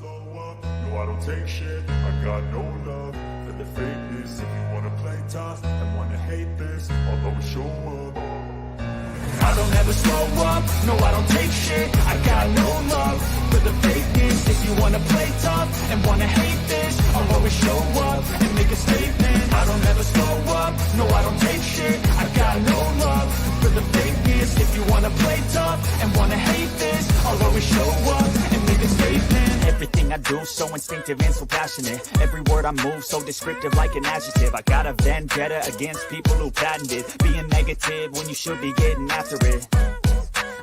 slow up, no I don't take shit. I got no love for the fakeness. If you wanna play tough and wanna hate this, I'll always show up. I don't ever slow up, no I don't take shit. I got no love for the fakeness. If you wanna play tough and wanna hate this, I'll always show up and make a statement. I don't ever slow up, no I don't take shit. I got no love for the fakeness. If you wanna play tough and wanna hate this, I'll always show up and make a statement. Everything I do so instinctive and so passionate. Every word I move so descriptive like an adjective. I got a vendetta against people who patented being negative when you should be getting after it.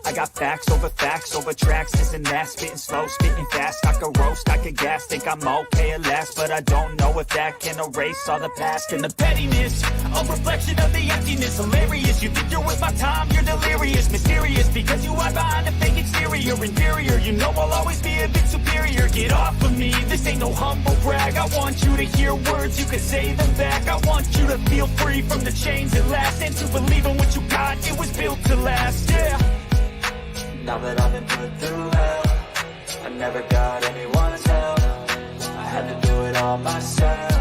I got facts over tracks, this and that, spitting slow, spitting fast. I could roast, I could gas, think I'm okay at last, but I don't know if that can erase all the past and the pettiness. A reflection of the emptiness, hilarious. You think you're with my time, you're delirious, mysterious, because you are behind a fake exterior, inferior. You know I'll always be a bit superior. Get off of me, this ain't no humble brag. I want you to hear words, you can say them back. I want you to feel free from the chains at last, and to believe in what you got, it was built to last, yeah. Now that I've been put through hell, I never got anyone's help. I had to do it all myself.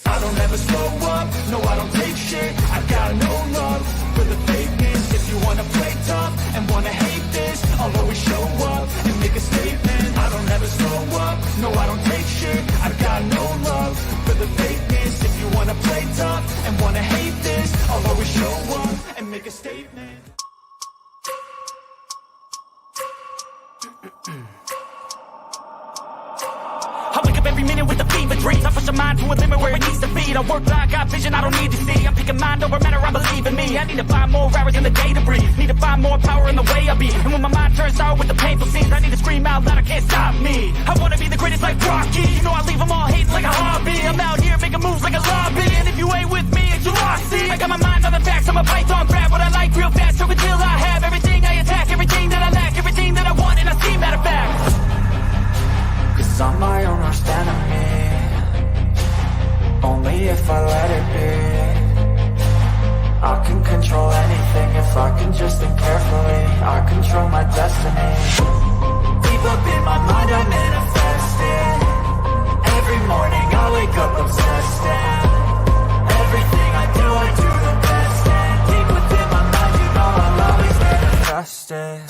I don't ever slow up, no I don't take shit. I got no love for the fakeness. If you wanna play tough and wanna hate this, I'll always show up and make a statement. I don't ever slow up, no I don't take shit. I got no love for the fakeness. If you wanna play tough and wanna hate this, I'll always show up and make a statement. I wake up every minute with a fever dreams. I push my mind to a limit where it needs to be. I work blind, got vision I don't need to see. I'm picking mind over matter, I believe in me. I need to find more hours in the day to breathe. Need to find more power in the way I be. And when my mind turns sour with the painful scenes, I need to scream out loud, I can't stop me. I wanna be the greatest like Rocky. You know I leave them all hating like a hobby. I'm out here making moves like a lobby. And if you ain't with me, it's you lost. See, I got my mind on the facts, I'm a python, grab what I like real fast. So until I have everything I attack, everything that I lack, everything that I want, and I see matter of fact. Cause I'm my own worst enemy. Only if I let it be. I can control anything if I can just think carefully. I control my destiny. Deep up in my mind I manifest it. Every morning I wake up obsessed, and everything I do the best. And deep within my mind you know I'll always manifest it.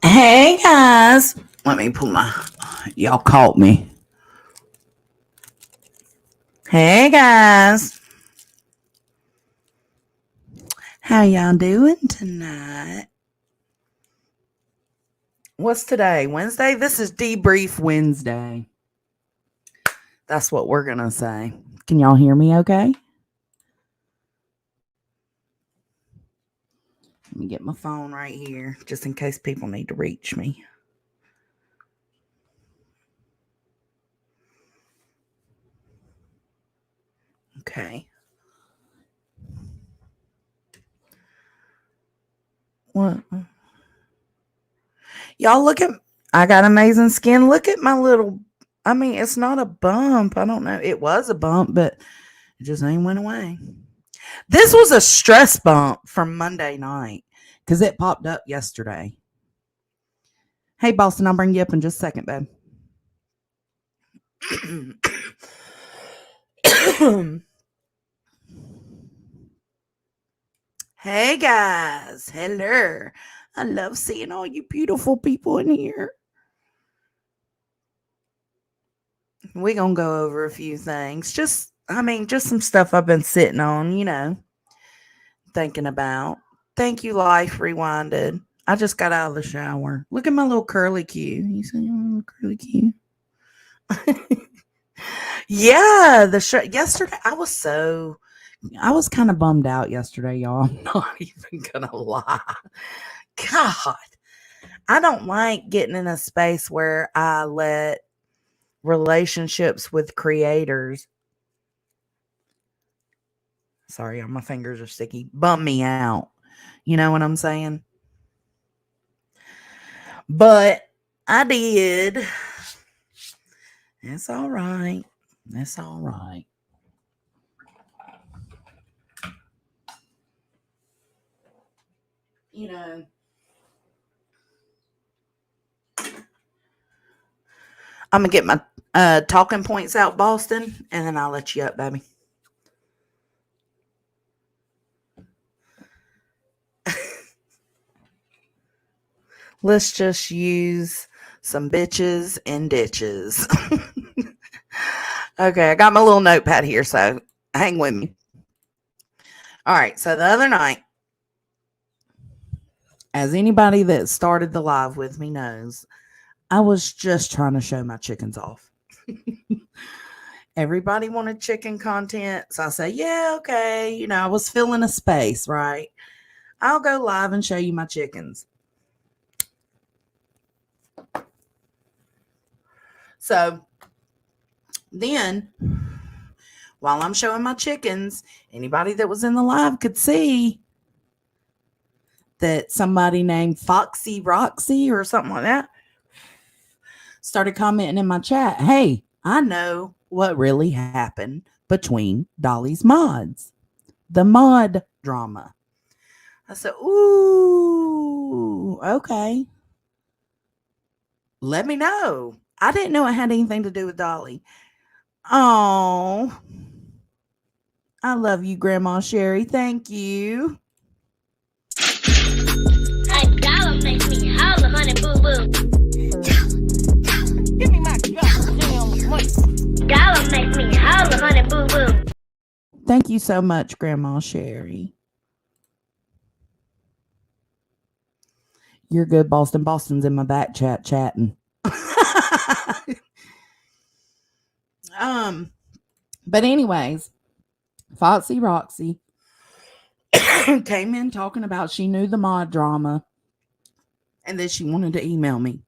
Hey guys, let me pull my, y'all caught me. Hey guys, how y'all doing tonight? What's today? Wednesday? This is Debrief Wednesday. That's what we're gonna say. Can y'all hear me okay? Let me get my phone right here, just in case people need to reach me. Okay. What? Y'all look at, I got amazing skin. Look at my little, I mean, it's not a bump. I don't know. It was a bump, but it just ain't went away. This was a stress bump from Monday night because it popped up yesterday. Hey, Boston, I'll bring you up in just a second, babe. Hey, guys. Hello. I love seeing all you beautiful people in here. We're going to go over a few things. Just some stuff I've been sitting on, thinking about. Thank you, Life Rewinded. I just got out of the shower. Look at my little curly Q. You see my little curly Q? Yeah, yesterday I was kind of bummed out yesterday, y'all. I'm not even gonna lie. God, I don't like getting in a space where I let relationships with creators, sorry, my fingers are sticky, bum me out. You know what I'm saying? But I did. It's all right. It's all right. I'm gonna get my talking points out, Boston, and then I'll let you up, baby. Let's just use some bitches and ditches. Okay, I got my little notepad here, so hang with me. All right, so the other night, as anybody that started the live with me knows, I was just trying to show my chickens off. Everybody wanted chicken content, so I said, yeah, okay. I was filling a space, right? I'll go live and show you my chickens. So then, while I'm showing my chickens, anybody that was in the live could see that somebody named Foxy Roxy or something like that started commenting in my chat, hey, I know what really happened between Dolly's mods. The mod drama. I said, ooh, okay. Let me know. I didn't know it had anything to do with Dolly. Oh, I love you, Grandma Sherry. Thank you. A dollar makes me holler, honey boo boo. Give me my goddamn money. Dollar makes me holler, honey boo boo. Thank you so much, Grandma Sherry. You're good, Boston. Boston's in my back chat chatting. But anyways, Foxy Roxy came in talking about she knew the mod drama and that she wanted to email me.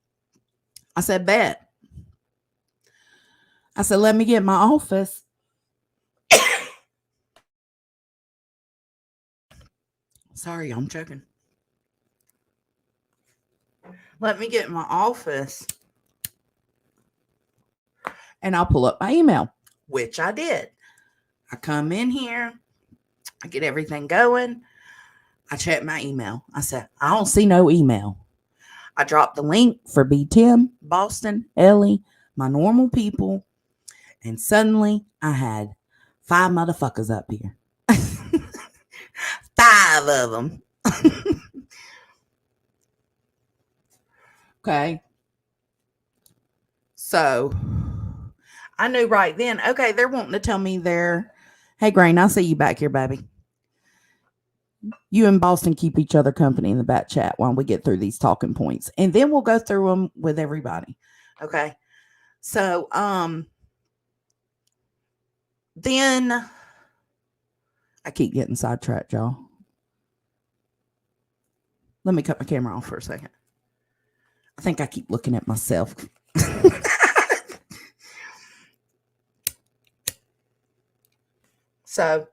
I said, bet. I said, let me get my office. Sorry, I'm choking. Let me get my office and I'll pull up my email, which I did. I come in here, I get everything going. I check my email. I said, I don't see no email. I dropped the link for B. Tim, Boston, Ellie, my normal people, and suddenly I had 5 motherfuckers up here. 5 of them. Okay. So I knew right then, okay, they're wanting to tell me hey, Grain, I see you back here, baby. You and Boston keep each other company in the back chat while we get through these talking points. And then we'll go through them with everybody. Okay. So, then I keep getting sidetracked, y'all. Let me cut my camera off for a second. I think I keep looking at myself. So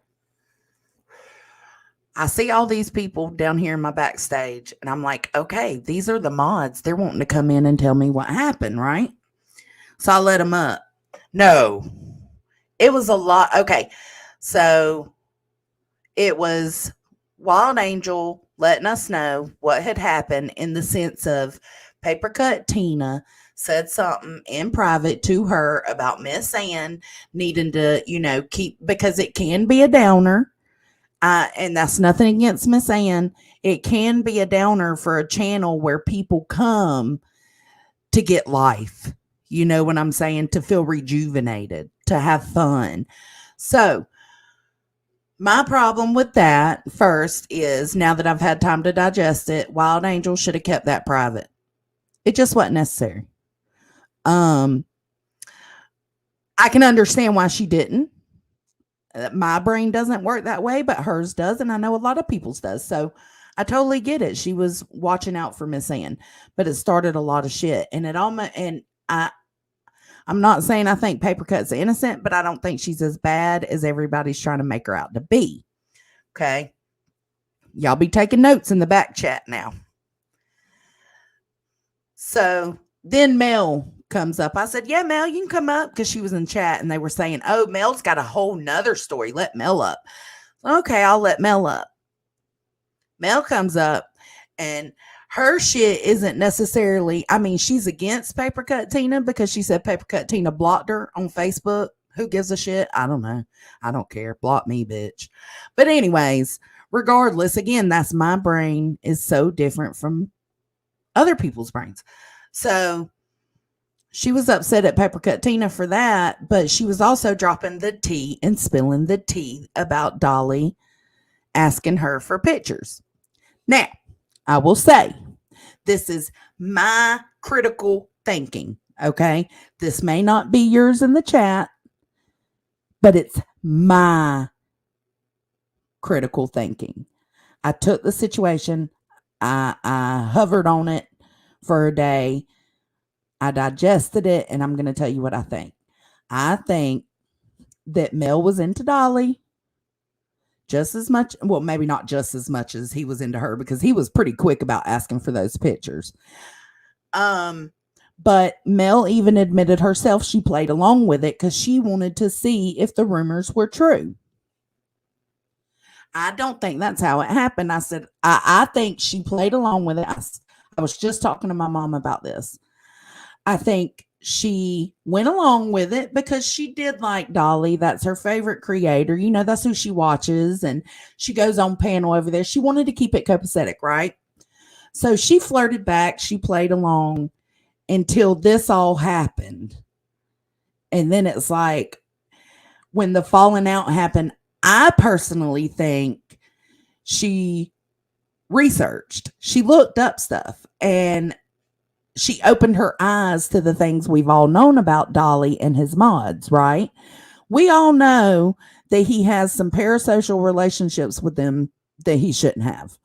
I see all these people down here in my backstage, and I'm like, okay, these are the mods. They're wanting to come in and tell me what happened, right? So I let them up. No, it was a lot. Okay, so it was Wild Angel letting us know what had happened in the sense of Paper Cut Tina said something in private to her about Miss Ann needing to, keep, because it can be a downer. And that's nothing against Miss Ann. It can be a downer for a channel where people come to get life. You know what I'm saying? To feel rejuvenated, to have fun. So, my problem with that first is now that I've had time to digest it, Wild Angel should have kept that private. It just wasn't necessary. I can understand why she didn't. My brain doesn't work that way, but hers does, and I know a lot of people's does. So I totally get it. She was watching out for Miss Ann, but it started a lot of shit, and it almost and I'm not saying I think Paper Cut's innocent, but I don't think she's as bad as everybody's trying to make her out to be. Okay, y'all be taking notes in the back chat now. So then Mel comes up. I said, yeah, Mel, you can come up, because she was in chat and they were saying, oh, Mel's got a whole nother story. Let Mel up. Okay, I'll let Mel up. Mel comes up and her shit isn't necessarily, I mean, she's against Paper Cut Tina because she said Paper Cut Tina blocked her on Facebook. Who gives a shit? I don't know. I don't care. Block me, bitch. But anyways, regardless, again, that's my brain is so different from other people's brains. So she was upset at Paper Cut Tina for that, but she was also dropping the tea and spilling the tea about Dolly asking her for pictures. Now, I will say, this is my critical thinking, okay? This may not be yours in the chat, but it's my critical thinking. I took the situation, I hovered on it for a day, I digested it, and I'm going to tell you what I think. I think that Mel was into Dolly just as much, well, maybe not just as much as he was into her, because he was pretty quick about asking for those pictures. But Mel even admitted herself she played along with it because she wanted to see if the rumors were true. I don't think that's how it happened. I said, I think she played along with it. I was just talking to my mom about this. I think she went along with it because she did like Dolly. That's her favorite creator. You know, that's who she watches. And she goes on panel over there. She wanted to keep it copacetic, right? So she flirted back. She played along until this all happened. And then it's like when the falling out happened, I personally think she researched. She looked up stuff and she opened her eyes to the things we've all known about Dolly and his mods, right? We all know that he has some parasocial relationships with them that he shouldn't have.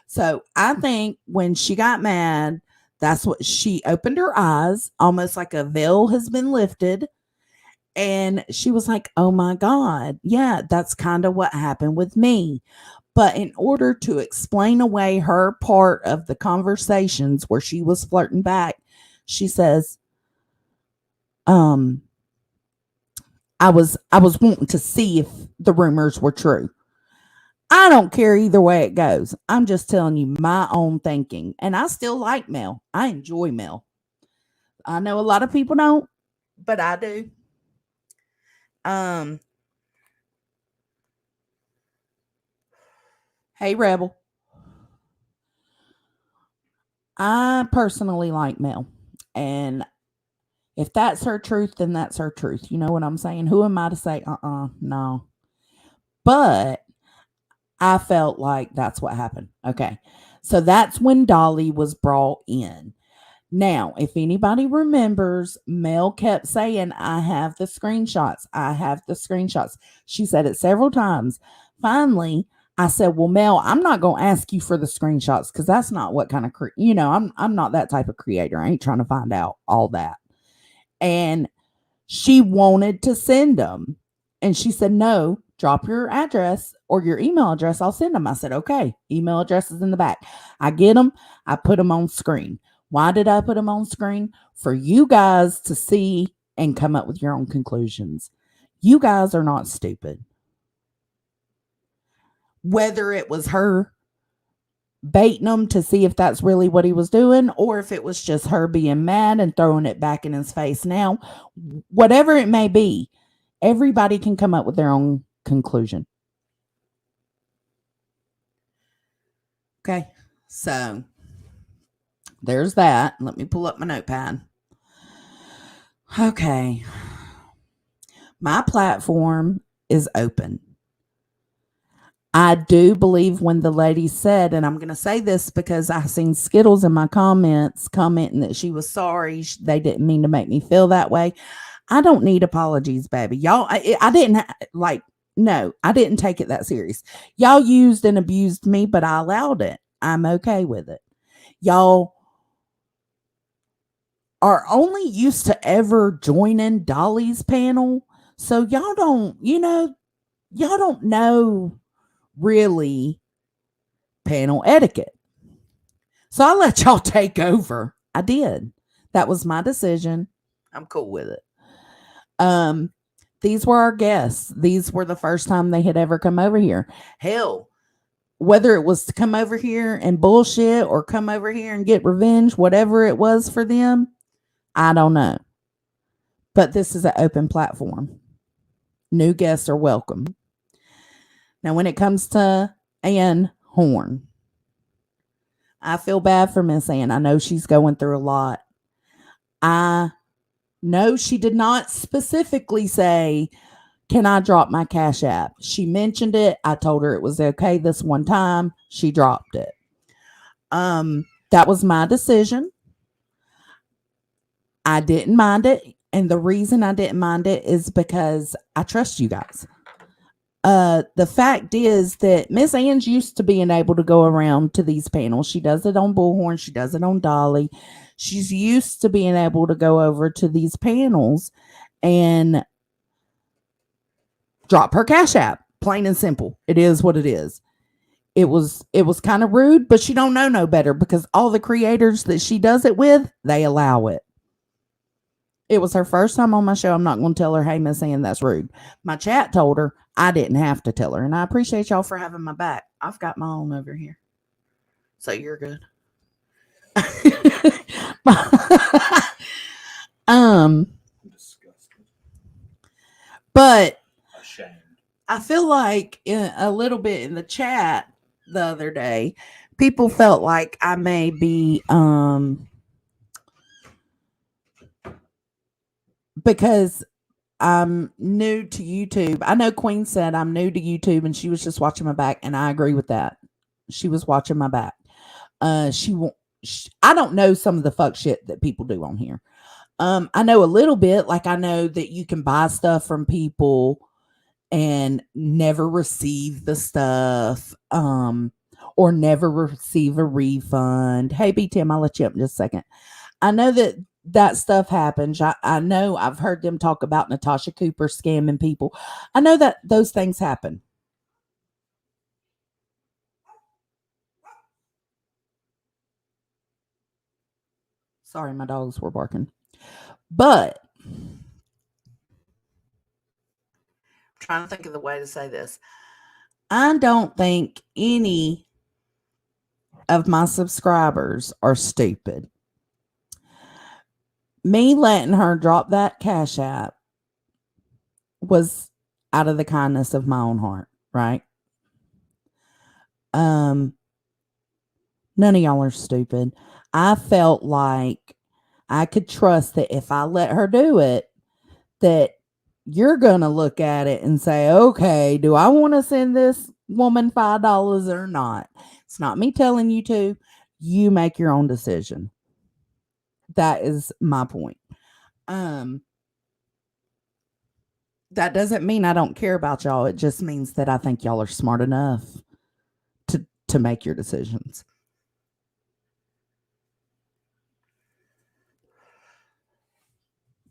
So I think when she got mad, that's what she opened her eyes, almost like a veil has been lifted. And she was like, oh my God, yeah, that's kind of what happened with me. But in order to explain away her part of the conversations where she was flirting back, she says, I was wanting to see if the rumors were true. I don't care either way it goes. I'm just telling you my own thinking. And I still like Mel. I enjoy Mel. I know a lot of people don't, but I do. Hey, Rebel. I personally like Mel. And if that's her truth, then that's her truth. You know what I'm saying? Who am I to say, no. But I felt like that's what happened. Okay. So that's when Dolly was brought in. Now, if anybody remembers, Mel kept saying, I have the screenshots. I have the screenshots. She said it several times. Finally, I said, well, Mel, I'm not going to ask you for the screenshots because that's not what kind of, I'm not that type of creator. I ain't trying to find out all that. And she wanted to send them. And she said, no, drop your address or your email address. I'll send them. I said, okay, email address is in the back. I get them. I put them on screen. Why did I put them on screen? For you guys to see and come up with your own conclusions. You guys are not stupid. Whether it was her baiting him to see if that's really what he was doing, or if it was just her being mad and throwing it back in his face now, whatever it may be, everybody can come up with their own conclusion. Okay, so there's that. Let me pull up my notepad. Okay. My platform is open. I do believe when the lady said, and I'm going to say this because I seen Skittles in my comments commenting that she was sorry. They didn't mean to make me feel that way. I don't need apologies, baby. Y'all, I didn't like, no, I didn't take it that serious. Y'all used and abused me, but I allowed it. I'm okay with it. Y'all are only used to ever joining Dolly's panel. So y'all don't, y'all don't know really panel etiquette. So I let y'all take over. I did. That was my decision. I'm cool with it. These were our guests. These were the first time they had ever come over here. Hell, whether it was to come over here and bullshit or come over here and get revenge, whatever it was for them, I don't know. But this is an open platform. New guests are welcome. Now, when it comes to Ann Horn, I feel bad for Miss Ann. I know she's going through a lot. I know she did not specifically say, can I drop my Cash App? She mentioned it. I told her it was okay this one time. She dropped it. That was my decision. I didn't mind it. And the reason I didn't mind it is because I trust you guys. The fact is that Miss Ann's used to being able to go around to these panels. She does it on Bullhorn. She does it on Dolly. She's used to being able to go over to these panels and drop her Cash App. Plain and simple. It is what it is. It was kind of rude, but she don't know no better because all the creators that she does it with, they allow it. It was her first time on my show. I'm not going to tell her, hey, Miss Ann, that's rude. My chat told her. I didn't have to tell her. And I appreciate y'all for having my back. I've got my own over here. So you're good. I'm disgusted. But Ashamed. I feel like a little bit in the chat the other day, people felt like I may be because I'm new to YouTube. I know Queen said I'm new to YouTube and she was just watching my back, and I agree with that. She was watching my back. I don't know some of the fuck shit that people do on here. I know a little bit, like I know that you can buy stuff from people and never receive the stuff, or never receive a refund. Hey, B Tim, I'll let you up in just a second. I know that stuff happens. I know I've heard them talk about Natasha Cooper scamming people. I know that those things happen. Sorry, my dogs were barking. But I'm trying to think of the way to say this. I don't think any of my subscribers are stupid. Me letting her drop that Cash App was out of the kindness of my own heart, right? None of y'all are stupid. I felt like I could trust that if I let her do it, that you're going to look at it and say, okay, do I want to send this woman $5 or not? It's not me telling you to. You make your own decision. That is my point. That doesn't mean I don't care about y'all. It just means that I think y'all are smart enough to make your decisions.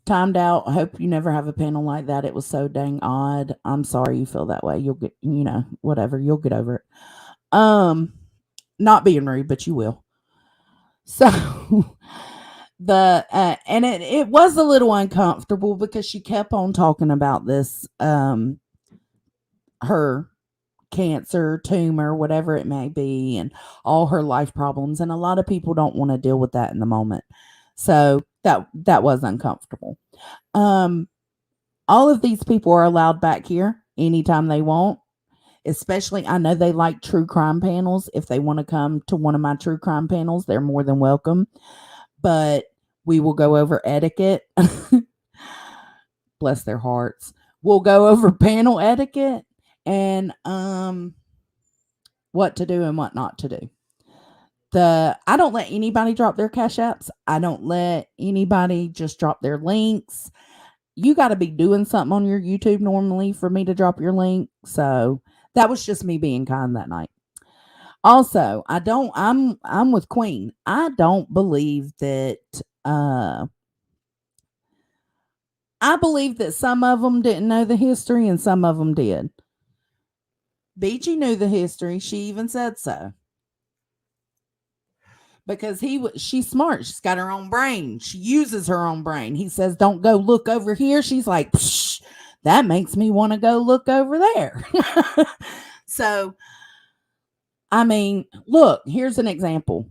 Timed out. I hope you never have a panel like that. It was so dang odd. I'm sorry you feel that way. You'll get, whatever. You'll get over it. Not being rude, but you will. So and it was a little uncomfortable because she kept on talking about this, her cancer, tumor, whatever it may be, and all her life problems. And a lot of people don't want to deal with that in the moment. So that was uncomfortable. All of these people are allowed back here anytime they want. Especially, I know they like true crime panels. If they want to come to one of my true crime panels, they're more than welcome. But we will go over etiquette. bless their hearts. We'll go over panel etiquette and what to do and what not to do. I don't let anybody drop their cash apps. I don't let anybody just drop their links. You got to be doing something on your YouTube normally for me to drop your link. So that was just me being kind that night. Also, I'm with Queen. I don't believe that I believe that some of them didn't know the history and some of them did. BG knew the history. She even said so. Because she's smart. She's got her own brain. She uses her own brain. He says, don't go look over here. She's like, psh, that makes me want to go look over there. So, I mean, look, here's an example.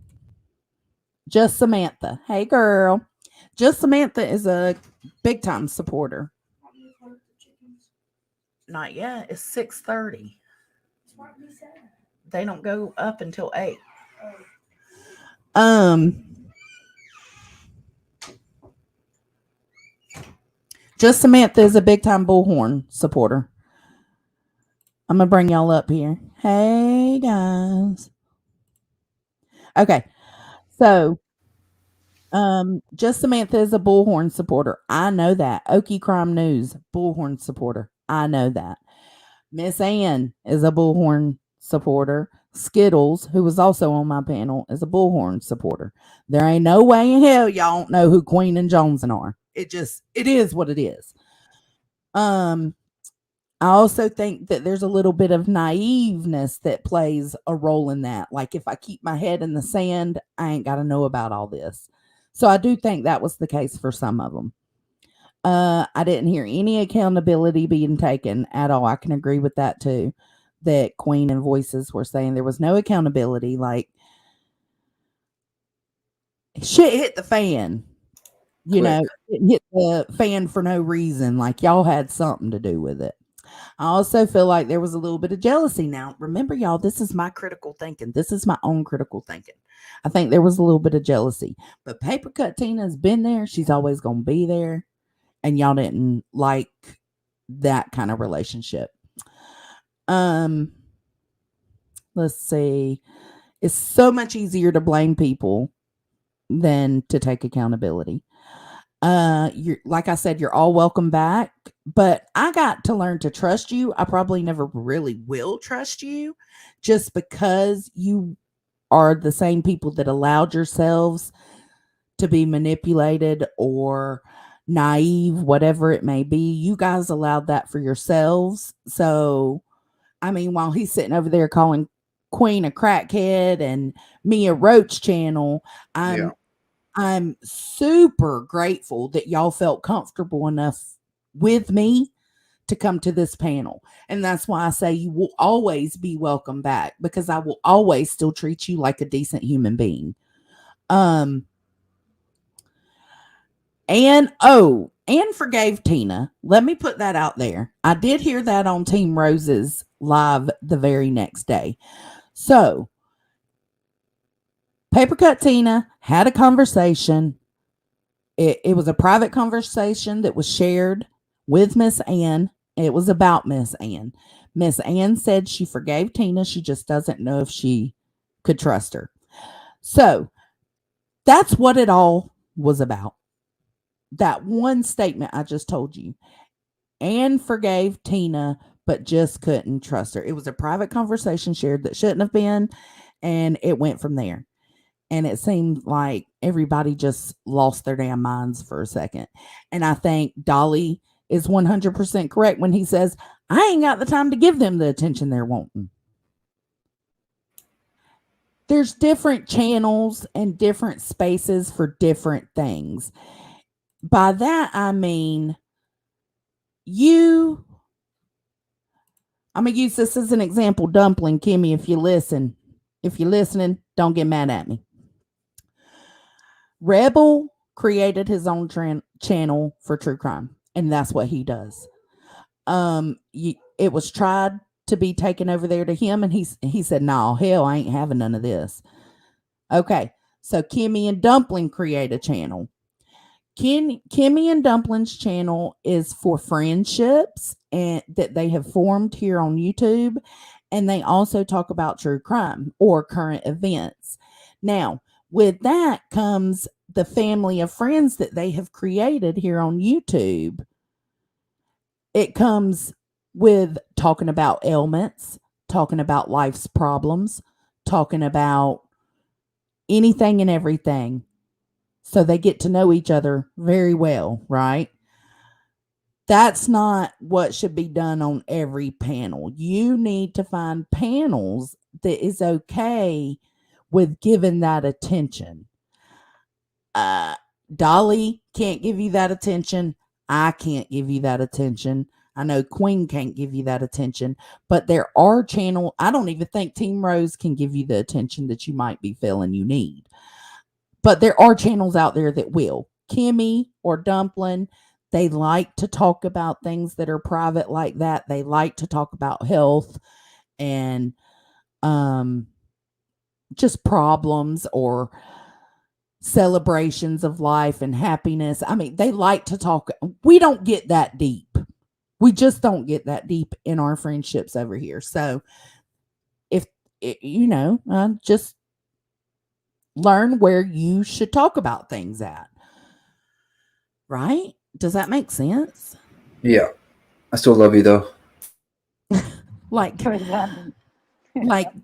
Just Samantha. Hey, girl. Just Samantha is a big time supporter. Not yet. It's 6:30. They don't go up until 8. Just Samantha is a big time bullhorn supporter. I'm gonna bring y'all up here. Hey guys. Okay. So just Samantha is a bullhorn supporter. I know that. Okie Crime News, bullhorn supporter. I know that. Miss Ann is a bullhorn supporter. Skittles, who was also on my panel, is a bullhorn supporter. There ain't no way in hell y'all don't know who Queen and Joneson are. It is what it is. I also think that there's a little bit of naiveness that plays a role in that. Like if I keep my head in the sand, I ain't got to know about all this. So I do think that was the case for some of them. I didn't hear any accountability being taken at all. I can agree with that too. That Queen and Voices were saying there was no accountability. Like shit hit the fan. You know, it hit the fan for no reason. Like y'all had something to do with it. I also feel like there was a little bit of jealousy. Now, remember, y'all, this is my critical thinking. This is my own critical thinking. I think there was a little bit of jealousy. But Paper Cut Tina's been there. She's always going to be there. And y'all didn't like that kind of relationship. Let's see. It's so much easier to blame people than to take accountability. You're, like I said, you're all welcome back, but I got to learn to trust you. I probably never really will trust you just because you are the same people that allowed yourselves to be manipulated or naive, whatever it may be. You guys allowed that for yourselves. So, I mean, while he's sitting over there calling Queen a crackhead and me a roach channel, I'm super grateful that y'all felt comfortable enough with me to come to this panel. And that's why I say you will always be welcome back, because I will always still treat you like a decent human being. And forgave Tina. Let me put that out there. I did hear that on Team Rose's live the very next day. So, Paper Cut Tina had a conversation. It was a private conversation that was shared with Miss Ann. It was about Miss Ann. Miss Ann said she forgave Tina. She just doesn't know if she could trust her. So that's what it all was about. That one statement I just told you. Ann forgave Tina, but just couldn't trust her. It was a private conversation shared that shouldn't have been, and it went from there. And it seemed like everybody just lost their damn minds for a second. And I think Dolly is 100% correct when he says, I ain't got the time to give them the attention they're wanting. There's different channels and different spaces for different things. By that, I mean, I'm going to use this as an example. Dumpling, Kimmy, if you're listening, don't get mad at me. Rebel created his own channel for true crime, and that's what he does. It was tried to be taken over there to him, and he said, no, hell, I ain't having none of this. Okay, so Kimmy and Dumpling create a channel. Kimmy and Dumpling's channel is for friendships and that they have formed here on YouTube, and they also talk about true crime or current events. Now, with that comes the family of friends that they have created here on YouTube. It comes with talking about ailments, talking about life's problems, talking about anything and everything. So they get to know each other very well, right? That's not what should be done on every panel. You need to find panels that is okay with giving that attention. Dolly can't give you that attention. I can't give you that attention. I know Queen can't give you that attention, but there are channel. I don't even think Team Rose can give you the attention that you might be feeling you need. But there are channels out there that will. Kimmy or Dumpling, they like to talk about things that are private like that. They like to talk about health and just problems or celebrations of life and happiness. I mean, they like to talk. We don't get that deep. We just don't get that deep in our friendships over here. So if, just learn where you should talk about things at. Right? Does that make sense? Yeah. I still love you though. Like,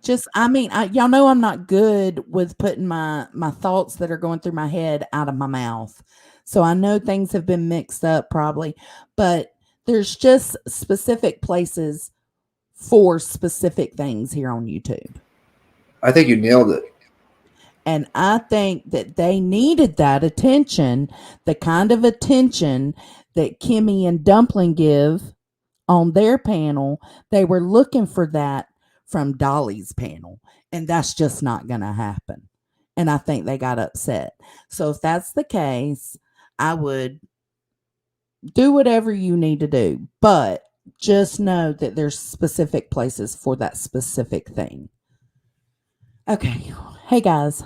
just, y'all know I'm not good with putting my thoughts that are going through my head out of my mouth. So I know things have been mixed up probably, but there's just specific places for specific things here on YouTube. I think you nailed it. And I think that they needed that attention, the kind of attention that Kimmy and Dumpling give on their panel. They were looking for that from Dolly's panel, and that's just not going to happen. And I think they got upset. So if that's the case, I would do whatever you need to do, but just know that there's specific places for that specific thing. Okay. Hey, guys.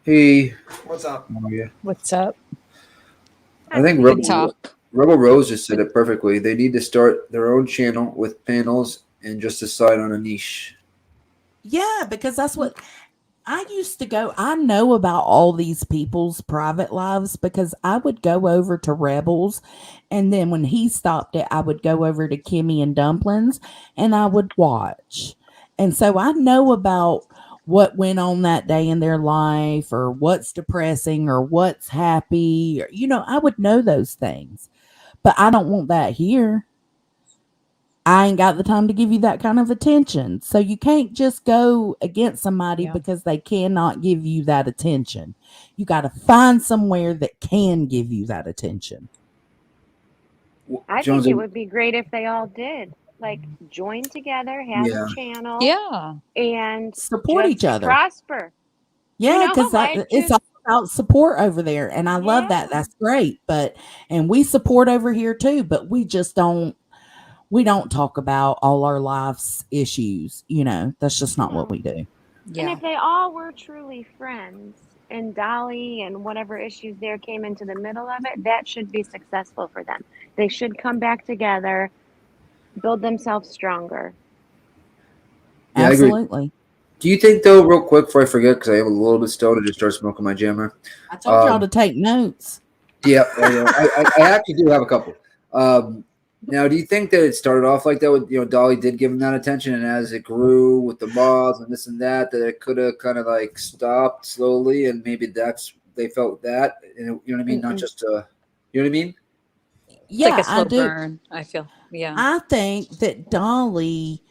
Hey. What's up? How are you? What's up? I think Good talk. Rebel Rose just said it perfectly. They need to start their own channel with panels and just decide on a niche. Yeah, because that's what I used to go. I know about all these people's private lives because I would go over to Rebels, and then when he stopped it, I would go over to Kimmy and Dumplings and I would watch. And so I know about what went on that day in their life, or what's depressing, or what's happy, or, I would know those things. But I don't want that here. I ain't got the time to give you that kind of attention. So you can't just go against somebody because they cannot give you that attention. You got to find somewhere that can give you that attention. I think it would be great if they all did. Like, join together, have a channel. Yeah. And support each other. Prosper. Yeah, because it's all about support over there. And I love that. That's great. And we support over here too, but we just don't talk about all our life's issues. That's just not what we do. Yeah. And if they all were truly friends and Dolly and whatever issues there came into the middle of it, that should be successful for them. They should come back together, build themselves stronger. Yeah, absolutely. Do you think, though, real quick before I forget, because I am a little bit stoned and just start smoking my jammer. I told y'all to take notes. Yeah, I actually do have a couple. Now, do you think that it started off like that with, Dolly did give him that attention, and as it grew with the moths and this and that it could have kind of like stopped slowly, and maybe they felt that, you know what I mean? Not just, you know what I mean? Yeah, like a slow I do. burn, I feel. Yeah. I think that Dolly,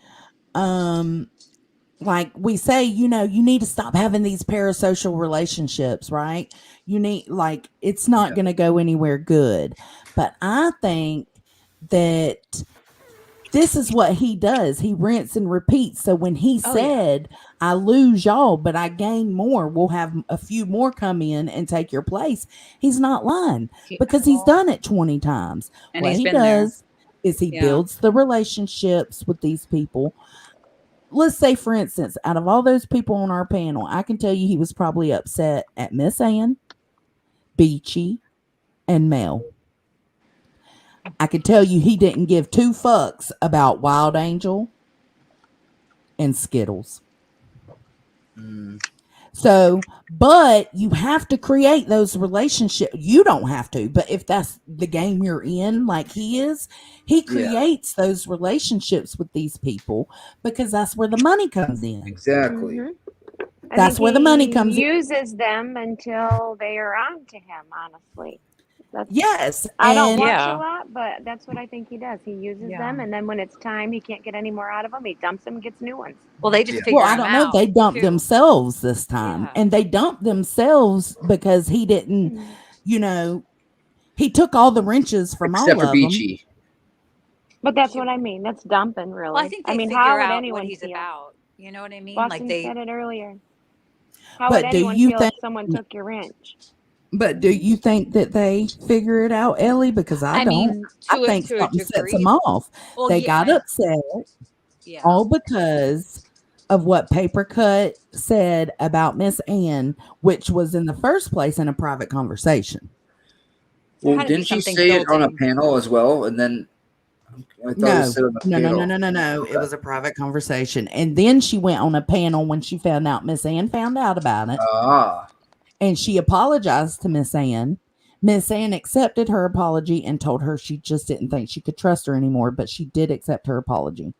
like we say, you need to stop having these parasocial relationships, right? It's not going to go anywhere good. But I think that this is what he does. He rinse and repeats. So when he said, I lose y'all, but I gain more, we'll have a few more come in and take your place. He's not lying because he's done it 20 times. And what he does is he builds the relationships with these people. Let's say, for instance, out of all those people on our panel, I can tell you he was probably upset at Miss Ann, Beachy, and Mel. I can tell you he didn't give two fucks about Wild Angel and Skittles. So, but you have to create those relationships. You don't have to, but if that's the game you're in, like he is, he creates those relationships with these people because that's where the money comes in. Exactly. That's where the money comes in. He uses them until they are on to him, honestly. Yes. I don't and- watch a lot, but that's what I think he does. He uses them, and then when it's time, he can't get any more out of them. He dumps them, gets new ones. Well, they just figure Well, I him don't know. out, They dumped too. themselves this time, Yeah. and they dumped themselves because he didn't. You know, he took all the wrenches from Except all for of Beachy. But that's what I mean. That's dumping, really. Well, I think they mean, figure how would out anyone what he's feel? about. You know what I mean? Boston Like they. said it earlier. How But would do anyone you feel think- if someone took your wrench? But do you think that they figure it out, Ellie? Because I don't. mean, I think to a something sets degree. them off. Well, They yeah, got upset Yeah. all because of what Papercut said about Miss Ann, which was in the first place in a private conversation. There Well, had to be didn't she something say it on a built-in. panel as well? And then I thought it No, was said on the no, no, panel. no, no, no, no. Okay. It was a private conversation. And then she went on a panel when she found out Miss Ann found out about it. Ah. And she apologized to Miss Ann. Miss Ann accepted her apology and told her she just didn't think she could trust her anymore, but she did accept her apology.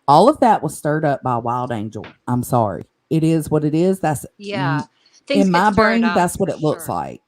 All of that was stirred up by Wild Angel. I'm sorry. It is what it is. That's Yeah. Things in get my stirred brain, up, that's what for it looks sure. like.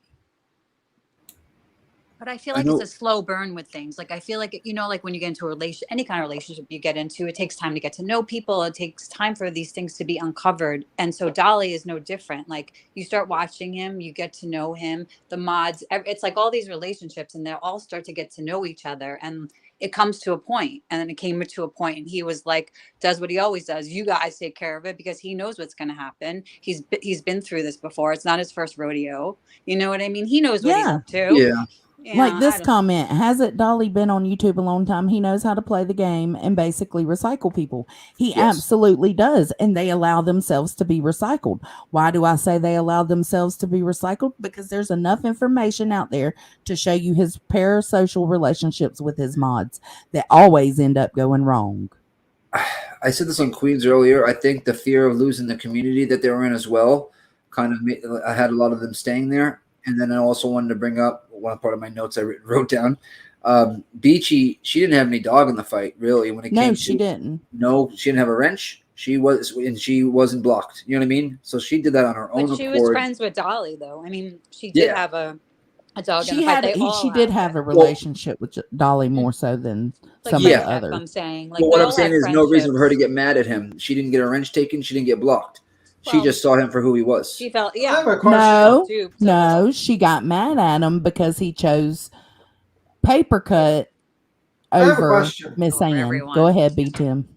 But I feel I like know- it's a slow burn with things. Like I feel like like when you get into a relation, any kind of relationship you get into, it takes time to get to know people. It takes time for these things to be uncovered. And so Dolly is no different. Like you start watching him, you get to know him, the mods. It's like all these relationships, and they all start to get to know each other. And it comes to a point, and then it came to a point, and he was like, does what he always does. You guys take care of it because he knows what's going to happen. He's been through this before. It's not his first rodeo. You know what I mean? He knows what he's Yeah. up to. Yeah. Like I this don't- comment, hasn't Dolly been on YouTube a long time? He knows how to play the game and basically recycle people. He Yes. absolutely does. And they allow themselves to be recycled. Why do I say they allow themselves to be recycled? Because there's enough information out there to show you his parasocial relationships with his mods that always end up going wrong. I said this on Queens earlier. I think the fear of losing the community that they were in as well kind of I had a lot of them staying there. And then I also wanted to bring up one part of my notes I wrote down. Beachy, she didn't have any dog in the fight, really. When it came No, to, she didn't. No, she didn't have a wrench. She wasn't blocked. You know what I mean? So she did that on her own But she accord. was friends with Dolly, though. I mean, she did Yeah. have a dog in She the fight. had They all she did had have it. a relationship with Dolly more so than Like some of the Yeah. friendship, others. I'm saying. Like But what they I'm all saying had is no reason for her to friendships. get mad at him. She didn't get her wrench taken. She didn't get blocked. She Well, just saw him for who he was. She felt, I yeah. have a question. No, Duped, no, she got mad at him because he chose Papercut I have a over question. Miss Over Ann. everyone. Go ahead, B Tim.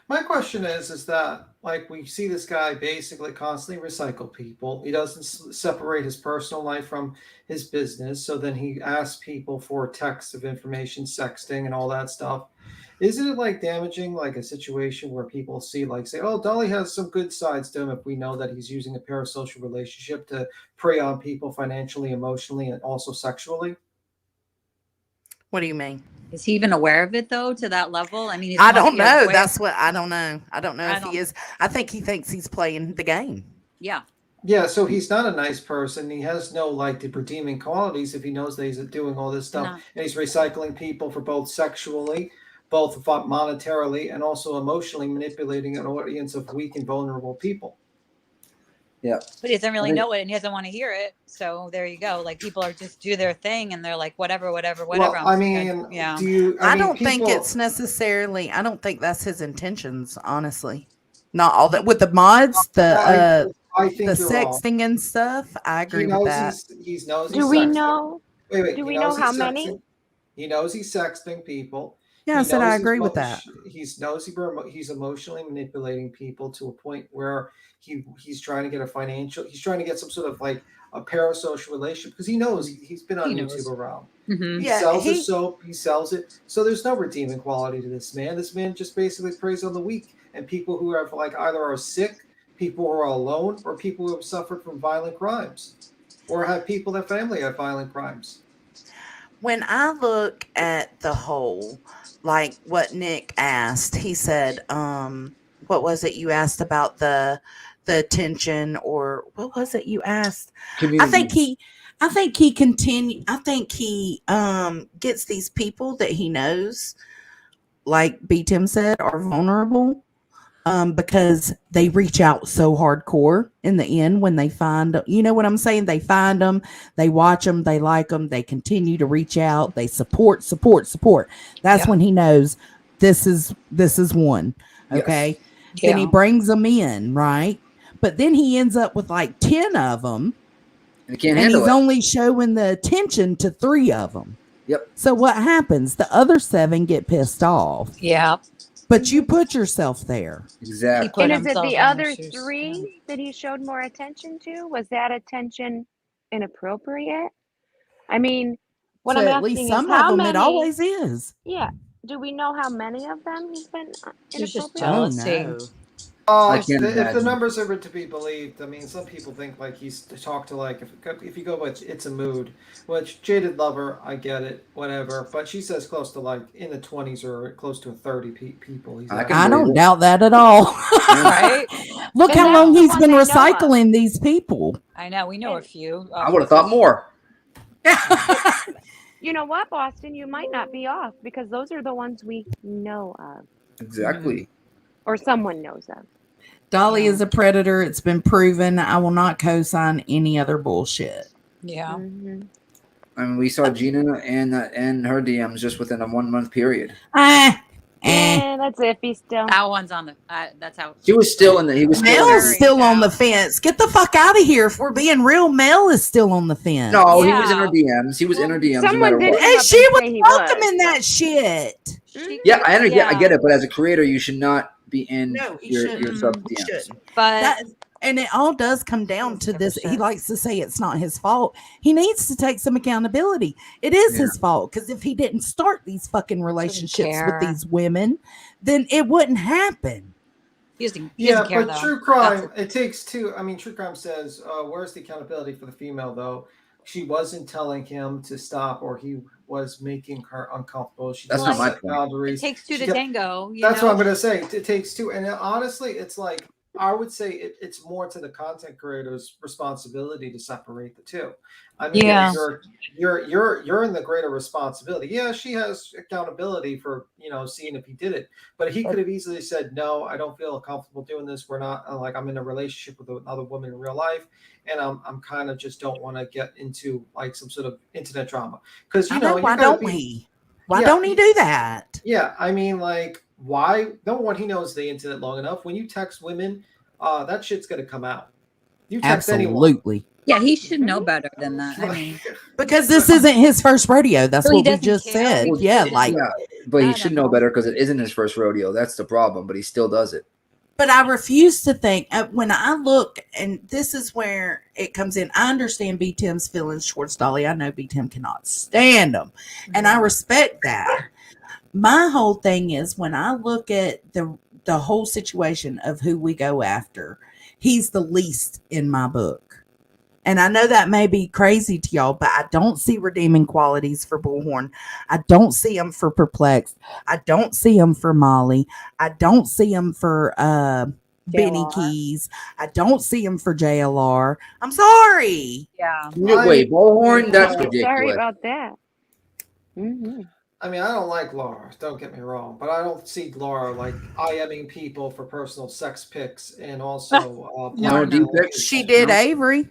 My question is that like we see this guy basically constantly recycle people. He doesn't separate his personal life from his business. So then he asks people for texts of information, sexting, and all that stuff. Isn't it like damaging, like a situation where people see, like, say, oh, Dolly has some good sides to him if we know that he's using a parasocial relationship to prey on people financially, emotionally, and also sexually? What do you mean? Is he even aware of it, though, to that level? I mean, I don't know. Aware. That's what I don't know. I don't know I if don't- he is. I think he thinks he's playing the game. Yeah. Yeah, so he's not a nice person. He has no like the redeeming qualities if he knows that he's doing all this stuff, No. and he's recycling people for both sexually, both monetarily, and also emotionally manipulating an audience of weak and vulnerable people. Yeah. But he doesn't really I mean- know it and he doesn't want to hear it. So there you go. Like people are just do their thing and they're like, whatever. Well, I'm I just mean, gonna- yeah. do you? I mean, don't think people- it's necessarily. I don't think that's his intentions. Honestly, not all that with the mods, I think the you're wrong. sexting and stuff. I agree with that. He knows. Do he's we sexting. know? Wait. do he we knows know how he's many? sexting. He knows he's sexting people. Yeah, I He said knows I he's agree with that. He knows he's emotionally manipulating people to a point where he's trying to get he's trying to get some sort of like a parasocial relationship because he knows he's been on He knows. YouTube around. Mhm. He Yeah, sells he- the soap, he sells it. So there's no redeeming quality to this man. This man just basically preys on the weak and people who are like either are sick, people who are alone, or people who have suffered from violent crimes. or have people in their family have violent crimes. When I look at the whole, like what Nick asked, he said, what was it you asked about the attention, or what was it you asked? I Community. think he I think he continue I think he gets these people that he knows, like B Tim said, are vulnerable, because they reach out so hardcore in the end when they find, you know what I'm saying? They find them, they watch them, they like them, they continue to reach out, they support, support, support. That's Yeah. when he knows this is one. Yes. Okay. Then he Yeah. brings them in, right? But then he ends up with like 10 of them, And can't and handle he's it. only showing the attention to 3 of them. Yep. So what happens? The other 7 get pissed off. Yeah. But you put yourself there. Exactly. Put And is it himself the in other their shoes, 3 that he showed more attention to? Was that attention inappropriate? I mean, what To I'm at least asking is some of how them, many? it always is. Yeah. Do we know how many of them he's been It's just inappropriate? Oh jealousy. no. I can't If the imagine. numbers are to be believed, I mean, some people think like he's talked to like if you go with It's a Mood, which Jaded Lover, I get it, whatever, but she says close to like in the 20s or close to 30 people. He's I can I believe don't it. doubt that at all. Right? Look And how that's long the he's one been they know of. recycling these people. I know. We know a few. I would have thought more. You know what, Boston? You might not be off because those are the ones we know of Exactly. or someone knows of. Dolly Yeah. is a predator. It's been proven. I will not co-sign any other bullshit. Yeah. Mhm. I mean, we saw Gina and her DMs just within a 1 month period. Yeah, that's iffy still. That one's on the. That's how. He was still in the. He was still. In Mel's the, still on the out. fence. Get the fuck out of here. If we're being real, Mel is still on the fence. no, he was in Yeah. her DMs. He was in her DMs no Someone matter did what. come And up she and was say he welcoming was. that shit. She Yeah, could- I get it. But as a creator, you should not be in No, he your shouldn't. sub He DMs. shouldn't. But That, and it all does come down to this. He likes to say it's not his fault. He needs to take some accountability. It is his fault, because if he didn't start these fucking relationships with care. these women, then it wouldn't happen. he doesn't Yeah, care, but though. true crime, it takes 2. I mean, true crime says, where's the accountability for the female, though? She wasn't telling him to stop, or he was making her uncomfortable. She That's didn't not my set point. boundaries. It takes 2 She to got- tango. That's what I'm going to say. It takes 2. And honestly, it's like, I would say it's more to the content creator's responsibility to separate the 2. I mean, Yeah. you're in the greater responsibility. Yeah, she has accountability for seeing if he did it, but he could have easily said, "No, I don't feel comfortable doing this. We're not like I'm in a relationship with another woman in real life, and I'm kind of just don't want to get into like some sort of internet drama." Because I know, why you gotta don't we? Why don't he do that? Yeah, I mean, like, why? Number one, he knows the internet long enough. When you text women, that shit's gonna come out. You text anyone. Absolutely. Yeah, he should know better than that. I mean, Because this isn't his first rodeo. That's So he what we doesn't just care. said. Well, Yeah, like, Yeah, but he I should don't know know. better because it isn't his first rodeo. That's the problem. But he still does it. but I refuse to think, when I look, and this is where it comes in. I understand B. Tim's feelings towards Dolly. I know B. Tim cannot stand him, and I respect that. My whole thing is, when I look at the whole situation of who we go after, he's the least in my book. And I know that may be crazy to y'all, but I don't see redeeming qualities for Bullhorn. I don't see him for Perplexed. I don't see him for Molly. I don't see him for Benny JLR. Keys. I don't see him for JLR. I'm sorry. yeah. Wait, Bullhorn? That's Sorry ridiculous. about that. Mm-hmm. I mean, I don't like Laura. Don't get me wrong, but I don't see Laura like IMing people for personal sex pics and also No deep pics? She did No. Avery.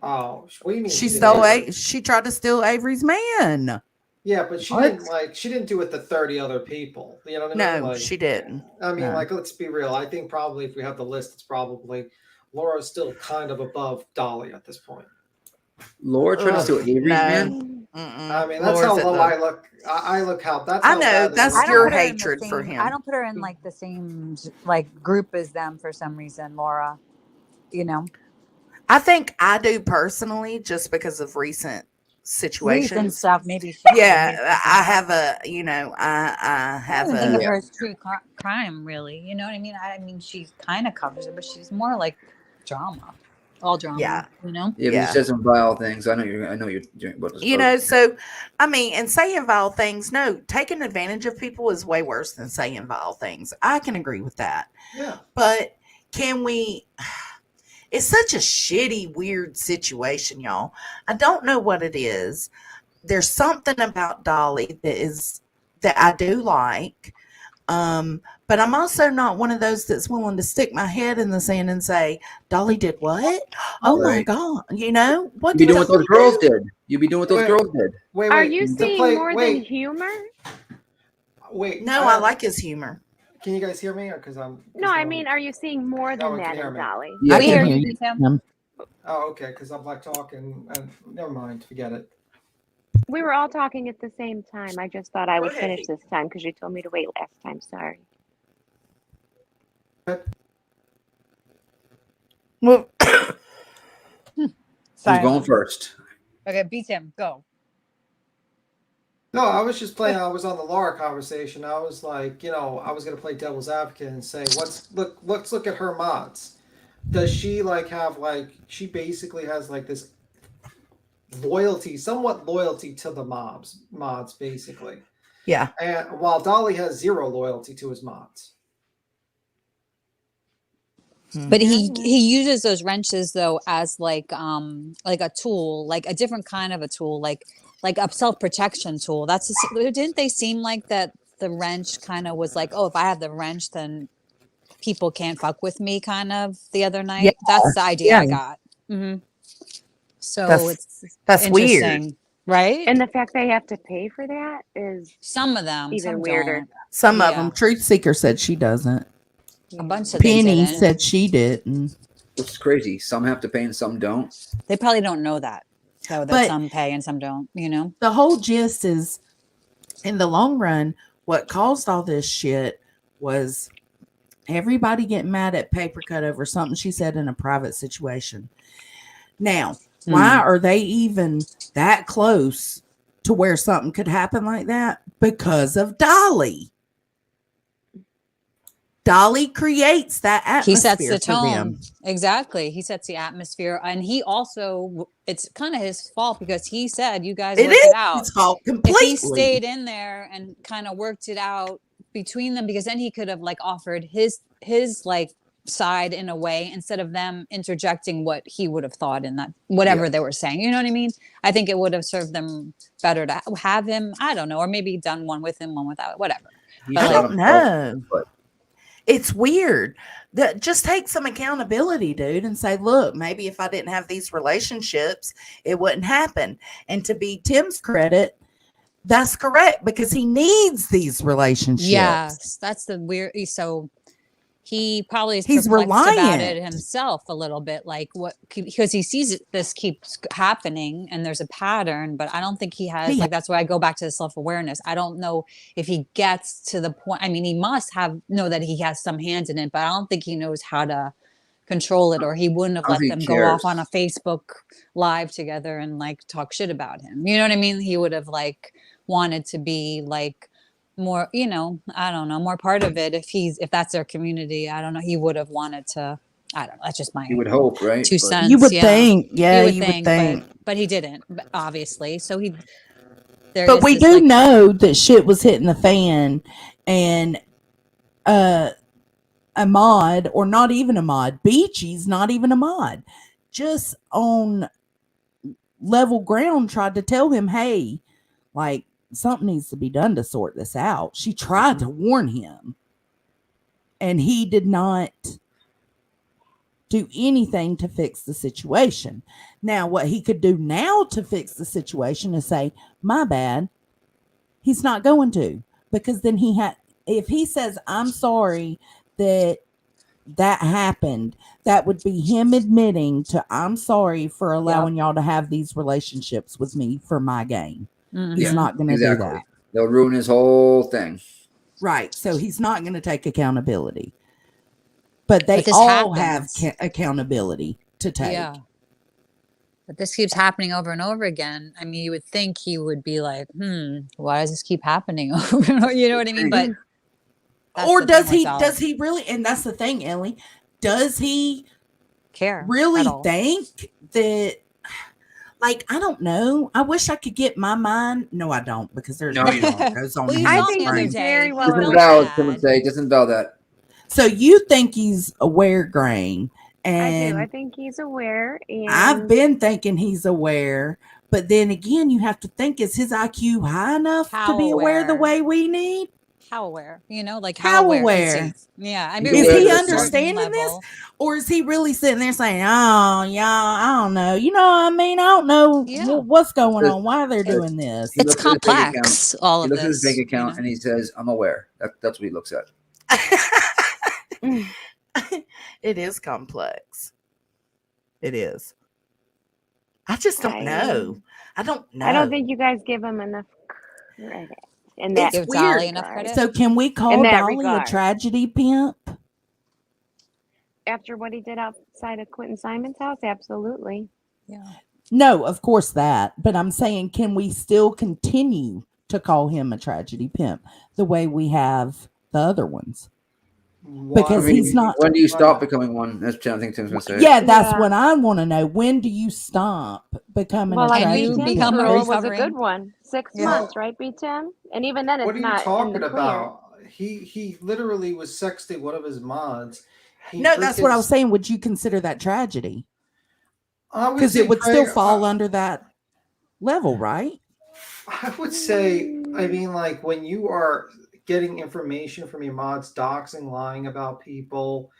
Oh, what do you mean? She did stole Avery? She tried to steal Avery's man. Yeah, but she didn't do it to 30 other people. You know what I mean? No, Like, she didn't. I mean, No. like, let's be real. I think probably if we have the list, it's probably Laura's still kind of above Dolly at this point. Laura tried to steal Avery's no. man. I mean, that's Laura's how at low the- I look. I look how that's. I how know, bad it that's is. I don't your put her in the hatred for same- him. I don't put her in like the same like group as them for some reason, Laura. You know, I think I do personally, just because of recent situations. recent stuff. Maybe. She Yeah, I have a, I I have don't think of a. her as true crime, really. You know what I mean? I mean, she kind of covers it, but she's more like drama. all drama. Yeah. You know. Yeah, but Yeah. he said some vile things. I know you're doing about this. You know, so I mean, and saying vile things, no, taking advantage of people is way worse than saying vile things. I can agree with that. Yeah. But can we? It's such a shitty, weird situation, y'all. I don't know what it is. There's something about Dolly that I do like. But I'm also not one of those that's willing to stick my head in the sand and say, Dolly did what? Oh my Right. God. You know, what You'd be did doing what those Dolly girls do? did. You'd be doing what those Wait. girls did. Wait. Are you To seeing play- more than wait. humor? Wait. No, I like his humor. Can you guys hear me? Or because No, I mean, are you seeing more No than one can that hear in me. Dolly? Yeah, We I hear can you, Tim. Oh, okay. Because I'm like talking, and never mind. Forget it. We were all talking at the same time. I just thought I would Go finish ahead. this time because you told me to wait last time. Sorry. Well, Who's going first? Okay, beat him. Go. No, I was just playing. I was on the Laura conversation. I was like, I was gonna play devil's advocate and say, let's look at her mods. Does she have she basically has this somewhat loyalty to the mods basically, yeah. and while Dolly has zero loyalty to his mods. But he uses those wrenches though as like a tool, like a different kind of a tool, like a self-protection tool. Didn't they seem like that the wrench kind of was like, oh, if I have the wrench, then people can't fuck with me kind of the other night. Yeah. That's the idea I Yeah. got. Mm-hmm. So That's weird. interesting, right? And the fact they have to pay for that is Some of them, even some weirder. don't. Some of Yeah. them. Truth Seeker said she doesn't. A bunch of them Penny didn't. said she didn't. Which is crazy. Some have to pay and some don't. They probably don't know that. So that But- some pay and some don't, you know? The whole gist is, in the long run, what caused all this shit was everybody getting mad at Paper Cut over something she said in a private situation. Now, why are they even that close to where something could happen like that? Because of Dolly. Dolly creates that atmosphere. He sets the for them. tone. Exactly. He sets the atmosphere. And he also, it's kind of his fault because he said, you guys It work is it out. his fault If completely. he stayed in there and kind of worked it out between them, because then he could have offered his side in a way instead of them interjecting what he would have thought in that whatever they were saying. You know what I mean? I think it would have served them better to have him, I don't know, or maybe done one with him, one without, whatever. I don't know. It's weird. Just take some accountability, dude, and say, look, maybe if I didn't have these relationships, it wouldn't happen. And to be Tim's credit, that's correct because he needs these relationships. Yes, that's the weird. So he probably is He's perplexed about reliant. it himself a little bit, because he sees this keeps happening and there's a pattern, but I don't think he has that's why I go back to the self-awareness. I don't know if he gets to the point. I mean, he must know that he has some hand in it, but I don't think he knows how to control it, or he wouldn't have let them go off on a Facebook live together and talk shit about him. You know what I mean? He would have wanted to be more, I don't know, more part of it. If that's their community, I don't know. He would have wanted to, I don't know. That's just my You would hope, right? 2 cents. You would think. Yeah, you would think. But he didn't, obviously. So but we do know that shit was hitting the fan, and a mod, or not even a mod, Beachy's not even a mod, just on level ground tried to tell him, hey, something needs to be done to sort this out. She tried to warn him, and he did not do anything to fix the situation. Now, what he could do now to fix the situation is say, my bad. He's not going to, because then if he says, I'm sorry that happened, that would be him admitting to, I'm sorry for allowing y'all to have these relationships with me for my gain. He's not going to do that. They'll ruin his whole thing. Right. So he's not going to take accountability. But they all have accountability to take. Yeah. But this keeps happening over and over again. I mean, you would think he would be like, why does this keep happening over and over? You know what I mean? But or does he really? And that's the thing, Ellie. Does he care. really at all. think that, like, I don't know. I wish I could get my mind. No, I don't, because there's No, no you don't. that goes on Well, in you I his saw him the think other brain. he's day. very He well felt Disavow, bad. someone say. Disavow that. So you think he's aware, Grain, I and do. I think he's aware, I've and been thinking he's aware, but then again, you have to think, is his IQ high enough to How be aware the aware? way we need? How aware? Like How how aware? aware? Yeah, I He's mean, Is aware he that a it's not- certain understanding this? level. Or is he really sitting there saying, oh, yeah, I don't know. You know what I mean? I don't know Yeah. what's going Says- on, why they're says- doing this. He It's looks at his bank account. complex. All He of looks at his this. bank account and he says, "I'm aware." That's what he looks at. It is complex. It is. I just don't I- know. I don't know. I don't think you guys give him enough credit. In that It's Give Dolly weird. enough credit. So can we call In that Dolly a regard. tragedy pimp? after what he did outside of Quentin Simon's house, absolutely. Yeah. No, of course that. But I'm saying, can we still continue to call him a tragedy pimp the way we have the other ones? Because he's not. When do you stop becoming one? That's what I think Tim's going to say. Yeah, that's Yeah. what I want to know. When do you stop becoming Well, a like And tragedy you B10's become a pimp? rule was a recovering- good one. 6 Yeah. months, right, B10? And even then, it's What are you not in talking the clear. about? He literally was sexting one of his mods. He No, that's what I was freaking- saying. Would you consider that tragedy? I would Because say it would still Craig- fall under that level, right? I would say, I mean, like when you are getting information from your mods, doxing, lying about people,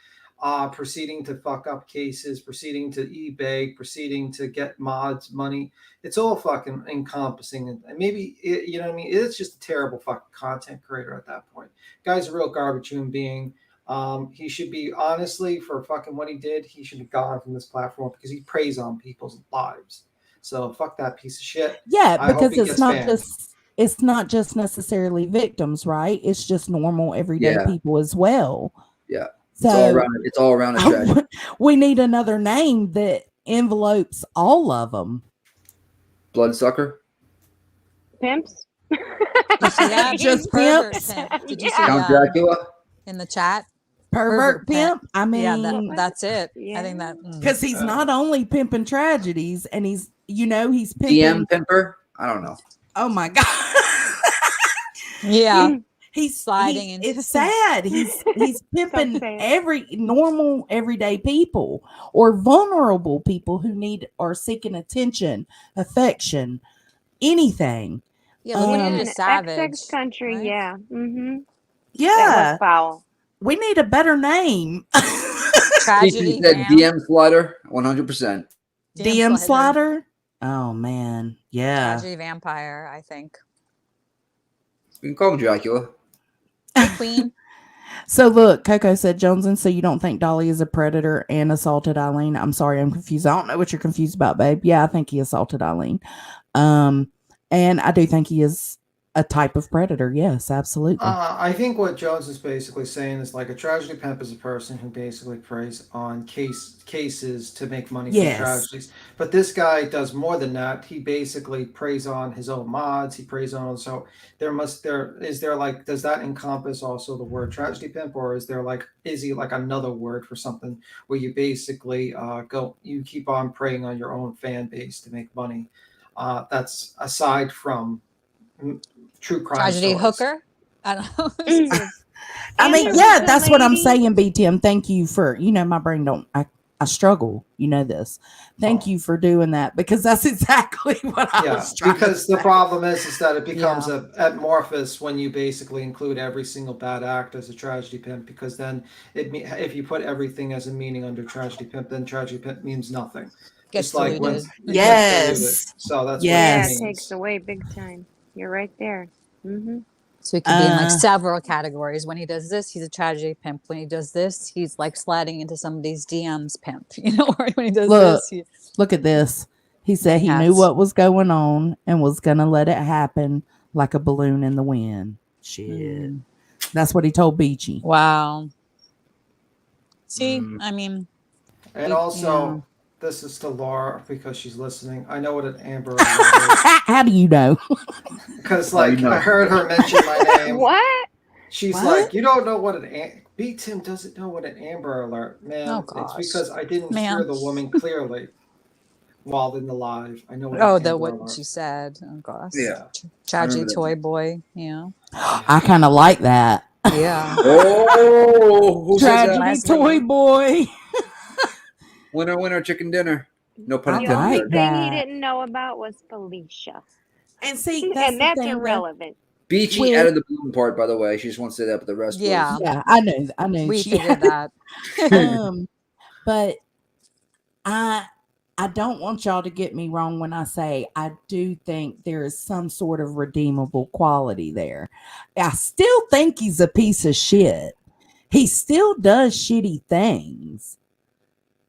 proceeding to fuck up cases, proceeding to eBay, proceeding to get mods money, it's all fucking encompassing. And maybe, you know what I mean? It's just a terrible fucking content creator at that point. Guy's a real garbage human being. He should be, honestly, for fucking what he did, he should be gone from this platform because he preys on people's lives. So fuck that piece of shit. Yeah, I hope because he it's gets not banned. it's not just necessarily victims, right? It's just normal everyday Yeah. people as well. Yeah. So It's all around a tragedy. we need another name that envelopes all of them. Bloodsucker. Pimps? Did you see that? Just Pervert pimps? pimp. Did you Yeah. see Count Dracula. in the chat? Pervert pimp. I Yeah, mean, that's it. Yeah. I think that. because he's not only pimping tragedies, and he's he's pimping. DM pimper. I don't know. Oh my god. Yeah. He's Sliding he's- into it's sad. He's pimping sad. every normal everyday people or vulnerable people who need or seeking attention, affection, anything. Yeah, look what he Um, did In to Savage. XX country, right? yeah. Mm-hmm. That Yeah, was foul. we need a better name. Tragedy. He said vamp, DM slider. 100%. DM slider. Oh man, yeah. Tragedy vampire, I think. We can call him Dracula. Queen. So look, Coco said, Joneson, so you don't think Dolly is a predator and assaulted Eileen? I'm sorry, I'm confused. I don't know what you're confused about, babe. Yeah, I think he assaulted Eileen. And I do think he is a type of predator. Yes, absolutely. I think what Jones is basically saying is like a tragedy pimp is a person who basically preys on cases to make money Yes. from tragedies. But this guy does more than that. He basically preys on his own mods. He preys on, so does that encompass also the word tragedy pimp, or is he like another word for something where you basically you keep on preying on your own fan base to make money? That's aside from true crime Tragedy stories. hooker. I don't know. I mean, And yeah, the that's what I'm lady- saying, BTM. Thank you for, my brain I struggle, this. Thank Oh. you for doing that, because that's exactly what I Yeah, was trying because to the say. problem is that it becomes Yeah. a amorphous when you basically include every single bad act as a tragedy pimp, because then if you put everything as a meaning under tragedy pimp, then tragedy pimp means nothing. Gets It's like when diluted. it gets Yes. diluted. So that's Yeah, what it it takes means. away big time. You're right there. Mm-hmm. So it could be in like Uh, several categories. When he does this, he's a tragedy pimp. When he does this, he's like sliding into somebody's DMs pimp. Or when he does Look. this, Look at this. He said he knew Cats. what was going on and was going to let it happen like a balloon in the wind. Shit. Mm. That's what he told Beachy. wow. See, Mm. I mean, And Yeah. also, this is to Laura because she's listening. I know what an Amber Alert is How do you know? because, How do like, you know? I heard her mention my name. What? She's What? like, you don't know what an Tim doesn't know what an Amber Alert, man. Oh, It's gosh. because I didn't Man. hear the woman clearly while in the live. I know what Oh, an Amber what Alert. she said. Oh gosh. Yeah. Tragedy remember that. toy boy. Yeah. I kind of like that. Yeah. Oh, who says that? Tragedy Leslie. toy boy. Winner, chicken dinner. No pun I The intended. only like thing he that. didn't know about was Felicia. And see, that's And the that's thing, though. irrelevant. Beachy With- added the balloon part, by the way. She just wants to say that, but the rest Yeah. was. Yeah, I knew. We she figured had- that. But I don't want y'all to get me wrong when I say I do think there is some sort of redeemable quality there. I still think he's a piece of shit. He still does shitty things.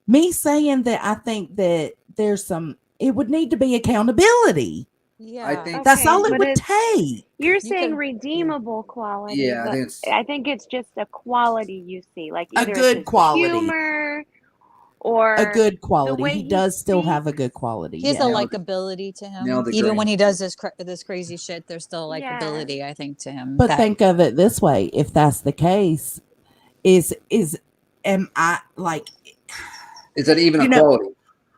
Me saying that I think that there's some, it would need to be accountability. Yeah. I think- That's Okay, all it but would it's- take. You're You saying could- redeemable quality. Yeah, I but think it's- I think it's just a quality you see, like A either it's good his quality. humor or A good quality. way He he does still speaks. have a good quality. He has yeah. a likability to him. Nailed the Even grain. when he does this crazy shit, there's still a Yeah. likability, I think, to him. But that- think of it this way: if that's the case, am I like Is that even You a know- quality?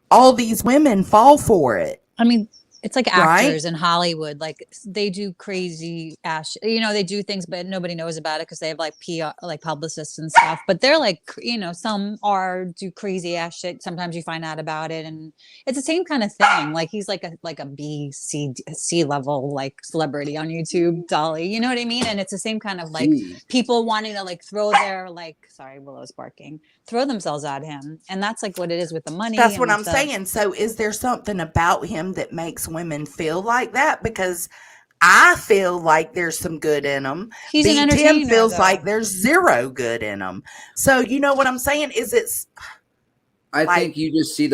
all these women fall for it? I mean, it's like Right? actors in Hollywood. Like they do crazy ass, they do things, but nobody knows about it because they have like PR, like publicists and stuff. But they're like, some do crazy ass shit. Sometimes you find out about it, and it's the same kind of thing. Like he's like a B, C level like celebrity on YouTube, Dolly. You know what I mean? And it's the same kind of like Gee. people wanting to like throw their sorry, Willow's barking, throw themselves at him, and that's like what it is with the money. That's and what with I'm the- saying. So, is there something about him that makes women feel like that? Because I feel like there's some good in him. He's an Tim entertainer. feels though. like there's zero good in him. So, you know what I'm saying? I Like- think you just see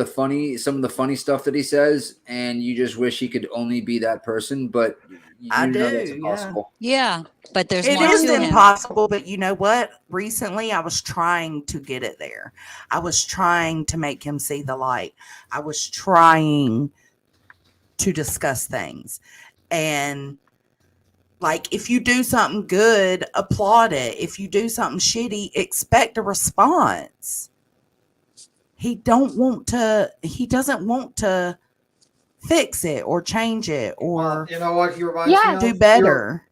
some of the funny stuff that he says, and you just wish he could only be that person, but you I know do, that's yeah. impossible. Yeah, but there's It more is to him. impossible, but you know what? Recently, I was trying to get it there. I was trying to make him see the light. I was trying to discuss things. And like, if you do something good, applaud it. If you do something shitty, expect a response. He doesn't want to fix it or change it or You know what he reminds Yeah. me of? do better.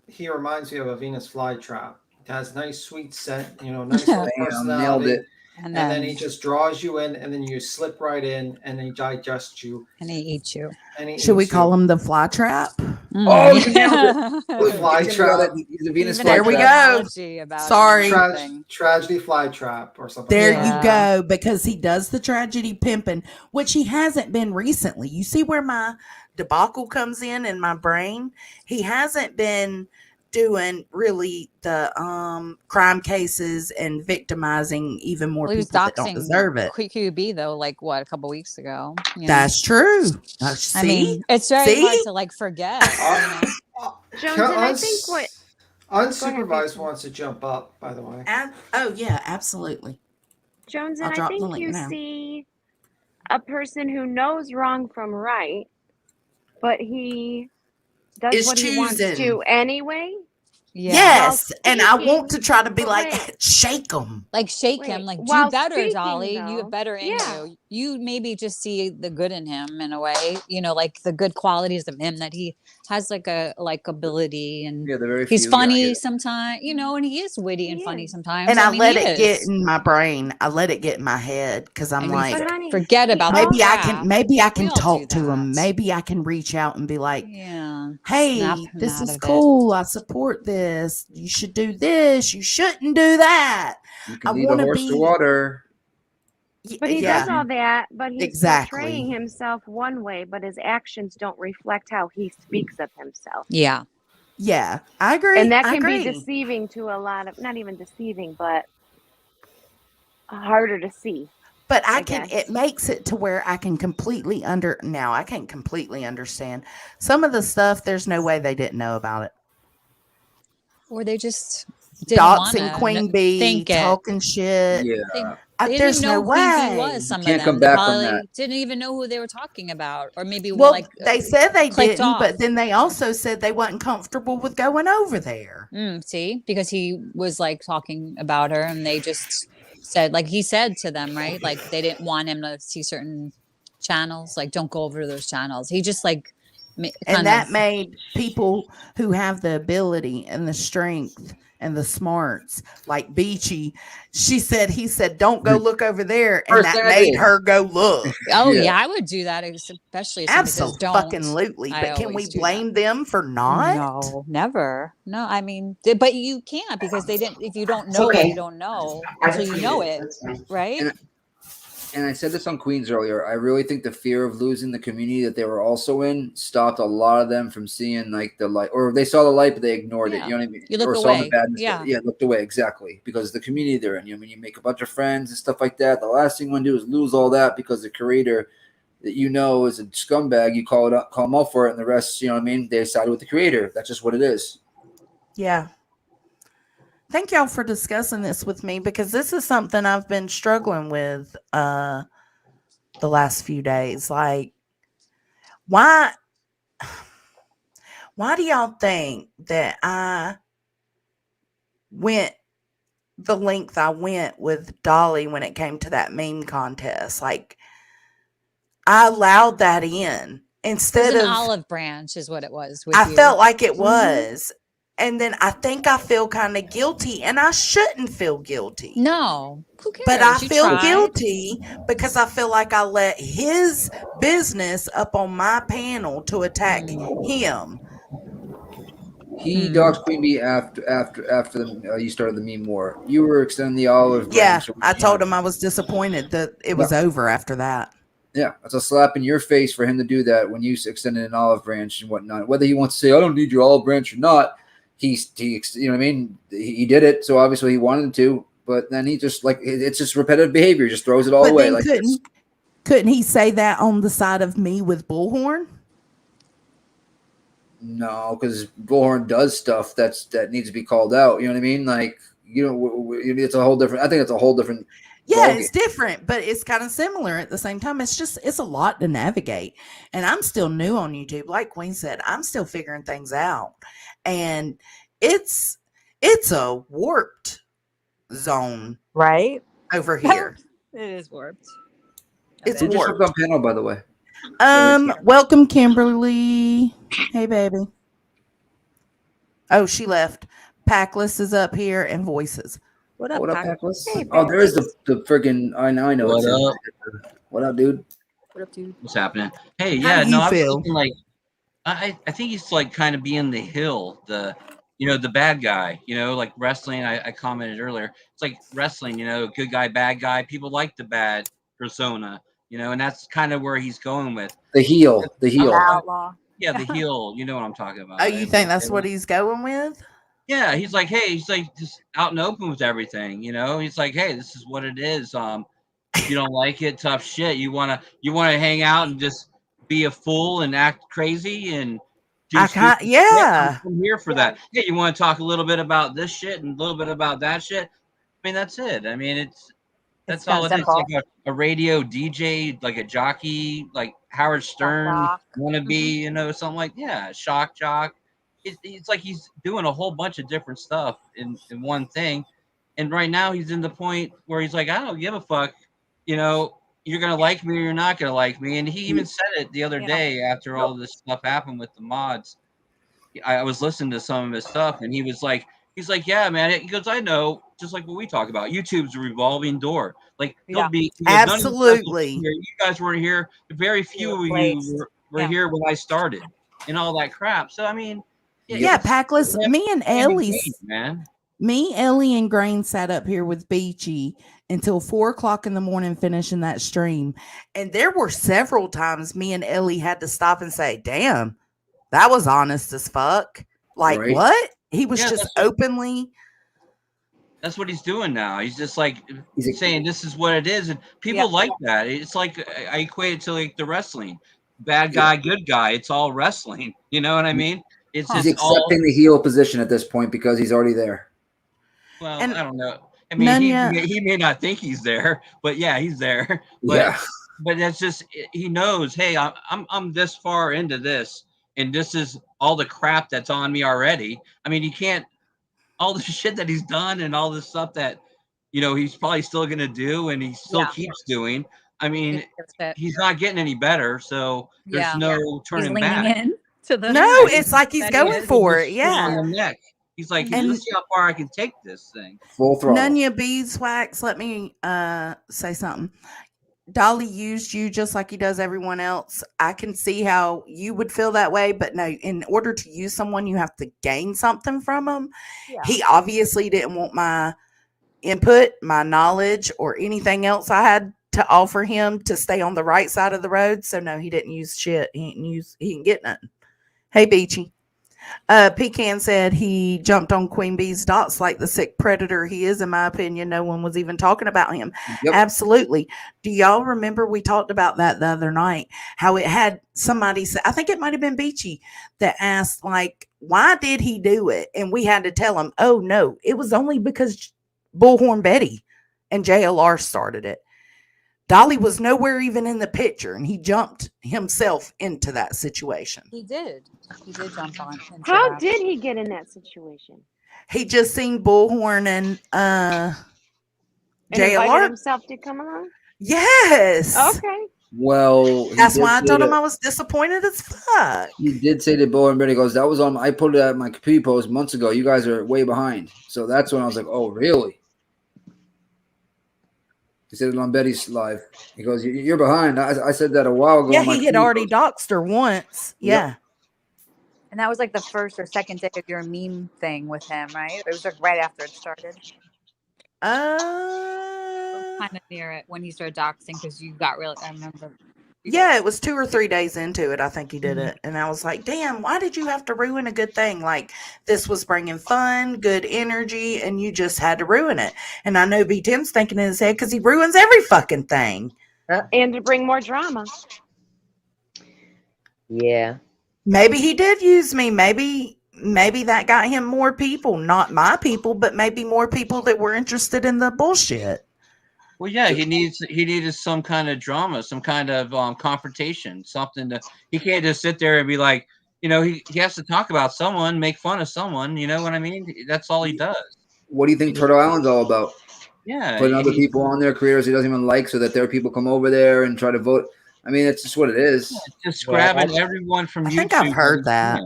He reminds me of a Venus Flytrap. It has nice, sweet scent, nice little Damn, personality. nailed it. And And then, then he just draws you in, and then you slip right in, and he digests you. and he eats you. And he Should we eats call you. him the fly trap? Oh, you nailed The fly trap. He's a Venus Even There we flytrap. go. analogy about Sorry. everything. Tragedy fly trap or something. There Yeah. you go, because he does the tragedy pimping, which he hasn't been recently. You see where my debacle comes in my brain? He hasn't been doing really the crime cases and victimizing even more Well, he was people that don't doxing deserve it. QB though, like what, a couple weeks ago. That's true. I mean, it's very See? hard to like forget. Jones, and I think what Unsupervised Jason. wants to jump up, by the way. oh yeah, absolutely. Jones, I'll and I drop the think link you now. see a person who knows wrong from right, but he does Is what he wants choosing. to anyway. Yeah. Yes, While and I want speaking, to try to be but like, wait. shake them. Like shake him, Wait, like do while better, speaking, Dolly. You though, have better in yeah. you. You maybe just see the good in him in a way, like the good qualities of him, that he has like a likability, and Yeah, they're very he's few. Yeah, I funny get it. sometimes, and he is witty and He funny is. sometimes. And I mean, let he it get is. in my brain. I let it get in my head because I'm And like, But honey, forget he about maybe the I crap. can maybe I can all do talk to him. that. Maybe I can reach out and be like, Yeah. hey, Snap him this out is of it. cool. I support this. You should do this. You shouldn't do that. You I can lead a wanna horse be- to water. But he yeah. does all that, but he's Exactly. portraying himself one way, but his actions don't reflect how he speaks of himself. Yeah. Yeah, I agree. And that I can be agree. deceiving to a lot of, not even deceiving, but harder to see. But I can. guess. It makes it to where I can completely now. I can't completely understand some of the stuff. There's no way they didn't know about it. Or they just didn't doxing wanna Queen Bee, think it. talking shit. Yeah. They didn't There's even no know who Queen Bee way. was. Some of can't them come they back from that. probably didn't even know who they were talking about, or maybe Well, like they said they clicked didn't, off. but then they also said they wasn't comfortable with going over there. See, because he was like talking about her, and they just said, like he said to them, right? Like they didn't want him to see certain channels, like don't go over to those channels. He just like And that made people who have the ability and the strength and the smarts, like Beachy, he said, don't go look over there. And First that thing I made did. her go look. Oh Yeah. yeah, I would do that, especially if somebody says don't. Absolutely. I But can we always do that. blame them for not? No, never. No, I mean, but you can't, because they didn't. If you don't know okay. what you don't know until you know it, right? And I said this on Queens earlier. I really think the fear of losing the community that they were also in stopped a lot of them from seeing like the light, or they saw the light but they ignored it. Yeah. You know what I mean? You look or away. saw the badness. Yeah. Looked away, exactly, because the community they're in. You know, when you make a bunch of friends and stuff like that, the last thing you want to do is lose all that because the creator that you know is a scumbag. You call them out for it, and the rest, you know what I mean? They sided with the creator. That's just what it is. Yeah. Thank y'all for discussing this with me, because this is something I've been struggling with the last few days. Like, why do y'all think that I went the length I went with Dolly when it came to that meme contest? Like, I allowed that in instead It was of an olive branch, is what it was. With I you. felt like it was. And then I think I feel kind of guilty, and I shouldn't feel guilty. No, who cares? But I You feel tried. guilty because I feel like I let his business up on my panel to attack him. He dogs Queen Bee after you started the meme war. You were extending the olive Yeah, branch. I told him I was disappointed that it was over after that. Yeah, it's a slap in your face for him to do that when you extended an olive branch and whatnot. Whether he wants to say, I don't need your olive branch or not, he you know what I mean? He did it, so obviously he wanted to, but then he just, like, it's just repetitive behavior. He just throws it all away. Like, couldn't he say that on the side of me with Bullhorn? No, because Bullhorn does stuff that needs to be called out. You know what I mean? Like, you know, it's a whole different. I think it's a whole different. Yeah, it's different, but it's kind of similar at the same time. It's a lot to navigate. And I'm still new on YouTube. Like Queen said, I'm still figuring things out. And it's a warped zone right over here. It is warped. It's Who just warped. hooked on panel, by the way? Welcome, Kimberly. Hey, baby. Oh, she left. Packless is up here and Voices. What up, Packless? Hey, Oh, there is the friggin' I know. What up? What up, dude? What up, dude? What's happening? Hey, How yeah, do you I was feel? thinking, like, I think he's like kind of being the heel, the bad guy, like wrestling. I commented earlier. It's like wrestling, good guy, bad guy. People like the bad persona, and that's kind of where he's going with the heel. Outlaw. Yeah, the heel. You know what I'm talking about. Oh, you think that's what he's going with? Yeah, he's like, hey, he's like just out and open with everything, He's like, hey, this is what it is. If you don't like it, tough shit. You wanna hang out and just be a fool and act crazy and do stupid shit? I'm here for that. Yeah, you want to talk a little bit about this shit and a little bit about that shit? I mean, that's it. I mean, that's all it is. It's like a radio DJ, like a jockey, like Howard Stern wannabe, something like shock jock. It's like he's doing a whole bunch of different stuff in one thing. And right now he's in the point where he's like, I don't give a fuck, you're going to like me or you're not going to like me. And he even said it the other day after all this stuff happened with the mods. I was listening to some of his stuff and he's like, yeah, man. He goes, I know, just like what we talk about. YouTube's a revolving door. Like, absolutely. You guys weren't here. Very few of you were here when I started and all that crap. So, I mean, Packless. Me and Ellie, man. Me, Ellie, and Grain sat up here with Beachy until 4:00 in the morning, finishing that stream. And there were several times me and Ellie had to stop and say, "Damn, that was honest as fuck." Like, what? He was just openly. That's what he's doing now. He's just like saying this is what it is, and people like that. It's like I equate it to like the wrestling, bad guy, good guy. It's all wrestling. You know what I mean? It's he's just accepting the heel position at this point because he's already there. Well, And I don't know. I mean, Nunya, he may not think he's there, but yeah, he's there. Yeah. But that's just he knows. Hey, I'm this far into this, and this is all the crap that's on me already. I mean, he can't all the shit that he's done and all this stuff that he's probably still gonna do, and he still Yeah. keeps doing. I He mean, gets it. he's not getting any better, so there's Yeah. no He's turning leaning back. in to the. no, Yeah, it's like he's That he going is. for just it. foot on Yeah. the neck. He's like, And let's see how far I can take this thing. Full throttle. Nunya Beeswax, let me say something. Dolly used you just like he does everyone else. I can see how you would feel that way, but no, in order to use someone, you have to gain something from them. Yeah. He obviously didn't want my input, my knowledge, or anything else I had to offer him to stay on the right side of the road. So no, he didn't use shit. He didn't get nothing. Hey, Beachy. Pecan said he jumped on Queen Bee's dots like the sick predator he is, in my opinion. No one was even talking about him. Yep. Absolutely. Do y'all remember we talked about that the other night? How it had somebody say, I think it might have been Beachy, that asked, like, why did he do it? And we had to tell him, oh, no, it was only because Bullhorn Betty and JLR started it. Dolly was nowhere even in the picture, and he jumped himself into that situation. He did. He did jump on. Into How that. did he get in that situation? He just seen Bullhorn and And invited JLR. himself to come along? Yes. Okay. Well, he That's did why I say told him that- I was disappointed as fuck. He did say to Bo and Betty, goes, that was on, I put it at my computer post months ago. You guys are way behind. So that's when I was like, oh, really? He said it on Betty's live. He goes, you're behind. I said that a while ago. Yeah, on my he had computer already post." doxed her once. Yep. Yeah. And that was like the first or second day of your meme thing with him, right? It was like right after it started. Kind of near it when he started doxing because you got really. I remember. Yeah, it was 2 or 3 days into it. I think he did Mhm. it. And I was like, damn, why did you have to ruin a good thing? Like, this was bringing fun, good energy, and you just had to ruin it. And I know B10's thinking in his head because he ruins every fucking thing. And to bring more drama. Yeah. Maybe he did use me. Maybe that got him more people, not my people, but maybe more people that were interested in the bullshit. Well, yeah, he needed some kind of drama, some kind of confrontation, something to. He can't just sit there and be like, he has to talk about someone, make fun of someone. You know what I mean? That's all he does. What do you think Turtle Island's all about? Yeah, Putting other people on there, creators he doesn't even like, so that their people come over there and try to vote. I mean, it's just what it is. just Yeah, grabbing that's- everyone from I YouTube. think I've heard that.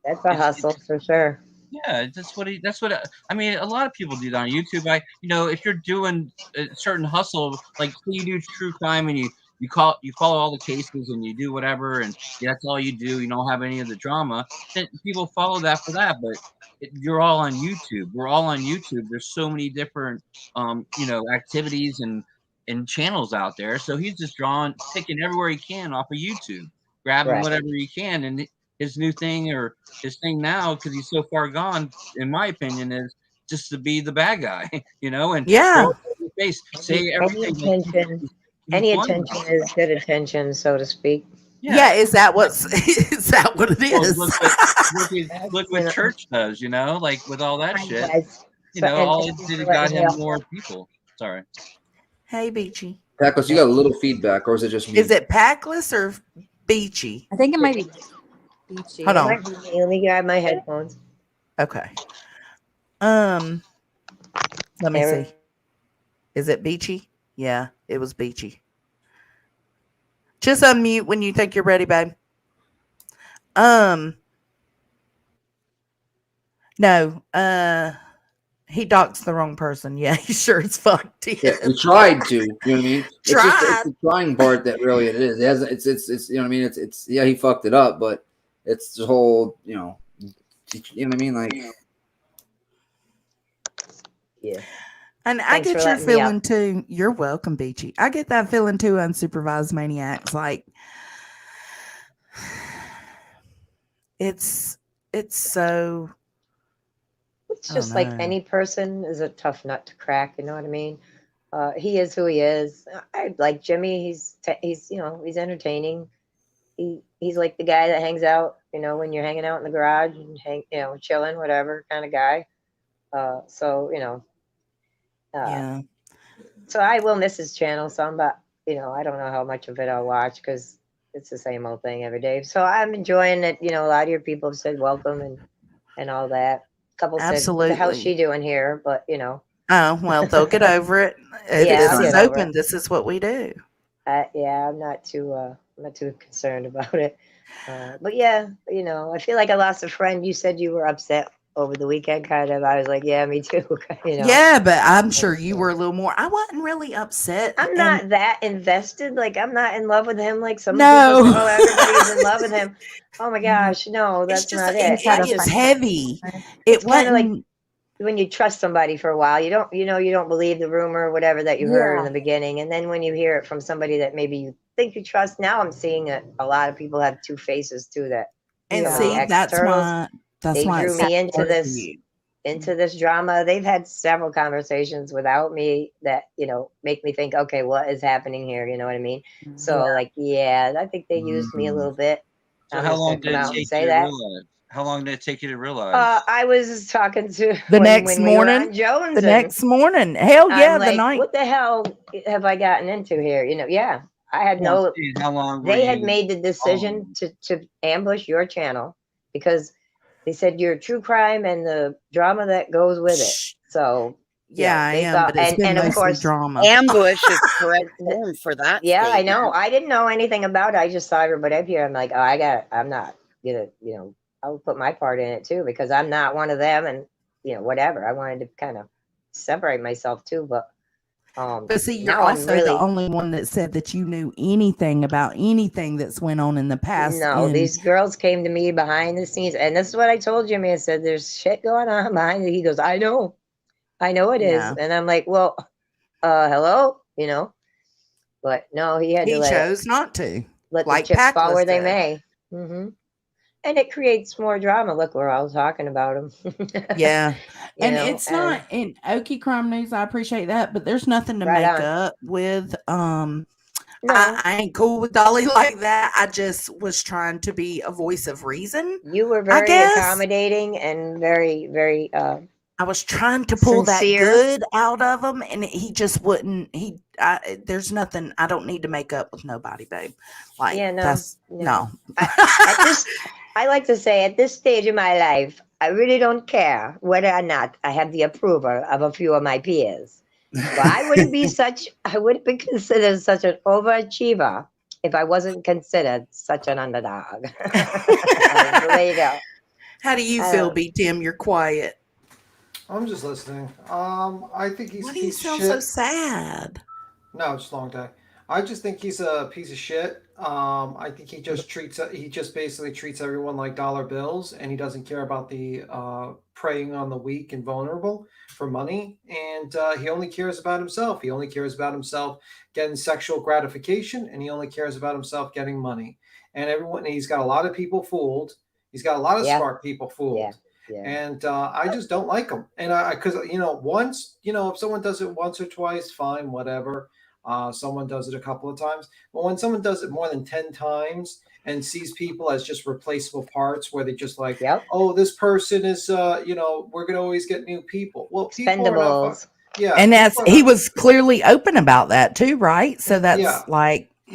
That's a hustle for sure. Yeah, that's what I mean. A lot of people do that on YouTube. If you're doing a certain hustle, like say you do true crime and you follow all the cases and you do whatever, and that's all you do. You don't have any of the drama. Then people follow that for that. But you're all on YouTube. We're all on YouTube. There's so many different activities and channels out there. So he's just picking everywhere he can off of YouTube, grabbing Right. whatever he can, and his new thing or his thing now, because he's so far gone, in my opinion, is just to be the bad guy, and Yeah. throw it in your face, say everything. Any attention is good attention, so to speak. Yeah, is that what it is? Look what church does, like with all that shit. Guys, All it did, it got him more people. Sorry. Hey, Beachy. Packless, you got a little feedback, or is it just me? Is it Packless or Beachy? I think it might be Beachy. Hold on. Let me grab my headphones. Okay. Let me There- see. Is it Beachy? Yeah, it was Beachy. Just unmute when you think you're ready, babe. No, he doxed the wrong person. Yeah, he sure as fuck did. Yeah, he tried to. You know what I mean? It's Tried. just it's the trying part that really it is. It has, it's you know what I mean? It's yeah, he fucked it up, but it's the whole you know what I mean? Like Yeah. And I Thanks get for your letting me feeling too. You're welcome, Beachy. I get that feeling too, unsupervised maniacs. Like it's so It's I just don't like know. any person is a tough nut to crack. You know what I mean? He is who he is. I like Jimmy. He's he's entertaining. He's like the guy that hangs out. When you're hanging out in the garage and chilling, whatever kind of guy. So Yeah. So I will miss his channel some, but I don't know how much of it I'll watch because it's the same old thing every day. So I'm enjoying it. A lot of your people have said welcome and all that. A couple said, "What the hell's Absolutely. she doing here?" But Oh, well, they'll get over it. Yeah, This I'll is get over open. it. This is what we do. Yeah, I'm not too concerned about it. But yeah, I feel like I lost a friend. You said you were upset over the weekend, kind of. I was like, yeah, me too. Yeah, but I'm sure And you so- were a little more. I wasn't really upset. I'm And not that invested. Like I'm not in love with him. Like some people no, say, oh, everybody's in love with him. Oh my gosh, no, it's that's just not it, it. it gets heavy. It It's kind of like wasn't. when you trust somebody for a while, you don't believe the rumor or whatever that you heard in the beginning, and then when you hear it from somebody that maybe you think you trust, now I'm seeing that a lot of people have two faces too. That And some of the see, ex-turtles, that's they why drew it's so me into hard for this you. drama. They've had several conversations without me that make me think, okay, what is happening here? You know what I mean? So like, yeah, I think they used me a little bit. So I'm how just long gonna come did it out and take say you to that. realize? How long did it take you to realize? I was talking to The when next we were morning. on Jones, The and next morning. Hell yeah, I'm the like, night. what the hell have I gotten into here? Yeah, I had Well, I'm no. saying, how long were They had you made the decision following? to ambush your channel because they said you're true crime and the drama that goes with it. Shh. So Yeah, I they am, thought, but it's been and of mostly course, drama. Ambush is the correct term for that yeah, I statement. know. I didn't know anything about it. I just saw everybody up here. I'm like, oh, I'm not gonna, I'll put my part in it too because I'm not one of them, and whatever. I wanted to kind of separate myself too, but But see, you're now I'm also the really only one that said that you knew anything about anything that's went on in the past. no. These girls came to me behind the scenes, and this is what I told Jimmy. I said, "There's shit going on behind it." He goes, I know it is," Yeah. and I'm like, "Well, hello," But no, he had to He chose not to. let the Like chips fall Packless where they said. may. And it creates more drama. Look, we're all talking about him. Yeah. And know, it's not in Okie Crime News, I appreciate that, but there's nothing to Right make on. up with. No, I ain't cool with Dolly like that. I just was trying to be a voice of reason. you were I very guess accommodating and very, very I was trying to pull that sincere. good out of him, and he just wouldn't. There's nothing. I don't need to make up with nobody, babe. Like Yeah, no, that's no. I like to say at this stage of my life, I really don't care whether or not I have the approval of a few of my peers. But I wouldn't be considered such an overachiever if I wasn't considered such an underdog. So there you go. How do you feel, B Tim? You're quiet. I'm just listening. I think he's Why a do you piece of sound shit. so sad? No, it's a long day. I just think he's a piece of shit. I think he just basically treats everyone like dollar bills, and he doesn't care about the preying on the weak and vulnerable for money. And he only cares about himself. He only cares about himself getting sexual gratification, and he only cares about himself getting money. And he's got a lot of people fooled. He's got a lot of smart people fooled. Yeah. Yeah. And I just don't like him. And because once, if someone does it once or twice, fine, whatever. Someone does it a couple of times, but when someone does it more than 10 times and sees people as just replaceable parts, where they just like, oh, this person is, we're gonna always get new people. Well, people are not, and he was clearly open about that too, right? So that's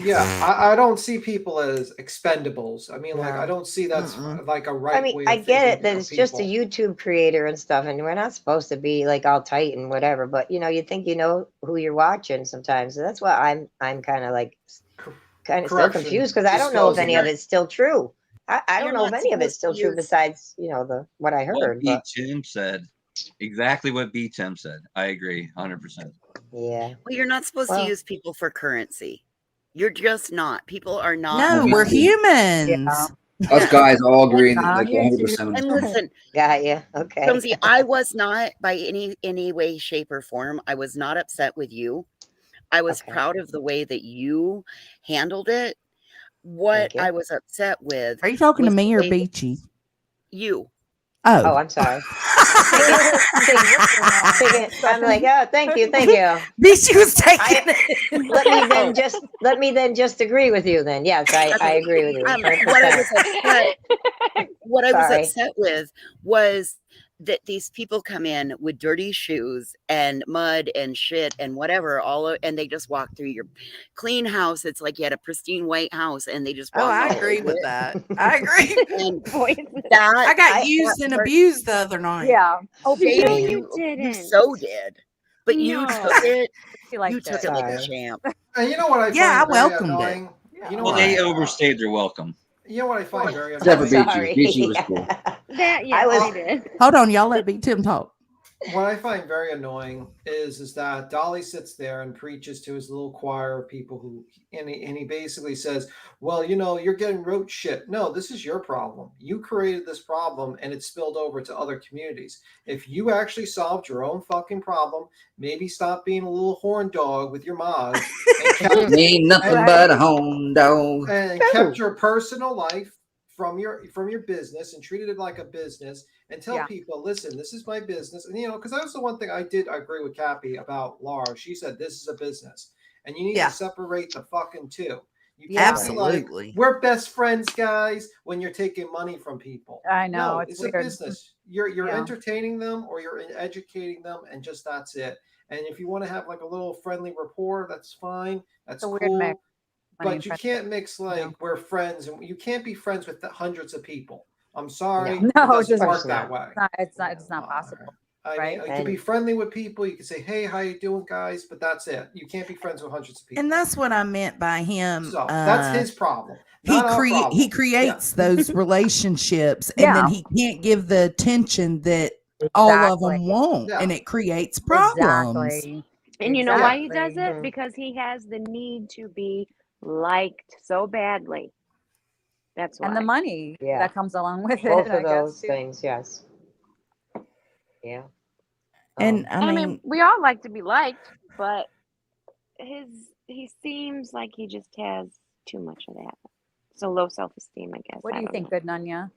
I don't see people as expendables. I mean, like, I don't see that's like a right. I mean, I get it that it's just a YouTube creator and stuff, and we're not supposed to be like all tight and whatever. But you think you know who you're watching sometimes. So that's why I'm kind of like still confused because I don't know if any of it's still true. I don't know if any of it's still true besides what I heard. What Tim said, exactly what B Tim said. I agree, 100%. Yeah. Well, you're not supposed to use people for currency. You're just not. People are not. No, we're humans. Yeah. Us guys all agree like 100%. And listen, got you. Okay. Jonesy, I was not by any way, shape, or form. I was not upset with you. I was proud of the way that you handled it. What I was upset with. Are you talking to me or Beachy? You. Oh, I'm sorry. I'm like, oh, thank you. Beachy was taking it. Let me then just agree with you. Then yes, I agree with you. What I was upset with was that these people come in with dirty shoes and mud and shit and whatever, and they just walk through your clean house. It's like you had a pristine white house, and they just walk. Oh, I all agree over with it. that. I agree. And I that got used and abused the other night. Yeah. Oh, No, baby, you you didn't. so did, but you No. took it. She liked You took it like a Sorry. champ. And you know what I Yeah, find I very welcomed it. annoying? You know Well, what? they overstayed their welcome. You know what I find very Except for annoying? Beachy. Sorry. Beachy was cool. That, yeah, I was- I did. Hold on, y'all let Big Tim talk. What I find very annoying is that Dolly sits there and preaches to his little choir of people who, and he basically says, well, you know, you're getting rote shit. No, this is your problem. You created this problem and it spilled over to other communities. If you actually solved your own fucking problem, maybe stop being a little horn dog with your mods and kept, Ain't nothing but a home dog. and kept your personal life from your business and treated it like a business, and tell people, listen, this is my business. And because that was the one thing I did agree with Cappy about Laura. She said this is a business, and you need to separate the fucking two. You can't Absolutely. be like, we're best friends, guys, when you're taking money from people. I know, No, it's it's weird. a business. You're entertaining them, or you're educating them, and just that's it. And if you want to have like a little friendly rapport, that's fine. That's a weird cool. mix. But you can't mix like we're friends, and you can't be friends with hundreds of people. I'm sorry, No, it doesn't just work that way. It's not possible. I right? mean, you can be friendly with people. You can say, "Hey, how you doing, guys?" But that's it. You can't be friends with hundreds of people. And that's what I meant by him. So that's his problem. He Not our problem. he creates those relationships, and then he can't give the attention that all of them want, and it creates problems. Exactly. And you know why he does it? Because he has the need to be liked so badly. That's why. And the money that comes along with Both it. of those things, yes. Yeah. And I mean, we all like to be liked, but he seems like he just has too much of that. So low self-esteem, I guess. What do you think, good Nunya?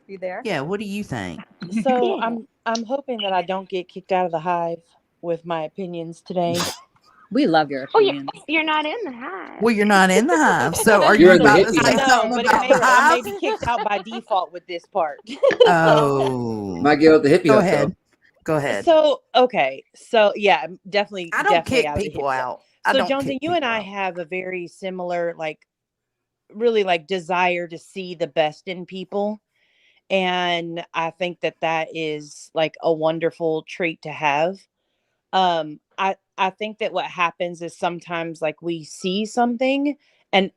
You there? Yeah, what do you think? So I'm hoping that I don't get kicked out of the hive with my opinions today. We love your opinions. Oh, you're not in the hive. Well, you're not in the hive. So are You're you in the about to hippie say hive. something But about the I hive? may be kicked out by default with this part. Oh. Might get out the hippie Go hut, ahead. though. Go ahead. So okay, so yeah, definitely. I don't definitely kick out of the people hippie hut. out. I So don't Jonesy, kick you and people I out. have a very similar, really desire to see the best in people. And I think that is like a wonderful trait to have. I think that what happens is sometimes we see something and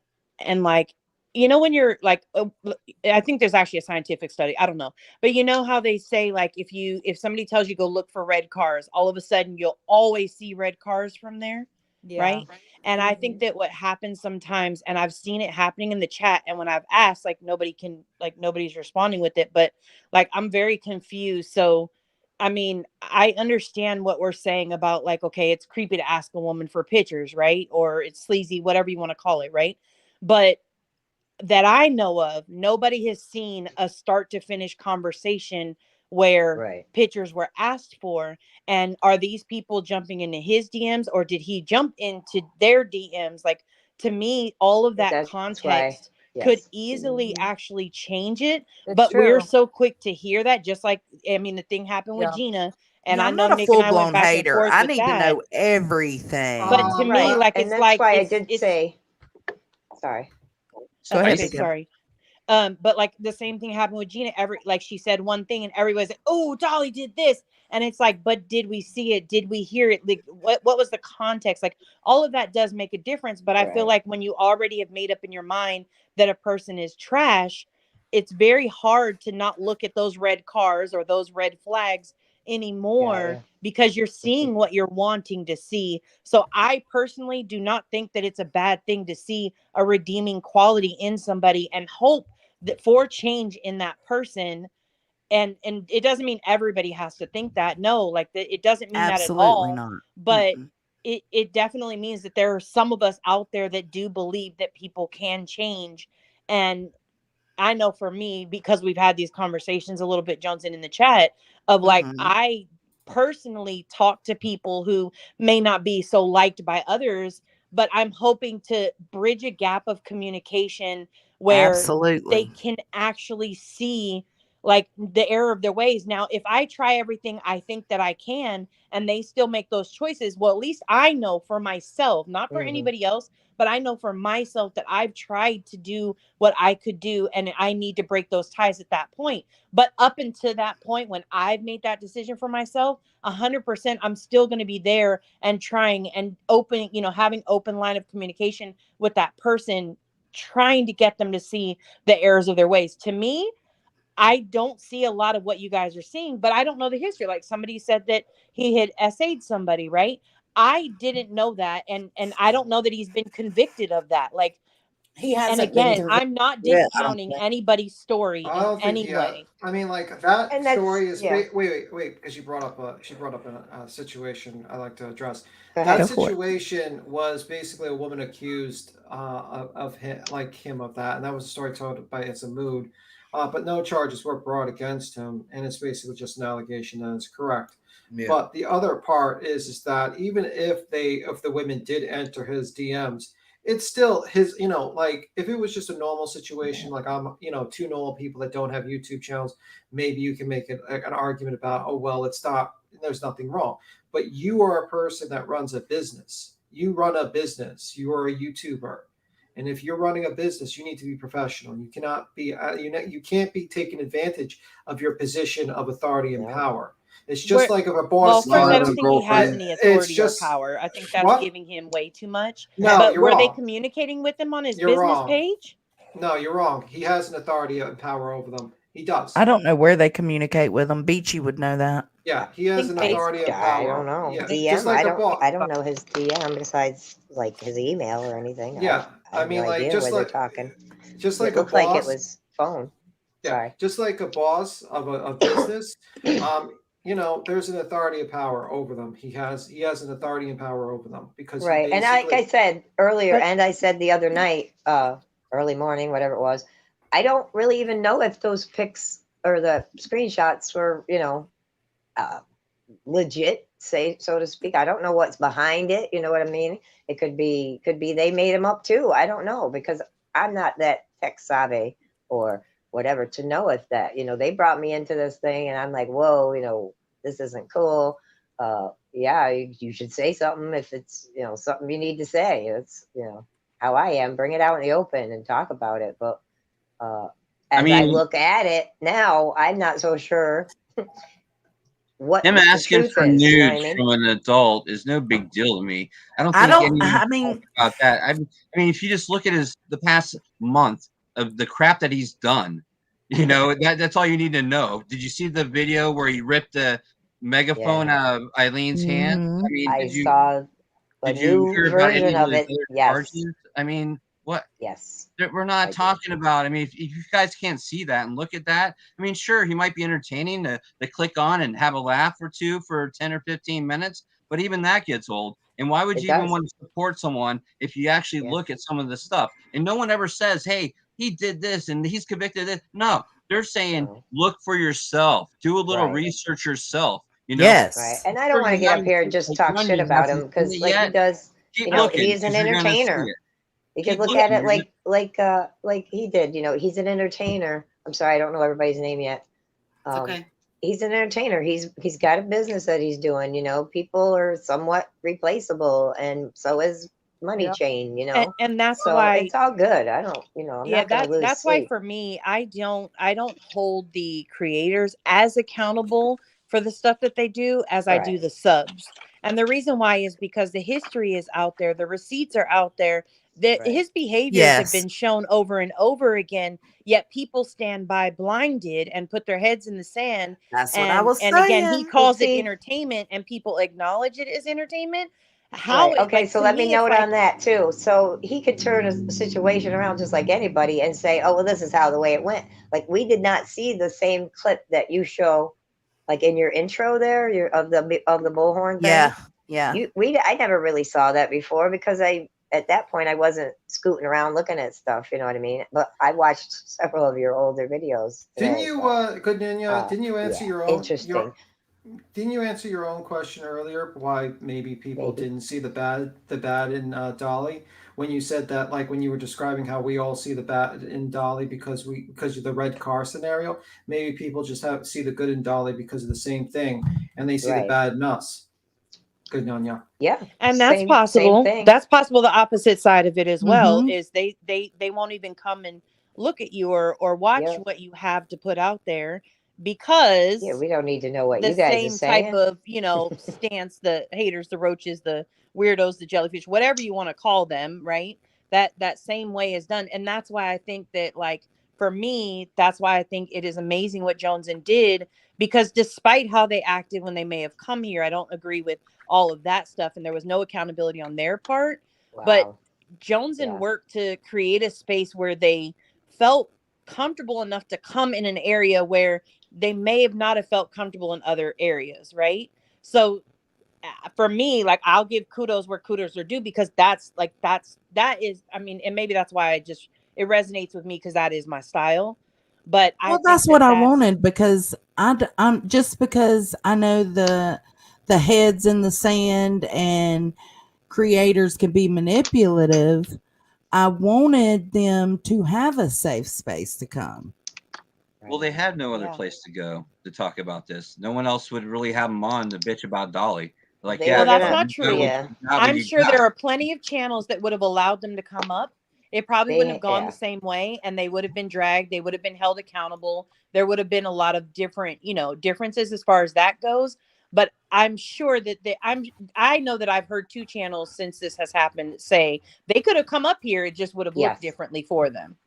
when you're I think there's actually a scientific study, I don't know, but you know how they say if somebody tells you go look for red cars, all of a sudden you'll always see red cars from there. Right. And I think that what happens sometimes, and I've seen it happening in the chat, and when I've asked, nobody's responding with it, but I'm very confused. So I mean, I understand what we're saying about okay, it's creepy to ask a woman for pictures, right? Or it's sleazy, whatever you want to call it, right? But that I know of, nobody has seen a start to finish conversation where pictures were asked for. And are these people jumping into his DMs, or did he jump into their DMs? To me, all of that context could easily actually change it. But we're so quick to hear that, just the thing happened with Gina. And Yeah, I I'm know not a Nick and I full-blown went back and hater. forth I with need to that. know everything. But to me, and it's that's why I did it's, say. Sorry. Go ahead, okay, Big Tim. sorry. But the same thing happened with Gina. She said one thing and everybody's like, "Oh, Dolly did this," and it's but did we see it? Did we hear it? What was the context? All of that does make a difference. But I feel like when you already have made up in your mind that a person is trash, it's very hard to not look at those red cars or those red flags anymore because you're seeing what you're wanting to see. So I personally do not think that it's a bad thing to see a redeeming quality in somebody and hope that for change in that person. And it doesn't mean everybody has to think that. No, it doesn't mean that at all. Absolutely not. But it definitely means that there are some of us out there that do believe that people can change. And I know for me, because we've had these conversations a little bit, Johnson, in the chat of I personally talk to people who may not be so liked by others, but I'm hoping to bridge a gap of communication where they can actually see like the error of their ways. Now, if I try everything I think that I can and they still make those choices, well, at least I know for myself, not for anybody else, but I know for myself that I've tried to do what I could do and I need to break those ties at that point. But up until that point, when I've made that decision for myself, 100%, I'm still going to be there and trying and open, having open line of communication with that person, trying to get them to see the errors of their ways. To me, I don't see a lot of what you guys are seeing, but I don't know the history. Like somebody said that he had essayed somebody, right? I didn't know that, and I don't know that he's been convicted of that. Like, He and hasn't been again, convicted. I'm not Yeah, I don't discounting think. anybody's story I in don't think any way. I mean, like that And that's story is yeah. wait, because she brought up a situation I like to address. Go That ahead. Go for it. situation was basically a woman accused of him of that, and that was a story told by It's a Mood, but no charges were brought against him, and it's basically just an allegation that is correct. Yeah. But the other part is that even if the women did enter his DMs, it's still his, like if it was just a normal situation, like I'm, two normal people that don't have YouTube channels, maybe you can make an argument about, oh, well, it's not, there's nothing wrong. But you are a person that runs a business. You run a business. You are a YouTuber. And if you're running a business, you need to be professional. You cannot be, you can't be taking advantage of your position of authority and power. It's just like if a Well, boss. first, I don't think he has any authority or just power. I think that's what? giving him way too much. No, But you're were they wrong. communicating with him on his You're business wrong. page? No, you're wrong. He has an authority and power over them. He does. I don't know where they communicate with them. Beachy would know that. Yeah, he has an authority and power. I don't know. Yeah, DM. just like a boss. I don't know his DM besides like his email or anything. Yeah, I have no idea just where like they're talking. just like it a looked like it boss. was phone. Yeah, Sorry. just like a boss of a business. There's an authority and power over them. He has an authority and power over them because Right. And like I said earlier, and I said the other night, early morning, whatever it was, I don't really even know if those pics or the screenshots were, legit, say so to speak. I don't know what's behind it. You know what I mean? It could be they made them up too. I don't know because I'm not that tech savvy or whatever to know if that, they brought me into this thing and I'm like, whoa, this isn't cool. Yeah, you should say something if it's, something you need to say. It's, how I am. Bring it out in the open and talk about it. But as I look at it now, I'm not so sure what him asking for is, nudes from an adult is no big deal to me. I don't think anyone about that. I mean, if you just look at the past month of the crap that he's done, that's all you need to know. Did you see the video where he ripped the megaphone out of Eileen's hand? I mean, I saw did you hear about any of the other Yes. charges? I mean, what? Yes. We're not talking about. I mean, if you guys can't see that and look at that, I mean, sure, he might be entertaining to click on and have a laugh or two for 10 or 15 minutes, but even that gets old. And why would you even want to support someone if you actually look at some of the stuff? And no one ever says, hey, he did this and he's convicted of this. No, they're saying, look for yourself, do a little research yourself. Yes. Right. And I don't want to get up here and just talk shit about him because like he does, he's an entertainer. You could look at it like he did, he's an entertainer. I'm sorry, I don't know everybody's name yet. Okay. He's an entertainer. He's got a business that he's doing, People are somewhat replaceable and so is money chain, And that's so why it's all good. I don't, I'm not gonna lose that's sleep. why for me, I don't hold the creators as accountable for the stuff that they do as I do the subs. And the reason why is because the history is out there, the receipts are out there, that his behaviors have been shown over and over again, yet people stand by blinded and put their heads in the sand. That's what I was saying. Again, he calls it entertainment and people acknowledge it as entertainment. Okay, so let me note on that too. So he could turn a situation around just like anybody and say, oh, well, this is how the way it went. Like we did not see the same clip that you show like in your intro there, of the bullhorn thing. Yeah. I never really saw that before because at that point I wasn't scooting around looking at stuff, you know what I mean? But I watched several of your older videos. Didn't you, Goodninya, didn't you answer your own? Interesting. Didn't you answer your own question earlier? Why maybe people didn't see the bad in Dolly when you said that, like when you were describing how we all see the bad in Dolly because of the red car scenario. Maybe people just see the good in Dolly because of the same thing, and they see the bad in us. Good on ya. Yeah, and that's possible. That's possible. The opposite side of it as well is they won't even come and look at you or watch what you have to put out there because we don't need to know what the you guys are same saying. type of stance, the haters, the roaches, the weirdos, the jellyfish, whatever you want to call them, right? That same way is done, and that's why I think that, like, for me, that's why I think it is amazing what Jones and did, because despite how they acted when they may have come here, I don't agree with all of that stuff, and there was no accountability on their part. But Jones and worked to create a space where they felt comfortable enough to come in an area where they may have not have felt comfortable in other areas, right? So for me, like, I'll give kudos where kudos are due, because that is, I mean, and maybe that's why it resonates with me, because that is my style. But that's what I wanted, because I'm just because I know the heads in the sand and creators can be manipulative. I wanted them to have a safe space to come. Well, they had no other place to go to talk about this. No one else would really have them on to bitch about Dolly. Like, well, that's not true. I'm sure there are plenty of channels that would have allowed them to come up. It probably wouldn't have gone the same way, and they would have been dragged. They would have been held accountable. There would have been a lot of different, differences as far as that goes. But I'm sure that I know that I've heard two channels since this has happened say they could have come up here. It just would have looked differently for them.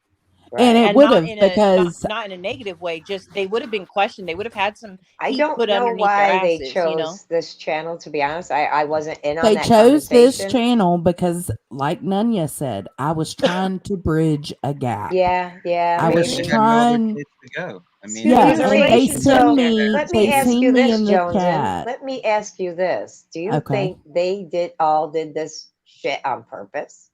And it would have, because not in a negative way, just they would have been questioned. They would have had some I heat don't put know underneath why their asses, they chose this channel, to be honest. I wasn't in on they that chose this conversation. channel because, like Nunya said, I was trying to bridge a gap. Yeah. I was trying to go. I mean, and they seen me. Let They me ask seen you me this, in the Jones. chat. Let me ask you this: do you think they did this shit on purpose?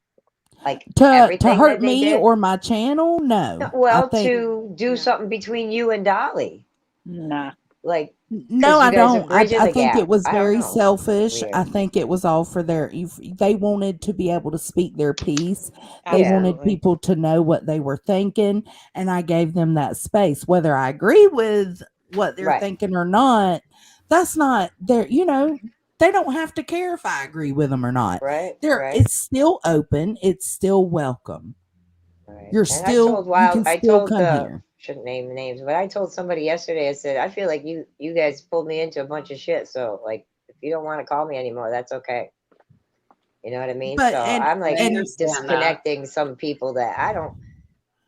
Like to everything hurt that they me did? or my channel? No. Well, I think to do something between you and Dolly. Nah. Like, no, I don't. I think it was very know. selfish. Weird. I think it was all for they wanted to be able to speak their piece. They wanted people to know what they were thinking, and I gave them that space. Whether I agree with what they're thinking or not, that's not their, they don't have to care if I agree with them or not. It's still open. It's still welcome. You're still, you can still come here. Shouldn't name names, but I told somebody yesterday, I said, I feel like you guys pulled me into a bunch of shit. So, like, if you don't want to call me anymore, that's okay. You know what I mean? But, I'm like disconnecting some people that I don't,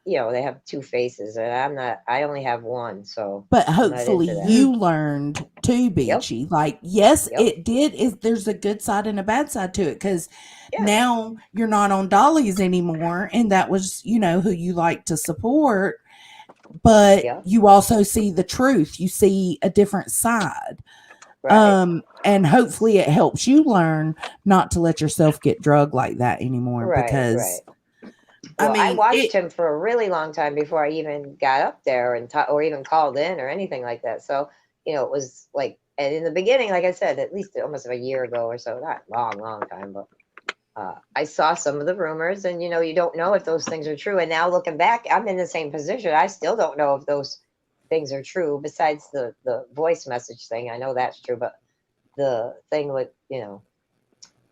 they have two faces, and I only have one. So, but hopefully you learned to Beachy. Like, yes, it did. There's a good side and a bad side to it, because now you're not on Dolly's anymore, and that was, who you like to support. But you also see the truth. You see a different side. And hopefully it helps you learn not to let yourself get drugged like that anymore. Because well, I watched him for a really long time before I even got up there or even called in or anything like that. So, it was like, and in the beginning, like I said, at least almost a year ago or so, not long time, but I saw some of the rumors, and you don't know if those things are true. And now looking back, I'm in the same position. I still don't know if those things are true. Besides the voice message thing, I know that's true. But the thing with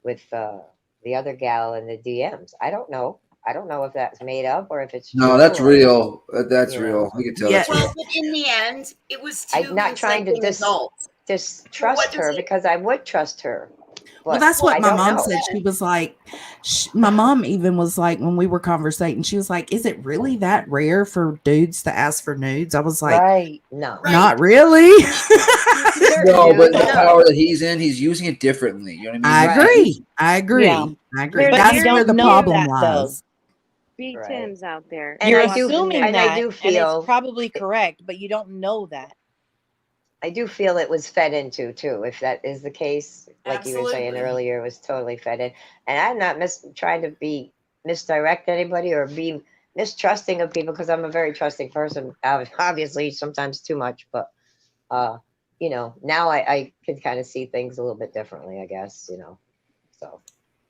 with the other gal in the DMs, I don't know. I don't know if that's made up or if it's true. No, that's real. That's real. I can tell. Well, but in the end, it was I'm not trying to distrust her, because I would trust her. Well, that's what my mom said. She was like, my mom even was like, when we were conversating, she was like, is it really that rare for dudes to ask for nudes? I was like, not really. No, but the power that he's in, he's using it differently. You know what I mean? I agree. Yeah. I agree. That's where the problem lies. Be Tim's out there. And you're assuming that, I do feel, and it's probably correct, but you don't know that. I do feel it was fed into too. If that is the case, like you were saying earlier, it was totally fed in. And I'm not trying to be misdirect anybody or be mistrusting of people, because I'm a very trusting person. Obviously, sometimes too much, but now I can kind of see things a little bit differently, I guess. So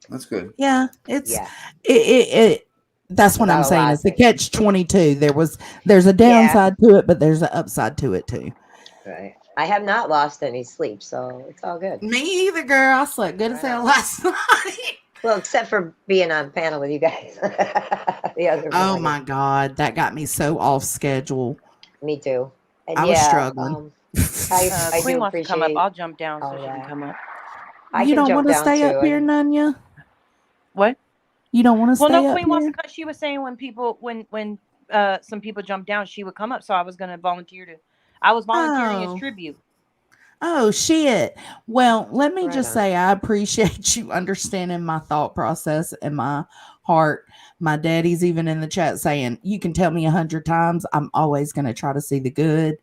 That's good. Yeah, it's Yeah. it that's what I'm About a saying. lot It's of the things. catch-22. There's a downside to it, but there's an upside to it too. Right. I have not lost any sleep, so it's all good. Me either, girl. I slept good as hell last night. Well, except for being on panel with you guys the other Oh morning. my god, that got me so off schedule. Me too. And I was struggling. I Queen do wants to come up. appreciate I'll jump down so all she can that. come up. I You can don't want jump to down stay up too. here, And Nunya? What? You don't want to Well, stay no, up Queen wants here? to come. She was saying when some people jumped down, she would come up. So I was going to volunteer to. I was volunteering as Oh. tribute. Oh shit. Well, let me Right just on. say I appreciate you understanding my thought process and my heart. My daddy's even in the chat saying, you can tell me 100 times. I'm always going to try to see the good.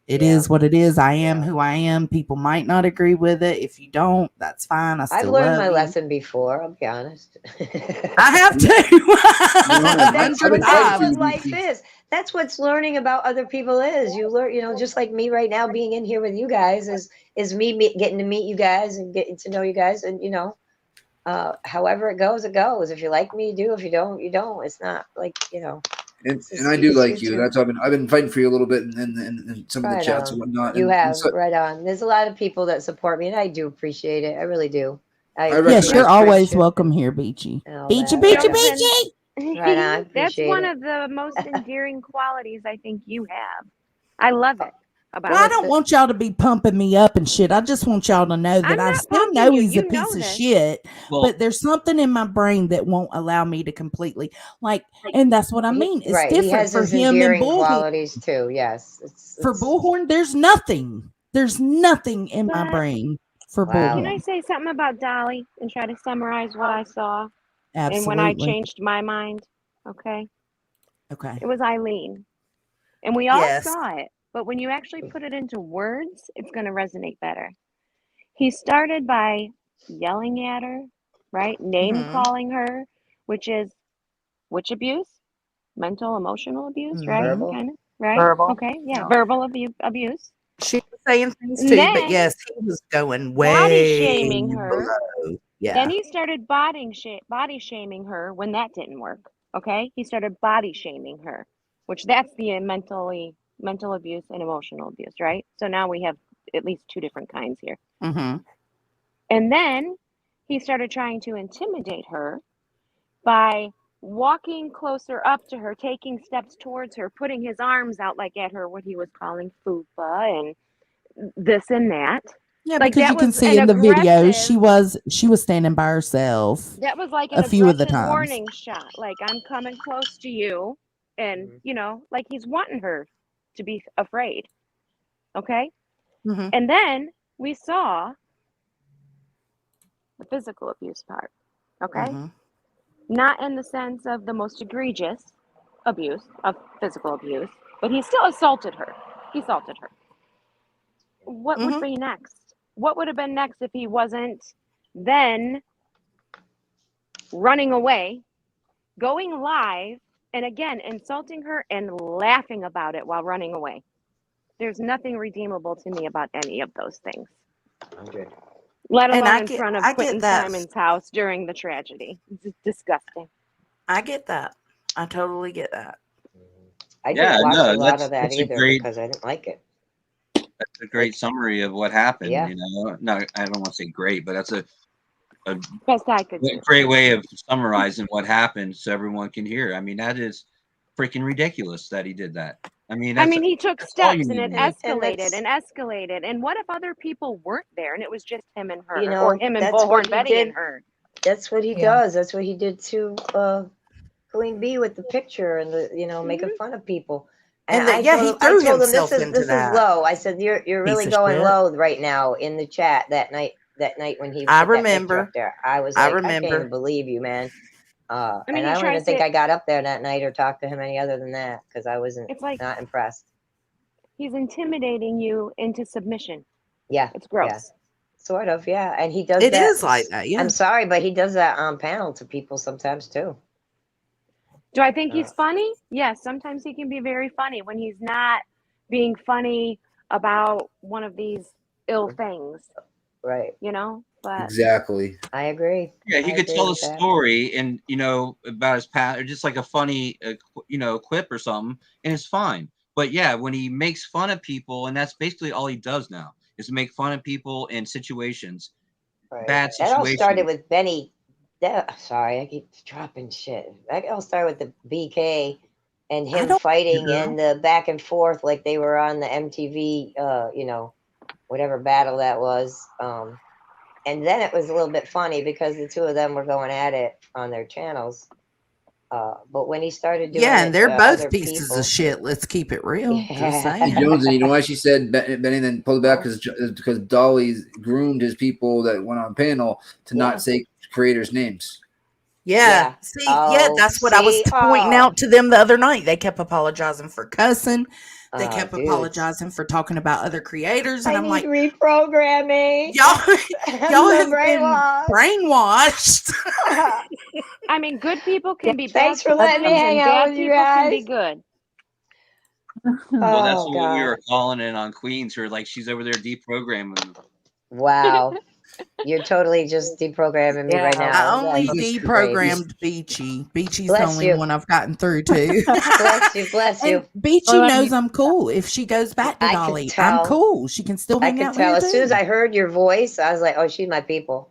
It is what it is. I am who I am. People might not agree with it. If you don't, that's fine. I still I've learned love my you. lesson before, I'll be honest. I have to. That's 100 what times. life is. That's what's learning about other people is. You learn, just like me right now being in here with you guys is me getting to meet you guys and getting to know you guys. And, however it goes, it goes. If you like me, you do. If you don't, you don't. It's not like, And it's I do it's like your you. turn. That's I've been fighting for you a little bit in some of the Right chats and on. whatnot. You And have, so right on. There's a lot of people that support me, and I do appreciate it. I really do. I I Yes, appreciate you're recognize always friendship welcome here, Beachy. and all Beachy, that. Beachy, Right on. Beachy. Right on. I That's appreciate one it. of the most endearing qualities I think you have. I love it about Well, I you. don't want y'all to be pumping me up and shit. I just want y'all to know that I'm I not still pumping know you. he's a You know piece of this. shit, Well, but there's something in my brain that won't allow me to completely and that's what I mean. It's Right. He different has for his him and endearing Bullhorn. qualities too. Yes. For Bullhorn, there's nothing. There's nothing in my But brain for Wow. can I Bullhorn. say something about Dolly and try to summarize what I saw and when I Absolutely. changed my mind? Okay. Okay. It was Eileen. And we all Yes. saw it. But when you actually put it into words, it's going to resonate better. He started by yelling at her, right? Name calling her, which is which abuse? Mental, emotional abuse, right? Verbal. Kind of, right? Verbal. Okay, yeah, verbal abuse. She was saying things And too, but then yes, he was going body way shaming her. below. Yeah. Then he started body shaming her when that didn't work. Okay, he started body shaming her, which that's the mental abuse and emotional abuse, right? So now we have at least two different kinds here. Mm-hmm. And then he started trying to intimidate her by walking closer up to her, taking steps towards her, putting his arms out like at her, what he was calling fupa and this and that. Yeah, Like because that you can was see an in the videos aggressive. she was standing by herself That was like an a few of the aggressive times. warning shot. Like I'm coming close to you, and like he's wanting her to be afraid. Okay, Mm-hmm. and then we saw the physical abuse part. Okay. Mm-hmm. Not in the sense of the most egregious abuse of physical abuse, but he still assaulted her. He assaulted her. What would be next? What would have been next if he wasn't then running away, going live, and again insulting her and laughing about it while running away? There's nothing redeemable to me about any of those things. Let And alone in front of I Quentin get that. Simon's house during the tragedy. It's disgusting. I get that. I totally get that. I didn't watch a lot of that that's a either great, because I didn't like it. that's a great summary of what happened. Yeah. No, I don't want to say great, but that's a best I could do. Great way of summarizing what happened so everyone can hear. I mean, that is freaking ridiculous that he did that. I mean, he took that's all you steps and need it to know. escalated and escalated. And what if other people weren't there and it was just him and her, You know, or him and that's what Bullhorn he Betty did. and her? That's what he does. That's what he did to Queen Bee with the picture and the making fun of people. And I he threw told him himself into this that. is low. I said you're really Piece of going shit. low right now in the chat that night when he put I that picture remember. up there. I was I like, I can't remember. even believe you, man. And he I don't even tries think to- I got up there that night or talked to him any other than that because I wasn't It's like not impressed. he's intimidating you into submission. Yeah, It's gross. Yeah. Sort of, yeah. And he does It that. is like that, yeah. I'm sorry, but he does that on panel to people sometimes too. Do I think he's funny? Yes, sometimes he can be very funny when he's not being funny about one of these ill things. Right. You know? But Exactly. I agree. Yeah, he I could agree tell a with that. story and about his past, or just like a funny quip or something, and it's fine. But yeah, when he makes fun of people, and that's basically all he does now is make fun of people in situations, Right. bad That all started situations. with Benny. Sorry, I keep dropping shit. That all started with the BK and I him don't fighting know. and the back and forth like they were on the MTV, whatever battle that was. And then it was a little bit funny because the two of them were going at it on their channels. But when he started doing Yeah, it and they're to both other pieces people, of shit. Let's keep it real. Just yeah. Hey, saying. Jones, and you know why she said Benny then pulled it back because Dolly's groomed his people that went on panel to Yeah. not say creators' names. Yeah. See, yeah, that's what I was pointing out to them the other night. They kept apologizing for cussing. They kept apologizing for talking about other creators, and I I'm need like, reprogramming. y'all I'm have been brainwashed. I mean, good people can be bad Thanks for letting me citizens, hang and out bad with you people can be guys. good. Well, that's Oh, what we God. were calling it on Queens. Or like she's over there deprogramming. Wow. You're totally just deprogramming me right now. I only That's great. deprogrammed Beachy. Beachy's the Bless only you. one I've gotten through to. Bless you. Bless you. And Beachy knows I'm cool. If she goes back to I could Dolly, I'm tell. cool. She can still I hang could out tell. here As soon as too. I heard your voice, I was like, oh, she's my people.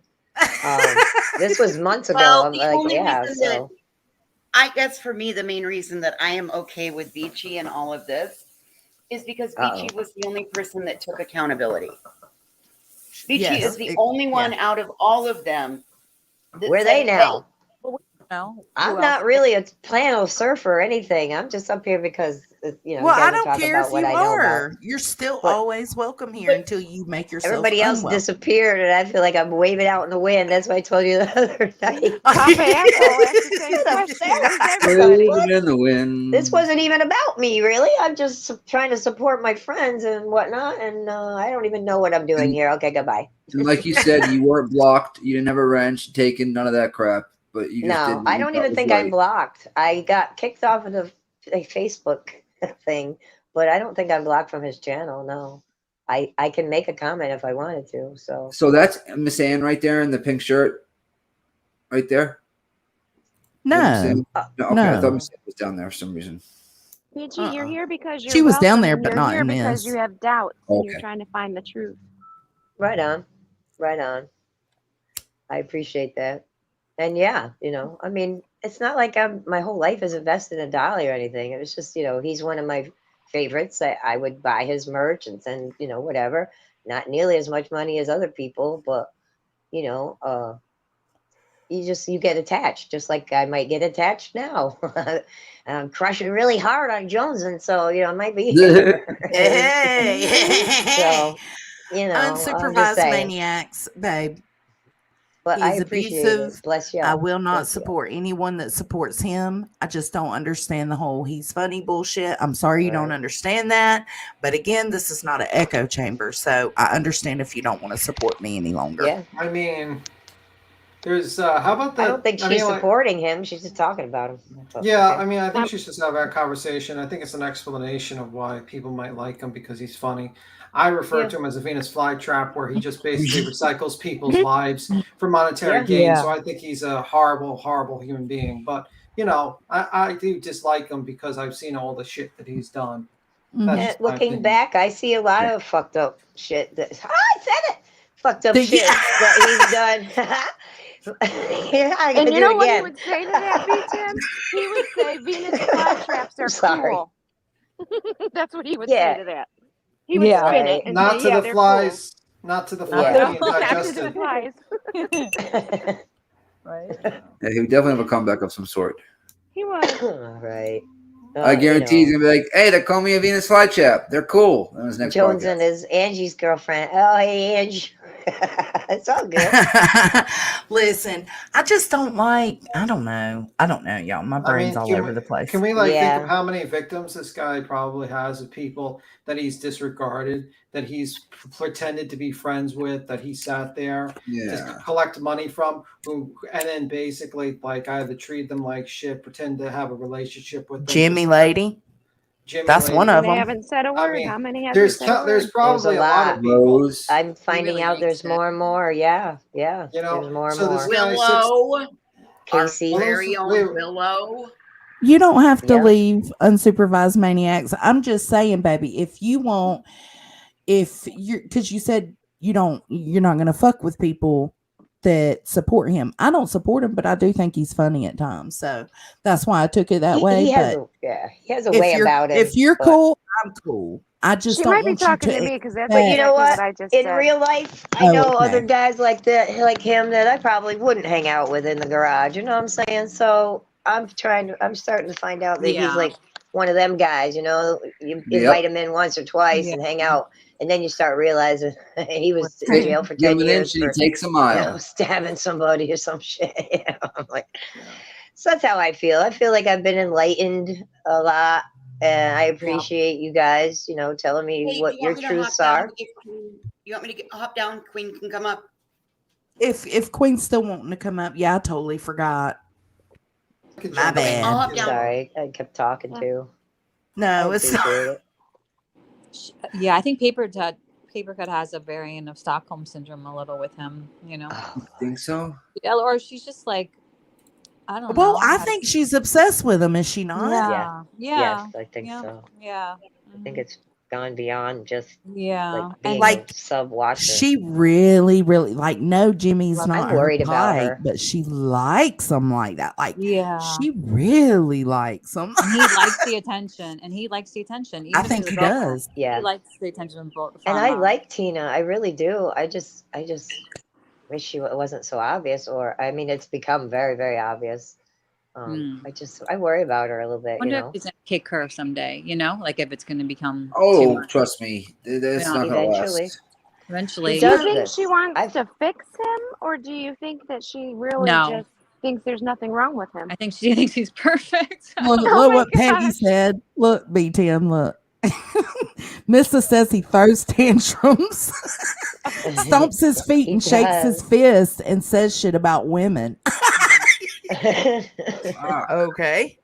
This was months ago. Well, I'm the like, only yeah, reason that so. I guess for me, the main reason that I am okay with Beachy and all of this is because Beachy was the only person that took accountability. Beachy is the only one out of all of them. Where are they now? No, I'm not really a plano surfer or anything. I'm just up here because, Well, you I guys are don't talking care about if what you I know about. are. You're still always welcome here until you make yourself Everybody else unwelcome. disappeared, and I feel like I'm waving out in the wind. That's what I told you the other night. Papa Asshole asked the same question. Where's everybody? Waving in the wind. This wasn't even about me, really. I'm just trying to support my friends and whatnot, and I don't even know what I'm doing here. Okay, goodbye. And like you said, you weren't blocked. You didn't have a wrench taken, none of that crap. But you just did. No, I don't even think I'm blocked. I got kicked off of the Facebook thing, but I don't think I'm blocked from his channel. No, I can make a comment if I wanted to. So that's Miss Ann right there in the pink shirt, right there. No, no, okay. no. I thought Miss Ann was down there for some reason. Peachy, you're here because you're She was down welcome, there, and but you're not here in because this. you have doubts and Okay. you're trying to find the truth. Right on, right on. I appreciate that. And yeah, I mean, it's not like my whole life is invested in Dolly or anything. It was just, he's one of my favorites. I would buy his merch and send, whatever. Not nearly as much money as other people, but you get attached, just like I might get attached now. I'm crushing really hard on Jones, and so I might be here. So I'm just unsupervised saying. maniacs, babe. But I He's appreciate it. abusive. Bless you. I will not Bless you. support anyone that supports him. I just don't understand the whole he's funny bullshit. I'm sorry you don't understand that. But again, this is not an echo chamber. So I understand if you don't want to support me any longer. Yeah. I mean, there's how about that? I don't think she's supporting him. She's just talking about him. But, Yeah, okay. I mean, I think she's just having a conversation. I think it's an explanation of why people might like him because he's funny. I refer to him as a Venus Flytrap, where he just basically recycles people's lives for monetary gain. So I think he's a horrible, horrible human being. But I do dislike him because I've seen all the shit that he's done. And looking back, I see a lot of fucked up shit. I said it. Fucked up shit that he's done. And you know what he would say to that, B-Tim? He would say Venus flytraps are cool. That's what he would say to that. He would spin it and not say, to the flies, cool. not to the flies being digested. Not to the flies. Right. Yeah, he would definitely have a comeback of some sort. He was. Right. I guarantee he's gonna be like, "Hey, they call me a Venus Flytrap. They're cool." On his next Jones podcast. and his Angie's girlfriend. Oh, hey, Angie. It's all good. Listen, I just don't like. I don't know, y'all. My brain's all over the place. Can we think of how many victims this guy probably has of people that he's disregarded, that he's pretended to be friends with, that he sat there to collect money from, and then basically like either treat them like shit, pretend to have a relationship with them. Jimmy lady. Jimmy That's one Lee. of They them. haven't said a I word. mean, How many hasn't there's said a there's word? probably a lot of people. Rose. I'm finding really out there's likes it. more and more. Yeah, yeah. You know, There's more and so this more. guy sits. Willow, Casey. our Well, very those- own wait, Willow. You don't have to Yeah. leave unsupervised maniacs. I'm just saying, baby, if you want, if you're, because you said you're not going to fuck with people that support him. I don't support him, but I do think he's funny at times. So that's why I took it that way. He has But he has a way about him. if you're but- cool, I'm cool. I just She don't might be want you talking to to me because that's But you know exactly what? what I just In said. real life, I Oh, know okay. other guys like that, like him, that I probably wouldn't hang out with in the garage. You know what I'm saying? So I'm starting to find out that Yeah. he's like one of them guys. You know, you Yep. invite him in once or twice Yeah. and hang out, and then you start realizing he was in jail for Give 10 him an years inch and for he takes a you mile. know, stabbing somebody or some shit. You know, I'm like, so that's how I feel. I feel like I've been enlightened a lot. And I appreciate you guys, you know, telling me Hey, what you your want me to hop truths down? are. You want me to hop down? Queen can come up. If Queen's still wanting to come up, yeah, I totally forgot. My bad. I'll hop down. Sorry, I kept talking too. No, I it's appreciate it. Yeah, I think Papercut has a variant of Stockholm syndrome a little with him, you know. Oh, Think so? Yeah, or she's just like, I don't know. well, I think she's obsessed with him, is she not? Yeah. Yeah. Yes, I think Yeah. so. Yeah. I think it's gone beyond just Yeah. like being Like, a sub watcher. She really, really like. No, Jimmy's I'm not worried her about type, her. but she likes him like that. Like, Yeah. she really likes him. And he likes the attention, and he likes the attention. Even I if think he's a he girlfriend, does. Yeah. He likes the attention from. And I like Tina. I really do. I just wish she wasn't so obvious. Or I mean, it's become very, very obvious. I worry about her a little bit. I wonder You know, if he's gonna kick her someday. You know, like if it's gonna become too Oh, much. trust me, it's Yeah. not gonna Eventually. last. Eventually, Do you does think this. she wants to fix him, or do you think that she really No. just thinks there's nothing wrong with him? I think she thinks he's perfect. Look, Oh look my what Peggy gosh. said. Look, B10, look. Mr. says he throws tantrums, stomps his feet, He and shakes his does. fist and says shit about women. Ah, Okay.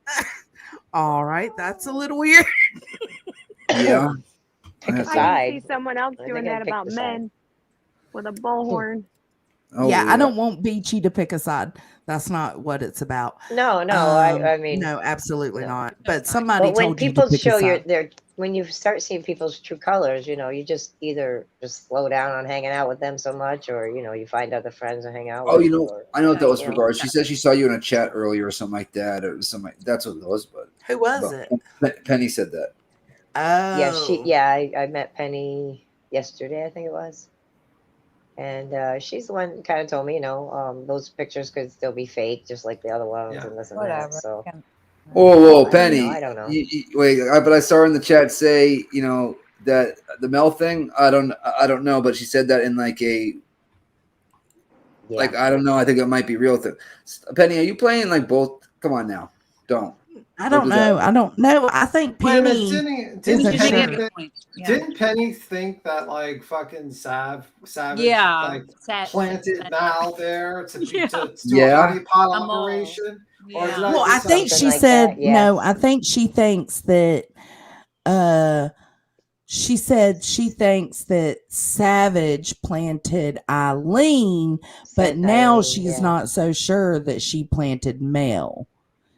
All right. That's a little weird. yeah. Pick a I side. can see someone else I doing think I'd that pick about the side. men with a bullhorn. Oh, Yeah, I don't want Beachy to pick a side. That's not what it's about. No, I mean, no, absolutely no. not. But somebody But when told you to people pick show a side. when you start seeing people's true colors, you know, you just either just slow down on hanging out with them so much, or you know, you find other friends to hang out Oh, with. you know, or, I know what that was you for know. regards. She said she saw you in a chat earlier or something like that, or something. That's what it was. But Who was it? Penny said that. Oh. I met Penny yesterday, I think it was. And she's the one who kind of told me, you know, those pictures could still be fake, just like the other ones Yeah. and this and Whatever. that. So Whoa, I Penny! don't know. Wait, but I saw her in the chat say, you know, that the Mel thing. I don't know, but she said that in like a, Yeah. like I don't know. I think it might be real thing. Penny, are you playing like both? Come on now, don't. I don't know. I don't know. I think Wait a minute, Penny didn't isn't Penny sure. think, didn't Penny think that like fucking Savage Yeah. like planted Savage. Mal there to Yeah. do a Yeah. honey pot A mole. operation? Or Yeah. did Well, do I think something she like said that, yes. no. I think she thinks that. She said she thinks that Savage planted Eileen, but Sent now Eileen, she's yeah. not so sure that she planted Mel.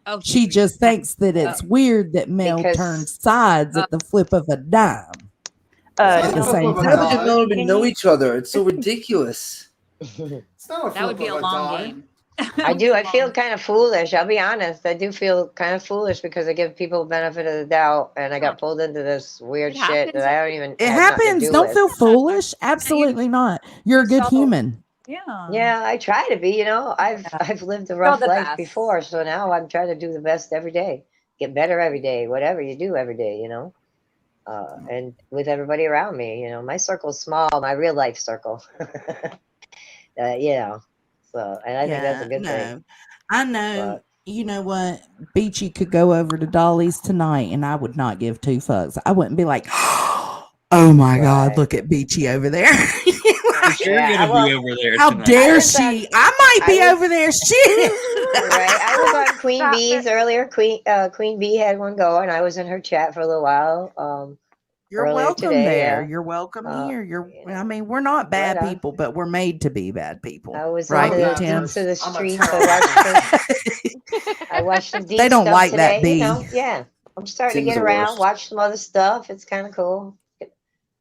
Oh, She just thinks that it's weird that Mel Because- turns sides at the flip of a dime. At the Flip same of a time. Savage and dime. Mel even know each other. It's so ridiculous. It's not a That would flip be a of long dime. game. I do. I feel kind of foolish. I'll be honest. I do feel kind of foolish because I give people benefit of the doubt, and I got pulled into this weird It shit happens. that I don't even. It have nothing to happens. do Don't with. feel foolish. Absolutely not. You're a good So- human. Yeah. Yeah, I try to be. You know, I've lived a rough the life best. before, so now I'm trying to do the best every day, get better every day, whatever you do every day. You know, and with everybody around me. You know, my circle's small, my real life circle. You know, so and I think that's a good thing. I know. But- You know what? Beachy could go over to Dolly's tonight, and I would not give two fucks. I wouldn't be like, Oh my God! Look at Beachy over there. You're gonna be over there How tonight. dare she? I might be over there. Shit. Right. I was on Queen Bee's earlier. Queen Bee had one going. I was in her chat for a little while. You're earlier welcome today, there. yeah. You're welcome here. I mean, we're not bad Right on. people, but we're made to be bad people. I was right, in Tim? to the streets. I watched some deep They don't stuff like today. that bee. You know, yeah. I'm starting Tim's to get the around, worst. watch some other stuff. It's kind of cool.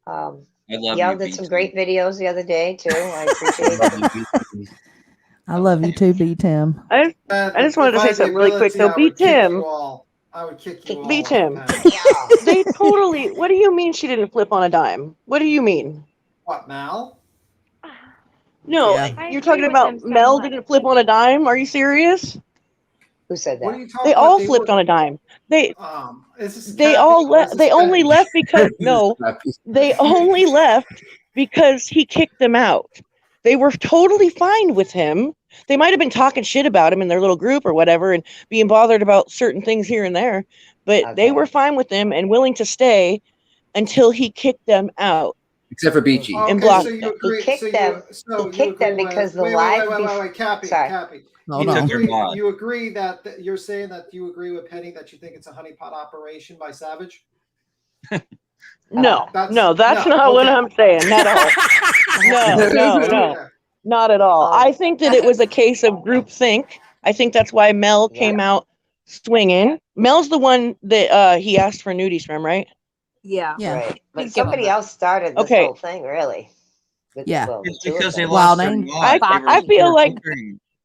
I love Y'all you, did some BT. great videos the other day too. I appreciate it. I love you too, B Tim. I just wanted to say something really quick though. B Tim, I would kick you all. B Tim. Yeah. They totally. What do you mean she didn't flip on a dime? What do you mean? What, Mal? No, I you're agree talking with about them Mel somewhat. didn't flip on a dime. Are you serious? Who said What are that? you talking They about? all flipped on a dime. They Is this they Cappy all or left. is They this only Penny? left because no, they only left because he kicked them out. They were totally fine with him. They might have been talking shit about him in their little group or whatever and being bothered about certain things here and there, but they were fine with him and willing to stay until he kicked them out. Except for Beachy. And Okay, blocked so you them. agree. He kicked so them. So He kicked them because the live. Cappy, Sorry. Cappy. Hold You on. agree, you agree that you're saying that you agree with Penny that you think it's a honeypot operation by Savage? No, That's not what I'm saying. Not at all. No, not at all. I think that it was a case of groupthink. I think that's why Mel came out swinging. Mel's the one that he asked for nudies from, right? Yeah. Right. But Didn't give somebody them else started this Okay. whole thing, really. With, Yeah. well, the It's two of because they them. lost Wild their name. mind.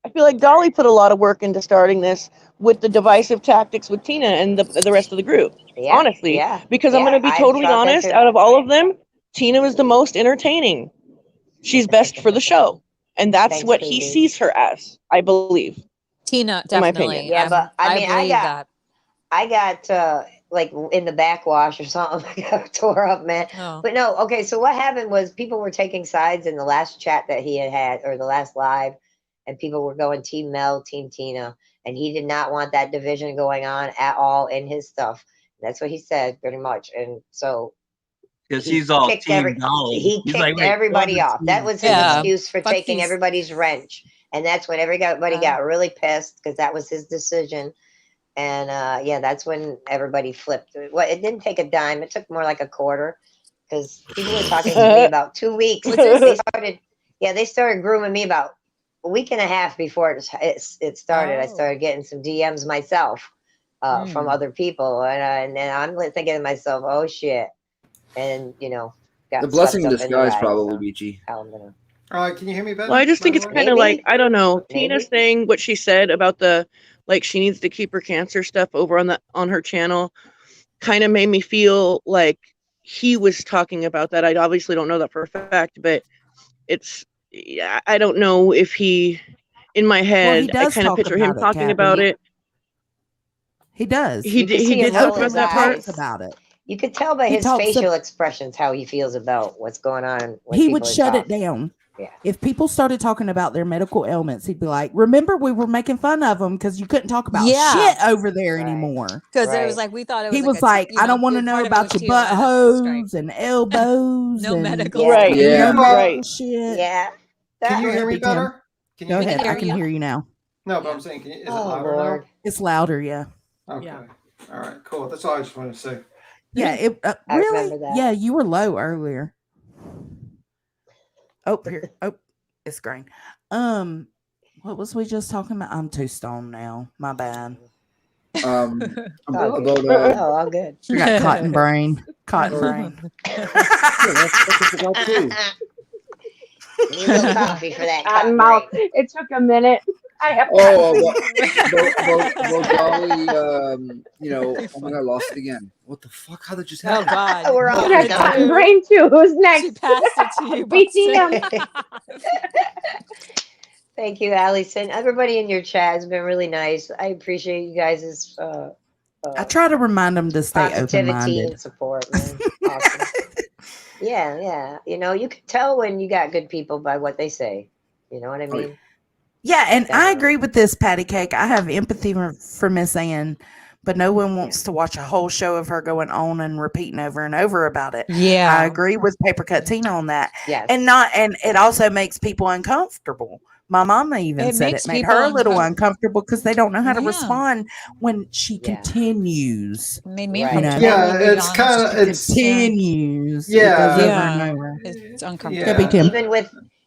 I feel like Dolly put a lot of work into starting this with the divisive tactics with Tina and the rest of the group. Yeah, Honestly, yeah, because I'm yeah, going to be I totally thought that honest. too. Out of all of them, Tina was the most entertaining. She's best for the show, and that's Thanks, what Queen he Bee. sees her as. I believe. Tina, in my definitely. opinion. Yeah, but I mean, I believe got like in the backwash or something. I got tore up, man. Oh. But no, okay. So what happened was people were taking sides in the last chat that he had or the last live, and people were going Team Mel, Team Tina, and he did not want that division going on at all in his stuff. That's what he said, pretty much. And so Because he's all kicked Team Dolly. he He's kicked like, wait, everybody what is off. That he- was his excuse for Fuck taking these- everybody's wrench, and that's when everybody got really pissed because that was his decision. And yeah, that's when everybody flipped. Well, it didn't take a dime; it took more like a quarter because people were talking to me about 2 weeks. They started grooming me about a week and a half before it started. I started getting some DMs myself from other people, and then I'm thinking to myself, "Oh shit!" And got The blessing in swept up the disguise, ride, probably, so Beachy. how I'm gonna. Can you hear me better? Well, I just think it's kind of like, I don't know, Maybe. Tina saying what she said about she needs to keep her cancer stuff over on her channel kind of made me feel like he was talking about that. I obviously don't know that for a fact, but I don't know if he, in my head, I does kind of talk picture him about it, talking Kathy. about it. He does. He You could did see him roll talk about his that part. eyes. About it. You could tell by He his talks facial expressions how he feels about what's going on. When He people would are shut it talking. down. Yeah. If people started talking about their medical ailments, he'd be like, "Remember, we were making fun of them because you couldn't talk about shit over there anymore." Because it was like we thought it was. He was like, "I don't want to know about your buttholes and elbows No and medical Right. no Yeah. medical Right. shit." Yeah. Can you Go hear ahead, me Big Tim. better? Go ahead. I can hear you now. No, but I'm saying, is it Oh, louder Lord. It's louder. Yeah. now? Okay. All right. Cool. That's all I just wanted to say. Yeah. It I really. remember that. Yeah, you were low earlier. Oh, here. Oh, it's green. What was we just talking about? I'm too stoned now. My bad. All About good. No, all good. I got cotton brain. Cotton brain. Need a little coffee for that. Cotton cotton mouth. brain. It took a minute. I have Dolly, oh my god, I lost it again. What the fuck? How did that just happen? Oh God. We're all I got cotton brain too. Who's next? She passed it to you. BTM. Thank you, Allison. Everybody in your chat has been really nice. I appreciate you guys' I try to remind them to stay positivity open-minded. and support, man. Awesome. Yeah. You can tell when you got good people by what they say. You know what I mean? Yeah, and I Definitely. agree with this, Patty Cake. I have empathy for Miss Ann but no one wants to watch a whole show of her going on and repeating over and over about it. Yeah. I agree with Paper Cut Tina on that. Yes. And it also makes people uncomfortable. My mama even It said makes it made people her a little uncomfortable because they don't know how to Yeah. respond when she continues. It made me Right. uncomfortable. Yeah, to be it's honest. kind of Continues. Yeah. It goes over Yeah. and over. It's uncomfortable. Yeah. Could be Tim.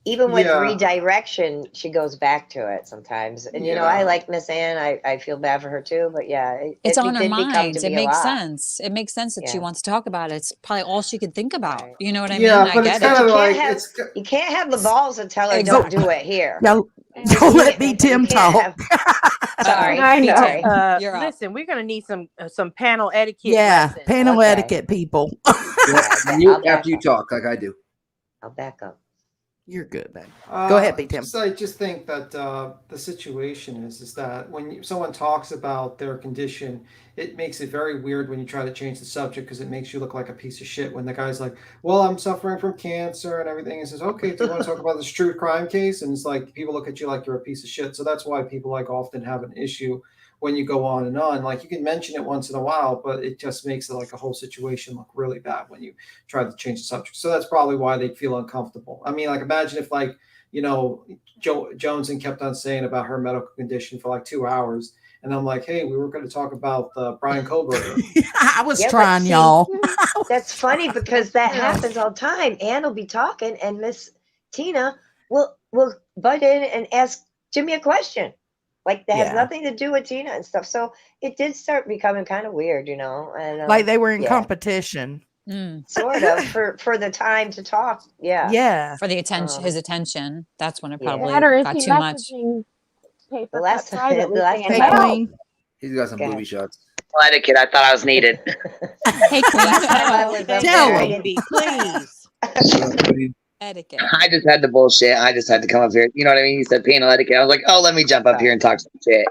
Even with Yeah. redirection, she goes back to it sometimes. And you know, I like Miss Ann. I feel bad for her too. But yeah, It's on her did become mind. to It be a makes lot. sense. It makes sense that she wants to talk about it. It's probably all she could think about. Right. You know what I Yeah, mean? I but get it's it. kind of You like can't have it's you can't have the balls to tell her Exactly. don't do it here. Y'all, don't let me Tim talk. Sorry, I know. sorry. You're up. Listen, we're gonna need some panel etiquette. Yeah, lessons. panel Okay. etiquette, people. After you talk, like I do. I'll back up. You're good, babe. Go ahead, B. Tim. I just think that the situation is that when someone talks about their condition, it makes it very weird when you try to change the subject because it makes you look like a piece of shit. When the guy's like, "Well, I'm suffering from cancer and everything," and says, "Okay, do you want to talk about this true crime case?" And it's like people look at you like you're a piece of shit. So that's why people like often have an issue when you go on and on. Like you can mention it once in a while, but it just makes it like a whole situation look really bad when you try to change the subject. So that's probably why they feel uncomfortable. I mean, like imagine if like, you know, Joneson kept on saying about her medical condition for like 2 hours. And I'm like, hey, we were going to talk about Brian Koberger. I was Yeah, but trying, see, y'all. That's funny because that happens all the time. Ann will be talking and Miss Tina will butt in and ask Jimmy a question. Like that has Yeah. nothing to do with Tina and stuff. So it did start becoming kind of weird, you know. And Like they were in yeah, competition. sort of for the time to talk. Yeah. Yeah. For the attention, his attention. That's when it Yeah. probably That or is got he too much. messaging The Paper last Cut time, privately the last saying, time Hey, I Queen. He's got some Go booby ahead. shots. Etiquette. I thought I was needed. Hey, Queen. Last time I was up Tell there, I him. didn't. please. Etiquette. I just had the bullshit. I just had to come up here. You know what I mean? You said panel etiquette. I was like, oh, let me jump up here and talk some shit.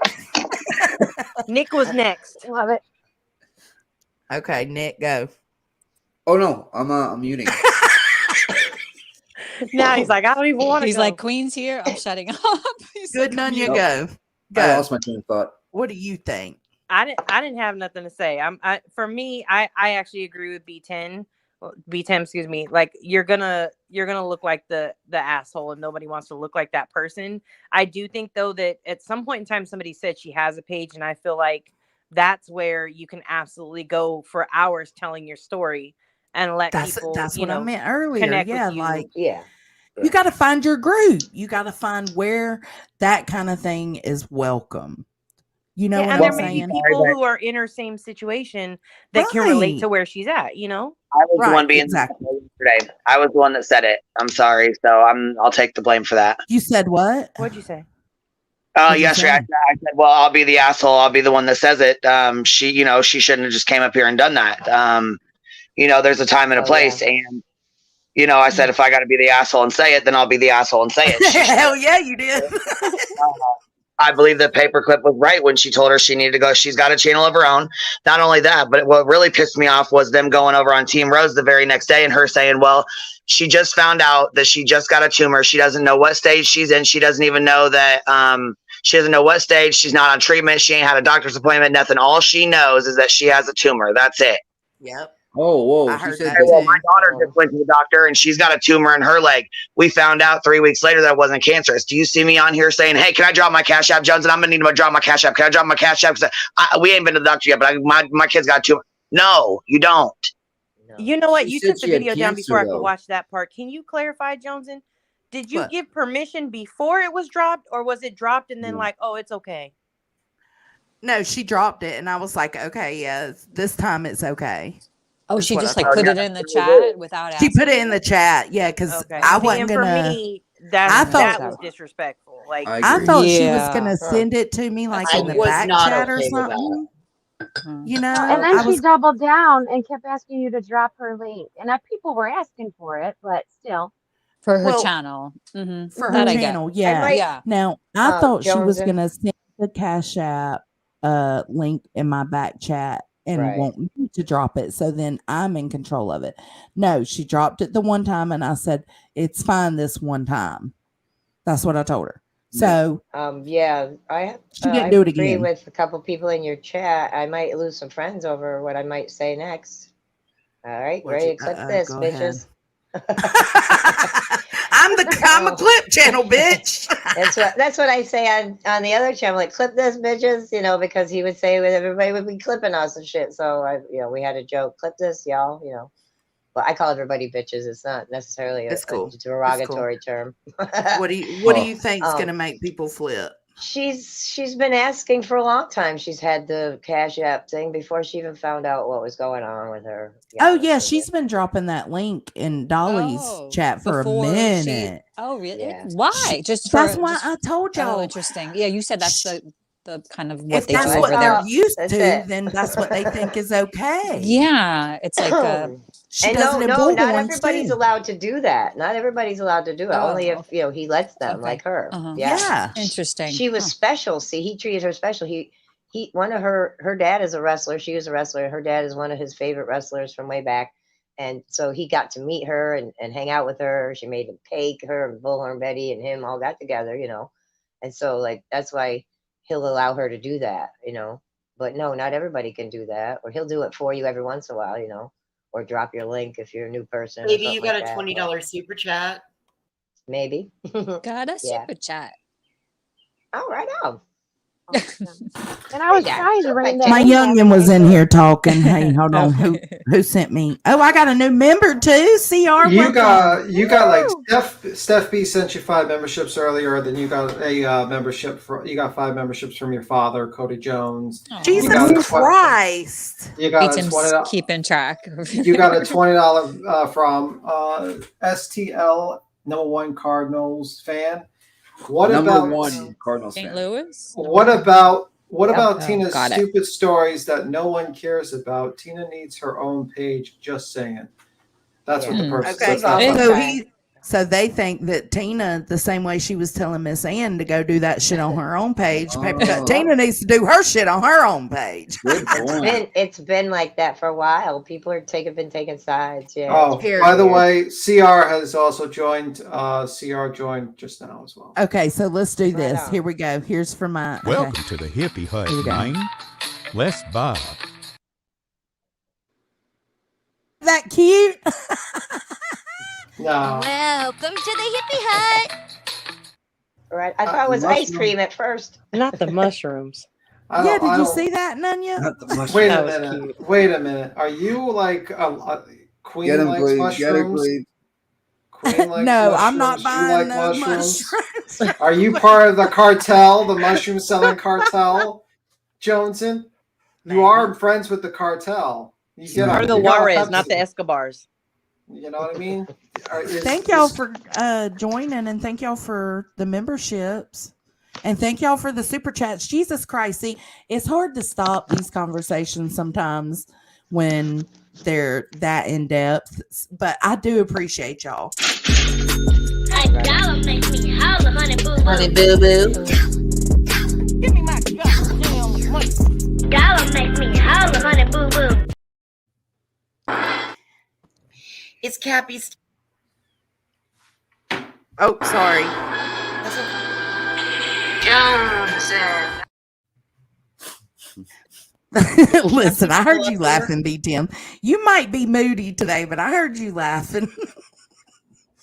Nick was next. Love it. Okay, Nick, go. Oh no, I'm muting. Now he's like, I don't even want to. He's like, Queen's here. I'm shutting up. He's Good, none you Nope. go. I Go. lost my train of thought. What do you think? I didn't have nothing to say. For me, I actually agree with B10. B10, excuse me. Like you're gonna look like the asshole, and nobody wants to look like that person. I do think though that at some point in time somebody said she has a page, and I feel like that's where you can absolutely go for hours telling your story and let people. That's you what I know, meant earlier. connect Yeah, with you. like Yeah. you got to find your group. You got to find where that kind of thing is welcome. You know Yeah, what and I'm there may be saying? people who are in her same situation that can relate to Right. where she's at. You know. I was the Right, one being exactly. yesterday. I was the one that said it. I'm sorry. So I'll take the blame for that. You said what? What'd you say? What'd you Yesterday say? I said, well, I'll be the asshole. I'll be the one that says it. She shouldn't have just came up here and done that. There's a time and a place. And, I said, if I got to be the asshole and say it, then I'll be the asshole and say it. Hell yeah, you did. I believe that Paperclip was right when she told her she needed to go. She's got a channel of her own. Not only that, but what really pissed me off was them going over on Team Rose the very next day and her saying, well, she just found out that she just got a tumor. She doesn't know what stage she's in. She doesn't even know that she doesn't know what stage. She's not on treatment. She ain't had a doctor's appointment, nothing. All she knows is that she has a tumor. That's it. Yep. Oh, whoa. I She heard said that that. Well, too. my daughter just went to the doctor and she's got a tumor in her leg. We found out 3 weeks later that it wasn't cancerous. Do you see me on here saying, hey, can I drop my Cash App, Jones? And I'm going to need to drop my Cash App. Can I drop my Cash App? We ain't been to the doctor yet, but my kid's got a tumor. No, you don't. You know what? She You said took the she had video down cancer, before I could though. watch that part. Can you clarify, Joneson? Did you What? give permission before it was dropped, or was it dropped and then like, oh, it's okay? No, she dropped it, and I was like, okay, yeah, this time it's okay. Oh, That's she what just I like thought. put it in the chat without She asking. put it in the chat, yeah, because Okay. I See, wasn't and for gonna. me, I thought- that was disrespectful. Like I agree. thought she was Yeah. gonna send it to me like I in the was back not chat or okay with that. something. You know, And then I she was. doubled down and kept asking you to drop her link. And people were asking for it, but still. For her Well, channel. For That her I get. channel, yeah. Yeah. Now I thought she was Joneson. gonna send the Cash App link in my back chat and Right. want me to drop it, so then I'm in control of it. No, she dropped it the one time, and I said it's fine this one time. That's what I told her. So yeah, I she didn't I do it agree again. with a couple people in your chat. I might lose some friends over what I might say next. All right, ready to clip this, go ahead. bitches. I'm a clip channel, bitch. That's what I say on the other channel, like clip this, bitches, because he would say everybody would be clipping us and shit. So we had a joke, clip this, y'all, But I call everybody bitches. It's not necessarily a derogatory term. What do you think is gonna make people flip? She's been asking for a long time. She's had the CashApp thing before she even found out what was going on with her. Oh yeah, she's been dropping that link in Dolly's chat for a minute. Really? Yeah. Why? That's why I told y'all. Oh, interesting. Yeah, you said that's the kind of what If they that's do what over there. they're used to, then that's what they think is okay. Yeah, it's like and no, not everybody's allowed to do that. Not everybody's allowed to do it. Only if he lets them, like her. Yeah, interesting. She was special. See, he treated her special. He one of her dad is a wrestler. She was a wrestler. Her dad is one of his favorite wrestlers from way back. And so he got to meet her and hang out with her. She made him cake. Her and Bullhorn Betty and him all got together, And so that's why he'll allow her to do that, But no, not everybody can do that. Or he'll do it for you every once in a while, Or drop your link if you're a new person. Maybe you got a $20 super chat. Maybe. Got a super chat. Oh, right on. And I was trying to bring that. My youngin was in here talking. Hey, hold on. Who sent me? Oh, I got a new member too. CR. You got like Steph B sent you 5 memberships earlier. Then you got a membership you got 5 memberships from your father, Cody Jones. Jesus Christ! You got Tim's keeping track. You got a $20 from STL #1 Cardinals fan. What about #1 Cardinals St. fan? Louis? What about Tina's got it. stupid stories that no one cares about? Tina needs her own page. Just saying. That's what the person says. So they think that Tina, the same way she was telling Miss Ann to go do that shit on her own page, Tina needs to do her shit on her own page. It's been like that for a while. People are been taking sides. Yeah. Oh, by the way, CR has also joined. CR joined just now as well. Okay, so let's do this. Here we go. Here's for my. Welcome to the Hippie Hut, man. Let's vibe. That cute. No. Welcome to the Hippie Hut. Right. I thought it was ice cream at first. Not the mushrooms. Yeah, did you see that, Nunya? Wait a minute. Are you like Queen likes mushrooms? Queen likes no, mushrooms. I'm not You buying like no mushrooms? mushrooms. Are you part of the cartel, the mushroom selling cartel, Joneson? You are friends with the cartel. You get Part of the Juarez, not the Escobars. You know what I mean? Thank y'all for joining, and thank y'all for the memberships, and thank y'all for the super chats. Jesus Christ, see, it's hard to stop these conversations sometimes when they're that in depth, but I do appreciate y'all. $1 makes me holler, honey boo boo. Honey boo boo. Give me my goddamn money. $1 makes me holler, honey boo boo. Is Cappy's? Oh, sorry. Listen, I heard you laughing, B. Tim. You might be moody today, but I heard you laughing.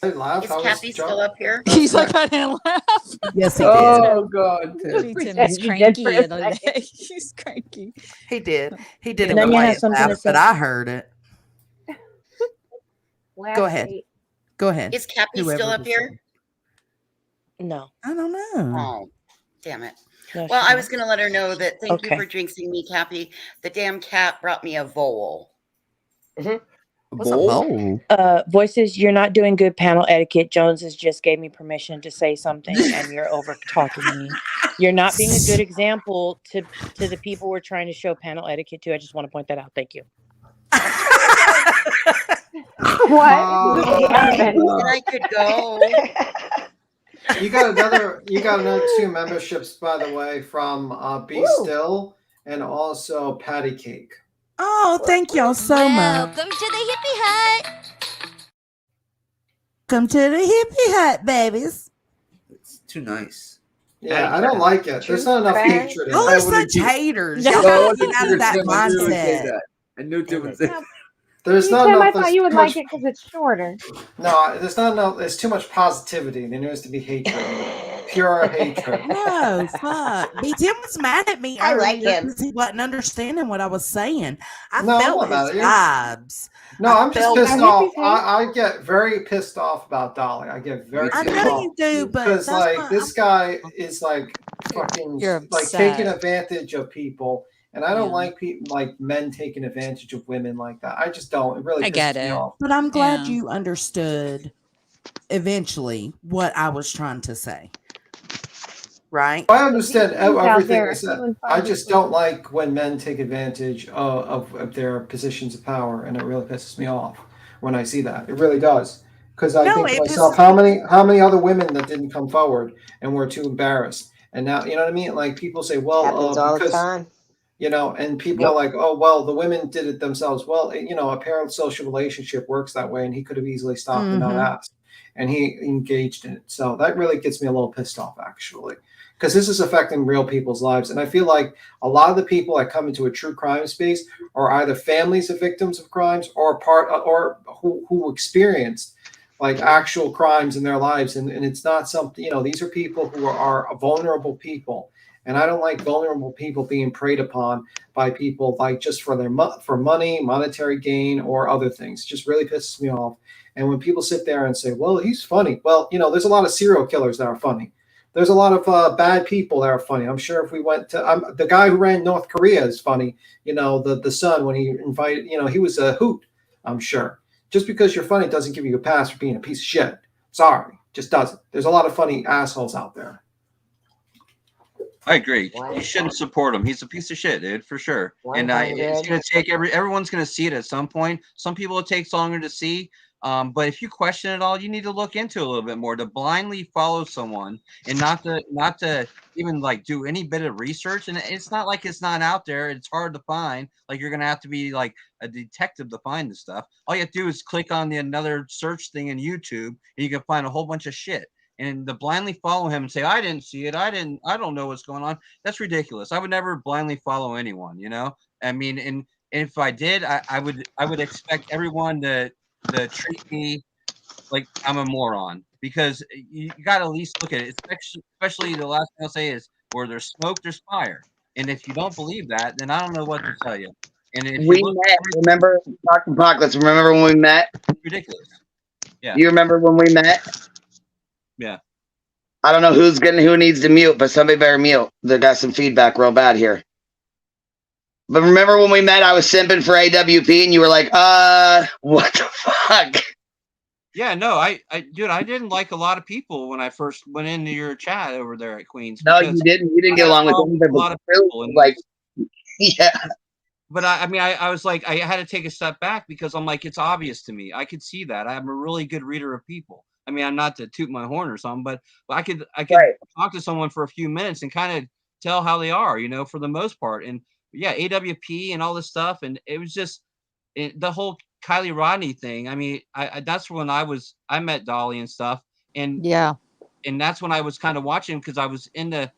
I laughed. Is Cappy still up here? He's like, I didn't laugh. Yes, he did. Oh God, Tim's cranky the other day. He's cranky. He did. He did And a then you have quiet something to laugh, say. but I heard it. Go ahead. Go ahead. Is Cappy Whoever still up was here? No. I don't know. Oh, damn it. No, Well, she's I not. was going to let her know that thank Okay. you for jinxing me, Cappy. The damn cat brought me a vole. What's a bowl? Voices, you're not doing good panel etiquette. Jones has just gave me permission to say something, and you're over talking me. You're not being a good example to the people we're trying to show panel etiquette to. I just want to point that out. Thank you. What? And I could go. You got another 2 memberships, by the way, from Be Still and also Patty Cake. Oh, thank y'all so much. Welcome to the Hippie Hut. Welcome to the Hippie Hut, babies. It's too nice. Yeah, I don't like it. There's not enough hatred in Y'all it. are such haters. Y'all No, gotta I get out of that knew Tim would say mindset. that. I knew Tim would say that. There's See, not Tim, enough. I thought There's you would too like much. it because it's shorter. No, there's not enough. There's too much positivity. There needs to be hatred. Pure hatred. No, fuck. Tim was mad at me I earlier like him. because he wasn't understanding what I was saying. I No, I'm felt not mad his at you. vibes. No, I I'm just felt- pissed No, off. hippies hate. I get very pissed off about Dolly. I get very I pissed know off you do, but because that's like what this guy is like fucking You're like taking upset. advantage of people, and I don't Yeah. like people like men taking advantage of women like that. I just don't. It really I pisses get me it. off. But I'm glad Yeah. you understood eventually what I was trying to say. Right? I understand These dudes out everything there you are said. feeling I fuzzy just don't like when men take advantage of their positions of power, and it really pisses me off when I see that. It really does, because I No, think to it myself, pisses how many other women that didn't come forward and were too embarrassed, and now you know what I mean. Like people say, well, Happens all the because time. you know, and people are like, oh, well, the women did it themselves. Well, you know, a parasocial relationship works that way, and he could have easily stopped and not asked, and he engaged in it. So that really gets me a little pissed off, actually, because this is affecting real people's lives. And I feel like a lot of the people that come into a true crime space are either families of victims of crimes or who experienced like actual crimes in their lives. And it's not something, you know, these are people who are vulnerable people. And I don't like vulnerable people being preyed upon by people like just for their for money, monetary gain, or other things. It just really pisses me off. And when people sit there and say, well, he's funny. Well, you know, there's a lot of serial killers that are funny. There's a lot of bad people that are funny. I'm sure if we went to the guy who ran North Korea is funny. You know, the son, when he invited, you know, he was a hoot, I'm sure. Just because you're funny doesn't give you a pass for being a piece of shit. Sorry, just doesn't. There's a lot of funny assholes out there. I agree. You shouldn't support him. He's a piece of shit, dude, for sure. And it's gonna take everyone's gonna see it at some point. Some people it takes longer to see. But if you question it all, you need to look into it a little bit more. To blindly follow someone and not to even like do any bit of research. And it's not like it's not out there. It's hard to find. Like you're gonna have to be like a detective to find this stuff. All you have to do is click on another search thing in YouTube, and you can find a whole bunch of shit. And to blindly follow him and say, I didn't see it. I don't know what's going on. That's ridiculous. I would never blindly follow anyone, you know? I mean, and if I did, I would expect everyone to treat me like I'm a moron, because you got to at least look at it. Especially the last thing I'll say is where there's smoke, there's fire. And if you don't believe that, then I don't know what to tell you. And if We you look, met. Remember, Apocalypse. Remember when we met? ridiculous. Yeah. You remember when we met? Yeah. I don't know who needs to mute, but somebody better mute. They got some feedback real bad here. But remember when we met, I was simping for AWP and you were like, what the fuck? Yeah, no, I dude, I didn't like a lot of people when I first went into your chat over there at Queens. No, you didn't. You didn't get along with a lot of people. And like, yeah. But I was like, I had to take a step back because I'm like, it's obvious to me. I could see that. I'm a really good reader of people. I mean, I'm not to toot my horn or something, but I could talk to someone for a few minutes and kind of tell how they are, you know, for the most part. And yeah, AWP and all this stuff. And it was just the whole Kylie Rodney thing. I mean, I that's when I met Dolly and stuff. And yeah, and that's when I was kind of watching because I was into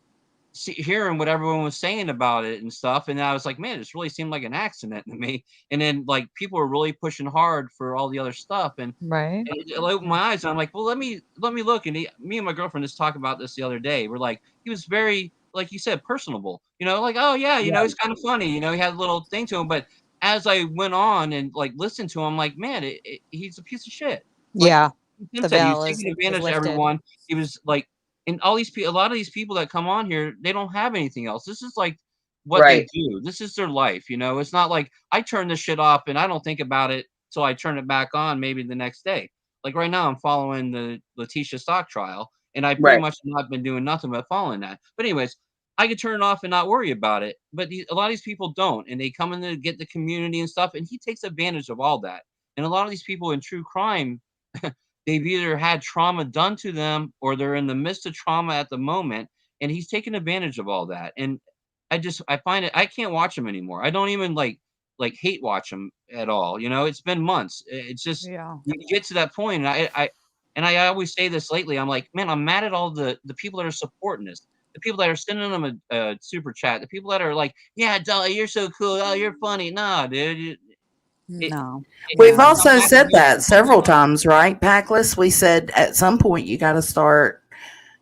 hearing what everyone was saying about it and stuff, and I was like, man, this really seemed like an accident to me. And then like people were really pushing hard for all the other stuff, and right. it opened my eyes. And I'm like, well, let me look. And me and my girlfriend just talked about this the other day. We're like, he was very, like you said, personable. You know, like, oh yeah, you know, he's kind of funny. You know, he had a little thing to him. But as I went on and like listened to him, like, man, he's a piece of shit. Like, Yeah, Pimp the said, he was veil is taking advantage of lifted. everyone. He was like, and all these people, a lot of these people that come on here, they don't have anything else. This is like what they do. This is their life. You know, it's not like I turn this shit off and I don't think about it till I turn it back on maybe the next day. Like right now, I'm following the Letitia Stock trial, and I pretty much not been doing nothing but following that. But anyways, I could turn it off and not worry about it. But a lot of these people don't, and they come in to get the community and stuff, and he takes advantage of all that. And a lot of these people in true crime, they've either had trauma done to them or they're in the midst of trauma at the moment, and he's taking advantage of all that. And I find it, I can't watch him anymore. I don't even like hate watch him at all. You know, it's been months. It's just you get to that point, and I always say this lately. I'm like, man, I'm mad at all the people that are supporting this. the people that are sending them a super chat, the people that are like, yeah, Dolly, you're so cool. Oh, you're funny. Nah, dude. No. We've Yeah. also said that several times, right, Packless? We said at some point you got to start,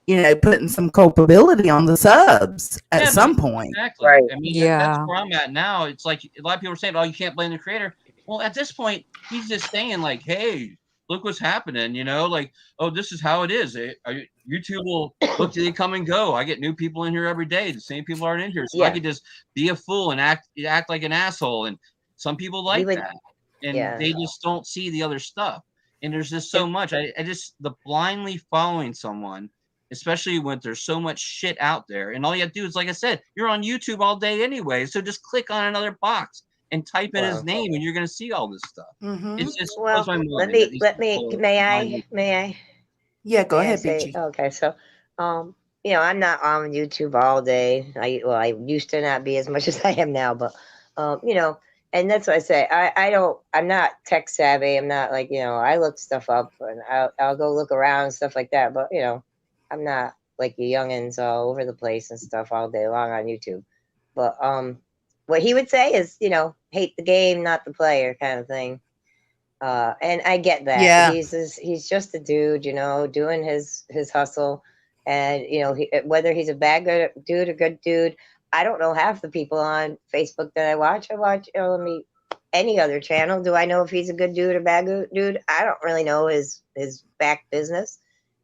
putting some culpability on the subs at Yeah, some point. exactly. Right. I mean, that's where I'm at now. It's like a lot of people are saying, "Oh, you can't blame the creator." Well, at this point, he's just saying, like, "Hey, look what's happening." Like, "Oh, this is how it is." YouTube will look, they come and go. I get new people in here every day. The same people aren't in here, so I could just be a fool and act like an asshole. And some people like that, and they just don't see the other stuff. And there's just so much. I just the blindly following someone, especially when there's so much shit out there, and all you have to do is, like I said, you're on YouTube all day anyway, so just click on another box and type in his name, and you're gonna see all this stuff. It's just blows my mind. May I? Yeah, go ahead, say, Peachy. okay, so, I'm not on YouTube all day. I used to not be as much as I am now, but, and that's what I say. I'm not tech savvy. I'm not like, I look stuff up and I'll go look around and stuff like that. But, I'm not like you youngins all over the place and stuff all day long on YouTube. But, what he would say is, hate the game, not the player kind of thing. And I get that. Yeah. He's just a dude, doing his hustle. And, whether he's a bad good dude or good dude, I don't know half the people on Facebook that I watch. I watch, any other channel. Do I know if he's a good dude or bad dude? I don't really know his back business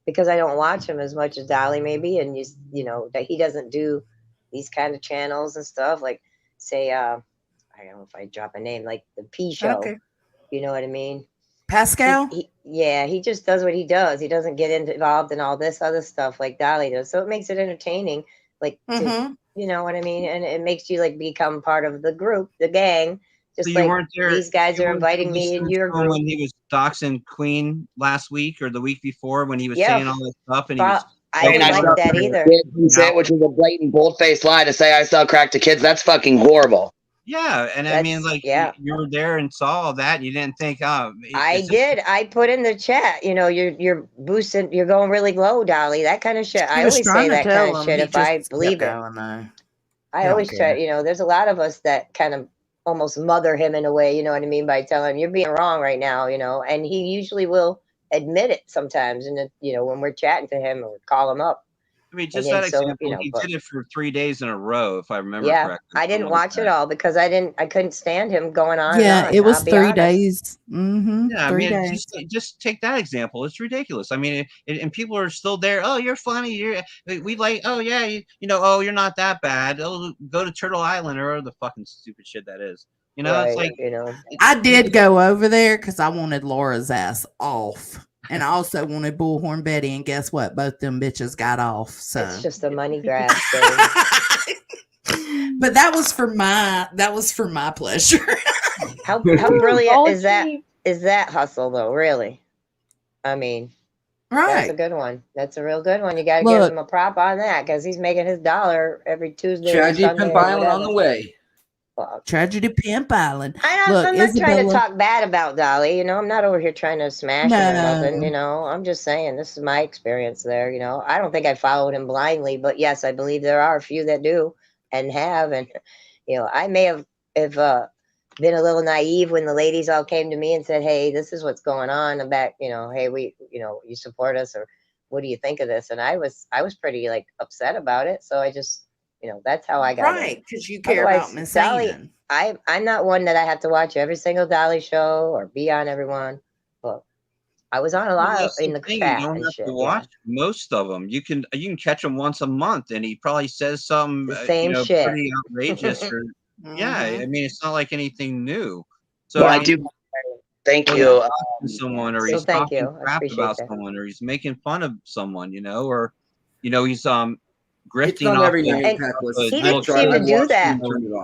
because I don't watch him as much as Dolly maybe. And, that he doesn't do these kind of channels and stuff. Like, say, I don't know if I drop a name, like the P Show. Okay. You know what I mean? Pascal? He just does what he does. He doesn't get involved in all this other stuff like Dolly does. So it makes it entertaining. Like, you know what I mean? And it makes you like become part of the group, the gang. Just So you like weren't there, these guys are inviting me in your group. when he was doxing Queen last week or the week before when he was saying all this stuff and he was. I didn't like that either. Which was a blatant, bold-faced lie to say I sell crack to kids. That's fucking horrible. Yeah, and I mean, like, you were there and saw all that. And you didn't think, I did. I put in the chat. You're boosting. You're going really low, Dolly. That kind of shit. I always say that kind of shit if I believe it. I always try. There's a lot of us that kind of almost mother him in a way. You know what I mean by telling him you're being wrong right now. And he usually will admit it sometimes. And when we're chatting to him or call him up. I mean, just that example, he did it for 3 days in a row, if I remember correctly. I didn't watch it all because I couldn't stand him going on. Yeah, it was 3 honest. days. Mm-hmm. Yeah, 3 I mean, days. just take that example. It's ridiculous. I mean, and people are still there. Oh, you're funny. We like. Oh yeah, Oh, you're not that bad. Oh, go to Turtle Island or the fucking stupid shit that is. It's like I did go over there because I wanted Laura's ass off. And I also wanted Bullhorn Betty, and guess what? Both them bitches got off. So it's just a money grab thing. But that was for my pleasure. How brilliant is that hustle though? Really? I mean, that's a good one. That's a real good one. You got to give him a prop on that because he's making his dollar every Tuesday. Tragedy Pimp Island on the way. Tragedy Pimp Island. I'm not trying to talk bad about Dolly. I'm not over here trying to smash him or nothing. I'm just saying this is my experience there. I don't think I followed him blindly, but yes, I believe there are a few that do and have. And I may have been a little naive when the ladies all came to me and said, "Hey, this is what's going on." I'm back. Hey, we, you support us, or what do you think of this? And I was pretty like upset about it. So I just. That's how I got right because you care about Miss Dolly. I'm not one that I have to watch every single Dolly show or be on everyone. But I was on a lot in the chat. You don't have to watch most of them. You can catch him once a month, and he probably says something the same shit. Pretty outrageous. Or yeah, I mean it's not like anything new. So well, I do. Thank you. Someone, or he's talking crap about someone, or he's making fun of someone, or he's grifting off. He didn't seem to do that.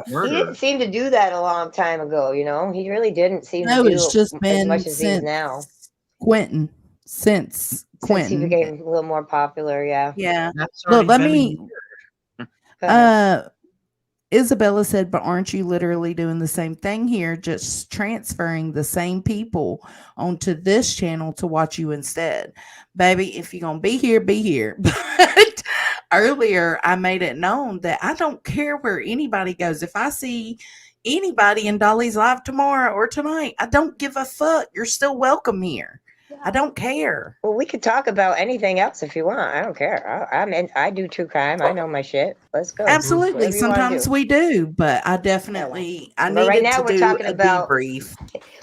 He didn't seem to do that a long time ago. He really didn't seem to do it's just been as much as he is now. Quentin, since Quentin he became a little more popular. Yeah. Look, let me. Isabella said, "But aren't you literally doing the same thing here? Just transferring the same people onto this channel to watch you instead, baby. If you're gonna be here, be here." But earlier I made it known that I don't care where anybody goes. If I see anybody in Dolly's live tomorrow or tonight, I don't give a fuck. You're still welcome here. I don't care. Well, we could talk about anything else if you want. I don't care. I do true crime. I know my shit. Let's go. Absolutely. Whatever you wanna Sometimes do. we do, but I definitely I But right needed now to we're do talking a about debrief.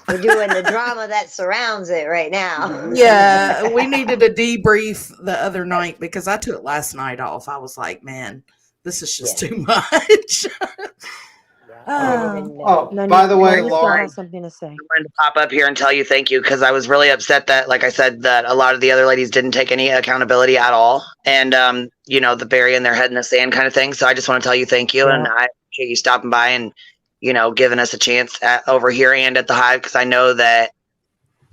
we're doing the drama that surrounds it right now. Yeah, we needed a debrief the other night because I took last night off. I was like, man, this is just too much. By the way, Laura, has something to say. I wanted to pop up here and tell you thank you because I was really upset that, like I said, that a lot of the other ladies didn't take any accountability at all, and the burying their head in the sand kind of thing. So I just want to tell you thank you, and I appreciate you stopping by and giving us a chance over here and at the Hive, because I know that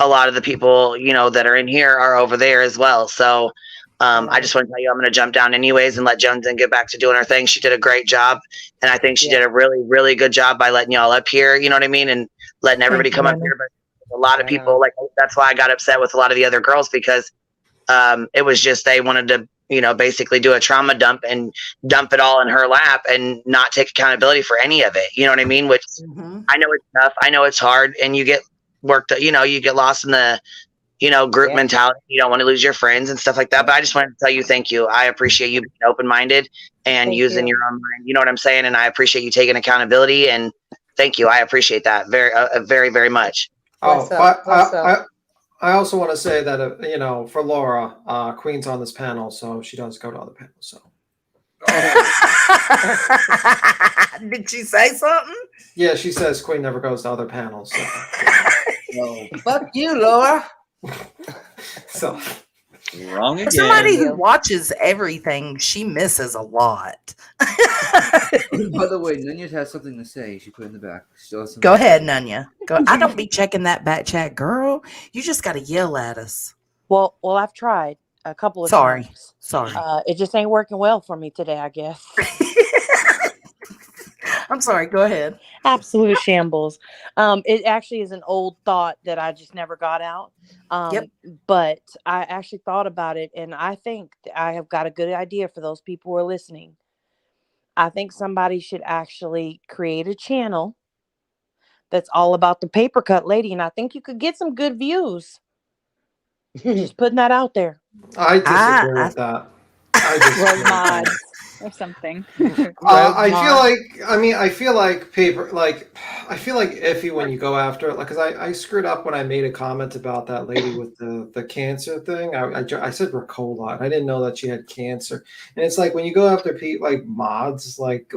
a lot of the people that are in here are over there as well. So I just want to tell you I'm going to jump down anyways and let Jones get back to doing her thing. She did a great job, and I think she did a really, really good job by letting y'all up here, you know what I mean, and letting everybody come up here. But a lot of people, like, that's why I got upset with a lot of the other girls, because it was just they wanted to basically do a trauma dump and dump it all in her lap and not take accountability for any of it, you know what I mean, which I know it's tough, I know it's hard, and you get worked, you get lost in the group mentality. You don't want to lose your friends and stuff like that. But I just wanted to tell you thank you. I appreciate you being open-minded and using your own mind. You know what I'm saying? And I appreciate you taking accountability, and thank you. I appreciate that very, very, very much. I also want to say that for Laura, Queen's on this panel, so she does go to other panels. So. Did she say something? Yeah, she says Queen never goes to other panels. So. Fuck you, Laura. So wrong again. For somebody who watches everything, she misses a lot. By the way, Nunya has something to say. She put in the back. Go ahead, Nunya. Go. I don't be checking that back chat, girl. You just got to yell at us. Well, I've tried a couple of times. Sorry. It just ain't working well for me today, I guess. I'm sorry. Go ahead. Absolute shambles. It actually is an old thought that I just never got out. But I actually thought about it, and I think I have got a good idea for those people who are listening. I think somebody should actually create a channel that's all about the paper cut lady, and I think you could get some good views. Just putting that out there. I disagree with that. I disagree with that. Or something. I feel like paper, like, I feel like iffy when you go after it, like, because I screwed up when I made a comment about that lady with the cancer thing. I said Ricola, and I didn't know that she had cancer. And it's like when you go after people like mods, like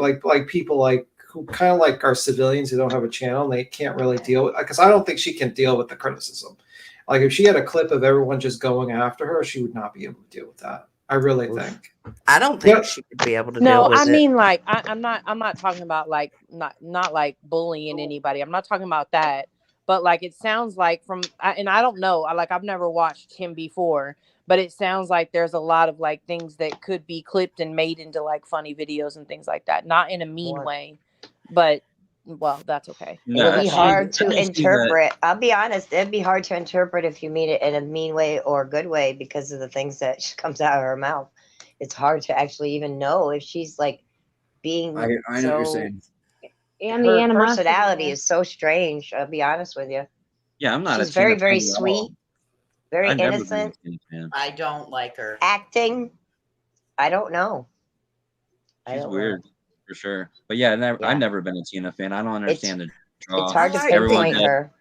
people like who kind of like are civilians who don't have a channel, and they can't really deal with, because I don't think she can deal with the criticism. Like if she had a clip of everyone just going after her, she would not be able to deal with that. I really think. I don't think she would be able to deal with it. No, I mean, like, I'm not talking about like not like bullying anybody. I'm not talking about that. But like, it sounds like and I don't know, like I've never watched him before, but it sounds like there's a lot of like things that could be clipped and made into like funny videos and things like that. Not in a mean way, but well, that's okay. It'll be hard to interpret. I'll be honest, it'd be hard to interpret if you mean it in a mean way or a good way because of the things that comes out of her mouth. It's hard to actually even know if she's like being. I know what you're saying. And her personality is so strange. I'll be honest with you. Yeah, I'm not. She's very, very sweet, very innocent. I don't like her acting. I don't know. She's weird. For sure. But yeah, I've never been a Tina fan. I don't understand the draw. It's hard to pinpoint her.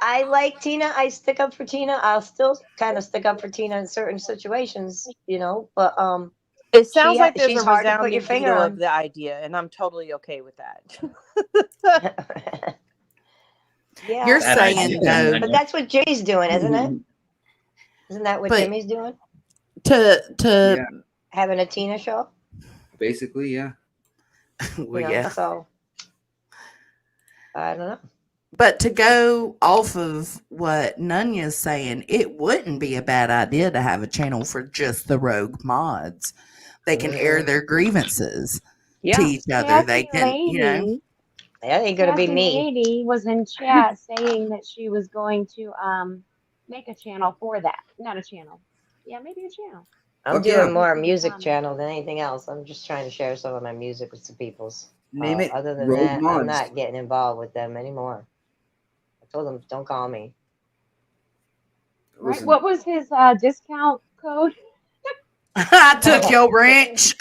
I like Tina. I stick up for Tina. I'll still kind of stick up for Tina in certain situations, but it sounds like there's she's a hard to put your resounding finger veto on. of the idea, and I'm totally okay with that. Yeah, You're saying no, but that's what Jay's doing, isn't it? Isn't that what Jimmy's doing? To having a Tina show? Basically, yeah. Well, So I don't know. But to go off of what Nunya's saying, it wouldn't be a bad idea to have a channel for just the rogue mods. They can air their grievances to each other. They can, That ain't gonna be me. Lady was in chat saying that she was going to make a channel for that. Not a channel. Yeah, maybe a channel. I'm doing more music channel than anything else. I'm just trying to share some of my music with some peoples. Name it. Other than Rogue that, Mods. I'm not getting involved with them anymore. I told them, don't call me. Right? Listen. What was his discount code? I took your wrench.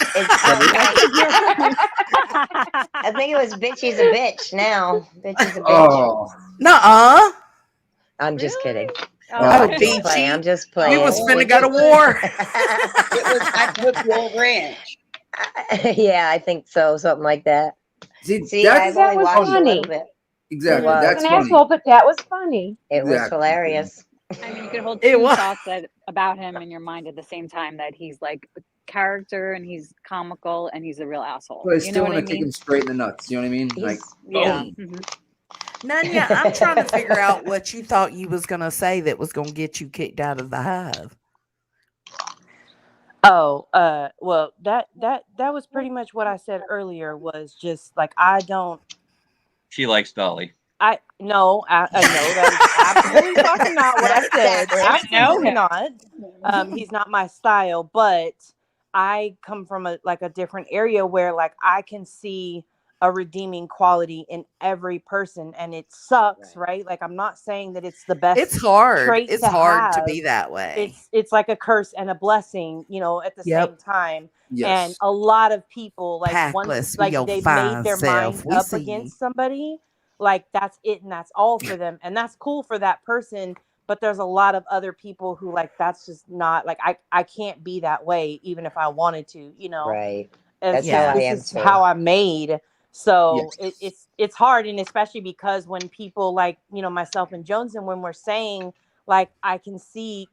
I think it was bitchy's a bitch now. Bitchy's a bitch. Oh. Nuh-uh. I'm just kidding. Oh, I'm just playing. We was finna go to war. It was I took your ranch. Yeah, I think so. Something like that. See, I've that only was watched funny. a little bit. Exactly. It was. That's an funny. asshole, but that was funny. It was Exactly. hilarious. I mean, you could hold It two was. thoughts about him in your mind at the same time, that he's like a character and he's comical and he's a real asshole. But I You still know what want I to kick mean? him straight in the nuts. You know what I mean? Like, Yeah. boom. Nanya, I'm trying to figure out what you thought you was gonna say that was gonna get you kicked out of the hive. Oh, well, that was pretty much what I said earlier. Was just like I don't. She likes Dolly. I know that is absolutely fucking not what I said. Absolutely not. He's not my style, but I come from a different area where like I can see a redeeming quality in every person, and it sucks, right? Like I'm not saying that it's the best. It's hard. Trait It's to hard to have. be that way. It's like a curse and a blessing, at the same time. Yes. And a lot of people like Packless once with like your they've fine made their self. mind We up see you. against somebody, like that's it and that's all for them, and that's cool for that person. But there's a lot of other people who like that's just not like I can't be that way even if I wanted to, Right. That's how I am this is too. how I'm made. So Yes. it's hard, and especially because when people like myself and Jones, and when we're saying like I can see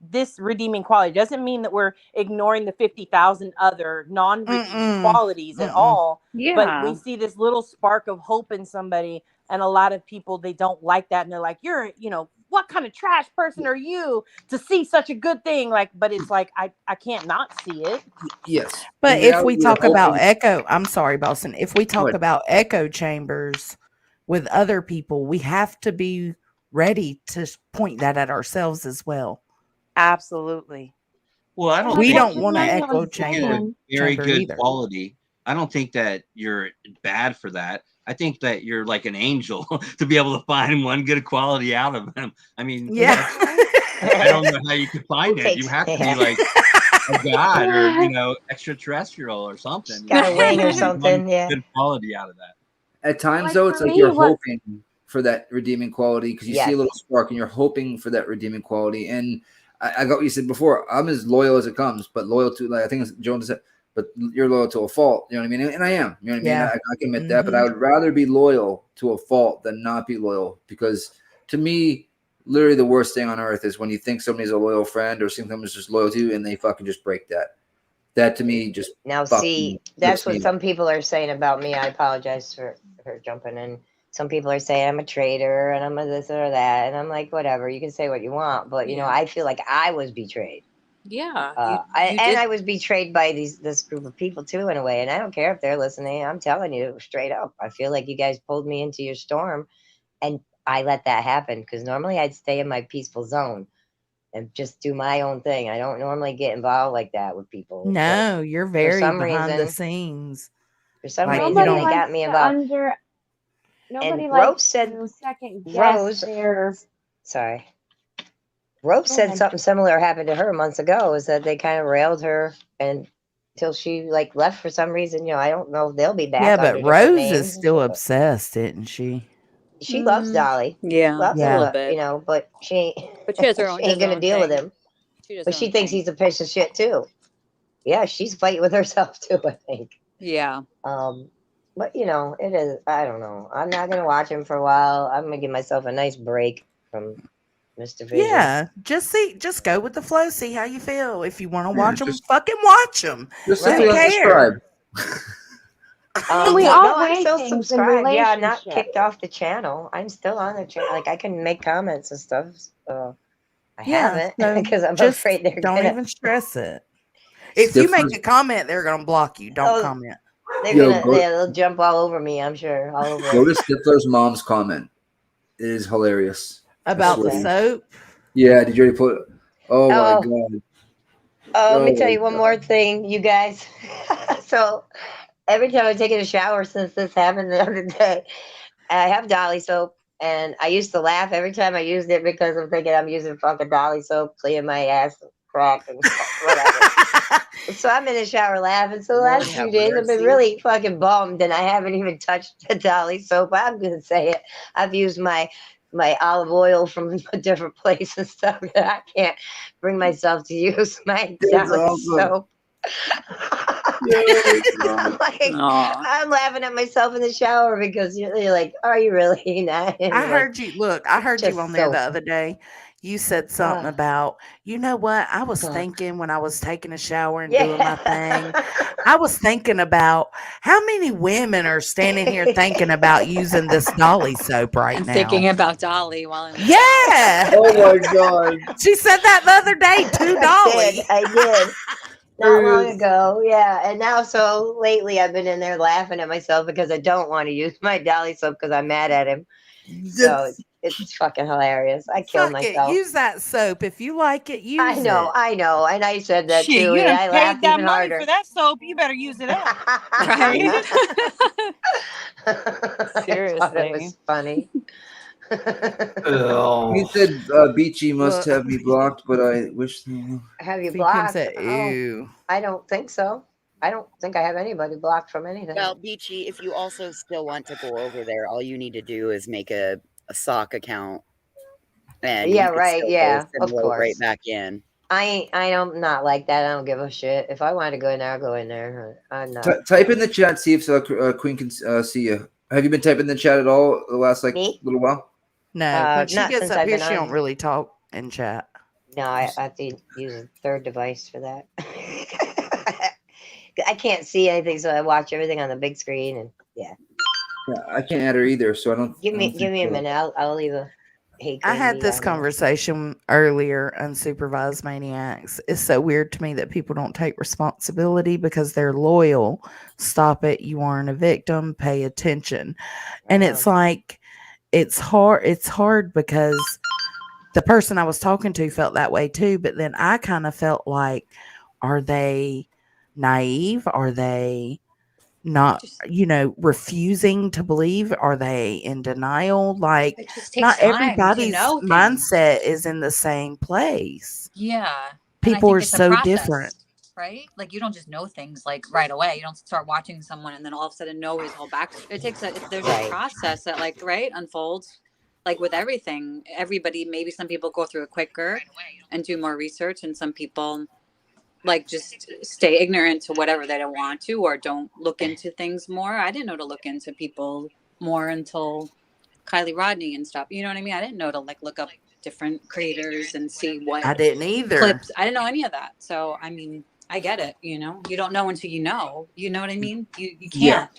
this redeeming quality, doesn't mean that we're ignoring the 50,000 other non-redeeming qualities at all. Yeah. But we see this little spark of hope in somebody, and a lot of people, they don't like that, and they're like, you're what kind of trash person are you to see such a good thing? Like, but it's like I can't not see it. Yes. But In if we reality, talk we're about hoping- echo, I'm sorry, Boston. If we talk ahead. about echo chambers with other people, we have to be ready to point that at ourselves as well. Absolutely. Well, I don't. We think don't that want to you're echo a chamber very good either. quality. I don't think that you're bad for that. I think that you're like an angel to be able to find one good quality out of them. I mean, Yeah. I don't know how you could find it. You have to be like a god or extraterrestrial or something. Got a wing or One something. Yeah. good quality out of that. At times, Like, though, for it's like me, you're what- hoping for that redeeming quality because you see a Yes. little spark and you're hoping for that redeeming quality. And I got what you said before. I'm as loyal as it comes, but loyal to, like I think Jones said, but you're loyal to a fault. You know what I mean? And I am. You know what I mean? Yeah. I can admit that, but I would rather be loyal to a fault than not be loyal because to me, literally the worst thing on earth is when you think somebody's a loyal friend or someone's just loyal to you and they fucking just break that. That to me just Now, fucking see, that's rips what me some people are saying about me. I apologize for jumping in. Some people are saying I'm a traitor and I'm a this or that. And I'm like, whatever, you can say what you want. But, I feel like I was betrayed. Yeah. I was betrayed by this group of people, too, in a way. And I don't care if they're listening. I'm telling you straight up. I feel like you guys pulled me into your storm. And I let that happen because normally I'd stay in my peaceful zone and just do my own thing. I don't normally get involved like that with people. No, you're very some behind the reason- scenes. For some Like, you reason, don't- they got me involved. Nobody And likes Rose said- to second guess Rose- their. Sorry. Rose Go said ahead. something similar happened to her months ago, is that they kind of railed her until she like left for some reason. I don't know if they'll be back. Yeah, under but different Rose names is still obsessed, isn't she? She loves Dolly. Yeah, Loves a her, little bit. but she ain't. But she has her own. She ain't does her gonna own deal with thing. him. She does But her she own thinks thing. he's a piece of shit too. Yeah, she's fighting with herself too, I think. Yeah. But it is. I don't know. I'm not gonna watch him for a while. I'm gonna give myself a nice break from Mr. Vision. Yeah, just go with the flow. See how you feel. If you want to watch them, just- fucking watch them. Just Right. simply Care. unsubscribe. We No, all I'm weigh still things in subscribed. Yeah, I'm not relationships. kicked off the channel. I'm still on the channel. Like I can make comments and stuff. I haven't so because I'm just afraid they're don't gonna. even stress it. If you make Stifler's- a comment, they're gonna block you. Don't Oh, comment. They're Yo, gonna. go- They'll jump all over me. I'm sure. All over. Go to Stifler's mom's comment. It is hilarious. I About swear the to you. soap. Yeah, did you already put? Oh my Oh. god. Oh, let me tell my you one God. more thing, you guys. So every time I'm taking a shower since this happened the other day, I have Dolly soap, and I used to laugh every time I used it because I'm thinking I'm using fucking Dolly soap, cleaning my ass crack and whatever. So I'm in the shower laughing. So the Lord last few have days I've been mercy. really fucking bummed, and I haven't even touched the Dolly soap. I'm gonna say it. I've used my olive oil from a different place and stuff. And I can't bring myself to use my That's Dolly awesome. soap. Oh, God. I'm laughing at myself in the shower because you're like, are you really not? And I like, heard you. Look, I heard you just on there so the other day. You said something about, you know what? I was thinking when I was taking a shower and doing my thing, I was thinking about how many women are standing here thinking about using this Dolly soap right I'm now. thinking about Dolly while I'm Yeah. Oh my God. She said that the other day to Dolly. I did. Not long ago, yeah. And now, so lately, I've been in there laughing at myself because I don't want to use my Dolly soap because I'm mad at him. So it's fucking hilarious. I killed Fuck it. myself. Use that soap. If you like it, use I know, it. I know. And I said that Shit, too. you And done I paid laughed that even money harder. for that soap. You better use it up. Right? I thought it Seriously. was funny. You said Beachy must Look. have me blocked, but I wish they were. Have you Pimp blocked? said, Oh, ew. I don't think so. I don't think I have anybody blocked from anything. Well, Beachy, if you also still want to go over there, all you need to do is make a sock account, and Yeah, you could right. still Yeah, go of assimilate right course. back in. I don't not like that. I don't give a shit. If I want to go in there, I'll go in there. I'm not. Type in the chat, see if Queen can see you. Have you been typing in the chat at all the last Me? little while? No, when she Not gets since up I've here, been she don't on. really talk in chat. No, I have to use a third device for that. I can't see anything, so I watch everything on the big screen. And yeah, I can't add her either, so I don't. give I me don't think a so. minute. I'll leave a hey I had Queen this on there. conversation earlier. Unsupervised maniacs. It's so weird to me that people don't take responsibility because they're loyal. Stop it. You aren't a victim. Pay attention. And it's like, it's hard because the person I was talking to felt that way too. But then I kind of felt like, are they naive? Are they not, refusing to believe? Are they in denial? Like, It just not takes time to everybody's know things. mindset is in the same place. Yeah. People and I think are it's so a process, different. right? Like you don't just know things like right away. You don't start watching someone and then all of a sudden know his whole back. It takes there's a process that unfolds. Like with everything, everybody, maybe some people go through it quicker and do more research, and some people just stay ignorant to whatever they don't want to or don't look into things more. I didn't know to look into people more until Kylie Rodney and stuff. You know what I mean? I didn't know to look up different creators and see what I didn't either. clips. I didn't know any of that. So I mean, I get it. You don't know until you know. You know what I mean? You can't.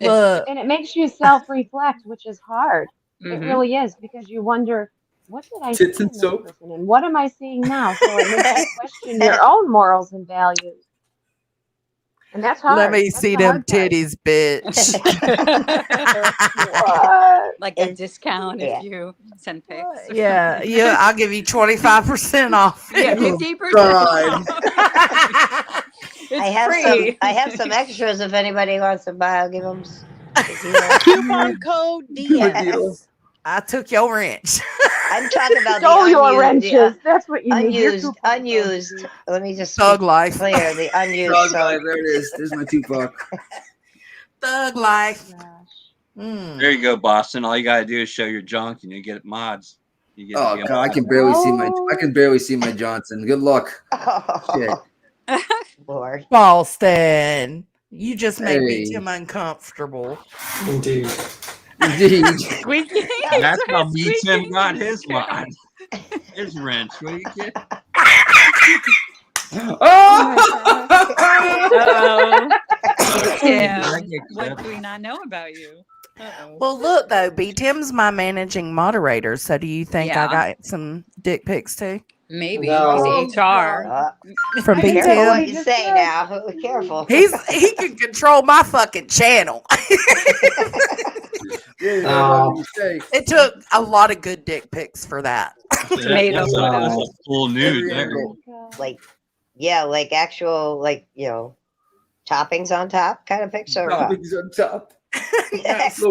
Look, And it makes you self-reflect, which is hard. It Mhm. really is, because you wonder, what did I Tits see and in this soap. person, and what am I seeing now? So it makes you question your own morals and values, and that's hard. let me That's see the them hard part. titties, bitch. What? Like a discount yeah. if you send pics. Yeah, I'll give you 25% off. Yeah, Oh, 50%. God. It's I have some extras if anybody wants to buy. I'll give them. Coupon code Good deal. DS. I took your wrench. I'm talking about Stole the your unused, wrenches. That's what you need. Your unused, coupon code. unused. Let me just Thug be life. clear. The unused. Dog So life, there it is. There's my Tupac. Thug life. Gosh. There you go, Boston. All you gotta do is show your junk, and you get mods. You get Oh to get God, I mods. can barely see my Johnson. Good luck. Shit. Lord. Boston. You just made me Hey. too uncomfortable. Indeed. Indeed. Squeaky. That's how Squeaky. Tim got his mod. His wrench. What do you get? Uh-oh. Tim, I get what clipped. do we not know about you? Uh-oh. Well, look though, B Tim's my managing moderator. So, do you think I Yeah. got some dick pics too Maybe No. he's HR. from B Careful what Tim? you say now. Careful. He can control my fucking channel. No. It took a lot of good dick pics for that. Tomato That's photos. a full nude there. Oh my God. Like Yeah, like actual, like, toppings on top kind of picture. Or what? Toppings on top.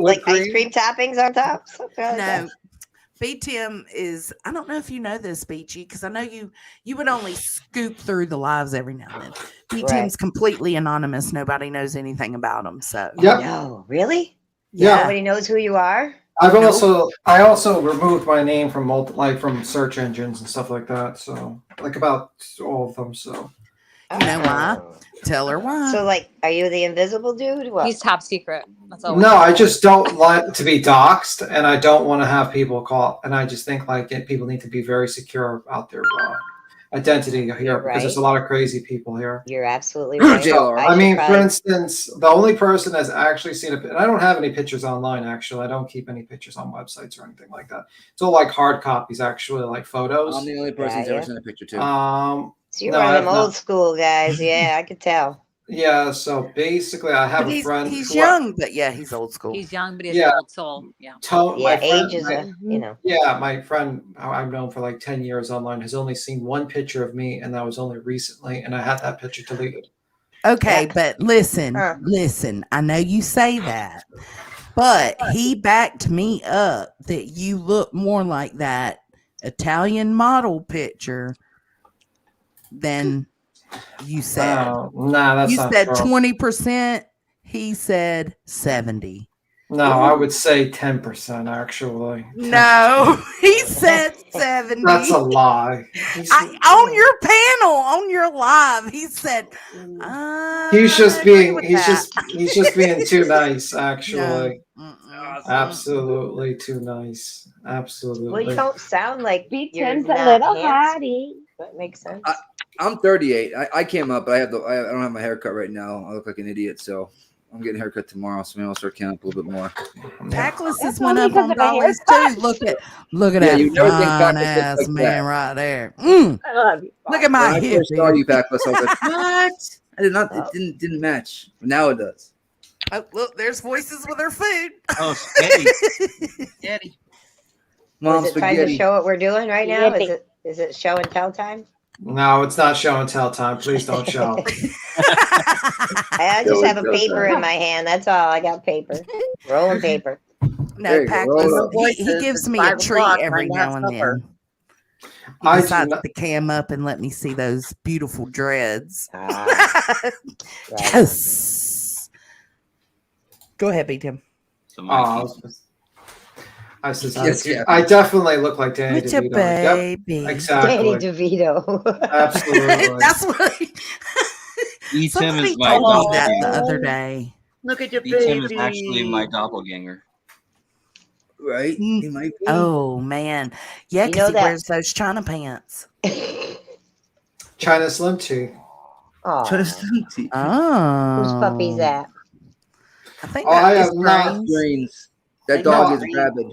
Like ice cream toppings on top? Something like that. No. BTM is, I don't know if you know this, Beachy, because I know you would only scoop through the lives every now and then. BTM's completely anonymous. Nobody knows anything about him. So No, really? Yeah. Nobody knows who you are? I also removed my name from from search engines and stuff like that. So like about all of them. So you know why? Tell her why. So like, are you the invisible dude? What? He's top secret. That's all. no, I just don't like to be doxxed, and I don't want to have people call. And I just think people need to be very secure about their identity here because there's a lot of crazy people here. You're absolutely right. I mean, for instance, the only person that's actually seen it, and I don't have any pictures online. Actually, I don't keep any pictures on websites or anything like that. It's all like hard copies, actually, like photos. I'm the only person who's ever seen a picture too. So you're one of them old school guys. Yeah, I could tell. Yeah, so basically, I have a friend. He's young, but yeah, he's old school. He's young, but he has an old soul. Yeah. Age is Yeah, my friend, I've known for like 10 years online, has only seen one picture of me, and that was only recently, and I had that picture deleted. Okay, but listen. I know you say that, but he backed me up that you look more like that Italian model picture than you said. Nah, that's not said true. 20%. He said 70. No, I would say 10% actually. No, he said 70. That's a lie. On your panel, on your live, he said He's just being too nice, actually. Absolutely too nice. Absolutely. Well, you don't sound like BTM's a little hottie. That makes sense. I'm 38. I came up, but I don't have my hair cut right now. I look like an idiot, so I'm getting a haircut tomorrow, so maybe I'll start counting up a little bit more. Tackless went up on Dolly's too. Look at that fine ass like man right there. I love you. Look at my when hip. I first saw you, Tackless, I was like, what? I did not. It didn't match. But now it does. Oh, look, there's voices with her food. Oh, spaghetti. Mom, is it time to show what we're doing right now? Is it show and tell time? No, it's not show and tell time. Please don't show. I just have a paper in my hand. That's all. I got paper. Rolling paper. No, Packless, he gives me a treat every now and then. He decides to cam up and let me see those beautiful dreads. Yes. Go ahead, BTM. I definitely look like Danny With DeVito. your baby. Yep, exactly. Danny DeVito. Absolutely. That's what somebody told me that the other day. Look at your Tim baby. is actually my doppelganger. Right? He might be. Oh man, yeah, because he wears those China pants. China Slim Tea. China Slim Tea. Oh, whose puppy's that? I think I that have not. Greens. That dog is rabid.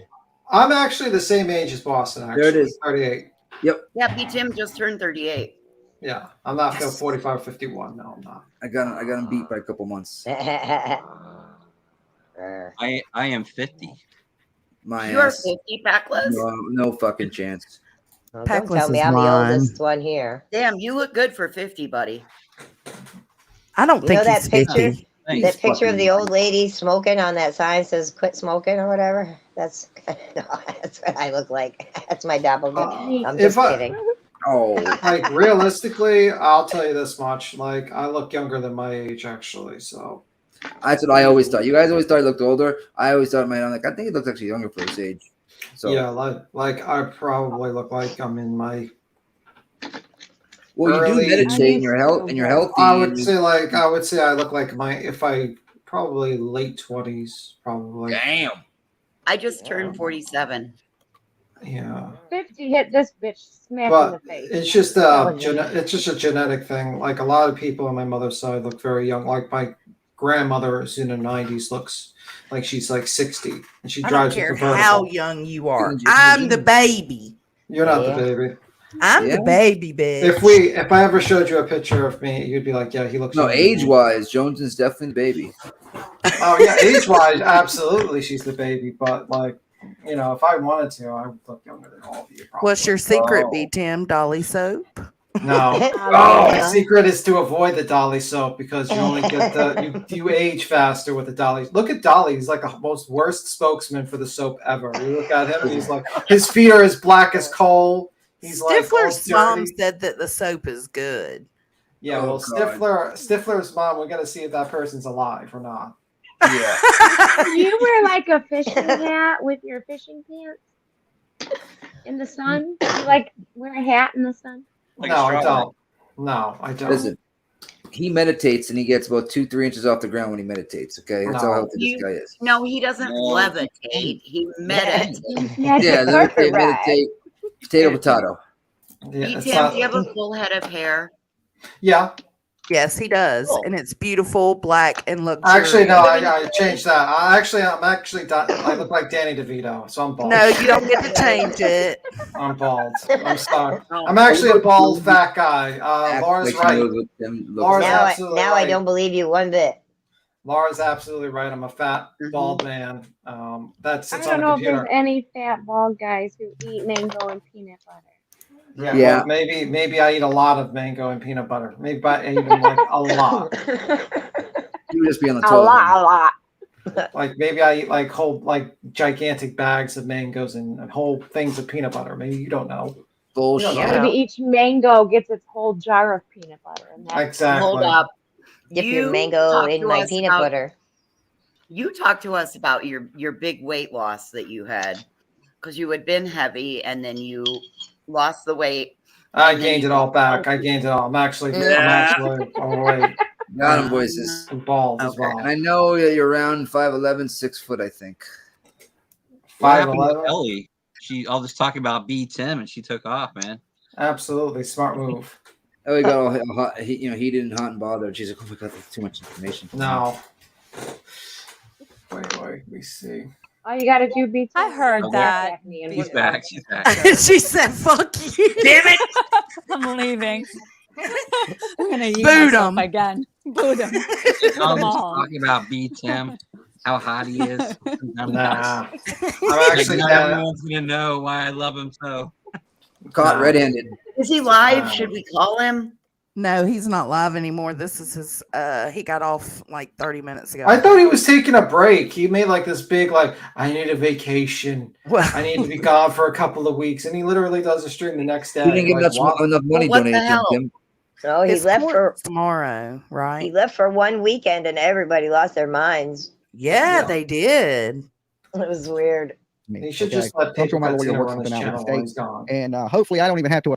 I'm actually the same age as Boston. Actually, There it is. 38. Yep. Yeah, BTM just turned 38. Yeah, I'm not 45, 51. No, I'm not. I got him beat by a couple months. I am 50. My You are ass. 50, Packless? No fucking chance. Well, don't tell me I'm the oldest one here. Damn, you look good for 50, buddy. I don't think that he's picture. 50. That picture of the old lady smoking on that sign says "Quit smoking" or whatever. That's what I look like. That's my doppelganger. I'm just kidding. Oh, like realistically, I'll tell you this much: like I look younger than my age, actually. So that's what I always thought. You guys always thought he looked older. I always thought, man, I think he looks actually younger for his age. So yeah, like I probably look like I'm in my. Well, you do meditate, and you're healthy. I would say I look like probably late 20s, probably. Damn. I just turned 47. Yeah. 50 hit this bitch smack in the face. It's just it's just a genetic thing. Like a lot of people on my mother's side look very young. Like my grandmother is in her 90s, looks like she's like 60, and she drives. I don't care how young you are. I'm the baby. You're not the baby. I'm the baby, bitch. If I ever showed you a picture of me, you'd be like, yeah, he looks. No, age-wise, Jones is definitely the baby. Oh yeah, age-wise, absolutely, she's the baby. But like, you know, if I wanted to, I would look younger than all of you. Probably. What's your secret, BTM? Dolly soap. No. Oh, the secret is to avoid the Dolly soap because you only get you age faster with the Dolly. Look at Dolly; he's like the most worst spokesman for the soap ever. You look at him, and he's like his feet are as black as coal. He's like all Stifler's mom dirty. said that the soap is good. Yeah, well, Stifler's mom. We're gonna see if that person's alive or not. Yeah. You wear like a fishing hat with your fishing pants in the sun? You like wear a hat in the sun? Like No, I strawberry. don't. No, I don't. Listen, he meditates and he gets about 2-3 inches off the ground when he meditates. Okay, that's how healthy this guy is. No, he doesn't levitate. He meditates. Yeah, meditate. Potato. Yeah, Tim, do you have a full head of hair? Yeah. Yes, he does, and it's beautiful, black, and luxurious. Actually, no, I changed that. I'm actually done. I look like Danny DeVito, so I'm bald. No, you don't get to change it. I'm bald. I'm sorry. I'm actually a bald, fat guy. Laura's right. Laura's absolutely now right. I don't believe you one bit. Laura's absolutely right. I'm a fat, bald man. That I sits don't on know a if there's computer. any fat bald guys who eat mango and peanut butter. Yeah. Well, maybe I eat a lot of mango and peanut butter. Maybe I eat them like a lot. You would just be on the A toilet. lot. Like maybe I eat like whole gigantic bags of mangoes and whole things of peanut butter. Maybe you don't know. Bullshit. Maybe each mango gets its whole jar of peanut butter. And that's Exactly. Hold up. Dip You your mango talked in to my us peanut about- butter. You talked to us about your big weight loss that you had because you had been heavy and then you lost the weight. I gained it all back. I gained it all. I'm actually overweight. Got him, voices. I'm bald as well. And I know that you're around 5'11", 6 foot, I think. What happened to 5'11"? Ellie? She all this talking about B Tim and she took off, man. Absolutely smart move. Oh, he got all hot. He didn't hot and bothered. She's like, oh my god, that's too much information. No. Wait, we see. all you gotta do. Be. I heard that. She's back. She's back. She said, "Fuck you." Damn it! I'm leaving. I'm gonna use Boot myself 'em. again. Boot him. All this talking about B Tim, how hot he is. Nah. I'm actually everyone's gonna know why I love him so. Caught red-handed. Is he live? Should we call him? No, he's not live anymore. This is his. He got off like 30 minutes ago. I thought he was taking a break. He made like this big, like, I need a vacation. Well, I need to be gone for a couple of weeks. And he literally does a stream the next day. He didn't get Like, what? enough money Well, what the donated to hell? him. No, he It's left court for tomorrow, right? he left for one weekend and everybody lost their minds. Yeah, Yeah. they did. It was weird. He should just let I'm sure my Paper lawyer Cut works run his something out with channel the while he's state, gone. and hopefully I don't even have to.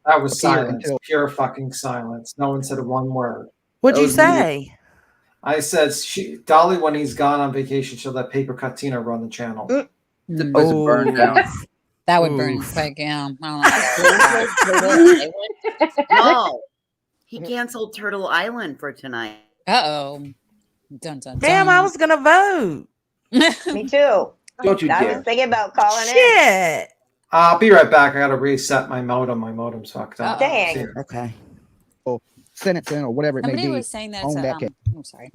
That was appear silence. until- Pure fucking silence. No one said one word. What'd That you was weird. say? I said, Dolly, when he's gone on vacation, she'll let Paper Cut Tina run the channel. The place is burned down. That would burn Oof. quick, yeah. I No. He canceled Turtle Island for tonight. Uh-oh. Dun, dun, Damn, I was gonna vote. Me too. Don't you I dare. was thinking about calling in. Shit. I'll be right back. I gotta reset my modem. My modem's fucked up. Dang. See. Okay. Sentencing or whatever it may Somebody be. was saying that on it's that a, case. I'm sorry.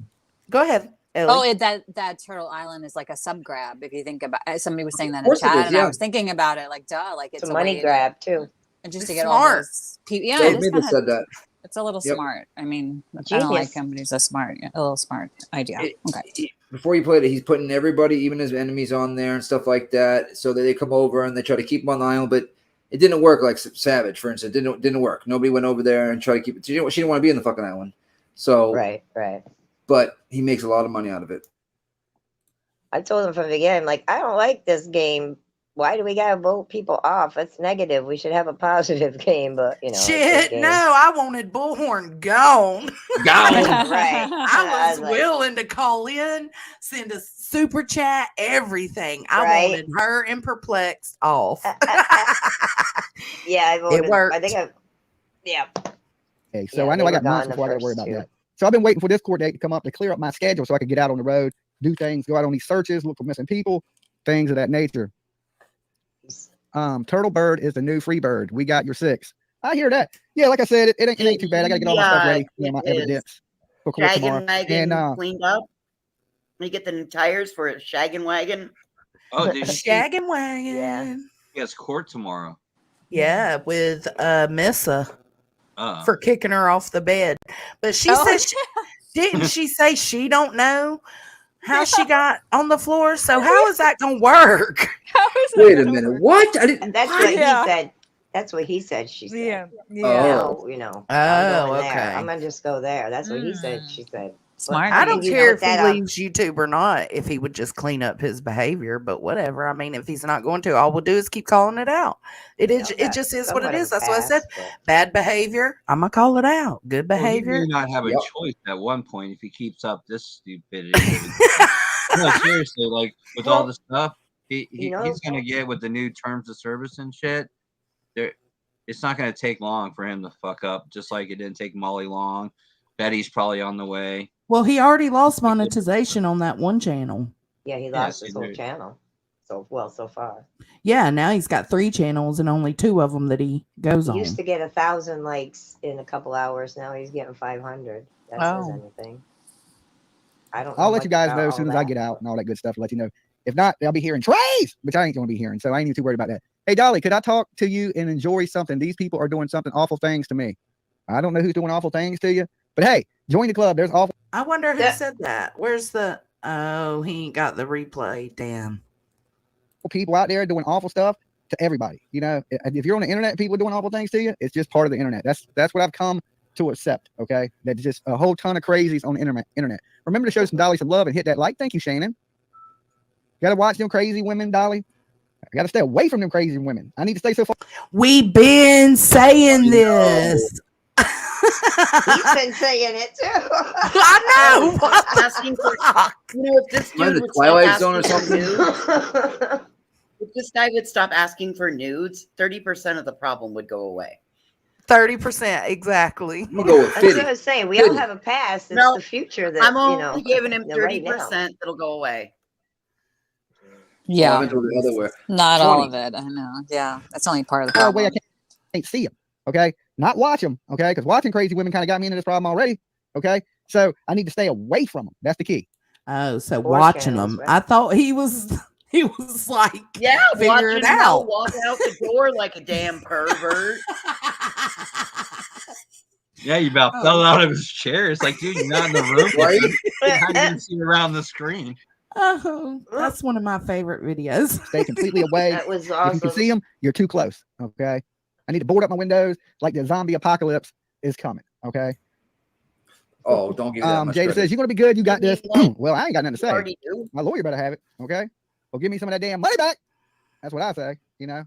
Go ahead, Ellie. Oh, that Turtle Island is like a sub grab. If you think about somebody was saying that in course it chat, is, and yeah. I was thinking about it, like, duh, like It's it's a a money way grab too. and just It's to get all smart. those people. Yeah, Dave it is Mabel kinda, said that. it's a little Yep. smart. I mean, I don't like Genius. him, but he's a little smart idea. Okay. Before you played it, he's putting everybody, even his enemies, on there and stuff like that, so that they come over and they try to keep him on the island. But it didn't work. Like Savage, for instance, didn't work. Nobody went over there and tried to keep it. She didn't want to be in the fucking island. So Right. But he makes a lot of money out of it. I told him from the beginning, like, I don't like this game. Why do we gotta vote people off? It's negative. We should have a positive game, but you know. it's a Shit, game. no, I wanted Bullhorn gone. Gone. Right. I was like, willing to call in, send a super chat, everything. I Right. wanted her and Perplexed off. yeah, I voted. worked. I think yeah. Okay, so Yeah, I know they I got were gone months the before I got to worry first about two. that. So I've been waiting for this court date to come up to clear up my schedule so I could get out on the road, do things, go out on these searches, look for missing people, things of that nature. Turtle Bird is the new free bird. We got your 6. I hear that. Yeah, like I said, it ain't too bad. I got to get all my stuff ready, my it is. evidence for court tomorrow. Shaggin' Wagon And cleaned up. We get the new tires for a Shaggin' Wagon. Oh, dude, Shaggin' wagon. Yeah. he has court tomorrow. Yeah, with Missa Uh, for kicking her off the bed. But she said, didn't she say she don't know how she got on the floor? So how is that going to work? Wait a minute. What? I didn't. That's what he said. That's what he said. She said. Yeah. Oh. So, you know, I'm Oh, going there. okay. I'm gonna just go there. That's what he said. She said. Smart. I don't care if he that up. leaves YouTube or not, if he would just clean up his behavior, but whatever. I mean, if he's not going to, all we'll do is keep calling it out. It just is what it is. That's what I said. Bad behavior, I'm gonna call it out. Good well, he behavior. may not have a Yep. choice at one point if he keeps up this stupidity. No, seriously, like with all the stuff, he's gonna get with the new terms of service and shit. There, it's not gonna take long for him to fuck up, just like it didn't take Molly long. Betty's probably on the way. Well, he already lost monetization on that one channel. Yeah, he lost his whole channel. So far. Yeah, now he's got 3 channels and only 2 of them that he goes He on. used to get 1,000 likes in a couple hours. Now he's getting 500. That says anything. I'll let you guys know as soon as I get out and all that good stuff. Let you know. If not, I'll be hearing Trace, which I ain't going to be hearing. So I ain't even too worried about that. Hey, Dolly, could I talk to you and enjoy something? These people are doing something awful things to me. I don't know who's doing awful things to you, but hey, join the club. There's awful. I wonder who said that. Where's the? Oh, he ain't got the replay. Damn. People out there doing awful stuff to everybody. You know, if you're on the internet, people are doing awful things to you. It's just part of the internet. That's what I've come to accept. Okay, that's just a whole ton of crazies on the internet. Remember to show some Dolly some love and hit that like. Thank you, Shannon. You gotta watch them crazy women, Dolly. I gotta stay away from them crazy women. I need to stay so far. We been saying this. He's been saying it too. I know. Asking for, if this dude would Twilight stop Zone or asking for something. nudes, if this guy would stop asking for nudes, 30% of the problem would go away. 30%, exactly. I'm gonna go with That's what I was saying. We all have a past. It's the future that I'm only giving him 30% that'll go away. Yeah. Not 20. all of it. I know. Yeah. That's only part of the Oh, problem. wait, I can't see them. Okay, not watch them. Okay, because watching crazy women kind of got me into this problem already. Okay, so I need to stay away from them. That's the key. Oh, so watching them. I thought he was like, yeah, figure watching it him out. walk out the door like a damn pervert. Yeah, you about fell out of his chair. It's like, dude, you're not in the room. Right? How do you see around the screen? Oh, that's one of my favorite videos. Stay completely away. That was If you awesome. can see them, you're too close. Okay, I need to board up my windows like the zombie apocalypse is coming. Okay. Oh, don't give me that much Jada credit. says you're gonna be good. You got this. Well, I ain't got nothing to say. already do. My lawyer better have it. Okay. Well, give me some of that damn money back. That's what I say. You know.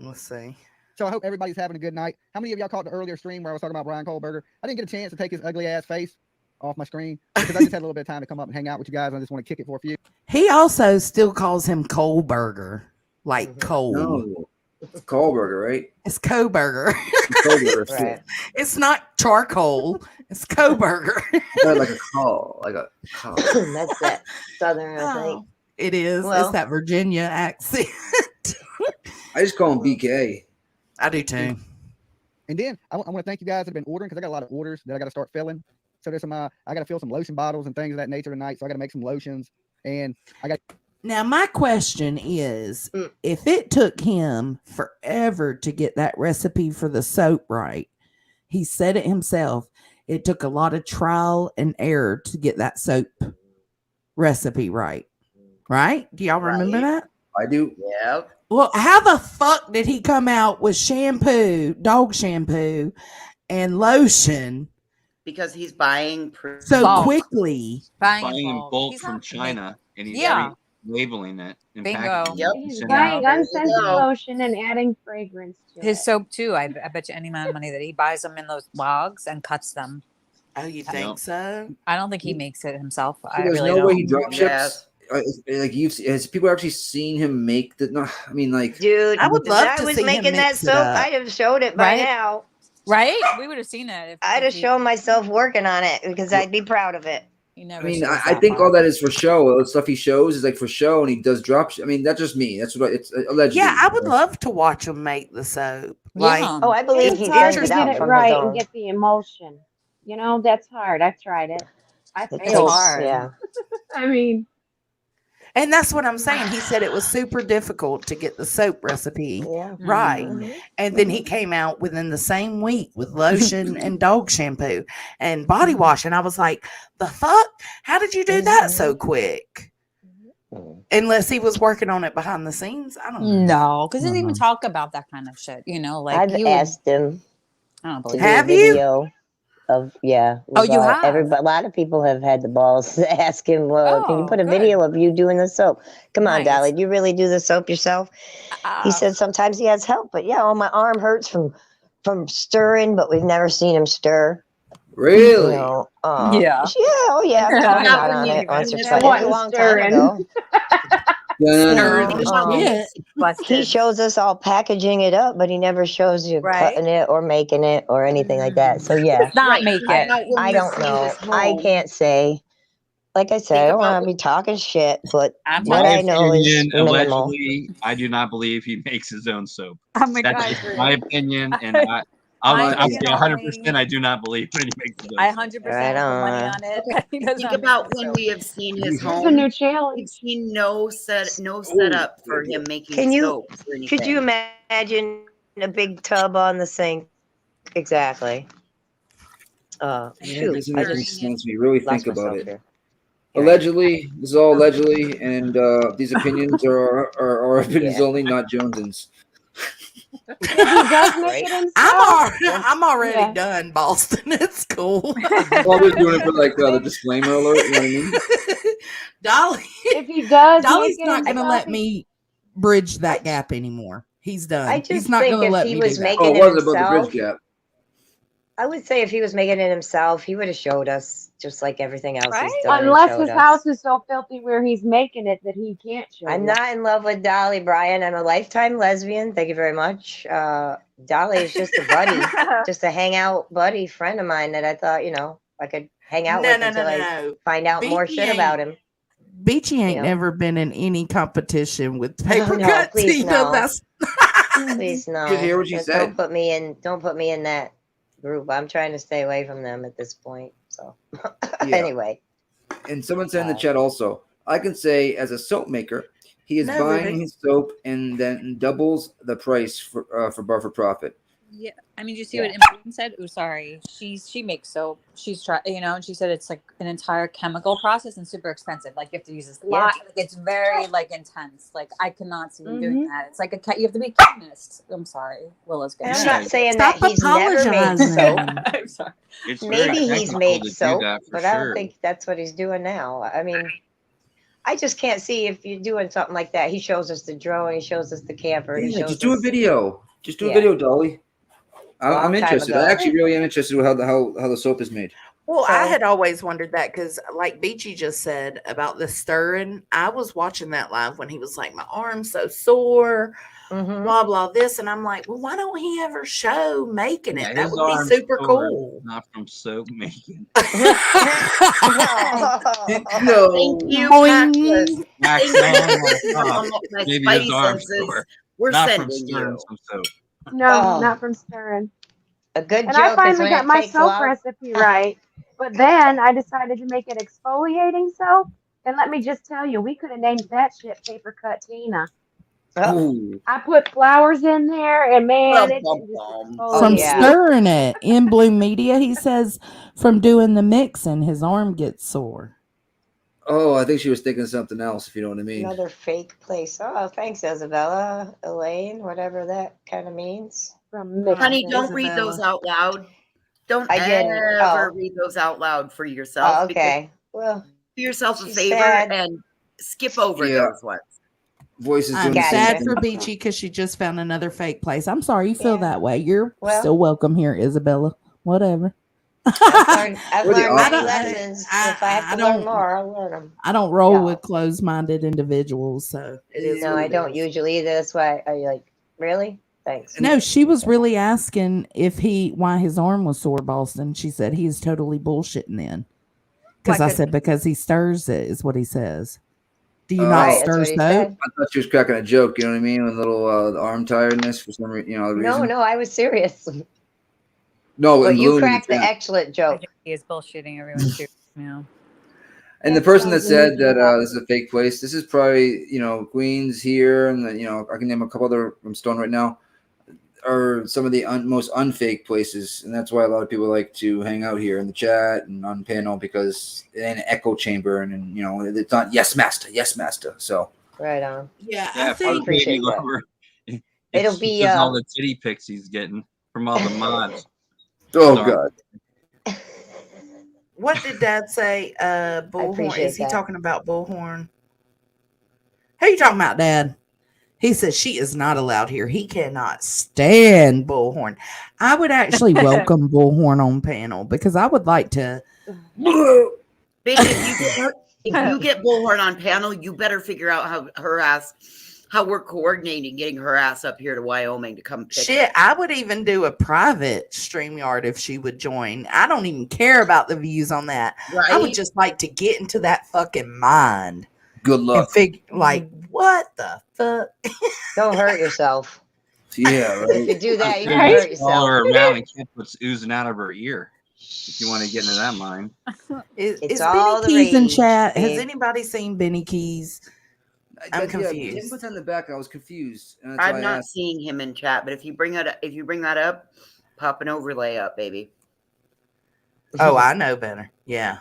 Let's see. So I hope everybody's having a good night. How many of y'all caught the earlier stream where I was talking about Brian Kohlberger? I didn't get a chance to take his ugly ass face off my screen because I just had a little bit of time to come up and hang out with you guys. I just want to kick it for a few. He also still calls him Kohlberger, like Cole. No, it's Kohlberger, right? It's Kohlberger. Kohlberger. Right. It's not charcoal. It's Kohlberger. Like a call, like a call. That's that Southern, I think. It is. Well- It's that Virginia accent. I just call him BK. I do too. And then I want to thank you guys that have been ordering because I got a lot of orders that I got to start filling. So there's some I got to fill some lotion bottles and things of that nature tonight. So I got to make some lotions, and I got. Now, my question is, if it took him forever to get that recipe for the soap right, he said it himself, it took a lot of trial and error to get that soap recipe right. Right? Do y'all remember that? I do. Yeah. Well, how the fuck did he come out with shampoo, dog shampoo, and lotion Because he's buying so Bulk. quickly? Buying in bulk from China, and he's labeling it. And Bingo. packaging it Yep. and He's sending it buying out. unscented lotion and adding fragrance to His it. soap too. I bet you any amount of money that he buys them in those logs and cuts them. Oh, you think so? I don't think he makes it himself. I There's really no don't. way he drop ships. Yes. Like has people actually seen him make the? No, I mean, like, Dude, I would if love I to was see him making that mix it soap, up. I'd have showed it by Right? now. Right? We would have seen it. I'd have shown myself working on it because I'd be proud of it. He I never mean, shows I that think all part. that is for show. All the stuff he shows is like for show, and he does drop. I mean, that's just me. That's what it's allegedly. Yeah, I would love to watch him make the soap. Like, Yeah. Oh, I believe It's he hard sends to it get out it from right his and own. get the emotion. You know, that's hard. I've tried it. I It failed. takes, hard. yeah. I mean, And that's what I'm saying. He said it was super difficult to get the soap recipe right. And then he came out within the same week with lotion and dog shampoo and body wash. And I was like, the fuck? How did you do that so quick? Unless he was working on it behind the scenes. I don't know. No, because he didn't even talk about that kind of shit. You know, like I've asked him I don't to believe do a Have you? video of Oh, you have? a lot of people have had the balls to ask him, well, can you put a video of you doing the soap? Come on, Dolly, do you really do the soap yourself? He said sometimes he has help, but yeah, my arm hurts from stirring, but we've never seen him stir. Really? You know, Yeah. Oh yeah, I've called him out on it once or twice. A long time ago. He shows us all packaging it up, but he never shows you cutting it or making it or anything like that. So yeah, Not make it. I don't know. I can't say. Like I said, I don't want to be talking shit, but what I know is minimal. Allegedly, I do not believe he makes his own soap. Oh my That's God, just my opinion, and I'll be 100%. I do not believe when he makes his own. I 100% put money on it. He does Think not about make when soap. we have seen his Here's a home. new challenge. We've seen no setup for him making Can you? soap or anything. Could you imagine a big tub on the sink? Exactly. Shoot, Doesn't I make any just sense when you really lost think about myself it. here. Allegedly, this is all allegedly, and these opinions are our opinions only, not Jones's. If he does make it himself, I'm already done, Boston. It's cool. Well, I'm just doing it for like the disclaimer alert. You know what I mean? Dolly, if he does, Dolly's make it not going to himself, let me bridge that gap anymore. He's done. I just He's not think going to if let he me was do that. making Oh, it was about the himself, bridge gap. I would say if he was making it himself, he would have showed us just like everything else he's Right? done. and unless showed his us. house is so filthy where he's making it that he can't show I'm you. not in love with Dolly, Brian. I'm a lifetime lesbian. Thank you very much. Dolly is just a buddy, just a hangout buddy friend of mine that I thought, I could hang out with until I find out more Beachy shit about him. Beachy ain't know. never been in any competition with paper no, cut please Tina. no. That's Please no. You hear what she Don't said? put me in. Don't put me in that group. I'm trying to stay away from them at this point. So Yeah. anyway, And someone said in the chat also, I can say as a soap maker, he is No, buying really. his soap and then doubles the price for bar for profit. Yeah, I mean, you see what Imran said? Oh, sorry. She makes soap. She's tried, and she said it's like an entire chemical process and super expensive. Like you have to use this lot. Like it's very like intense. Like I cannot see him doing that. It's like you have to be a chemist. I'm sorry, Willa's and good. I'm not saying Stop that he's never made apologizing. soap. I'm sorry. It's very Maybe he's technical made to do soap, that for but I don't sure. think that's what he's doing now. I mean, I just can't see if you're doing something like that. He shows us the drone. He shows us the camper. He Yeah, shows just do a us- video. Just do a Yeah. video, Dolly. I'm Long time interested. ago. I actually really am interested in how the soap is made. Well, I So- had always wondered that because, like Beachy just said about the stirring, I was watching that live when he was like, my arm's so sore, blah, blah, this. And I'm like, well, why don't he ever show making it? Yeah, That his would be arm's super sore, cool. Not from soap making. No. Thank you, Boing. Cactus. Wax Thank on you. my This is top. almost my Maybe spidey his arm's senses. sore. We're Not from sending stirring you. some soap. No, Oh. not from stirring. A good And joke I is finally when got it my takes soap long. recipe right, but then I decided to make it exfoliating soap. And let me just tell you, we could have named that shit Paper Cut Tina. Ooh. I put flowers in there, and man, it Bum, just bum, bum. From yeah. stirring it in Blue Media, he says from doing the mixing, his arm gets sore. Oh, I think she was thinking something else, if you know what I mean. Another fake place. Oh, thanks, Isabella, Elaine, whatever that kind of means. from Honey, mixing. don't read those out loud. Don't I didn't. ever Oh. read those out loud for yourself. Oh, because okay. Well, do yourself a she favor said- and skip over Yeah. those ones. Voices I'm doing the same sad thing. for Beachy because she just found another fake place. I'm sorry you feel Yeah. that way. You're Well- still welcome here, Isabella. Whatever. I've What do you- learned many I- lessons. I- If I have I to learn don't- more, I'll learn them. I don't roll No. with closed-minded individuals, so it is. No, what I it don't is. usually either. That's why I like, really? Thanks. No, she was really asking why his arm was sore, Boston. She said he's totally bullshitting then. Because Why I could- said because he stirs it is what he says. Do you Oh. not Right, that's stir what he soap? said. I thought she was cracking a joke, you know what I mean? With a little arm tiredness for some reason. No, I was serious. No, But in you Bloom, cracked the yeah. excellent joke. He is bullshitting everyone too. Yeah. And the person that said that this is a fake place, this is probably, Queens here, and then, I can name a couple other I'm stoned right now, are some of the most unfake places. And that's why a lot of people like to hang out here in the chat and on panel, because it ain't an echo chamber, and it's not yes master. So right on. Yeah, Yeah, I think appreciate that. over. It'll be all the titty pics he's getting from all the mods. Oh Sorry. God. what did Dad say? Bullhorn. appreciate Is he that. talking about Bullhorn? Who you talking about, Dad? He says she is not allowed here. He cannot stand Bullhorn. I would actually welcome Bullhorn on panel because I would like to. Bitch, if you get Bullhorn on panel, you better figure out how we're coordinating getting her ass up here to Wyoming to come pick Shit, her. I would even do a private StreamYard if she would join. I don't even care about the views on that. I would Right? just like to get into that fucking mind Good and luck. what the fuck? Don't hurt yourself. Yeah, If you right. do that, you Dude, can you hurt follow yourself. her around and keep what's oozing out of her ear. If you want to get into that mind. Is It's Benny all the Keys in rage, chat? Has babe. anybody seen Benny Keys? I'm Tim confused. puts on the back. I was confused. And that's why I'm I not asked. seeing him in chat, but if you bring that up, pop an overlay up, baby. Oh, I know better. Yeah.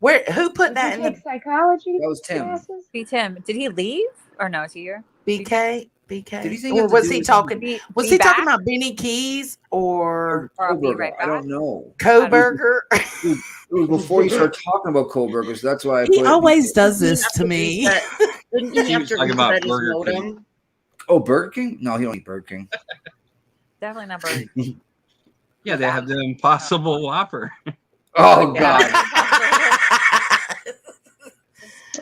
Who put that in the psychology? That was Tim. classes? Beat him. Did he leave or no? Is he here? BK? BK? Did he say you Or have to was do he with talking? Be Was he talking back? about Benny Keys or Or I'll be Kohlberger. right I don't back? know. Kohlberger? It was before you started talking about Kohlberger, so that's why I He put. always does Didn't he this have to me. Didn't he He have was to talking about reset his Burger King. modem? Oh, Burger King? No, he don't eat Burger King. Definitely not Burger. Yeah, they have the Impossible Whopper. Oh Yeah. God.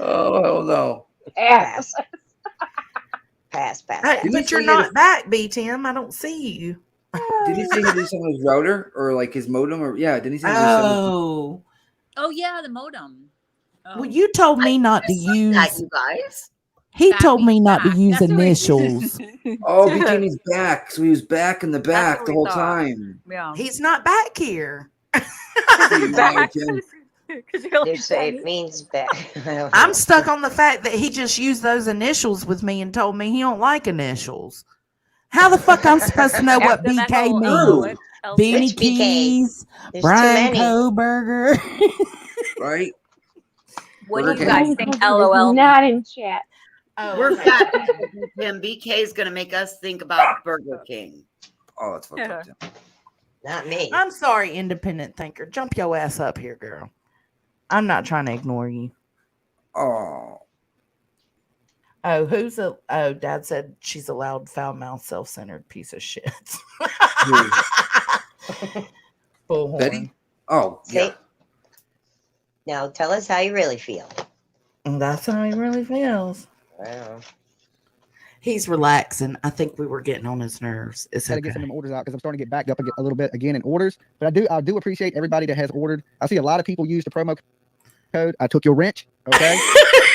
Oh no. Pass. Pass. Hey, Didn't but he you're say he had not back, B Tim. I don't see you. Did he say he had to do something with his router or like his modem or didn't he say he had to do something? Oh. Oh yeah, the modem. Oh. Well, you told me not to That, use. you guys. He Back told me means not to back. use That's what we- initials. Oh, became his back. So he was back in the back what the we whole thought. time. Yeah. He's not back here. Back. Tim. It means back. I don't I'm know. stuck on the fact that he just used those initials with me and told me he don't like initials. How the fuck I'm supposed to know what After that BK whole means? Benny Which BK? Keys, There's Brian too many. Kohlberger. Right? What Burger do you guys King. think? Kohlberger is LOL. not in chat. Oh, We're okay. fat people, Tim. BK is going to make us think about Burger King. Oh, that's fucked up, Tim. Not me. I'm sorry, independent thinker. Jump your ass up here, girl. I'm not trying to ignore you. Oh. Oh, Dad said she's a loud, foul mouthed, self centered piece of shit. Bullhorn. Betty? Oh, yeah. See? Now tell us how you really feel. And that's how he really feels. Wow. He's relaxing. I think we were getting on his nerves. It's Got to okay. get some of them orders out because I'm starting to get backed up a little bit again in orders. But I do appreciate everybody that has ordered. I see a lot of people use the promo code. I took your wrench. Okay,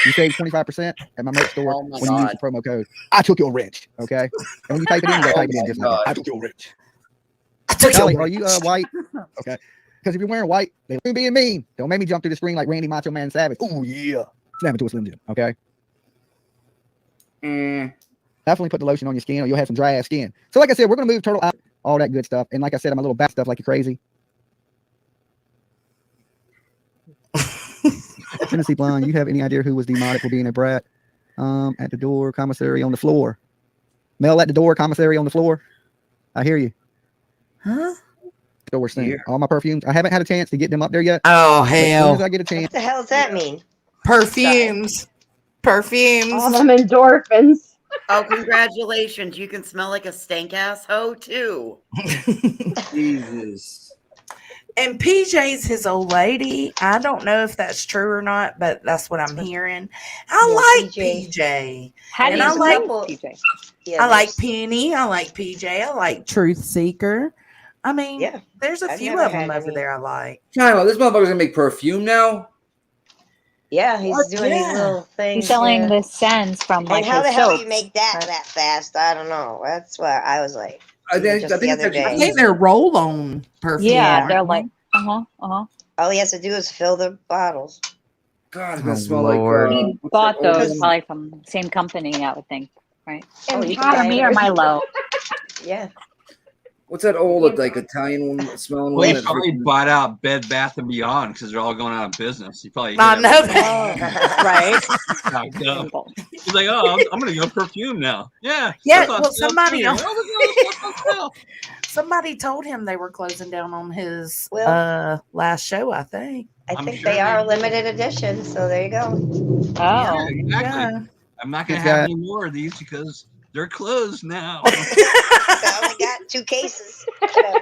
you save 25% at my merch store when you use the promo code. I took your wrench. Okay, and when you type it in, you gotta type it in just like that. I took your wrench. Dolly, are you white? Okay, because if you're wearing white, they're being mean. Don't make me jump through the screen like Randy Macho Man Savage. Oh yeah, snap it to a Slim Jim. Okay. Definitely put the lotion on your skin or you'll have some dry ass skin. So like I said, we're going to move Turtle out, all that good stuff. And like I said, I'm a little back stuff like you're crazy. Tennessee Blonde, you have any idea who was demoted for being a brat? At the door, commissary on the floor. Mel at the door, commissary on the floor. I hear you. Huh? Store stand. All my perfumes. I haven't had a chance to get them up there yet. Oh, But as soon hell. as I get a chance. What the hell does that mean? Perfumes. Perfumes. All them endorphins. Oh, congratulations. You can smell like a stank ass hoe too. Jesus. And PJ's his old lady. I don't know if that's true or not, but that's what I'm hearing. I like PJ. How do And you I like PJ? Yeah, I like there's- Penny. I like PJ. I like Truth Seeker. I mean, Yeah, there's a I've few never of them had over any. there I like. Time out. This motherfucker's gonna make perfume now. Yeah, he's What? doing these Yeah. little things. He's selling yeah. the scents from like And how his the hell do you soaps. make that fast? I don't know. That's what I was like. I think just the it's other actually day. I think they're roll-on perfume. Yeah, aren't they're they? like All he has to do is fill the bottles. God, it's Oh, gonna smell Lord. like. He what's bought that old those one? probably from same company, I would think, right? Oh, Oh, you you can for buy me it. or Milo? Yeah. What's that old like Italian one smelling Well, one? he That's probably freaking- bought out Bed Bath and Beyond because they're all going out of business. He probably. I hit know everything. that. Right. He's like, oh, I'm gonna go perfume now. Yeah. Yeah, that's on well, sale somebody too. Oh, look at all somebody told him they were closing down on his Well, last show, I think. I think they are a limited edition, so there you go. Yeah, Oh, exactly. Yeah. I'm not gonna It's have got- any more of these because they're closed now. I only got 2 cases. Whatever.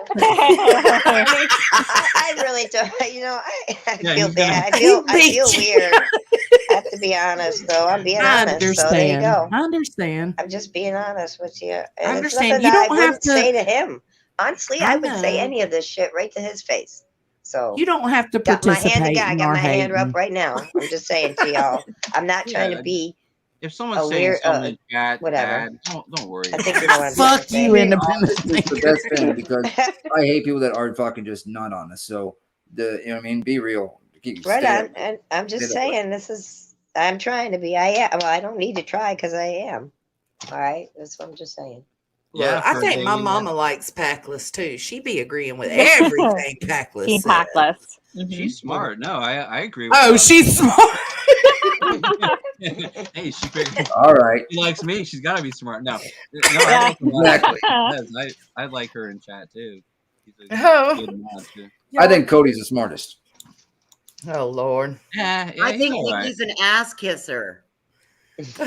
I really don't. You know, I Yeah, feel he's gonna- bad. I feel weird. I have to be honest, though. I'm being I honest. So there you go. I understand. I'm just being honest with you. I And it's understand. nothing You that don't I have wouldn't to- say to him. Honestly, I would say know. any of this shit right to his face. So You don't have to got my participate hand. I in got our my hand hating. up right now. I'm just saying to y'all. I'm not trying Yeah. to be. If someone's A saying weird, something in chat, whatever. bad, don't worry. I think you know what I'm Fuck trying you, to say. independent It's the best thing because I hate people that are fucking just not honest. So you know what I mean? Be real. Right Stay on. up. And I'm just Stay that way. saying, this is. I'm trying to be. I am. Well, I don't need to try because I am. All right. That's what I'm just saying. Yeah, Look, I for think my dating, mama likes Packless too. She be agreeing with everything Packless Team said. Packless. She's smart. No, I agree with Oh, that. she's smart. Hey, she figured All right. she likes me. She's got to be smart. No, I like her. Exactly. Yes, I like her in chat too. She's a Oh. good mod, too. I think Cody's the smartest. Oh Lord. Yeah, I think all right. Nikki's an ass kisser. Cody's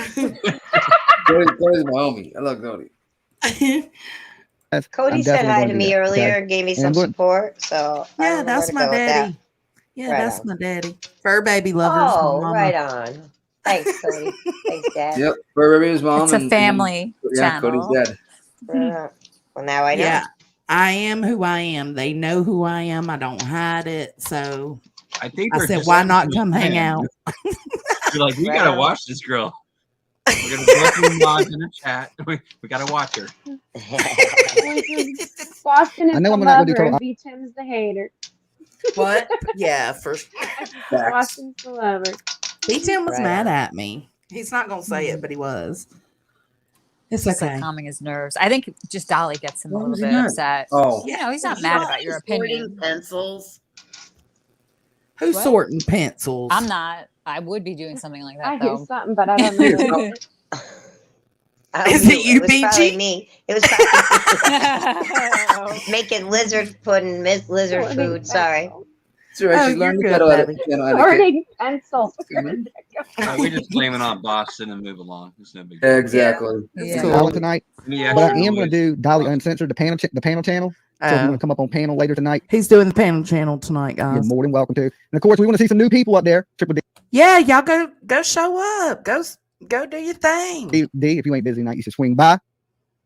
my homie. I love Cody. Cody I'm said definitely hi gonna to do me that, earlier okay? and gave me And some I'm going- support. So I Yeah, don't know that's where to my go with that. daddy. Yeah, Right that's on. my daddy. Fur baby lovers. my Oh, mama. right on. Thanks, Cody. Thanks, Dad. Yep. For his mom. It's a and family yeah, Cody's channel. dad. Right on. Well, now I know. Yeah, I am who I am. They know who I am. I don't hide it. So I think I they're said, just why not listening come to hang him. out? You're like, we Right gotta on. watch this girl. We're gonna go through mods in the chat. We gotta watch her. Boston I is know the I'm not gonna do lover and total- B-Tim's the hater. What? Yeah, for Boston's the lover. B-Tim was Right mad on. at me. He's not gonna say it, but he was. It's He's okay. like calming his nerves. I think just Dolly gets him a Why little was he bit mad? upset. Oh. You know, he's not He's mad not about your sorting opinion. pencils. Who's What? sorting pencils? I'm not. I would be doing something like I that hear though. something, but I don't know what it is. Is it you, It was probably BG? me. It was probably making lizard pudding, lizard Sorting food. Sorry. pencils. That's right. Oh, She's learning you're the good, piano baby. etiquette. Sorting pencils. We just blame it on Boston and move along. It's no big deal. Exactly. Yeah. Cool. Dolly tonight, Yeah, but I sure. am going to do Dolly Uncensored, the panel channel. So if you want to come up on panel later tonight, He's doing the panel channel tonight, you're guys. more than welcome to. And of course, we want to see some new people up there. Triple D, Yeah, y'all go show up. Go do your thing. if you ain't busy tonight, you should swing by.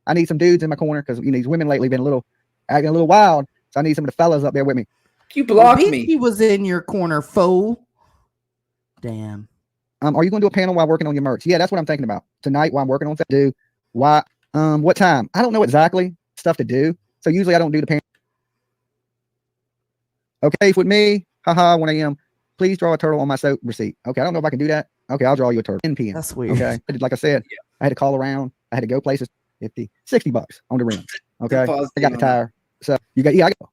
I need some dudes in my corner because these women lately been acting a little wild. So I need some of the fellas up there with me. You blocked me. He was in your corner, fool. Damn. Are you going to do a panel while working on your merch? Yeah, that's what I'm thinking about tonight while I'm working on stuff to do. Why? What time? I don't know exactly stuff to do. So usually I don't do the panel. Okay, with me, haha, 1 a.m. Please draw a turtle on my soap receipt. Okay, I don't know if I can do that. Okay, I'll draw you a turtle. 10 p.m. That's weird. Okay, like I said, I had to call around. I had to go places. $50, $60 on the rim. Okay, I got the tire. So you got, I go.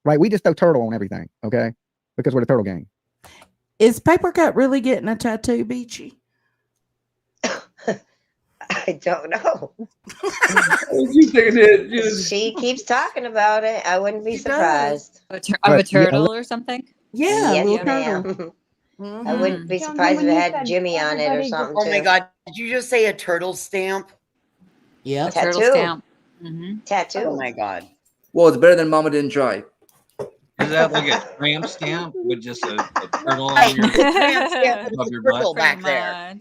Right, we just throw turtle on everything. Okay, because we're the turtle gang. Is Paper Cut really getting a tattoo, Beachy? I don't know. You She keeps talking about it. I wouldn't be She does. surprised. Of Right, a yeah, turtle or something? Yeah, Yes, little ma'am. turtle. I wouldn't be Jonesy, surprised if when it you had said Jimmy on it or everybody something Oh my too. God. Did you just say a turtle stamp? Yep. A turtle Tattoo. stamp. Mm-hmm. Tattoo. Oh my God. Well, it's better than Mama didn't try. Is that like a tramp stamp with just a turtle on Right, your it's a tramp stamp with above a your turtle butt? back there.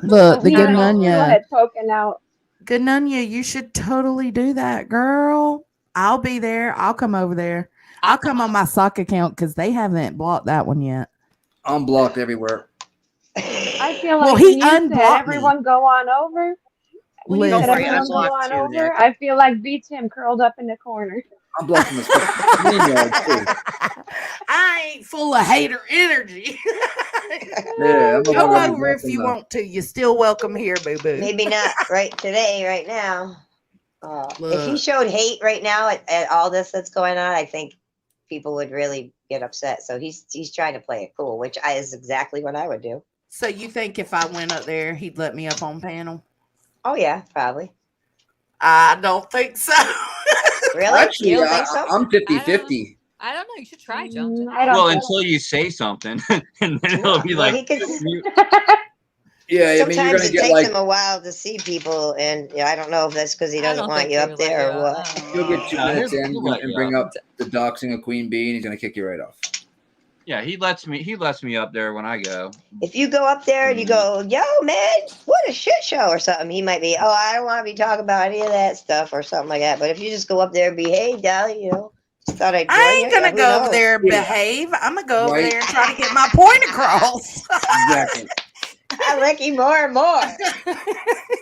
Look, the He good had his Nunya. head poking out. Good Nunya, you should totally do that, girl. I'll be there. I'll come over there. I'll come on my sock account because they haven't blocked that one yet. I'm blocked everywhere. I feel like Well, when he you said unblocked me. everyone go on over. When you Listen. said Don't worry, I everyone go blocked on you, over, Nick. I feel like B-Tim curled up in the corner. I'm blessing this I ain't full of hater energy. Yeah, Go over if you want to. You're still welcome here, boo boo. Maybe not right today, right now. If he Look. showed hate right now at all this that's going on, I think people would really get upset. So he's trying to play it cool, which is exactly what I would do. So you think if I went up there, he'd let me up on panel? Oh yeah, probably. I don't think so. Really? Actually, You don't think so? I'm 50-50. I don't know. You should try, Jones. Well, until you say something, and then it'll be Well, like, he could. Yeah, I mean, you're Sometimes gonna it get takes like him a while to see people, and I don't know if that's because he doesn't want you up there or what. you'll get 2 minutes in he'll let and you bring up. up the doxing of Queen Bee, and he's gonna kick you right off. Yeah, he lets me up there when I go. If you go up there and you go, yo, man, what a shit show or something, he might be, oh, I don't want to be talking about any of that stuff or something like that. But if you just go up there and be, hey, Dolly, just thought I'd join I ain't you. gonna Who go over knows? there and behave. I'm gonna go over Right. there and try to get my point across. Exactly. I like you more and more.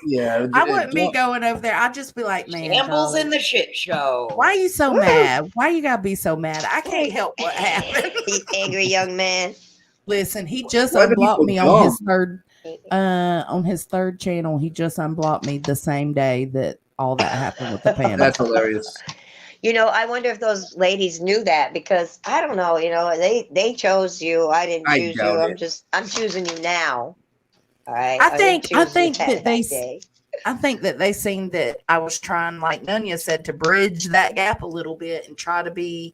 Yeah, I wouldn't be going over there. I'd just be like, man, Shambles Dolly, in the shit show. why are you so mad? Why you gotta be so mad? I can't help what happened. You angry young man. Listen, he just Why do unblocked people me on his dumb? third channel. He just unblocked me the same day that all that happened with the panel. That's hilarious. I wonder if those ladies knew that because I don't know. They chose you. I didn't I choose you. doubt it. I'm choosing you now. All right. I think that that they day. I think that they seen that I was trying, like Nunya said, to bridge that gap a little bit and try to be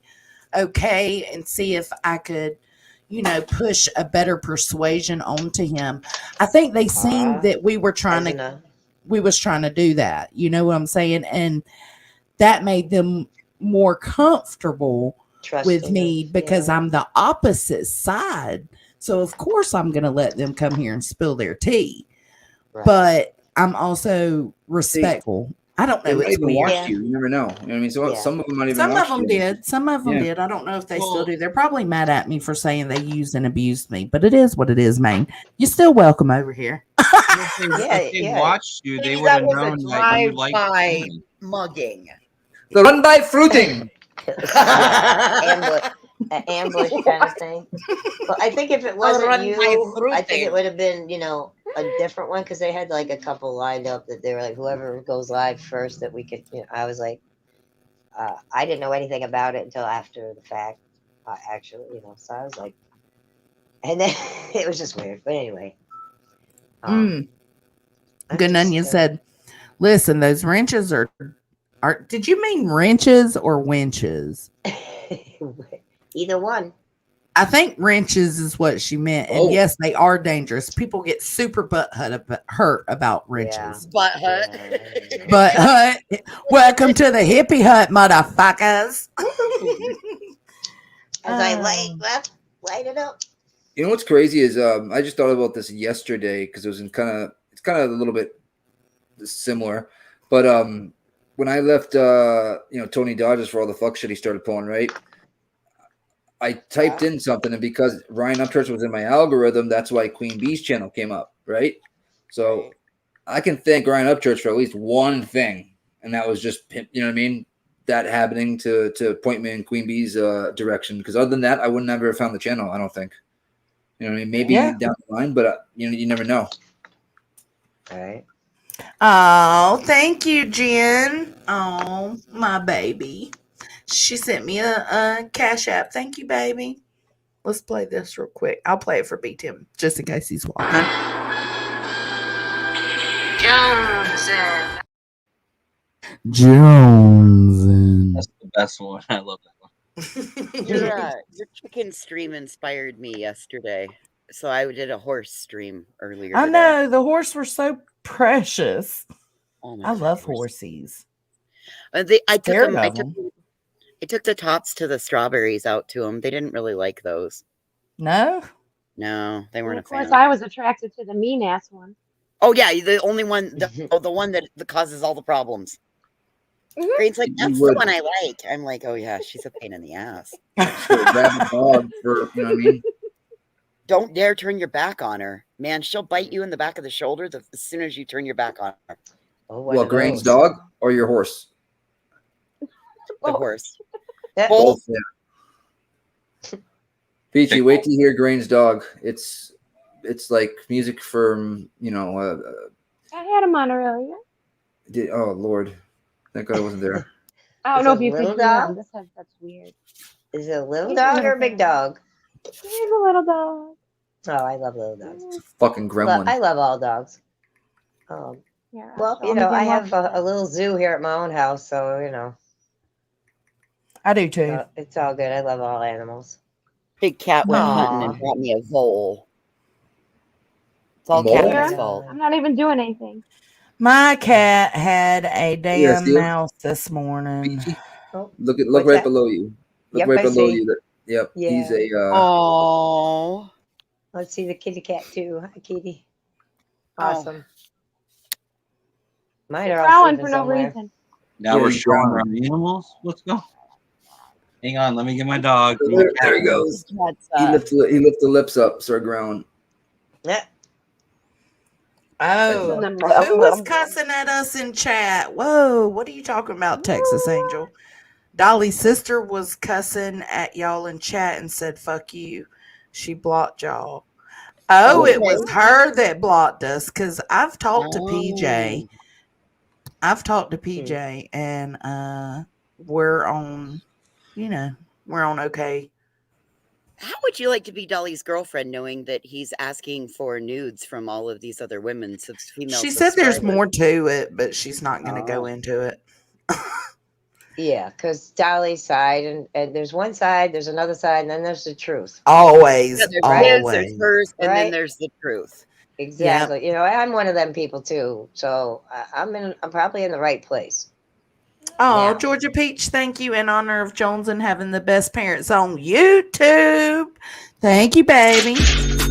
okay and see if I could, push a better persuasion onto him. I think they seen that we were trying to do that. You know what I'm saying? And that made them more comfortable with me because I'm the opposite side. So of course I'm going to let them come here and spill their tea. Right. But I'm also respectful. I don't know. They might It's even weird. watch you. You never know. You know what I mean? So some of them might even Some watch of them you. did. Some of them did. I don't know if they still do. They're probably mad at me for saying they used and abused me, but it is what it is, man. You're still welcome over here. If they watched you, they would have known that you liked drive-by mugging. The run-by fruiting. Ambush kind of thing. Well, I think if it wasn't you, I think it would have been, a different one because they had like a couple lined up that they were like, whoever goes live first that we could, I was like, I didn't know anything about it until after the fact, actually, so I was like, and then it was just weird. But anyway. Gananya said, listen, those wrenches are, did you mean wrenches or winches? Either one. I think wrenches is what she meant. And yes, they are dangerous. People get super hurt about wrenches. Butt hut. Welcome to the hippie hut, motherfuckers. As I light it up. You know what's crazy is I just thought about this yesterday because it was it's kind of a little bit similar. But when I left Tony Dodges for all the fuck shit he started pulling, right? I typed in something, and because Ryan Upchurch was in my algorithm, that's why Queen Bee's channel came up, right? So I can thank Ryan Upchurch for at least one thing, and that was just, you know what I mean, that happening to point me in Queen Bee's direction. Because other than that, I would never have found the channel. I don't think. You know what I mean? Maybe down the line, but you never know. All right. Oh, thank you, Jen. Oh, my baby. She sent me a Cash App. Thank you, baby. Let's play this real quick. I'll play it for B Tim just in case he's watching. Jones. That's the best one. I love that one. Your chicken stream inspired me yesterday. So I did a horse stream earlier. I know. The horse were so precious. Oh I love horsies. I took the tops to the strawberries out to them. They didn't really like those. No? No, they weren't Of a fan. course, I was attracted to the mean ass one. Oh yeah, the only one, the one that causes all the problems. Green's like, that's the one I like. I'm like, oh yeah, she's a pain in the ass. Grab a dog for, you know what I mean? Don't dare turn your back on her, man. She'll bite you in the back of the shoulder as soon as you turn your back on her. Well, Grain's dog or your horse? The horse. Both. Yeah. Peachy, wait till you hear Grain's dog. It's like music from I had him on earlier. oh Lord, thank God I wasn't there. I don't Is know it if you a could little hear dog? him. That's weird. Is it a little He's dog a or a big dog? He's a little dog. Oh, I love little dogs. Fucking gremlin. I love all dogs. Yeah, Well, so I'm I again have love a little zoo here at my own house, so I do too. it's all good. I love all animals. Big cat went hunting Aw. and brought me a vole. It's all Mole? Catherine's fault. I'm not even doing anything. My cat had a Yeah, damn see him? mouse this morning. Look What's right that? below you. Look Yep, right I below see. you. Yep. Yeah. He's a Oh. Let's see the kitty cat too. Hi, kitty. Oh. Awesome. Mine are all Growling sleeping for no somewhere. reason. Now Yeah, we're he's showing growling. our animals. Let's go. Hang on, let me get my dog. There he goes. He lifts the lips up, start growling. Yeah. Oh, who was cussing at us in chat? Whoa, what are you talking about, Texas Angel? Dolly's sister was cussing at y'all in chat and said, fuck you. She blocked y'all. Oh, it was her that blocked us because I've talked to PJ. I've talked to PJ and we're on, we're on okay. How would you like to be Dolly's girlfriend knowing that he's asking for nudes from all of these other women's female She said there's subscribers? more to it, but she's not going to go into it. Yeah, because Dolly's side and there's one side, there's another side, and then there's the truth. Always, Yeah, there's always. his, there's hers, and then Right? there's the truth. Exactly. I'm one of them people too. So I'm probably in the right place. Oh, Yeah. Georgia Peach, thank you in honor of Jones and having the best parents on YouTube. Thank you, baby.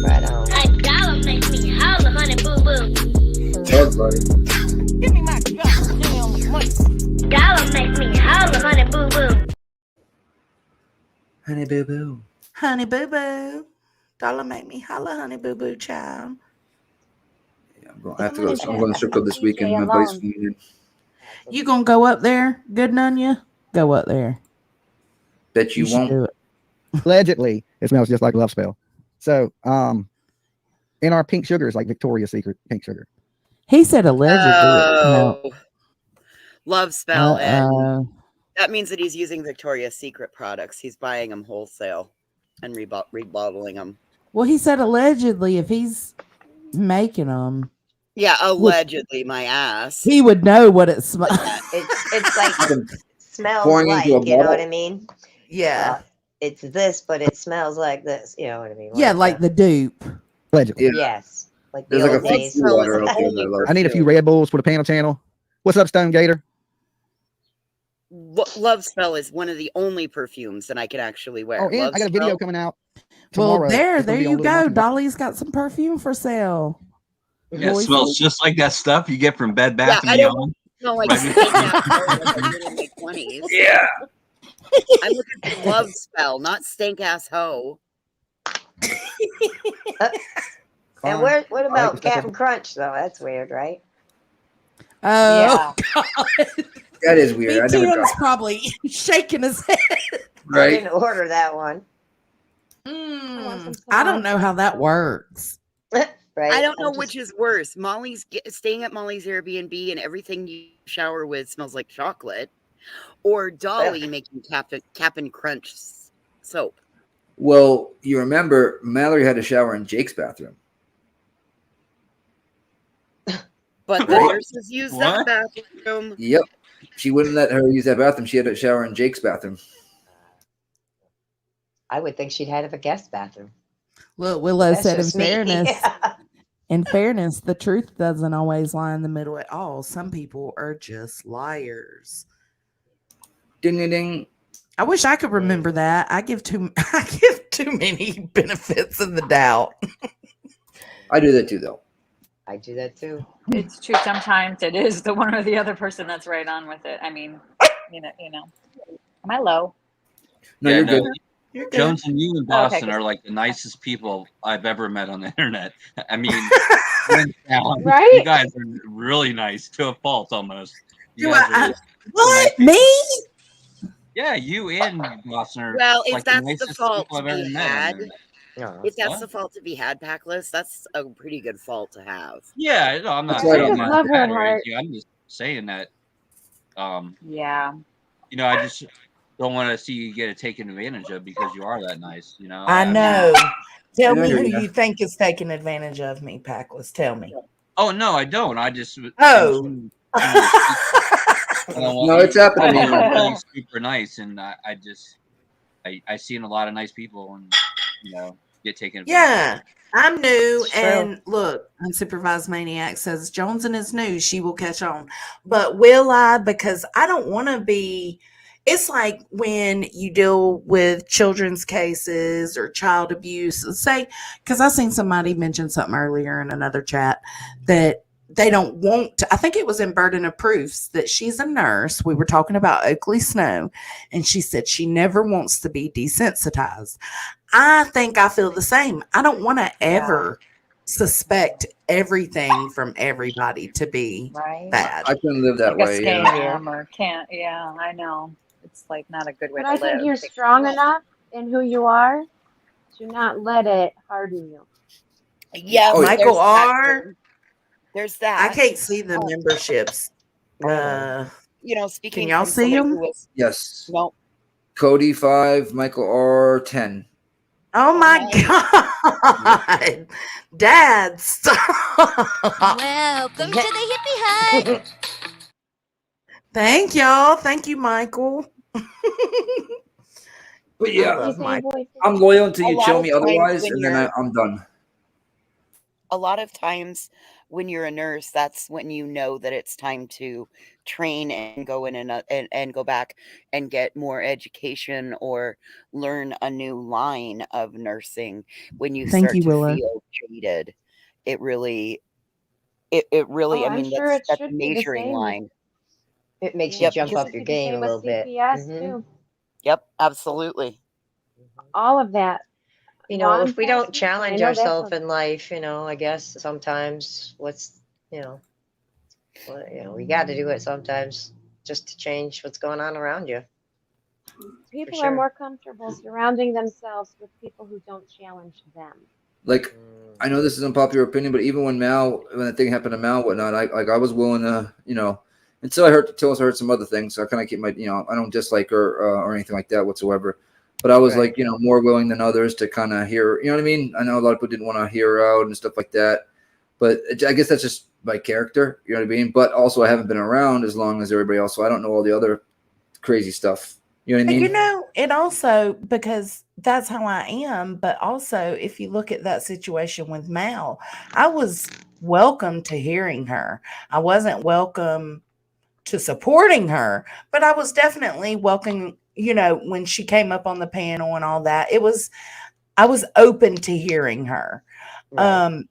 Right on. Like dollar make me holler, honey boo boo. Dog buddy. Give me my goddamn money. Dollar make me holler, honey boo boo. Honey boo boo. Honey boo boo. Dollar make me holla, honey boo boo child. I have to go. I'm going to strip club this weekend. My buddy's reunion. You gonna go up there? Good on you. Go up there. Bet you should won't. do it. Allegedly, it smells just like Love Spell. So, in our pink sugar is like Victoria's Secret pink sugar. He said allegedly. Oh, Love Spell, and Uh-oh. that means that he's using Victoria's Secret products. He's buying them wholesale and rebottling them. Well, he said allegedly if he's making them. Yeah, allegedly, my ass. He would know what it smells. It's like smells pouring like, into a you know bottle. what I mean? Yeah. It's this, but it smells like this. You know what I mean? Yeah, like the dupe. Allegedly. Yes. Like the There's like old a fake days. sea water out there that I love. I need a few Red Bulls for the panel channel. What's up, Stone Gator? Love Spell is one of the only perfumes that I can actually wear. Oh, and Love I got a video Spell- coming out tomorrow. Well, there It's gonna be on you Little go. Monkey. Dolly's got some perfume for sale. Yeah, it smells just like that stuff you get from Bed Bath I and don't Beyond. smell like Right. steak-ass hoe in my 20s. Yeah. I'm looking for Love Spell, not stank ass hoe. And what about Captain Crunch though? That's weird, right? Oh, That is weird. I never BTM's tried. probably shaking his head. I Right. didn't order that one. I don't know how that works. Right? I don't know which is worse. Staying at Molly's Airbnb and everything you shower with smells like chocolate, or Dolly making Cap'n Crunch soap. Well, you remember Mallory had to shower in Jake's bathroom. But the nurses use that bathroom. Yep. She wouldn't let her use that bathroom. She had to shower in Jake's bathroom. I would think she'd have a guest bathroom. Look, Willow That's said in just me. fairness, in fairness, the truth doesn't always lie in the middle at all. Some people are just liars. Ding ding ding. I wish I could remember that. I give too many benefits of the doubt. I do that too, though. I do that too. It's true. Sometimes it is the one or the other person that's right on with it. I mean, you know. Am I low? No, Yeah, you're no, good. You're good. Jones and you in Oh, okay, Boston good. are like the nicest people I've ever met on the internet. I mean, hands down, Right? you guys are really nice to a fault almost. You Do guys are I- just What? Me? Yeah, you and Dawson are Well, if like the that's the nicest fault people to I've ever be met on had, there. if that's What? the fault to be had, Packless, that's a pretty good fault to have. Yeah, no, I'm not That's right saying on that mine. bad or anything. I'm just saying that, Yeah. you know, I just don't want to see you get it taken advantage of because you are that nice. You know, I I mean, know. Tell Yeah, I me hear who ya. you think is taking advantage of me, Packless. Tell me. oh no, I don't. I just Oh. No, it's happened to me. I'm really super nice, and I just I seen a lot of nice people, and you know, get taken advantage Yeah, of. I'm new. It's true. And look, Unsupervised Maniac says Johnson is new. She will catch on. But will I? Because I don't want to be. It's like when you deal with children's cases or child abuse. Say, because I seen somebody mention something earlier in another chat that they don't want to. I think it was in Burden of Proofs that she's a nurse. We were talking about Oakley Snow, and she said she never wants to be desensitized. I think I feel the same. I don't want to ever suspect everything from everybody to be Right. bad. I couldn't live that Like a way. Yeah. scam or can't. Yeah, I know. It's like not a good way But to I think live. you're strong enough in who you are to not let it harden you. Yeah, Michael there's that R. too. There's I that. can't see the memberships. You know, Can speaking y'all from see somebody them? who was Yes. no. Cody 5, Michael R 10. Oh my God. Dad, stop. Welcome to the hippie hut. Thank y'all. Thank you, Michael. But I yeah, love Michael. I'm loyal until A you lot show of me times otherwise, when and then you're I'm done. a lot of times when you're a nurse, that's when you know that it's time to train and go in and go back and get more education or learn a new line of nursing. When you Thank start you, to Willow. feel jaded, it really, Oh, I I'm mean, sure it that's a should be the measuring same. line. It makes you Yep, jump It because up should your be the game a same with little bit. CPS Mhm. too. yep, absolutely. All of that. You know, Law if we don't enforcement, and I challenge know that's ourselves in life, you know, I guess sometimes we got to do it sometimes just to change what's going on around you. people are sure. more comfortable surrounding themselves with people who don't challenge them. Like, I know this is unpopular opinion, but even when the thing happened to Mal, and whatnot, I was willing to, you know, until I heard some other things. So I kind of keep my, you know, I don't dislike her or anything like that whatsoever. But I was Right. like, you know, more willing than others to kind of hear, you know what I mean? I know a lot of people didn't want to hear her out and stuff like that, but I guess that's just my character, you know what I mean? But also, I haven't been around as long as everybody else, so I don't know all the other crazy stuff. You know what I mean? You know, it also, because that's how I am, but also if you look at that situation with Mal, I was welcome to hearing her. I wasn't welcome to supporting her, but I was definitely welcome, you know, when she came up on the panel and all that. I was open to hearing her. Right.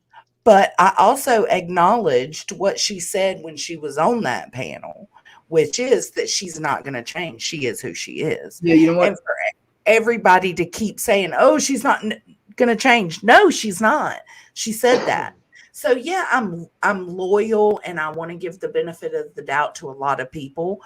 But I also acknowledged what she said when she was on that panel, which is that she's not going to change. She is who she is. Yeah, you know what? And for everybody to keep saying, "Oh, she's not going to change." No, she's not. She said that. So yeah, I'm loyal and I want to give the benefit of the doubt to a lot of people,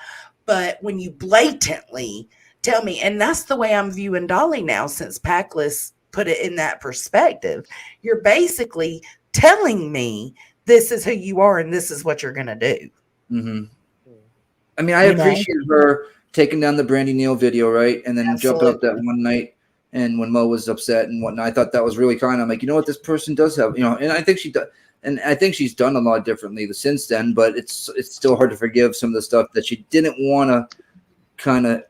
but when you blatantly tell me, and that's the way I'm viewing Dolly now since Packless put it in that perspective, you're basically telling me this is who you are and this is what you're going to do. Mm-hmm. I mean, I You know? appreciate her taking down the Brandy Neal video, right? And then jumping up that Absolutely. one night and when Mo was upset and whatnot. I thought that was really kind. I'm like, you know what, this person does have, you know, and I think she does. And I think she's done a lot differently since then, but it's still hard to forgive some of the stuff that she didn't want to kind of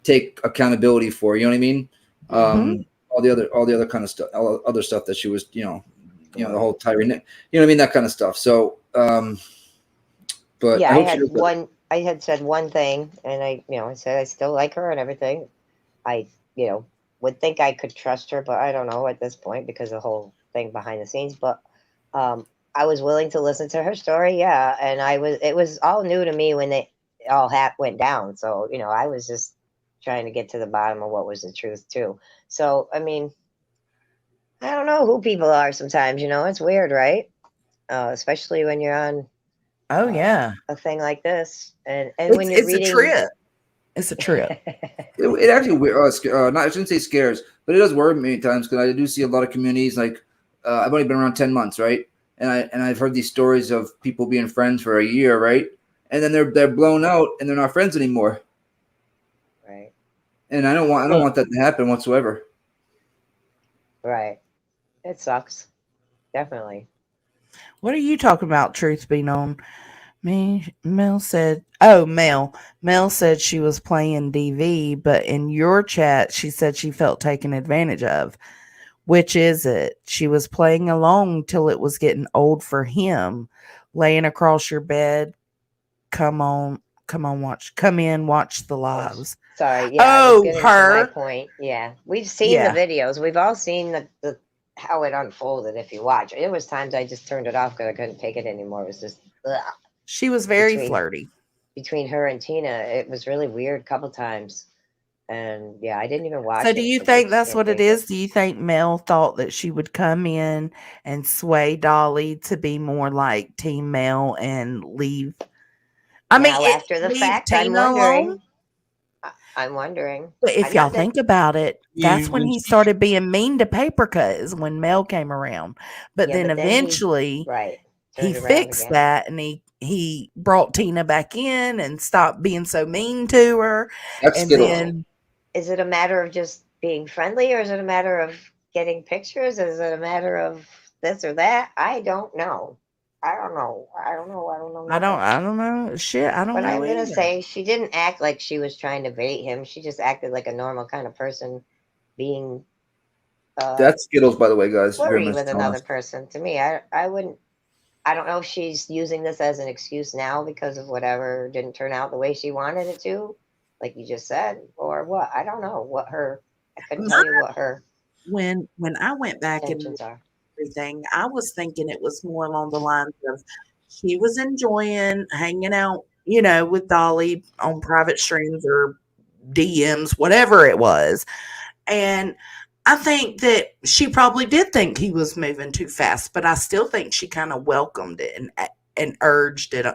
take accountability for. You know what I mean? Mhm. All the other kind of stuff, all other stuff that she was, you know, the whole Tyree, you know what I mean, that kind of stuff. So, but Yeah, I I hope she had does better. I had said one thing, and I said I still like her and everything. I, would think I could trust her, but I don't know at this point because of the whole thing behind the scenes. But I was willing to listen to her story, yeah, and it was all new to me when they all went down. So I was just trying to get to the bottom of what was the truth too. So I mean, I don't know who people are sometimes. It's weird, right? Especially when you're on Oh yeah. a thing like this, and when you're It's a reading. trip. It's a trip. It actually, not, I shouldn't say scares, but it does worry me at times because I do see a lot of communities. Like, I've only been around 10 months, right? And I've heard these stories of people being friends for a year, right? And then they're blown out and they're not friends anymore. Right. And I don't want that to happen whatsoever. Right. It sucks. Definitely. What are you talking about, truth be known? Mel said, Mel said she was playing DV, but in your chat, she said she felt taken advantage of. Which is it? She was playing along till it was getting old for him, laying across your bed. Come in, watch the lives. Sorry. Yeah. I was getting to my Her. point. Yeah. We've seen the videos. We've all seen the how it unfolded. If you watch, it was times I just turned it off because I couldn't take it anymore. It was just, ugh. She was very flirty. Between her and Tina, it was really weird a couple times. And yeah, I didn't even watch it. So do you think that's what it is? Do you think Mel thought that she would come in and sway Dolly to be more like Team Mel and leave? After the leave fact, Tina I'm wondering. alone? I'm wondering. But if y'all think about it, that's when he started being mean to Paper Cut, is when Mel came around. But then eventually he fixed that and he brought Tina back in and stopped being so mean to her. And then is it a matter of just being friendly, or is it a matter of getting pictures? Is it a matter of this or that? I don't know. I don't know. I don't know. Shit, I don't know. But I'm gonna either. say she didn't act like she was trying to bait him. She just acted like a normal kind of person, being that's Skittles, by the way, guys. flirty with another person. To me, I wouldn't. I don't know if she's using this as an excuse now because of whatever didn't turn out the way she wanted it to, like you just said, or what. I don't know what her. I couldn't tell you what her. When I went back and everything, I was thinking it was more along the lines of she was enjoying hanging out, with Dolly on private streams or DMs, whatever it was. And I think that she probably did think he was moving too fast, but I still think she kind of welcomed it and urged it,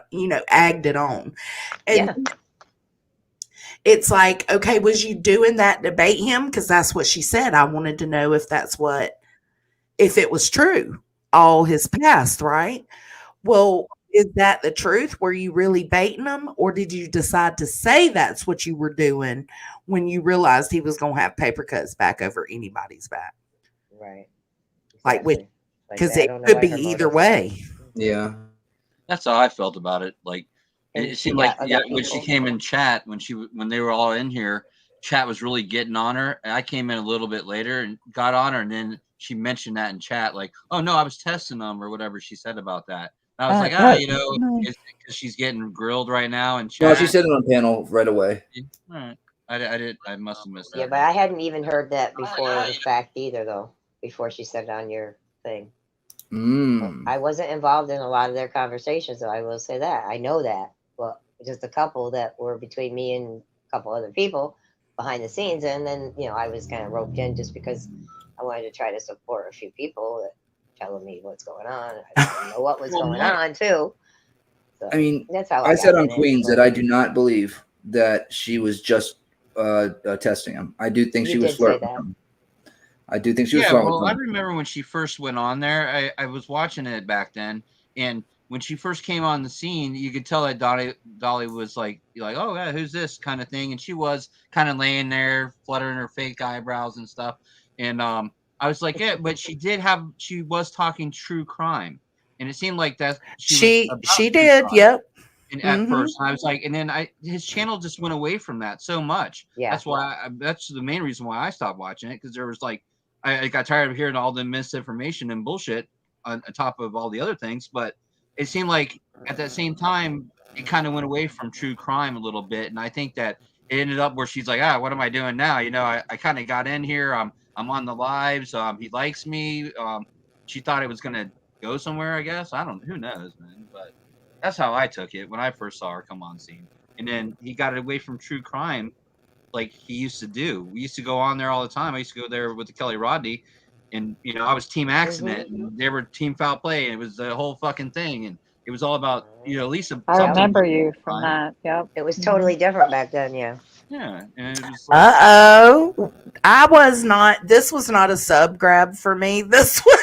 egged it on. And it's like, okay, was you doing that to bait him? Because that's what she said. I wanted to know if if it was true, all his past, right? Well, is that the truth? Were you really baiting him? Or did you decide to say that's what you were doing when you realized he was going to have Paper Cuts back over anybody's back? Right. Exactly. Because it could be either way. Yeah. That's how I felt about it. Like, it seemed like when she came in chat, when they were all in here, chat was really getting on her. And I came in a little bit later and got on her. And then she mentioned that in chat, like, oh, no, I was testing them or whatever she said about that. And I was like, it's because she's getting grilled right now in chat. No, she said it on panel right away. All right. I must have missed that. Yeah, but I hadn't even heard that before the fact either, though, before she said it on your thing. I wasn't involved in a lot of their conversations, so I will say that. I know that. Well, just a couple that were between me and a couple other people behind the scenes. And then, I was kind of roped in just because I wanted to try to support a few people that telling me what's going on. I didn't know what was going on, too. So, I mean, that's how I said on Queens that I do not believe that she was just testing him. I do think she was flirting with him. I do think she was flirting with him. I remember when she first went on there, I was watching it back then, and when she first came on the scene, you could tell that Dolly was like, oh yeah, who's this kind of thing, and she was kind of laying there, fluttering her fake eyebrows and stuff, and I was like, yeah, but she was talking true crime, and it seemed like that she did, yep. And at first, I was like, and then his channel just went away from that so much. Yeah, that's why that's the main reason why I stopped watching it, because there was like, I got tired of hearing all the misinformation and bullshit on top of all the other things, but it seemed like at that same time it kind of went away from true crime a little bit, and I think that it ended up where she's like, what am I doing now? I kind of got in here. I'm on the lives. He likes me. She thought it was gonna go somewhere. I guess who knows, man. But that's how I took it when I first saw her come on scene. And then he got away from true crime, like he used to do. We used to go on there all the time. I used to go there with the Kelly Rodney, and I was team accident, and they were team foul play, and it was the whole fucking thing, and it was all about Lisa. I remember you from that. Yep, it was totally different back then. Yeah. Yeah, and it was like, Uh-oh. This was not a sub grab for me. This was,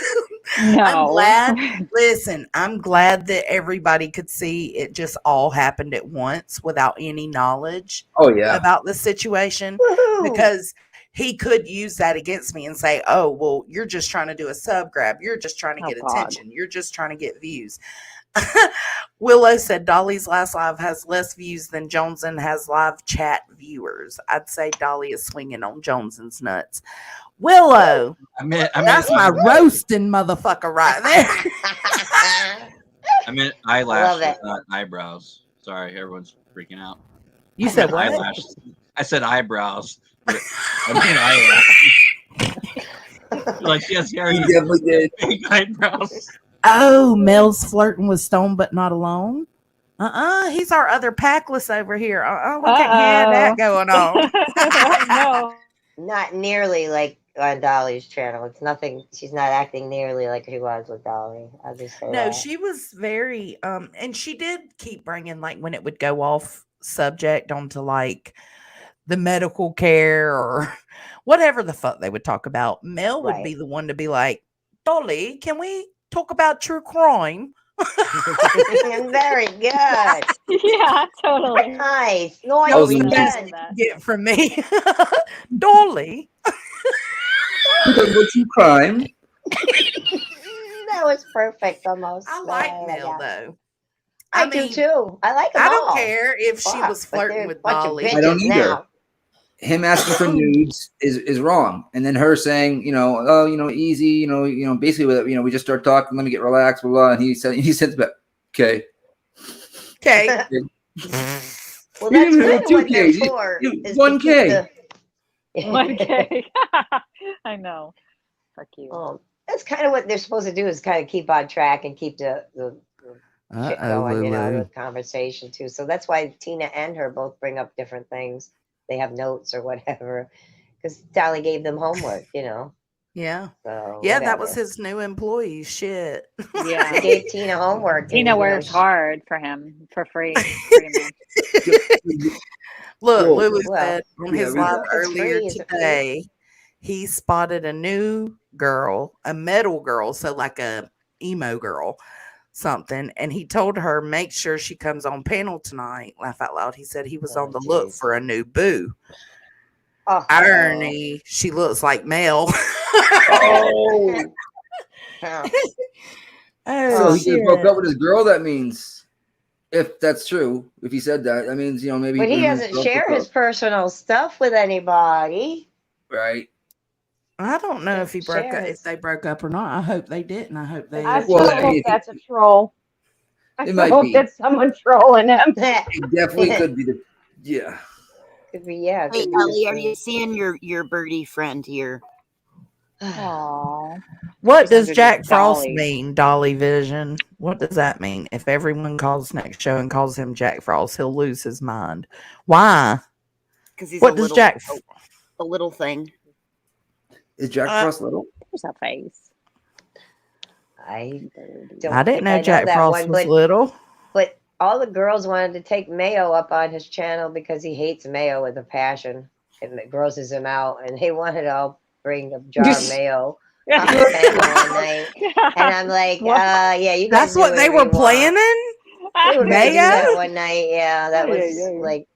I'm No. glad, listen, I'm glad that everybody could see it just all happened at once without any knowledge Oh yeah. about the situation, Woohoo! because he could use that against me and say, oh, well, you're just trying to do a sub grab. You're just trying to Oh, get God. attention. You're just trying to get views. Willow said Dolly's last live has less views than Joneson has live chat viewers. I'd say Dolly is swinging on Johnson's nuts. Willow, that's my roasting motherfucker right there. I meant eyelashes, not eyebrows. Sorry, everyone's freaking out. You said what? Eyelashes. I said eyebrows. But I mean eyelashes. Like, yes, Harry definitely did. Big eyebrows. Oh, Mel's flirting with Stone, but not alone. He's our other Packless over here. We can't have that going on. No. Not nearly like on Dolly's channel. It's nothing. She's not acting nearly like she was with Dolly. I'll just say No, that. she was very and she did keep bringing, like, when it would go off subject onto like the medical care or whatever the fuck they would talk about. Mel would be the one to be like, Dolly, can we talk about true crime? Very good. Yeah, totally. Nice. That was the Noisy. best Good. you could get from me. Dolly. True crime. That was perfect almost. I like Mel though. I do too. I like them I don't all. care if she Fuck, was but they're flirting a with bunch of Dolly. I don't bitches either. now. Him asking for nudes is wrong, and then her saying, oh, easy, basically, we just start talking. Let me get relaxed, blah blah. And he says, okay, okay. Well, that's kind of what they're for. 1K. 1K. I know. Fuck you. That's kind of what they're supposed to do, is kind of keep on track and keep the shit going, the conversation too. So that's why Tina and her both bring up different things. They have notes or whatever, because Dolly gave them homework, Yeah. So Yeah, that whatever. was his new employee. Shit. Yeah. He gave Tina homework. Tina and, worked she- hard for him for free. Pretty much. Look, Cool. Lewis Well, said on his yeah, live it's earlier free, is it free? today, he spotted a new girl, a metal girl, so like a emo girl, something, and he told her, make sure she comes on panel tonight. Laugh out loud. He said he was on the look for a new boo. Oh, Irony, she looks like Mel. Oh, so he just broke up with his girl. That means, if that's true, if he said that, that means maybe. But he and his doesn't girl share broke his up, personal stuff with anybody. right? I don't know if he broke up, Shares. if they broke up or not. I hope they didn't. I hope they. I Well, still I hope mean, that's a troll. I it still might hope be. that's someone trolling him. It definitely could be yeah. Could be, yeah. Hey, could be Ellie, the are you same. seeing your birdie friend here? Aww. What does Under Jack Frost Dolly. mean, Dolly Vision? What does that mean? If everyone calls next show and calls him Jack Frost, he'll lose his mind. Why? Because he's What a does little, Jack? a little thing. Is Jack Frost little? There's a face. I I didn't think know Jack that Frost one, was but, little. But all the girls wanted to take Mayo up on his channel because he hates Mayo with a passion. It grosses him out, and they wanted to all bring a jar of Mayo on the panel one night. And I'm like, yeah, you guys That's what they were planning. They were going to do Mayo? that one night. Yeah, that was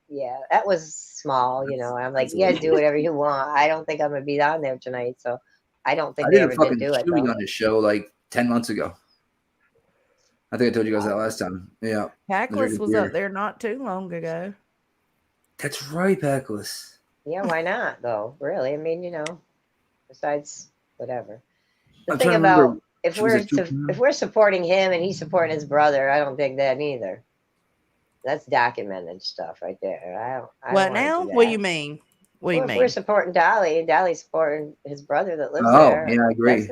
Yeah. that was small, I'm like, you guys do whatever you want. I don't think I'm going to be on there tonight, so I don't think I they did a ever fucking did do it, shooting though. on his show like 10 months ago. I think I told you guys that last time. Yeah. Packless was up there not too long ago. That's right, Packless. Yeah, why not, though? Really? I mean, besides whatever. The I'm thing trying to remember. about if we're supporting him and he's supporting his brother, I don't think that either. That's documented stuff right there. I don't What wanna now? do What do that. you mean? What do Well, you if mean? we're supporting Dolly and Dolly's supporting his brother that lives Oh, there, yeah, I agree.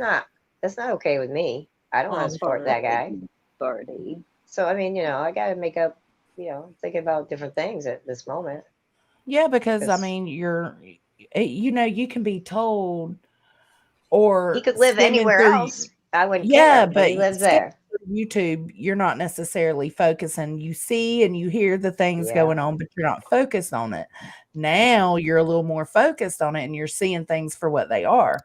That's not okay with me. I don't want to support that guy. So I mean, I got to make up, thinking about different things at this moment. Yeah, because I mean, you can be told, or He could live skimming anywhere through- else. I wouldn't Yeah, care, but he lives skimming there. YouTube, you're not necessarily focusing. You see and you hear the things Yeah. going on, but you're not focused on it. Now you're a little more focused on it and you're seeing things for what they are.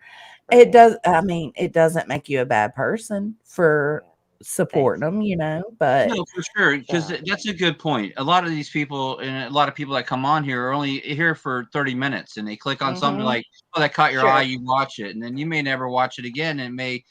It doesn't make you a bad person for supporting them, but No, for sure, because that's a good point. A lot of these people and a lot of people that come on here are only here for 30 minutes and they click on something Mhm. like, oh, that caught your Sure. eye, you watch it, and then you may never watch it again. And it may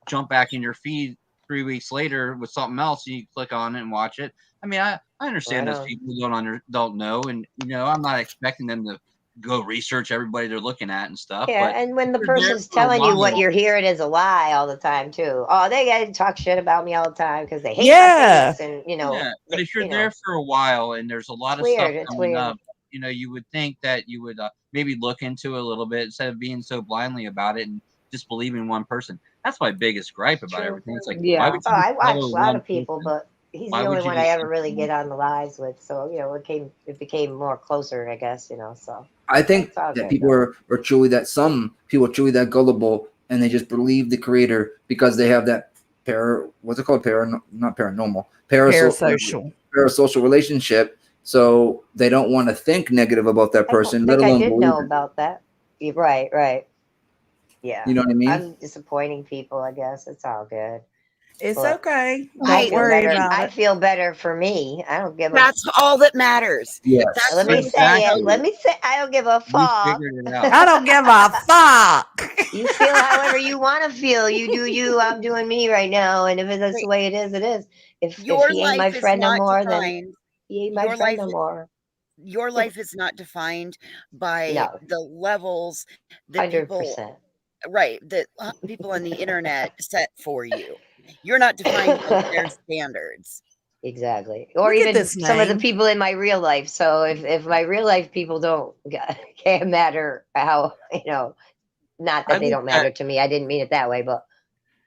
jump back in your feed 3 weeks later with something else, and you click on it and watch it. I mean, I understand Right those on. people who don't know, and I'm not expecting them to go research everybody they're looking at and stuff. Yeah, But and when the if you're there person's for a telling you what while, you're hearing is a lie all the time too. Oh, they gotta talk shit about me all the time because they hate Yeah. my face, and yeah, but if you're there for a while and there's a lot of stuff It's coming weird. up, you would think that you would maybe look into it a little bit instead of being so blindly about it and just believing one person. That's my biggest gripe about everything. It's like, why would Oh, you just I watch follow a lot one of people, person? but he's Why the only would you one I just ever really get on the lives with. So it became more closer, I guess. So I think it's all that good, people though. are truly that some people are truly that gullible and they just believe the creator because they have that what's it called? Not paranormal. Parasocial. Parasocial relationship. So they don't want to think negative about that I don't person, let think I alone did believe know it. about that. Right. Yeah, You know what I mean? I'm disappointing people. I guess it's all good. It's But okay. I Don't feel worry better. about I it. feel better for me. I don't give a. That's all that matters. Yes. That's Let me what say it. Exactly. Let me say. I don't give a You fuck. figured it I out. don't give a fuck. You feel however you want to feel. You do you. I'm doing me right now, and if that's the way it is, it is. If your he ain't my life is friend no not more, then defined. he ain't my Your friend life no more. your life is not defined by No, the levels that 100%. that people on the internet set for you. You're not defined by their standards. Exactly. Or Look at even this some of the name. people in my real life. So if my real life people can't matter how not I that they look don't at matter to me. I didn't mean it that way, but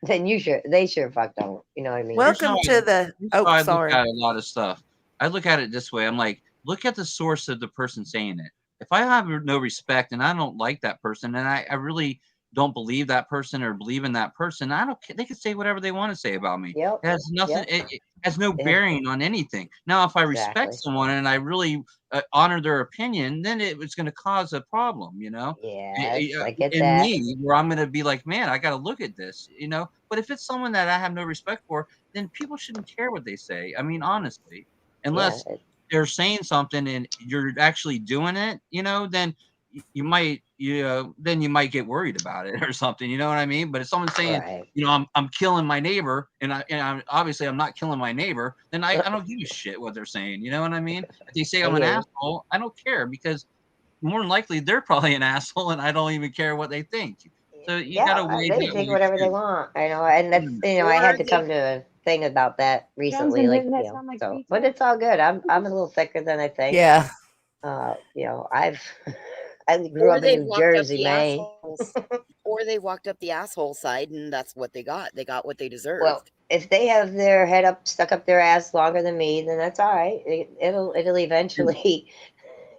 then they sure fuck don't. You know what I mean? here's how Welcome to the I look sorry. at a lot of stuff. I look at it this way. I'm like, look at the source of the person saying it. If I have no respect and I don't like that person and I really don't believe that person or believe in that person, I don't they can say whatever they want to say about me. Yep. It has nothing Yep. it has no Yeah. bearing on anything. Now if I respect Exactly. someone and I really honor their opinion, then it was going to cause a problem. Yes, I get In that. me, where I'm going to be like, man, I got to look at this. But if it's someone that I have no respect for, then people shouldn't care what they say. I mean, honestly, Yeah. unless they're saying something and you're actually doing it, then you might, then you might get worried about it or something. You know what I mean? But if someone's saying, Right. I'm killing my neighbor, and I'm obviously I'm not killing my neighbor, then I don't give a shit what they're saying. You know what I mean? If they say I I'm an hear you. asshole, I don't care because more than likely they're probably an asshole, and I don't even care what they think. So you got Yeah, to weigh they that think way whatever they too. want. I know, and that's I Or had to they come to a thing about that recently, Johnson, like doesn't that sound like so. But pizza? it's all good. I'm a little thicker than I think. Yeah. I've I grew or up in they New walked up Jersey, the man. assholes or they walked up the asshole side and that's what they got. They got what they Well, deserved. if they have their head stuck up their ass longer than me, then that's all right. It'll eventually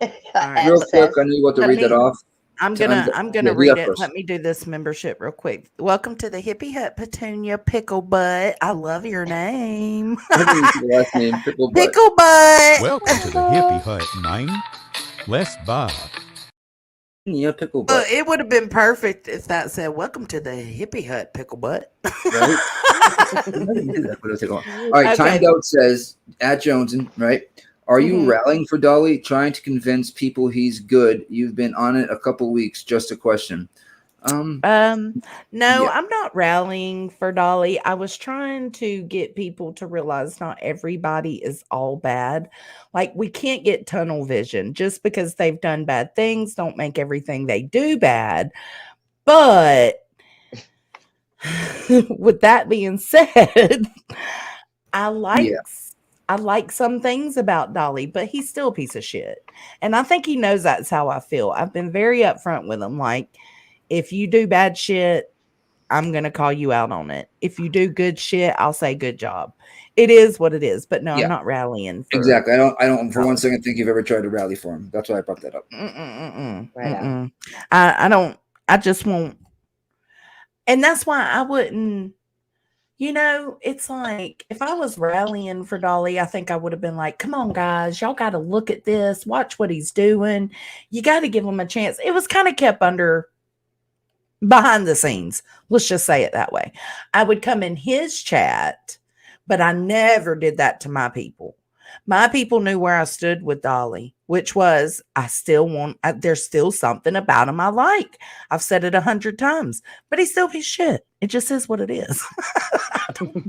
All right. Real quick, access. I know you want to Let read that me off. I'm To gonna yeah, do read that it. Let first. me do this membership real quick. Welcome to the Hippie Hut Petunia Pickle Butt. I love your name. I think you see the last name, Pickle Butt. Pickle Butt. Welcome to the Hippie Hut 9. Let's Bob. Yeah, Pickle Butt. It would have been perfect if that said, "Welcome to the Hippie Hut Pickle Butt." Right? All right, Okay. Timed Out says at Joneson, right? Are you Mhm. rallying for Dolly, trying to convince people he's good? You've been on it a couple weeks. Just a question. No, Yeah. I'm not rallying for Dolly. I was trying to get people to realize not everybody is all bad. Like we can't get tunnel vision just because they've done bad things. Don't make everything they do bad. But with that being said, I like Yeah. I like some things about Dolly, but he's still a piece of shit. And I think he knows that's how I feel. I've been very upfront with him. Like, if you do bad shit, I'm going to call you out on it. If you do good shit, I'll say good job. It is what it is. But no, I'm Yeah. not rallying for Exactly. I don't for one Dolly. second think you've ever tried to rally for him. That's why I brought that up. Right on. I don't, I just won't. And that's why I wouldn't You know, it's like if I was rallying for Dolly, I think I would have been like, come on, guys, y'all got to look at this, watch what he's doing. You got to give him a chance. It was kind of kept under behind the scenes. Let's just say it that way. I would come in his chat, but I never did that to my people. My people knew where I stood with Dolly, which was there's still something about him I like. I've said it 100 times, but he's still his shit. It just is what it is.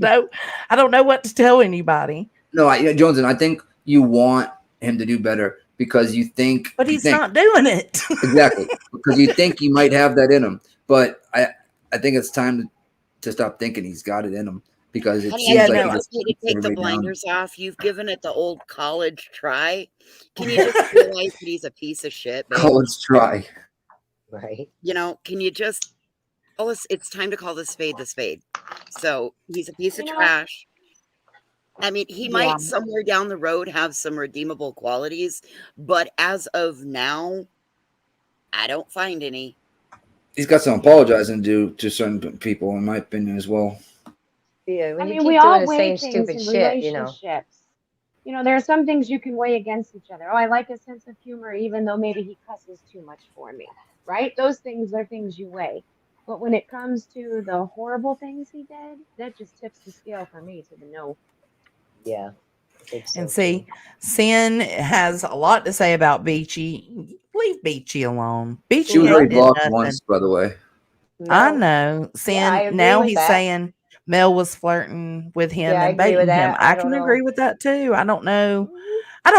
I don't know what to tell anybody. No, Jonesy, I think you want him to do better because you think, but he's not doing it. Exactly, because you think he might have that in him. But I think it's time to stop thinking he's got it in him. Because it seems like you just need to take the blinders off. You've given it the old college try. Can you just realize that he's a piece of shit? Babe? College try. Right. You know, can you just call us? It's time to call the spade the spade. So he's a piece of trash. I mean, he might somewhere down the road have some redeemable qualities, but as of now, I don't find any. He's got some apologizing to do to certain people, in my opinion, as well. Yeah, when I you mean, keep we doing all the weigh same things stupid in shit, you know. relationships. You know, there are some things you can weigh against each other. Oh, I like his sense of humor, even though maybe he cusses too much for me, right? Those things are things you weigh. But when it comes to the horrible things he did, that just tips the scale for me to the no. Yeah. And see, Sin has a lot to say about Beachy. Leave Beachy alone. Beachy She was already ain't did blocked nothing. once, by the way. I know. Sin, Yeah, I agree now with he's that. saying Mel was flirting with him Yeah, I and agree with baiting him. that. I I don't can know. agree with that too. I don't know. I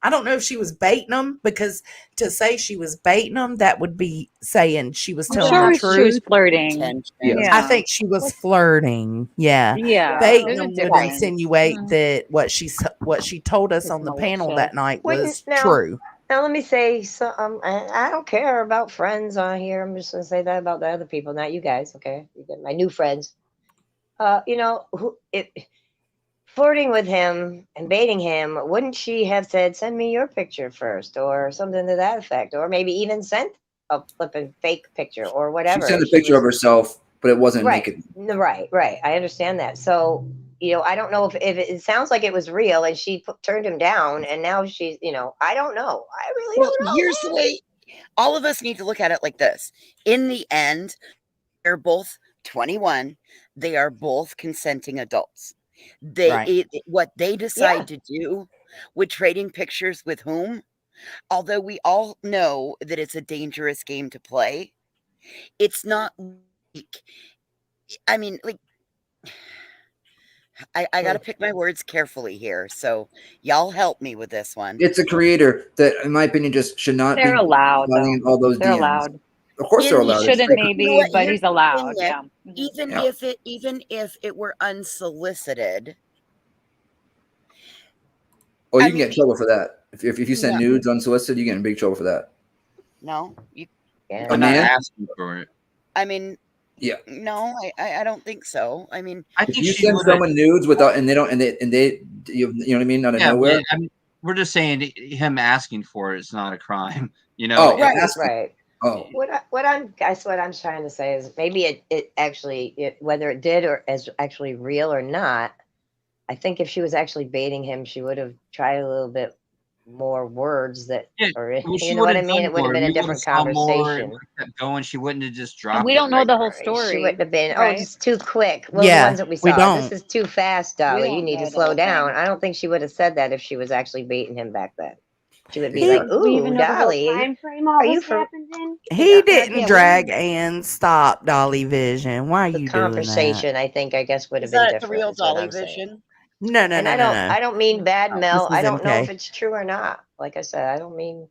don't know if she was baiting him, because to say she was baiting him, that would be saying she was I'm telling sure the she was truth. flirting. Yeah. I think she was flirting. Yeah. Yeah. Baiting There's a him would difference. insinuate that what she told us on the panel that night was true. Now let me say something. I don't care about friends on here. I'm just gonna say that about the other people, not you guys. Okay, you get my new friends. You know, flirting with him and baiting him. Wouldn't she have said, "Send me your picture first," or something to that effect, or maybe even sent a flipping fake picture or whatever? She sent a if she picture was- of herself, but it wasn't Right, naked. right. I understand that. So, you know, I don't know if it sounds like it was real and she turned him down, and now she's, you know, I don't know. I really Well, don't know. here's the way all of us need to look at it like this. In the end, they're both 21. They are both consenting adults. What they decide to do with trading pictures with whom, although we all know that it's a dangerous game to play, it's not like, I mean, like, I got to pick my words carefully here. So y'all help me with this one. It's a creator that, in my opinion, just should not They're be allowed, filing all those They're DMs. allowed. Of course, they're allowed. He shouldn't, maybe, but he's allowed. Yeah. Even Yeah. if it were unsolicited, Or you can get in trouble for that. If you send No. nudes unsolicited, you get in big trouble for that. no, you. A man? asking for it. I mean, Yeah. no, I don't think so. I mean, If you send someone nudes without and they don't and they you know what I mean, out of Yeah, nowhere. but, I mean, we're just saying him asking for it is not a crime. You know. Oh, Right. Oh. What I'm trying to say is maybe it actually whether it did or is actually real or not. I think if she was actually baiting him, she would have tried a little bit more words that, or Well, you know what I mean. It would have been a different conversation. Kept going. She wouldn't have just dropped. We don't know the whole She story. wouldn't have been. right? Oh, it's too quick. Well, Yeah, the ones that we we saw. don't. This is too fast, Dolly. You don't need know to the slow whole down. thing. I don't think she would have said that if she was actually baiting him back then. She would be Do like, we even "Ooh, know the whole Dolly, time frame all are you this for happened in? He didn't yeah, drag and stop Dolly Vision. Why are the you doing that? conversation?" I think would have is been that different. the real is what Dolly I'm saying. Vision? No. And I don't mean bad, Mel. This is I don't know MK. if it's true or not. Like I said, I don't mean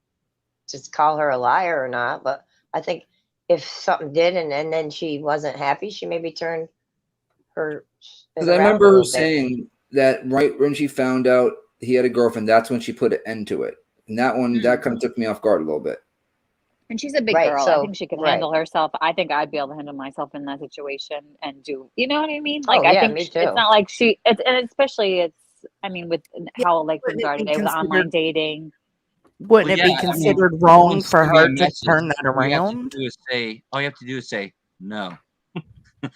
just call her a liar or not. But I think if something did and then she wasn't happy, she maybe turned her. Because I remember her saying that right when she found out he had a girlfriend, that's when she put an end to it. And that one that kind of took me off guard a little bit. And she's a big Right, girl. so- I think she can right. handle herself. I think I'd be able to handle myself in that situation and do, you know what I mean? Like, Oh, I yeah, think me it's too. not like and especially I mean, with how like things are it be today with online considered- dating. Wouldn't Well, it be yeah, I mean, considered no wrong one's for sending me a her to message. turn that All you have to around? do is say no.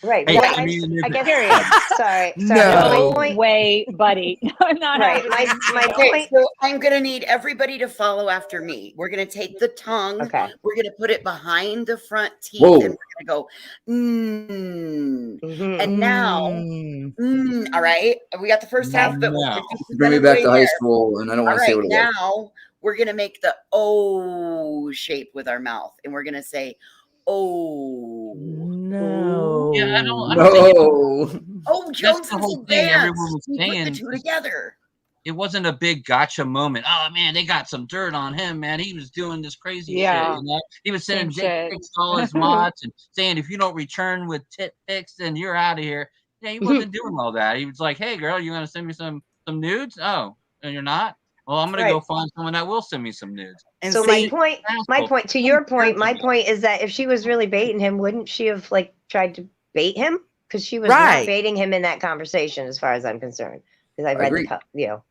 Right. Hey, Well, I need a new I guess. Period. Sorry. No. My point. Way, buddy. Not Right. happening. My Okay, point. so I'm gonna need everybody to follow after me. We're gonna take the tongue, Okay. we're gonna put it behind the front teeth, Whoa. and we're gonna go, Mhm. And now, all right. We got the first half, but we're No. 50% Bring me of the back way to high there. school, and I don't All want to say right, what it was. now we're gonna make the O shape with our mouth, and we're gonna say, "Oh, No. Yeah, I don't think it, No. oh, that's Jones the and whole some thing everyone dance." was We put the saying. two together. It wasn't a big gotcha moment. Oh man, they got some dirt on him, man. He was doing this crazy Yeah. shit, you know. He was Same sending dick shit. pics to all his mods and saying if you don't return with tit pics, then you're out of here. Yeah, he wasn't doing all that. He was like, "Hey girl, you want to send me some nudes? Oh, and you're not? Well, I'm gonna go Right. find someone that will send me some nudes." And So see, my point to your point, my point is that if she was really baiting him, wouldn't she have like tried to bait him? Because she was not right. baiting him in that conversation, as far as I'm concerned. Because I read agree. the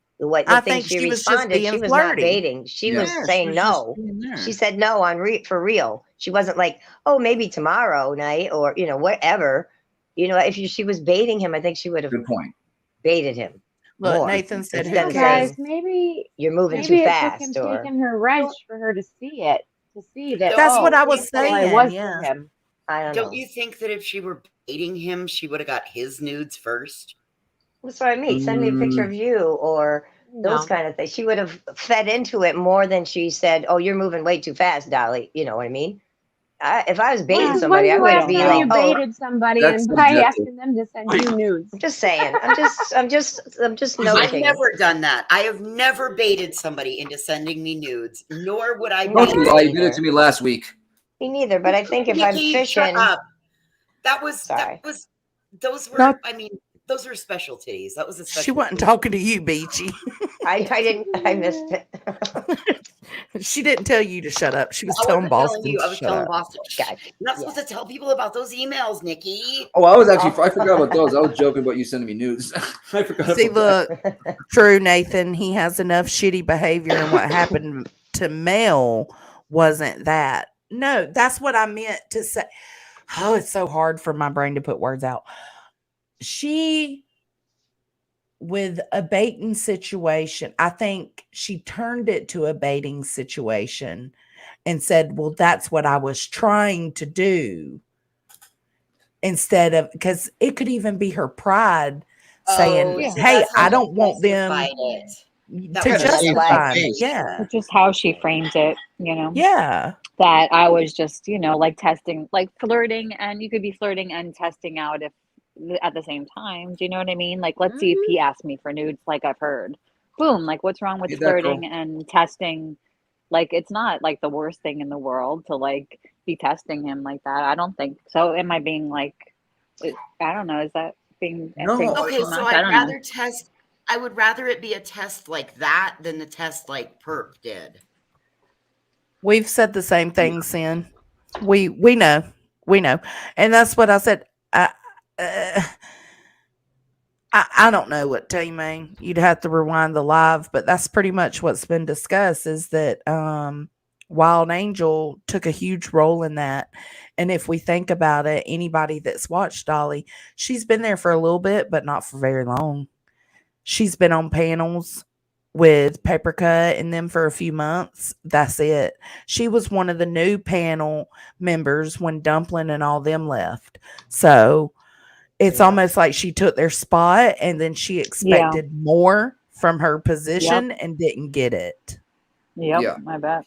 I thing think she she was just responded, she being was not flirty. baiting. She Yeah. was Yeah, she saying was just no. being there. She said no for real. She wasn't like, oh, maybe tomorrow night or whatever. If she was baiting him, I think she would have Good point. baited him Look, more Nathan said, instead "Who of Guys, cares?" saying maybe you're moving maybe too it took him fast or taking her wrench for her to see it, to see that. That's what I Don't was you All I saying. was Yeah. for him. I don't know. Don't you think that if she were baiting him, she would have got his nudes first? That's what I mean. Send me a picture of you or those No. kind of things. She would have fed into it more than she said, oh, you're moving way too fast, Dolly. You know what I mean? If I was baiting When somebody, I you would last be time like, you oh, baited somebody That's and by subjective. asking them to send you nudes? I'm just saying. I'm just I've noting. never done that. I have never baited somebody into sending me nudes, nor would I No, bait Don't you lie. You did it to me last week. me neither. But I think if I'm Nikki, shut fishing, up. sorry. Those were, Not- I mean, those were special titties. That was a special She wasn't occasion. talking to you, Beachy. I missed it. She didn't tell you to shut up. She was I telling wasn't telling Boston you. to I was shut telling up. Boston. Gotcha. You're not supposed to tell people about those emails, Nikki. Oh, I was actually, I forgot about those. I was joking about you sending me nudes. I forgot See, about look, true, Nathan. He has enough shitty behavior, and what happened to Mel wasn't that. No, that's what I meant to say. Oh, it's so hard for my brain to put words out. She, with a baiting situation, I think she turned it to a baiting situation and said, well, that's what I was trying to do. Instead of, because it could even be her pride saying, Oh, so hey, that's how I she don't want them justified it. That to was Yeah, to save justify her me. face. Yeah. It's just how she framed it, you know. Yeah. That I was just, like testing, like flirting, and you could be flirting and testing out if at the same time. Do you know what I mean? Like, let's see if he asked me for nudes, like I've heard. Boom. Like, what's wrong with Get that, girl. flirting and testing? Like, it's not like the worst thing in the world to like be testing him like that. I don't think so. Am I being like, I don't know. Is that being No. Okay, too so much? I I'd don't rather know. test. I would rather it be a test like that than the test like Perp did. We've said the same thing, Sin. We know. We know. And that's what I said. I don't know what to tell you, man. You'd have to rewind the live, but that's pretty much what's been discussed is that Wild Angel took a huge role in that. And if we think about it, anybody that's watched Dolly, she's been there for a little bit, but not for very long. She's been on panels with Papercut and them for a few months. That's it. She was one of the new panel members when Dumpling and all them left. So it's almost like she took their spot and then she expected more from her position and didn't get it. Yep, Yeah. I bet.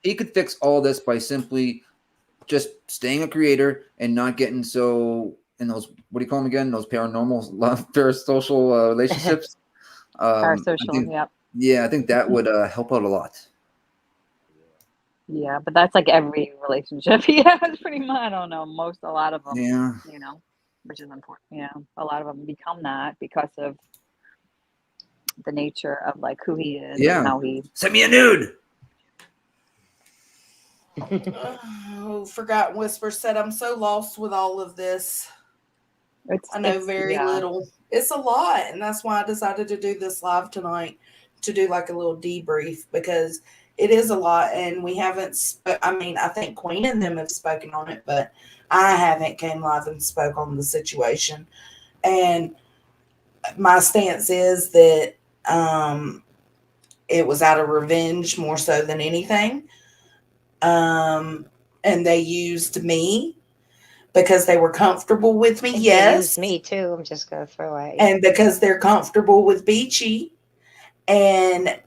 He could fix all this by simply just staying a creator and not getting so in those, what do you call them again? Those paranormal, parasocial relationships. Parasocial, yep. Yeah, I think that would help out a lot. Yeah, but that's like every relationship he has pretty much. I don't know. A lot of them, Yeah. which is important. Yeah, a lot of them become that because of the nature of like who he is and how he. Send me a nude. Oh, Forgotten Whisper said, I'm so lost with all of this. I know very little. It's a lot. And that's why I decided to do this live tonight, to do like a little debrief, because It is a lot, and we haven't. I mean, I think Queen and them have spoken on it, but I haven't came live and spoke on the situation. And my stance is that it was out of revenge more so than anything. And they used me because they were comfortable with me. They Yes, used me too. I'm just gonna throw at you. and because they're comfortable with Beachy, and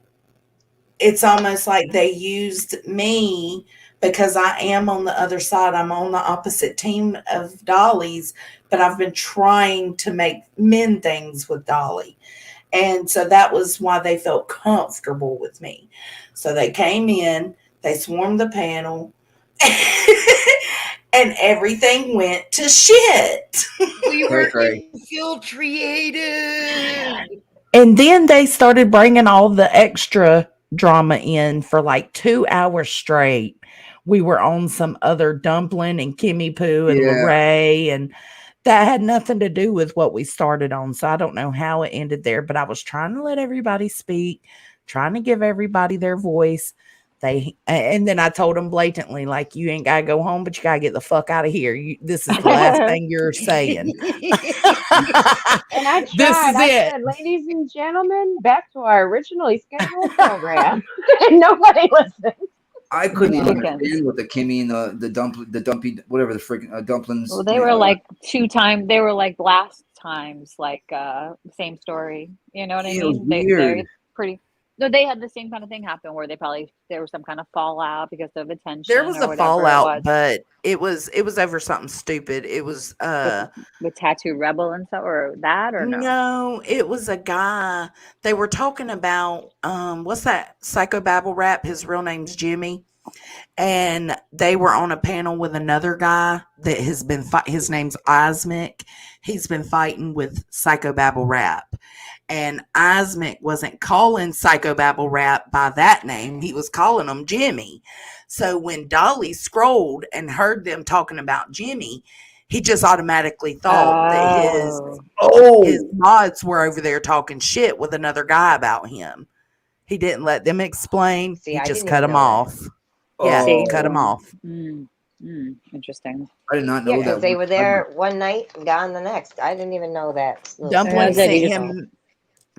it's almost like they used me because I am on the other side. I'm on the opposite team of Dolly's, but I've been trying to mend things with Dolly. And so that was why they felt comfortable with me. So they came in, they swarmed the panel, and everything went to shit. We were infiltrated. And then they started bringing all the extra drama in for like 2 hours straight. We were on some other Dumpling and Kimmy Poo and Lorraine, and that had nothing to do with what we started on. So I don't know how it ended there, but I was trying to let everybody speak, trying to give everybody their voice. And then I told them blatantly, like, you ain't gotta go home, but you gotta get the fuck out of here. This is the last thing you're saying. And I tried. I said, ladies and gentlemen, back to our originally scheduled program. And nobody listened. I couldn't even understand what the Kimmy and the dumpy, whatever the freaking dumplings. Well, they were like 2 times. They were like last times, like same story. You know what I Yeah, it was mean? weird. They're pretty. No, they had the same kind of thing happen where there was some kind of fallout because of attention. There was or a whatever fallout, it but it was over something stupid. It was with Tattoo Rebel and stuff, or that, or no? No, it was a guy. They were talking about what's that psychobabble rap? His real name's Jimmy. And they were on a panel with another guy that has been his name's Osmic. He's been fighting with psychobabble rap. And Osmic wasn't calling psychobabble rap by that name. He was calling him Jimmy. So when Dolly scrolled and heard them talking about Jimmy, he just automatically thought that his mods were over there talking shit with another guy about him. He didn't let them explain. He just cut him off. Yeah, he cut him off. Interesting. I did not know Yeah, that. because they were there one night and gone the next. I didn't even know that.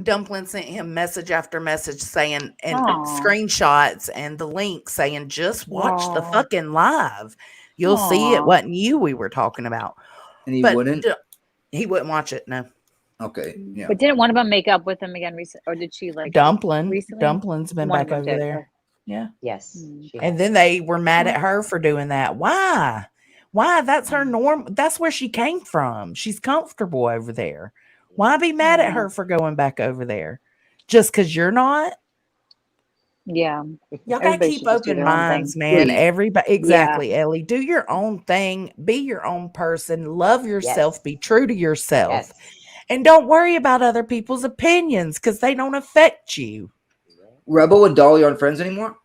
Dumpling sent him message after message saying, and screenshots and the link saying, just watch the fucking live. You'll see it wasn't you we were talking about. And he wouldn't? He wouldn't watch it, no. Okay, yeah. But didn't one of them make up with him again recently? Or did she like recently? Dumpling's been back over there. Yeah. Yes. And then they were mad at her for doing that. Why? That's her norm. That's where she came from. She's comfortable over there. Why be mad at her for going back over there? Just because you're not? Yeah. Y'all gotta keep open minds, man. Everybody, exactly, Ellie. Do your own thing. Be your own person. Love yourself. Be true to yourself. And don't worry about other people's opinions because they don't affect you. Rebel and Dolly aren't friends anymore?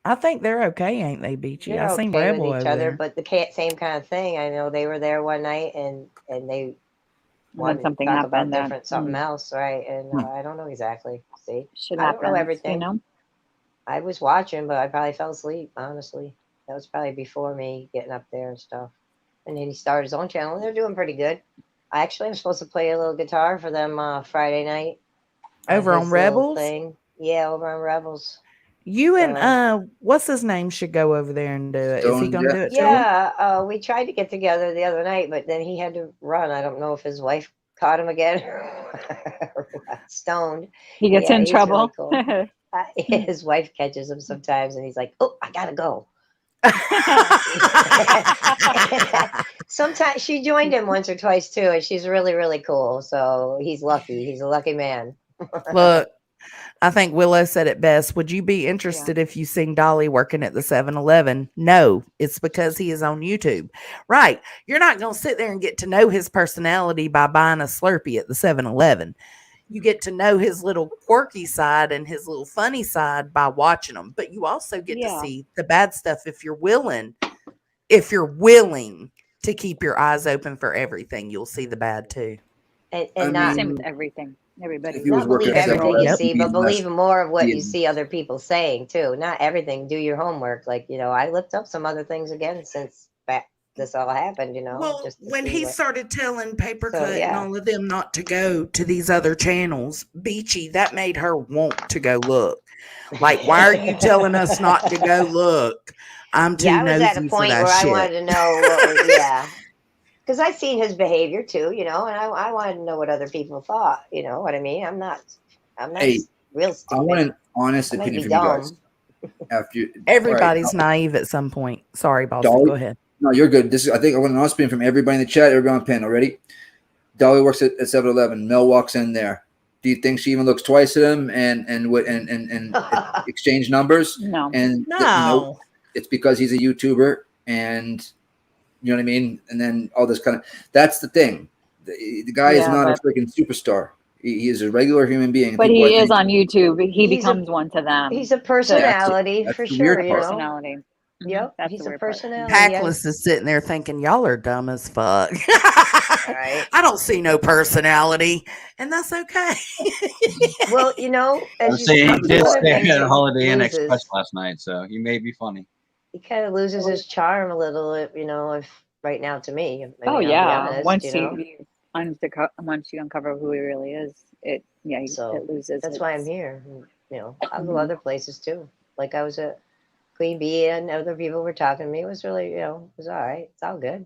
I think they're okay, ain't they, Beachy? They're I seen okay Rebel with each over other, there. but the same kind of thing. I know they were there one night and they wanted something to talk happened about that- something else, right? And I don't know exactly. See, Shit I don't know happens, everything. you know? I was watching, but I probably fell asleep. Honestly, that was probably before me getting up there and stuff. And then he started his own channel, and they're doing pretty good. I actually am supposed to play a little guitar for them Friday night. Over on his little Rebels? thing. Yeah, over on Rebels. You and what's his name should go over there and do it. Is he gonna do it too? Yeah, we tried to get together the other night, but then he had to run. I don't know if his wife caught him again or got stoned. He gets in he's trouble. Really cool. His wife catches him sometimes, and he's like, "Oh, I gotta go." Sometimes she joined him once or twice too, and she's really, really cool. So he's lucky. He's a lucky man. Look, I think Willow said it best. Would you be interested if you seen Dolly working at the 7-Eleven? No, it's because he is on YouTube. Right. You're not going to sit there and get to know his personality by buying a Slurpee at the 7-Eleven. You get to know his little quirky side and his little funny side by watching them. But you also get to see the bad stuff if you're willing. If you're willing to keep your eyes open for everything, you'll see the bad too. And not same with everything. Everybody. If he was Not working believe at everything you 7-Eleven, see, he'd but be less believe more of what you DM. see other people saying too. Not everything. Do your homework. Like, I looked up some other things again since this all happened, Well, just to when see he what. started telling Papercut So, and yeah. all of them not to go to these other channels, Beachy, that made her want to go look. Like, why are you telling us not to go look? I'm too Yeah, I was at a nosy for point that where I shit. wanted to know what was, yeah. Because I seen his behavior too, and I wanted to know what other people thought. You know what I mean? I'm not Hey, real I stupid. want an honest I might opinion be from you guys. dumb. After all right, Everybody's naive at some point. Sorry, Boston. Dolly, Go ahead. no, you're good. I think I want an honest opinion from everybody in the chat. Everybody on pen already. Dolly works at 7-Eleven. Mel walks in there. Do you think she even looks twice at him and exchange numbers? No. And No. it's because he's a YouTuber, and you know what I mean. And then all this kind of that's the thing. The guy is Yeah, not a but freaking superstar. He is a regular human being. but People, I he is think, on YouTube. He He's a becomes one to them. He's a So personality That's for the sure. weird part. personality. Yep, That's he's the a weird part. personality. Packless is sitting there thinking, y'all are dumb as fuck. Right. I don't see no personality, and that's okay. Well, I as was you saying, see, he did one of the stay things at a that Holiday Inn Express loses, last night, so he may be funny. he kind of loses his charm a little, if right now to me. I mean, Oh I'll be yeah. honest, Once once you uncover who he really is, it loses. That's why I'm here. I'll go Mhm. other places too. Like I was at Queen Bee and other people were talking to me. It was really, it was all right. It's all good.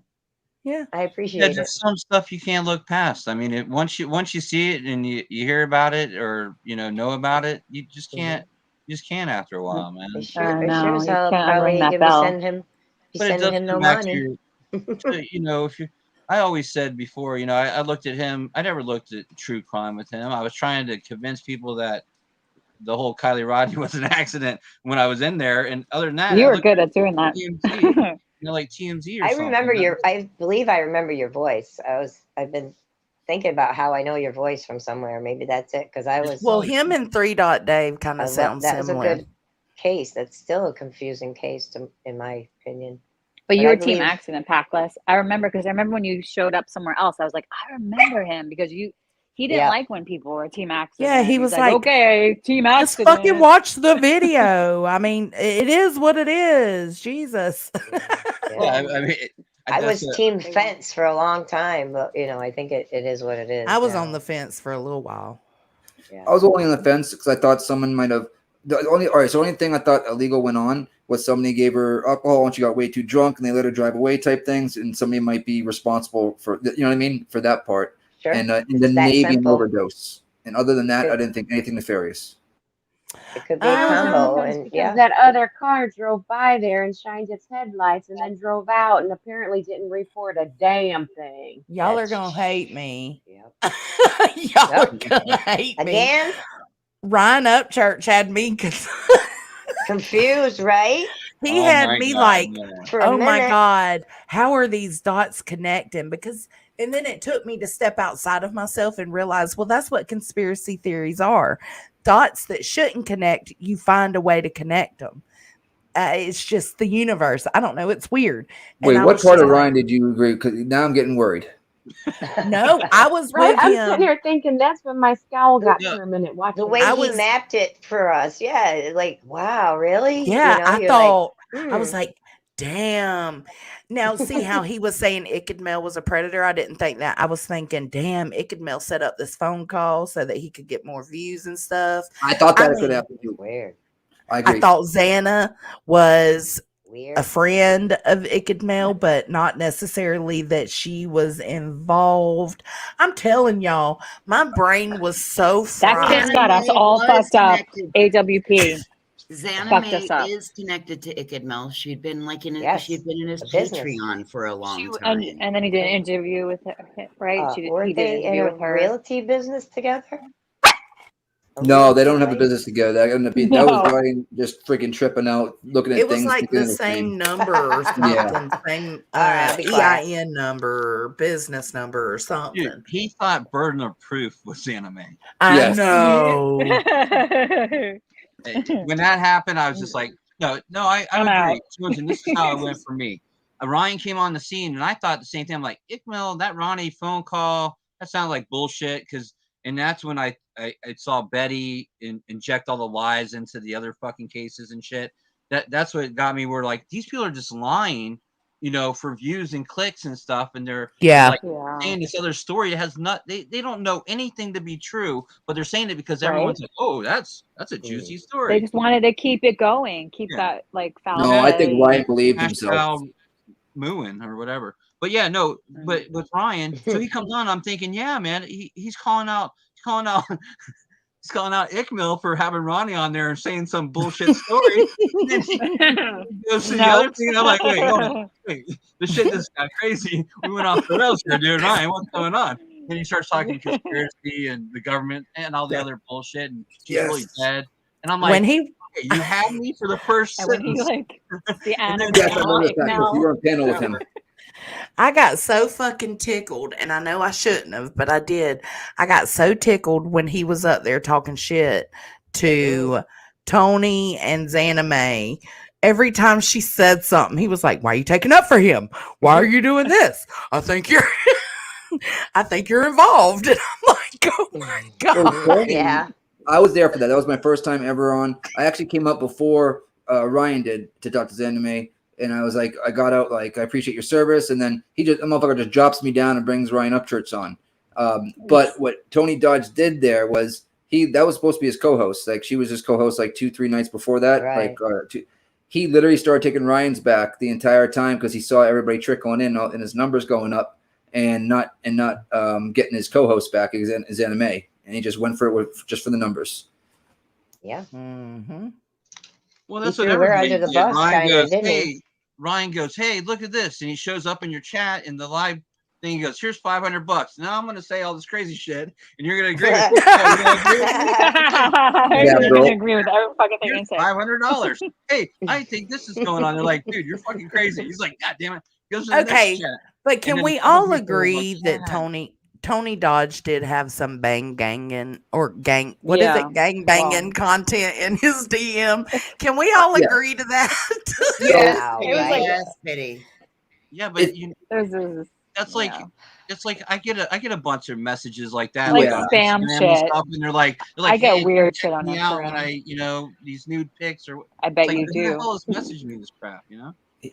Yeah. I Yeah, appreciate it. there's some stuff you can't look past. I mean, once you see it and you hear about it or know about it, you just can't after a while, man. It I sure know. as You hell can't unring probably that gonna be bell. But it sending does him come no back to money. if you I always said before, I looked at him. I never looked at true crime with him. I was trying to convince people that the whole Kylie Rodney was an accident when I was in there. And other than that, You I were looked good at at doing that. TMZ, like TMZ or something. I believe I remember your voice. I've been thinking about how I know your voice from somewhere. Maybe that's it. Because I was. Well, him and 3 Dot Dave kind of sound that was a similar. good case. That's still a confusing case, in my opinion. But you I were team believe- accident, Packless. I remember when you showed up somewhere else, I was like, I remember him because he didn't like when people were team accident. Yeah, he was like, okay, team just accident. fucking watch the video. I mean, it is what it is. Jesus. Yeah, I mean, I was team fence for a long time, but I think it is what it is. I was now. on the fence for a little while. I was only on the fence because I thought someone might have. So the only thing I thought illegal went on was somebody gave her alcohol and she got way too drunk and they let her drive away type things, and somebody might be responsible for what I mean for that part. Sure. And It's then that maybe an simple. overdose. And other than that, I didn't think anything nefarious. It could be a combo, and because that other car drove by there and shined its headlights and then drove out and apparently didn't report a damn thing. Y'all are gonna hate me. Yep. Y'all are gonna hate me. Again? Ryan Upchurch had me confused, right? He Oh had my me God, like, yeah. For a oh my minute. God, how are these dots connecting? And then it took me to step outside of myself and realize, well, that's what conspiracy theories are. Dots that shouldn't connect, you find a way to connect them. It's just the universe. I don't know. It's weird. Wait, And I what was part just of like, Ryan did you agree? Because now I'm getting worried. No, I was Right? with I'm him. sitting here thinking that's when my scowl got for a minute. Watching The way that. he mapped it for us, yeah, like wow, really? Yeah, I you're thought, like, I was like, damn. Now, see how he was saying Ickedmel was a predator? I didn't think that. I was thinking, damn, Ickedmel set up this phone call so that he could get more views and stuff. I thought that could mean, happen too. Weird. I agree. I thought Xana was weird. a friend of Ickedmel, but not necessarily that she was involved. I'm telling y'all, my brain was so That fried. kiss got us all fucked up. AWP. Fucked us up. Xana is connected to Ickedmel. She'd been Yes, she'd been in his a business. Patreon for a long time. And then he did an interview with her, right? He Weren't did an they in interview a with her. realty business together? No, they don't have a business together. That was No. Ryan just freaking tripping out, looking at It was things. like thinking the it was same fame. number or something, Yeah. same right, be quiet. EIN number, or business number or something. Dude, he thought burden of proof was anime. I Yes. know. When that happened, I was just like, no, I I'm agree. out. Susan, this is how it went for me. Ryan came on the scene, and I thought the same thing. I'm like, Ickedmel, that Ronnie phone call, that sounded like bullshit because And that's when I saw Betty inject all the lies into the other fucking cases and shit. That's what got me. Where like these people are just lying, for views and clicks and stuff, and they're like saying this other story. It has not. They don't know anything to be true, but they're saying it because everyone's like, oh, that's a juicy story. They just wanted to keep it going, keep that like No, I think Ryan believed himself. Mooing or whatever. But yeah, no, but with Ryan, so he comes on, I'm thinking, yeah, man, he's calling out he's calling out Ickmill for having Ronnie on there and saying some bullshit story. And then he goes to the other thing, and I'm like, wait, hold on, this shit just got crazy. We went off the rails here, dude. Ryan, what's going on? And he starts talking conspiracy and the government and all the other bullshit, and she's really dead. And I'm like, When he okay, you had me for the first and when he sentence. the Yes, I remember the fact, you were on panel with him. I got so fucking tickled, and I know I shouldn't have, but I did. I got so tickled when he was up there talking shit to Tony and Xana May. Every time she said something, he was like, "Why are you taking up for him? Why are you doing this? I think you're involved." And I'm like, "Oh my god!" Yeah. I was there for that. That was my first time ever on. I actually came up before Ryan did to talk to Xana May. And I was like, I got out like, I appreciate your service. And then a motherfucker just drops me down and brings Ryan Upchurch on. But what Tony Dodge did there was that was supposed to be his co-host. Like she was his co-host like 2-3 nights before that. Right. He literally started taking Ryan's back the entire time because he saw everybody trickling in and his numbers going up and not getting his co-host back as Anime. And he just went for it just for the numbers. Yeah. Mm-hmm. Well, that's He what threw her everybody under the did. bus, kinda, didn't he? Ryan goes, hey, look at this. And he shows up in your chat in the live thing. He goes, here's $500. Now I'm going to say all this crazy shit. And you're going to agree with me. I'm going to agree with every fucking thing you say. $500. Hey, I think this is going on. They're like, dude, you're fucking crazy. He's like, God damn it. Goes to the Okay, next chat. but can then we other all people are agree like, that "Yeah." Tony Dodge did have some banging what is it? Gang banging content in his DM. Can we all agree to that? Yes, Wow, Pity. right? Yes, Pity. Yeah, but that's like it's like I get a bunch of messages like that, like on spam Instagram shit. and stuff, and they're like, I get hey, weird check shit on me out when Instagram. these nude pics or I bet it's like, you who the do. hell is messaging me this crap,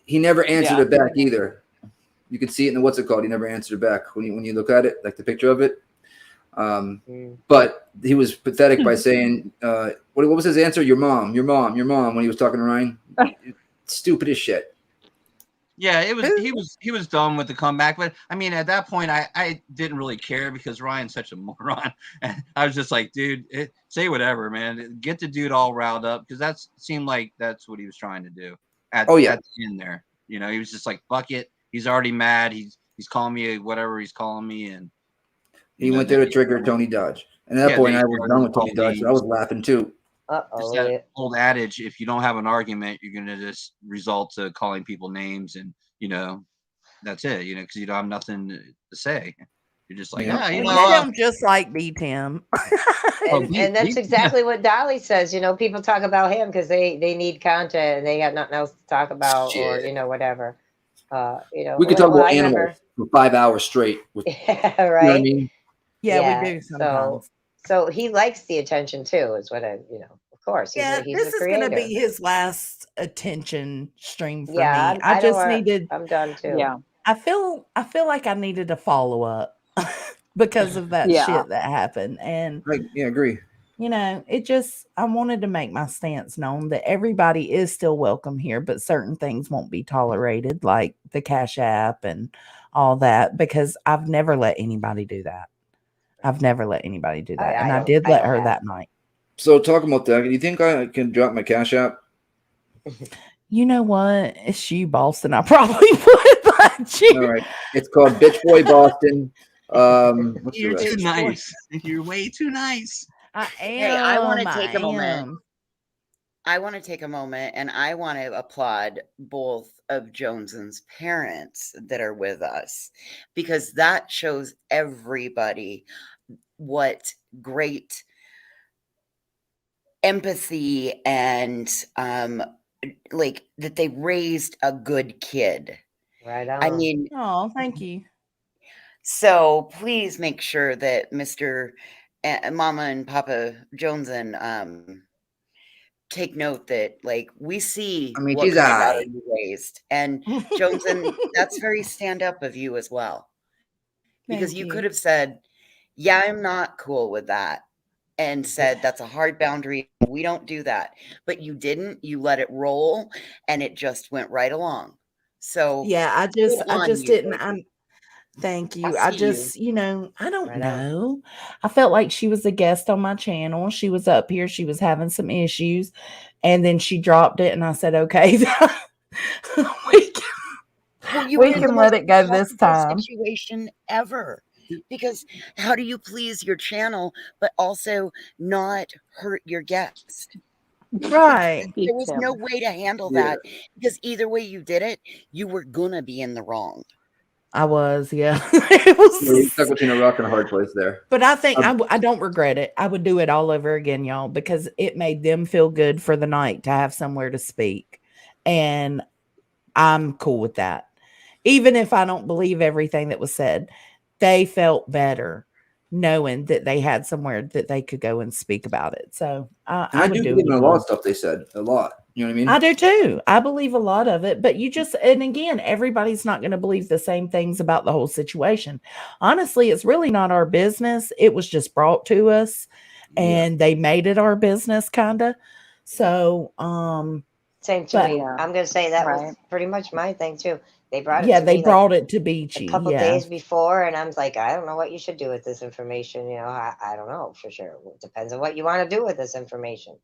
He never answered Yeah. it back either. You can see it in the what's it called. He never answered it back when you look at it, like the picture of it. But he was pathetic by saying, what was his answer? Your mom, when he was talking to Ryan. Stupid as shit. Yeah, he was done with the comeback, but I mean at that point I didn't really care because Ryan's such a moron. And I was just like, dude, say whatever, man. Get the dude all riled up because that seemed like that's what he was trying to do at the end there. He was just like, fuck it. He's already mad. He's calling me whatever he's calling me, and he went there to trigger Tony Dodge. And at that point, I was done with Tony Dodge. So I was laughing too. Just that old adage: if you don't have an argument, you're gonna just result to calling people names, and that's it. Because you don't have nothing to say. You're just like, you sound just like B Tim. And that's exactly what Dolly says. People talk about him because they need content and they have nothing else to talk about, or whatever. We could talk about animals for 5 hours straight. Yeah, right. You know what I mean? Yeah, we do sometimes. So he likes the attention too, is what of course. He's this is going to be his last attention stream for me. I'm done too. Yeah. I feel like I needed a follow up because of that shit that happened. And agree. I wanted to make my stance known that everybody is still welcome here, but certain things won't be tolerated, like the CashApp and all that, because I've never let anybody do that. And I did let her that night. So talking about that, do you think I can drop my CashApp? You know what? It's you, Boston. I probably would let you. All right. It's called Bitch Boy Boston. You're too nice. You're way too nice. I am. Hey, I want to take a moment. I want to take a moment and I want to applaud both of Jones's parents that are with us, because that shows everybody what great empathy and like that they raised a good kid. Right on. I mean, oh, thank you. So please make sure that Mr. Mama and Papa Jones and take note that like we see I mean, what she's kind of daughter alright. you raised, and Jones, and that's very stand up of you as well, because Thank you you. could have said, "Yeah, I'm not cool with that," and said that's a hard boundary. We don't do that, but you didn't. You let it roll, and it just went right along. So Yeah, I good on just you, didn't. baby. Thank I you. I see you. just, I don't Right on. know. I felt like she was a guest on my channel. She was up here. She was having some issues, and then she dropped it, and I said, "Okay, we can, Well, you we were in the can let most it go this uncomfortable time." situation ever. Because how do you please your channel, but also not hurt your guest? Right. There was no way to handle Yeah. that, because either way you did it, you were gonna be in the wrong. I was, yeah. It was. Yeah, you stuck between a rock and a hard place there. But I think I don't regret it. I would do it all over again, y'all, because it made them feel good for the night to have somewhere to speak. And I'm cool with that. Even if I don't believe everything that was said, they felt better knowing that they had somewhere that they could go and speak about it. So And I I would do do believe it in a lot of again. stuff they said. A lot. You know what I mean? I do too. I believe a lot of it, but and again, everybody's not going to believe the same things about the whole situation. Honestly, it's really not our business. It was just brought to us and they made it our business kind of. So, Same to but me. I'm gonna say that was pretty much my thing too. They brought it yeah, to they me like brought it to a Beachy. couple Yeah. days before, and I was like, I don't know what you should do with this information. I don't know for sure. It depends on what you want to do with this information.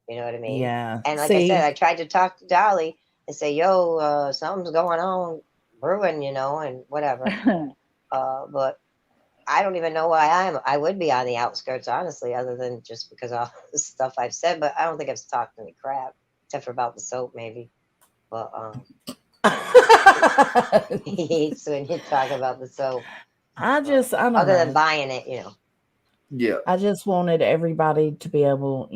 You know what I mean? Yeah. And like I said, See, I tried to talk to Dolly and say, yo, something's going on, brewing, and whatever. But I don't even know why I would be on the outskirts, honestly, other than just because of all the stuff I've said. But I don't think I've talked any crap, except for about the soap, maybe. But he hates when you talk about the soap. I don't Other know. than buying it, Yeah. I just wanted everybody to be able,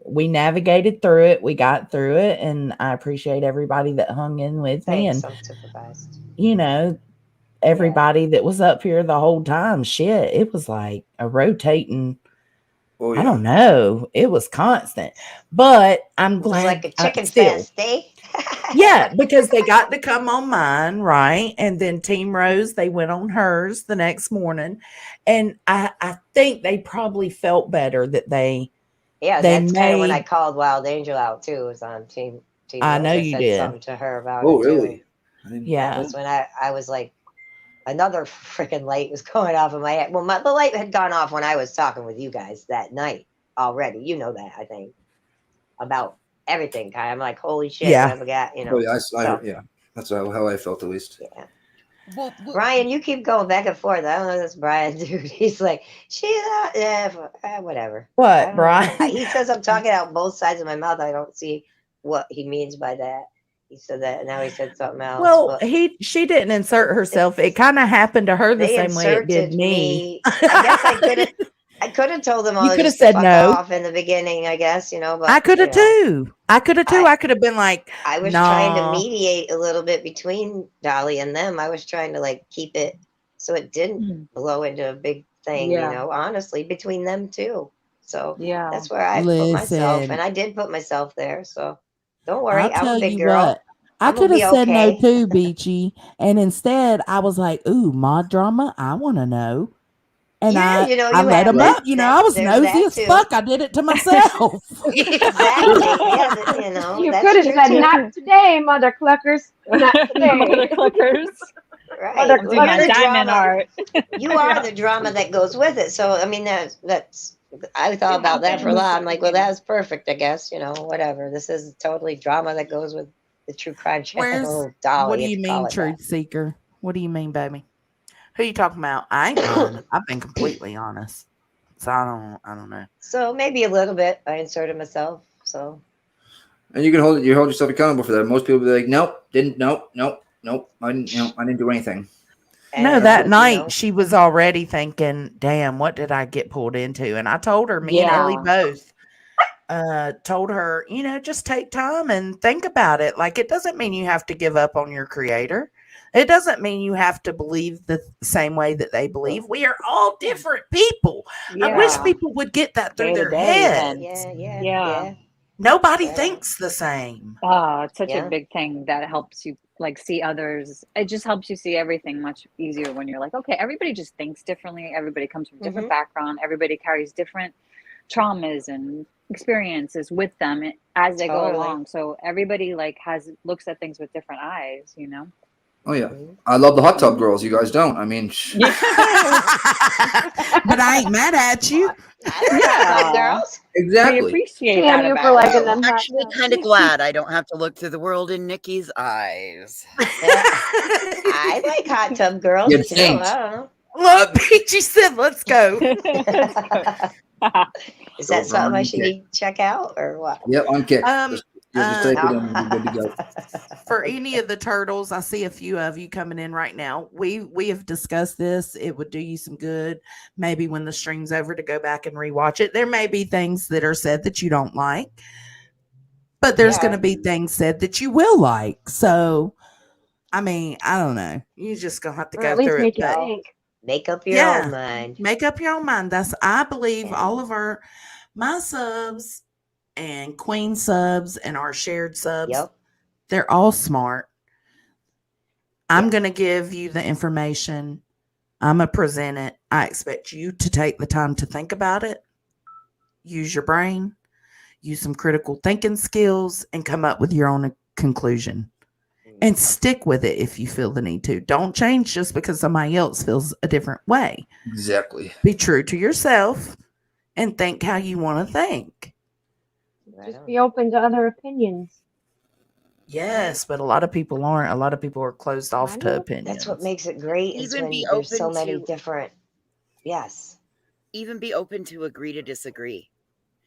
we navigated through it, we got through it, and I appreciate everybody that hung in with me, Thanks, and unsupervised. everybody that was up here the whole time. Shit, it was like a rotating. Oh I don't know. It was constant, but I'm It was glad. like a chicken Still, fest, eh? yeah, because they got to come on mine, right? And then Team Rose, they went on hers the next morning. And I think they probably felt better that they That's kind of when I made. called Wild Angel out too. It was on Team I Rose. know I you said did. something to her about Oh, it too. really? That Yeah. was when I was like, another freaking light was going off in my head. Well, the light had gone off when I was talking with you guys that night already. You know that, I think, about everything. I'm like, holy shit, Yeah. what have I got? Oh, yeah. So, Yeah. That's how I felt, at least. yeah. Well, Brian, you keep going back and forth. I don't know this Brian dude. He's like, she's not, whatever. I What, don't know. Brian? He says I'm talking out both sides of my mouth. I don't see what he means by that. He said that, and now he said something else. Well, But she didn't insert herself. It kind of happened to her the they same way it did inserted me. I guess I could have told them all You to could have just to said fuck no. off in the beginning, I guess, but I could have too. I could have too. I could have been like, I was trying to nah. mediate a little bit between Dolly and them. I was trying to like keep it so it didn't blow into a big thing, Yeah. honestly, between them two. So Yeah. that's where I put myself, Listen. and I did put myself there. So don't I'll worry, I'm a tell big you girl. what. I I'm gonna could have be said no okay. too, Beachy. And instead I was like, ooh, mod drama. I want to know. And Yeah, I you let have them that. up. I was There's nosy that as too. fuck. I did it to myself. Exactly. Yeah, You that's could have true said, too. "Not today, mother cluckers. Not Mother today." cluckers. Right. Mother Well, you're the cluckers. Diamond drama. art. You are the drama that goes with it. So I mean, that's I thought about that for a lot. I'm like, well, that's perfect, I guess. Whatever. This is totally drama that goes with the true crime channel. Dolly, What do if you call mean, it that. truth seeker? What do you mean, baby? Who you talking about? I ain't lying. I've been completely honest. So I don't know. So maybe a little bit. I inserted myself. So And you hold yourself accountable for that. Most people be like, nope, I didn't do anything. No, that night she was already thinking, damn, what did I get pulled into? And I told her, me and Ellie both told her, just take time and think about it. Like, it doesn't mean you have to give up on your creator. It doesn't mean you have to believe the same way that they believe. We are all different people. I wish Yeah. people would get that through Day to their day. heads. Yeah. Nobody Right on. thinks the same. Oh, it's such a Yeah. big thing that helps you like see others. It just helps you see everything much easier when you're like, okay, everybody just thinks differently. Everybody comes from different background. Everybody carries different traumas and experiences with them as they go Totally. along. So everybody like looks at things with different eyes, you know? Oh yeah, I love the hot tub girls. You guys don't. I mean, But I ain't mad at you. Yeah. Girls. We exactly. appreciate Damn that you for about liking you. them hot Actually, dogs. kind of glad I don't have to look through the world in Nikki's eyes. I like hot tub girls You're too. saint. I don't know. Look, Peachy said, let's go. Let's go. Is that something I on should Kick. need to check out or what? Yep, on Kick. Um, Just type it in and you're good to go. For any of the turtles, I see a few of you coming in right now. We have discussed this. It would do you some good, maybe when the stream's over, to go back and rewatch it. There may be things that are said that you don't like, but there's going to be things said that you will like. So, I mean, I don't know. You just gonna have to Or go at least through make it. you But think. Make up your own mind. make up your own mind. I believe all of my subs and queen subs and our shared subs, they're all smart. I'm going to give you the information. I'm going to present it. I expect you to take the time to think about it, use your brain, use some critical thinking skills, and come up with your own conclusion. And stick with it if you feel the need to. Don't change just because somebody else feels a different way. Exactly. Be true to yourself and think how you want to think. Just be open to other opinions. Yes, but a lot of people aren't. A lot of people are closed off to opinions. That's what makes it great. Is Even when be there's so open many to different. Yes. even be open to agree to disagree.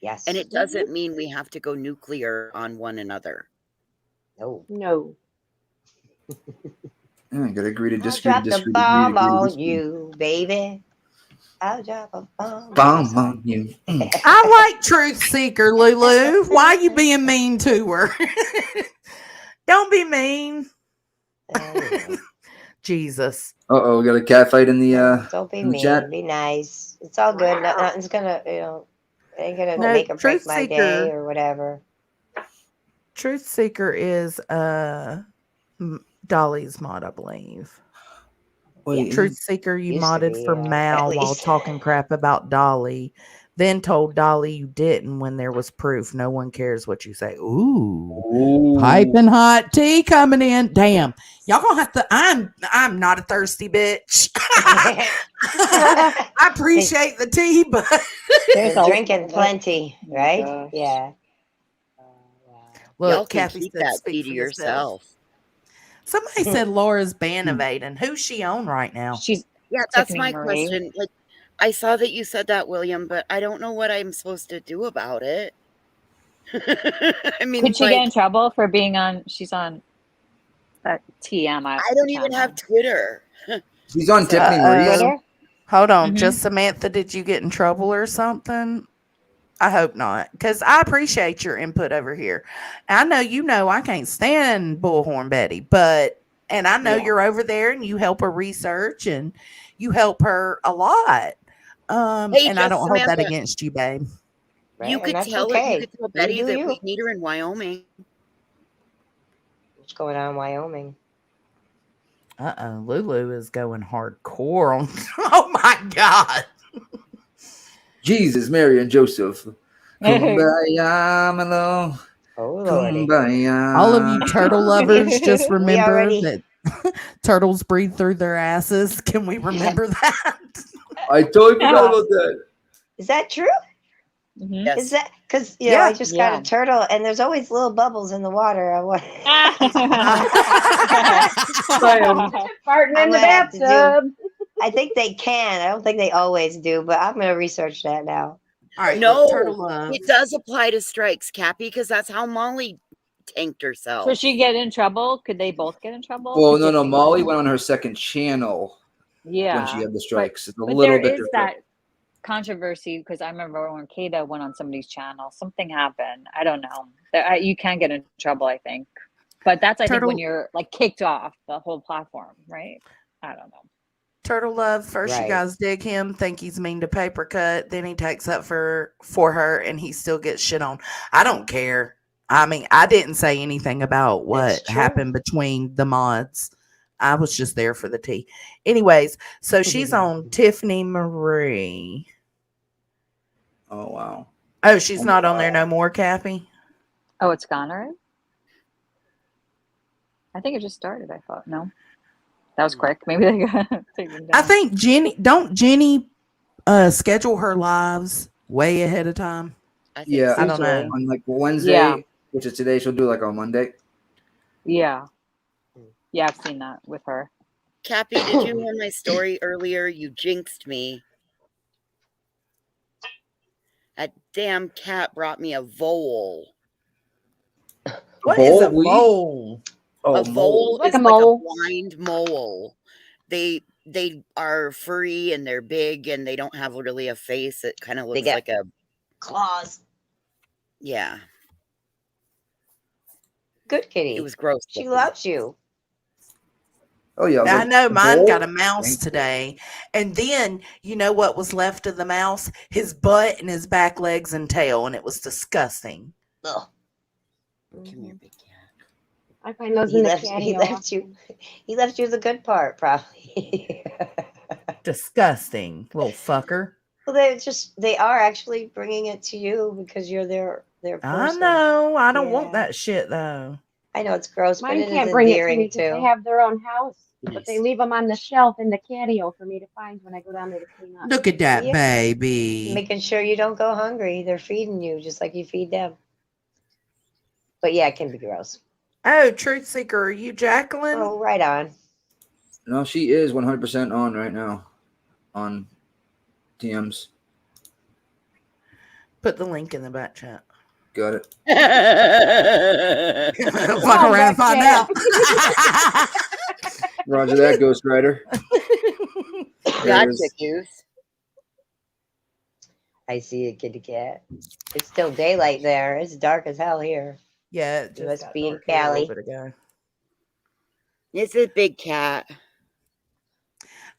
Yes. And it doesn't mean we have to go nuclear on one another. No. No. Yeah, you gotta agree to I'll disagree. drop To the disagree. bomb To on disagree. you, baby. I'll drop a bomb. Bomb on you. I like Truth Seeker, Lulu. Why you being mean to her? Don't be mean. Jesus. We got a cat fight in the Don't be in the mean. chat. Be nice. It's all good. Nothing's gonna, it ain't gonna No, make or break Truth my Seeker. day or whatever. Truth Seeker is Dolly's mod, I believe. Wait, Truth Seeker, you Used to modded be, for at Mal while least. talking crap about Dolly, then told Dolly you didn't when there was proof. No one cares what you say. Ooh. Piping hot tea coming in. Damn. Y'all gonna have to I'm not a thirsty bitch. I appreciate the tea, but They're drinking plenty, right? Yeah. look, Y'all can Kathy keep said that speak tea for to yourself. yourself. Somebody said Laura's bannovating. Who's she on right now? She's Yeah, that's Tiffany my Marie. question. Like, I saw that you said that, William, but I don't know what I'm supposed to do about it. I mean, Could she get like, in trouble for being on? She's on that TM. I don't even have Twitter. She's on Tiffany Marie's. Hold on. Mhm. Just Samantha, did you get in trouble or something? I hope not, because I appreciate your input over here. I know I can't stand Bullhorn Betty, and I know you're over there and you help her research and you help her a lot. Hey, And I just don't hold that Samantha. against you, babe. You and could that's tell okay. you could tell You Betty do that you. we need her in Wyoming. What's going on in Wyoming? Lulu is going hardcore on. Oh my God. Jesus, Mary, and Joseph. Kumbaya, my love. Oh, Lordy. Kumbaya. All of you turtle lovers, just We remember already- that turtles breathe through their asses. Can we remember that? I totally forgot about that. Is that true? Mhm. Is that because Yeah. I just got a turtle and there's always little bubbles in the water. Farting in the have to do- bathtub. I think they can. I don't think they always do, but I'm gonna research that now. All right, No, turtle love. it does apply to strikes, Cappy, because that's how Molly tanked herself. So she get in trouble? Could they both get in trouble? Well, Could no. Tiffany- Molly went on her second channel Yeah. when she had the strikes. It's a But little there bit is different. that controversy because I remember when Kata went on somebody's channel, something happened. I don't know. You can get in trouble, I think. But that's, I think, when Turtle- you're like kicked off the whole platform, right? I don't know. Turtle Love, first you Right. guys dig him, think he's mean to Paper Cut, then he takes up for her and he still gets shit on. I don't care. I mean, I didn't say anything about what true. happened between the mods. I was just there for the tea. Anyways, so she's on Tiffany Marie. Oh wow. Oh, she's not on there no more, Cappy? Oh, it's gone already? I think it just started, I thought. No? That was quick. Maybe they got taken down. I think Jenny schedule her lives way ahead of time? Yeah, I don't know. On like Wednesday, Yeah. which is today, she'll do like on Monday. Yeah. Yeah, I've seen that with her. Cappy, did you hear my story earlier? You jinxed me. That damn cat brought me a vole. What is a vole? Oh, a vole Like is a like mole. a blind mole. They are furry and they're big and they don't have really a face. It kind of looks got like a claws. Yeah. Good kitty. It was gross. She loves you. Oh yeah. I like, know mine vole? got a mouse today. And then you know what was left of the mouse? His butt and his back legs and tail, and it was disgusting. Ugh. Come here, big cat. I find those He in the left, catty. he left you. He left you the good part, probably. Disgusting, little fucker. Well, they are actually bringing it to you because you're their I person. know. I don't want Yeah. that shit though. I know it's gross, Mine but it can't is bring it to endearing me because too. they have their own house, but they leave them on the shelf in the catio for me to find when I go down there to clean up. Look at that Yeah. baby. Making sure you don't go hungry. They're feeding you just like you feed them. But yeah, it can be gross. Oh, Truth Seeker, are you Jacqueline? Oh, right on. No, she is 100% on right now on DMs. Put the link in the back chat. Got it. Fuck around and find out. Roger that, Ghost Rider. Gotcha, Goose. I see a kitty cat. It's still daylight there. It's dark as hell here. Yeah, it must be in Cali. It's a big cat.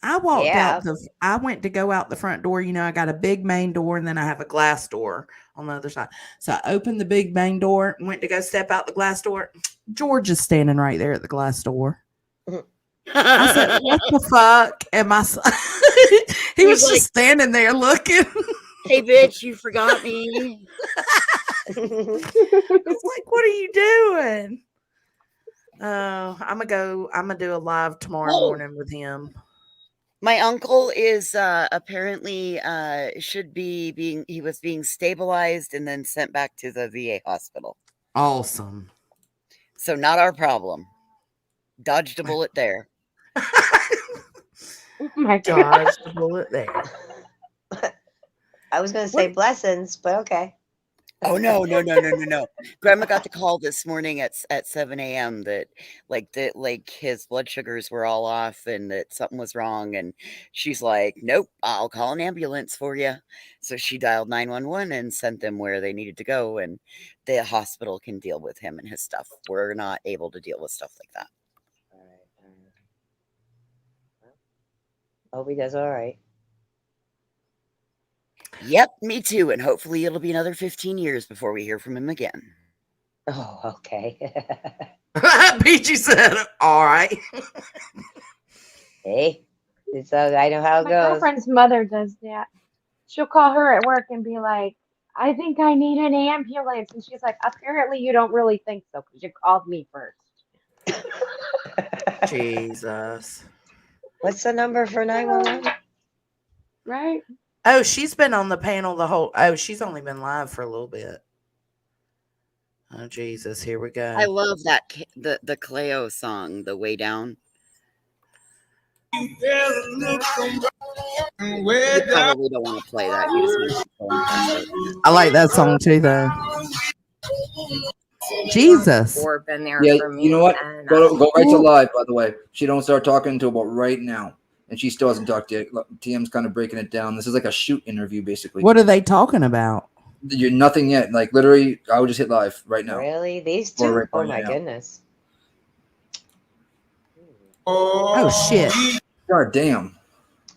I walked Yeah. out I went to go out the front door. You know, I got a big main door and then I have a glass door on the other side. So I opened the big main door and went to go step out the glass door. George is standing right there at the glass door. I said, what the fuck am I? He was like, just standing there looking. Hey, bitch, you forgot me. I was like, what are you doing? I'm gonna do a live tomorrow morning with him. My uncle is apparently he was being stabilized and then sent back to the VA hospital. Awesome. So not our problem. Dodged a bullet there. Oh my God. Dodged a bullet there. I was going to say blessings, but okay. Oh no. Grandma got the call this morning at 7 a.m. that his blood sugars were all off and that something was wrong, and she's like, nope, I'll call an ambulance for you. So she dialed 911 and sent them where they needed to go, and the hospital can deal with him and his stuff. We're not able to deal with stuff like that. All right. Hope he does all right. Yep, me too. And hopefully it'll be another 15 years before we hear from him again. Oh, okay. Peachy said, all right. Hey, I know how it My goes. girlfriend's mother does that. She'll call her at work and be like, I think I need an ambulance. And she's like, apparently you don't really think so because you called me first. Jesus. What's the number for 911? Right? Oh, she's been on the panel she's only been live for a little bit. Oh, Jesus. Here we go. I love that, the Cleo song, The Way Down. You probably don't want to play that. You just want to I like that song too, though. Jesus. Or been there Yeah, for me. you know what? And, Go right to live, by the way. She don't start talking until about right now. And she still hasn't talked yet. TM's kind of breaking it down. This is like a shoot interview, basically. What are they talking about? You're nothing yet. Like, literally, I would just hit live right now. Really? These two? Right Oh, now. my goodness. Oh shit. God damn.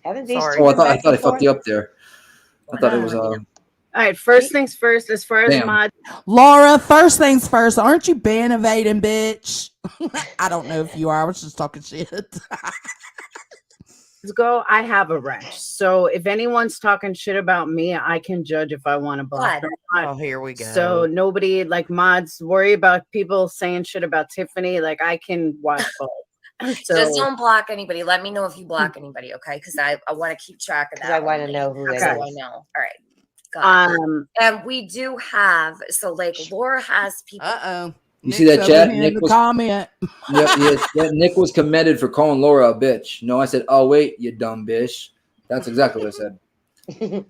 Haven't these Sorry. two Oh, I been thought back I and fucked you forth? up there. I thought it was All right, first things first, as far as Damn. mods, Laura, first things first. Aren't you ban evading, bitch? I don't know if you are. I was just talking shit. go, I have a wrench. So if anyone's talking shit about me, I can judge if I want to block or not. Oh, here we go. So nobody like mods worry about people saying shit about Tiffany. Like I can watch both. Just So don't block anybody. Let me know if you block anybody, okay? Because I want to keep track of that. I want to know who Okay. it So is. I know. All right. Got it. Um, and we do have, so like Laura has people. Uh-oh. You see that chat? Nick was comment. Yep, yes. Nick was commended for calling Laura a bitch. No, I said, "Oh wait, you dumb bitch." That's exactly what I said.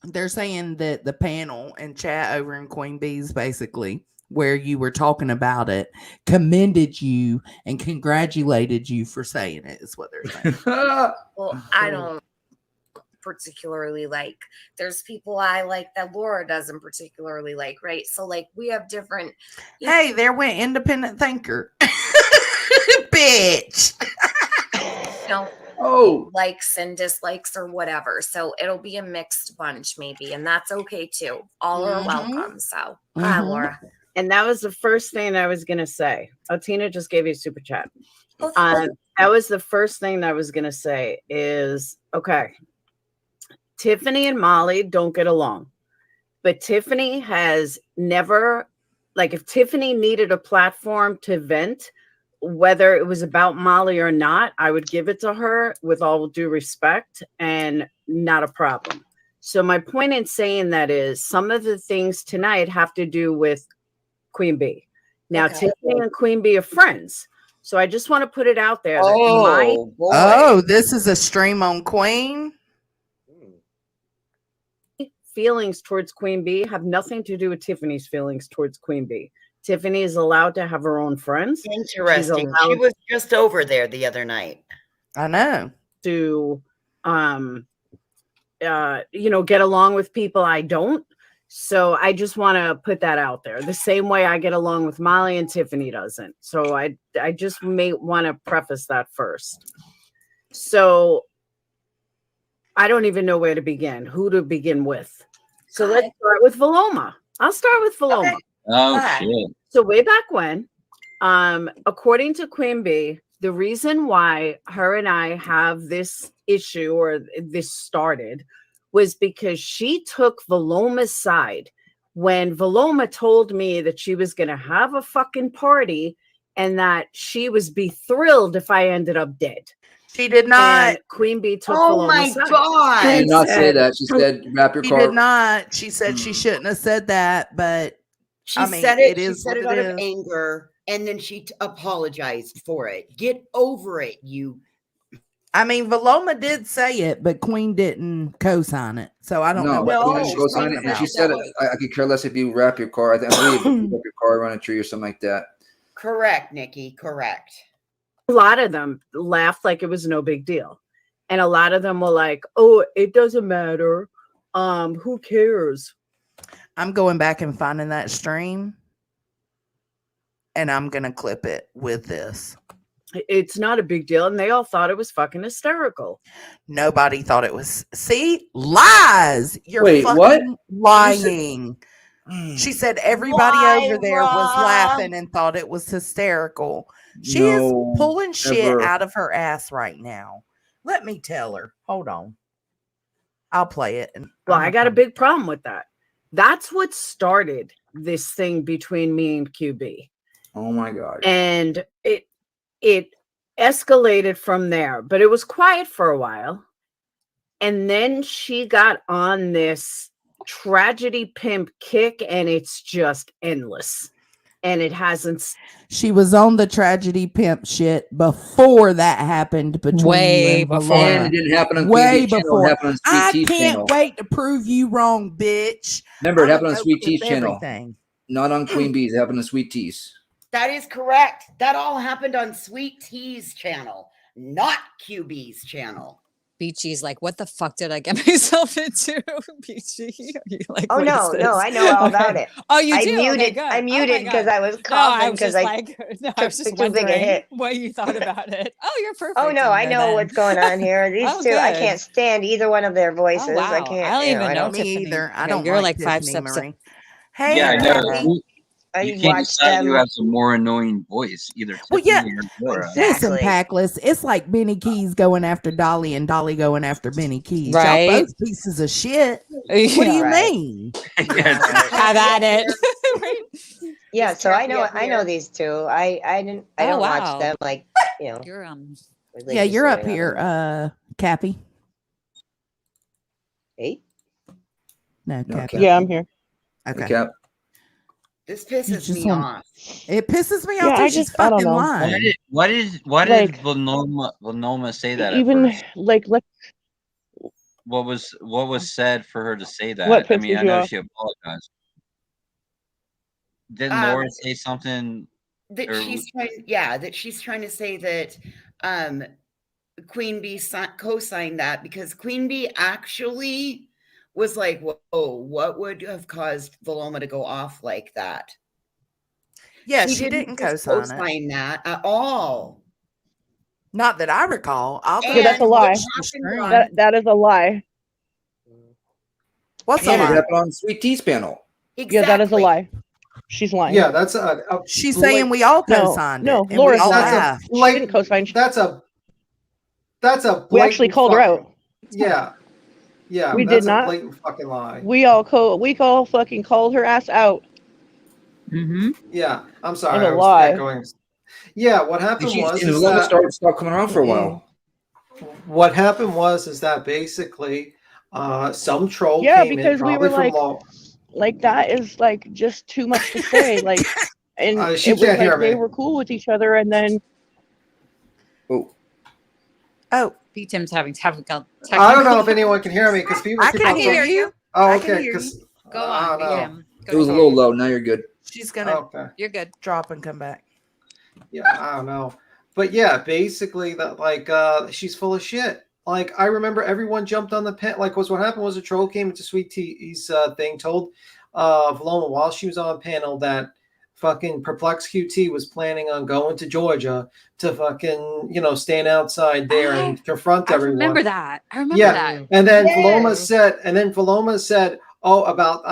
They're saying that the panel and chat over in Queen Bee's, basically, where you were talking about it, commended you and congratulated you for saying it, is what they're saying. Well, I don't particularly like. There's people I like that Laura doesn't particularly like, right? So like we have different. Hey, there went independent thinker. Bitch. Likes and dislikes or whatever. So it'll be a mixed bunch maybe, and that's okay too. All are welcome. So hi, Laura. And that was the first thing I was gonna say. Oh, Tina just gave you a super chat. That was the first thing that I was gonna say is okay. Tiffany and Molly don't get along, but Tiffany has never, like, if Tiffany needed a platform to vent, whether it was about Molly or not, I would give it to her with all due respect and not a problem. So my point in saying that is some of the things tonight have to do with Queen Bee. Now, Tiffany and Queen Bee are friends. So I just want to put it out there. Oh, this is a stream on Queen. Feelings towards Queen Bee have nothing to do with Tiffany's feelings towards Queen Bee. Tiffany is allowed to have her own friends. Interesting. She was just over there the other night. I know. To get along with people I don't. So I just want to put that out there. The same way I get along with Molly and Tiffany doesn't. So I just may want to preface that first. So I don't even know where to begin, who to begin with. So let's start with Veloma. I'll start with Veloma. Okay. Oh, shit. So way back when, according to Queen Bee, the reason why her and I have this issue or this started was because she took Veloma's side when Veloma told me that she was going to have a fucking party and that she was be thrilled if I ended up dead. She did not. And Queen Bee took Oh my Veloma's side. God. She did not say that. She said, "Wrap your She car." did not. She said she shouldn't have said that, but She I mean, said it. it She is said what it out it of is. anger, and then she apologized for it. Get over it, you. I mean, Veloma did say it, but Queen didn't co-sign it. So I don't know what Queen the didn't she's go sign talking it. And about. she said, I could care less if you wrap your car. I believe if you wrap your car around a tree or something like that. Correct, Nikki. Correct. A lot of them laughed like it was no big deal. And a lot of them were like, oh, it doesn't matter. Who cares? I'm going back and finding that stream, and I'm going to clip it with this. It's not a big deal. And they all thought it was fucking hysterical. Nobody thought it was. See? Lies. You're Wait, fucking what? lying. She said everybody over there was laughing and thought it was hysterical. She is pulling shit out of her ass right now. Let me tell her. Hold on. I'll play it. Well, I got a big problem with that. That's what started this thing between me and QB. Oh my God. And it escalated from there, but it was quiet for a while. And then she got on this tragedy pimp kick, and it's just endless. And it hasn't. She was on the tragedy pimp shit before that happened between Way you and before. Valora. And it didn't happen on way Queen Bee's channel, it before. happened on Sweet I Tea's can't channel. wait to prove you wrong, bitch. Remember, it I'm happened on gonna Sweet clip Tea's channel. everything. Not on Queen Bee's. It happened on Sweet Tea's. That is correct. That all happened on Sweet Tea's channel, not QB's channel. Beachy's like, what the fuck did I get myself into? Beachy, are you like, Oh what is no, this? I know all about Okay. it. Oh, you I do? muted. Okay, good. I Oh muted my because God. I was No, I coughing was because just I like, no, I took was just too big a wondering hit. what you thought about it. Oh, you're perfect. Oh no, I in there know then. what's going on here. These Oh, two, I good. can't stand either one of their voices. Oh, wow. I can't. I don't even I know don't. Me Tiffany. either. I Okay, don't you're like like 5 Tiffany steps. Marie. Hey, Yeah, I know. Kathy. You I can't watched decide who them. has a more annoying voice, either Well, Tiffany yeah. or Laura. Listen, Exactly. Packless, it's like Benny Keys going after Dolly and Dolly going after Benny Keys. Y'all Right? both pieces of shit. What do Yeah. you Right. mean? Yeah, Have at it. Yeah, Is so I Kathy know up I know here? these two. I Oh, don't watch wow. them like You're Yeah, you're religiously up or nothing, here, but- Cappy. Hey? No, No, Cappy. Cap. Yeah, I'm here. Hey, Okay. Cap. This You pisses just me want off. it pisses me Yeah, off I too. She's just I don't fucking know. lying. Why did Like Vilnoma say that at even first? like let What was said for her to say what that? I mean, pisses I you know off? she apologized. Didn't Um, Laura say something? that Or she's trying to say that Queen Bee co-signed that because Queen Bee actually was like, whoa, what would have caused Voloma to go off like that? Yeah, she didn't just co-sign it. co-sign that at all. Not that I recall. I'll go Yeah, that's back a and lie. watch the stream. That is a lie. What's Yeah, a lie? it happened on Sweet Tea's panel. Yeah, that is a lie. She's lying. Yeah, that's She's saying we all co-signed no, it, and we Laura's all lying. laughed. She didn't co-sign. That's a We actually blatant called her fucking- out. Yeah. Yeah, We that's did not. a blatant fucking lie. We all fucking called her ass out. Mm-hmm. Yeah, I'm Of sorry. a I was lie. echoing. Yeah, what happened And was Viloma stopped coming on for a while. what happened was that basically some troll Yeah, came in because we probably were from like, law. like that is like just too much to say. Like, and She it was can't hear like they me. were cool with each other, and then Oh, Tim's having technical. I don't know if anyone can hear me because people I keep can on hear saying- you. Oh, I can okay. hear Because Go on, I don't know. Tim. It was a little low. Now you're good. She's gonna Okay. You're good. drop and come back. Yeah, I don't know. But yeah, basically that like she's full of shit. Like I remember everyone jumped on the pen. Like what happened was a troll came into Sweet Tea's thing, told Viloma while she was on panel that fucking Perplex QT was planning on going to Georgia to fucking, stand outside there and confront everyone. I remember that. Yeah, that. and then Yes. Viloma said, oh, about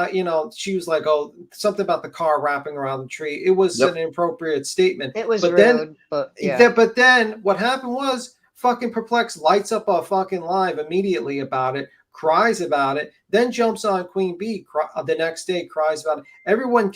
she was like, oh, something about the car wrapping around the tree. It was an inappropriate statement. It was but rude, but then what happened was fucking Perplex lights up a fucking live immediately about it, cries about it, then jumps on Queen Bee the next day, cries about it. Everyone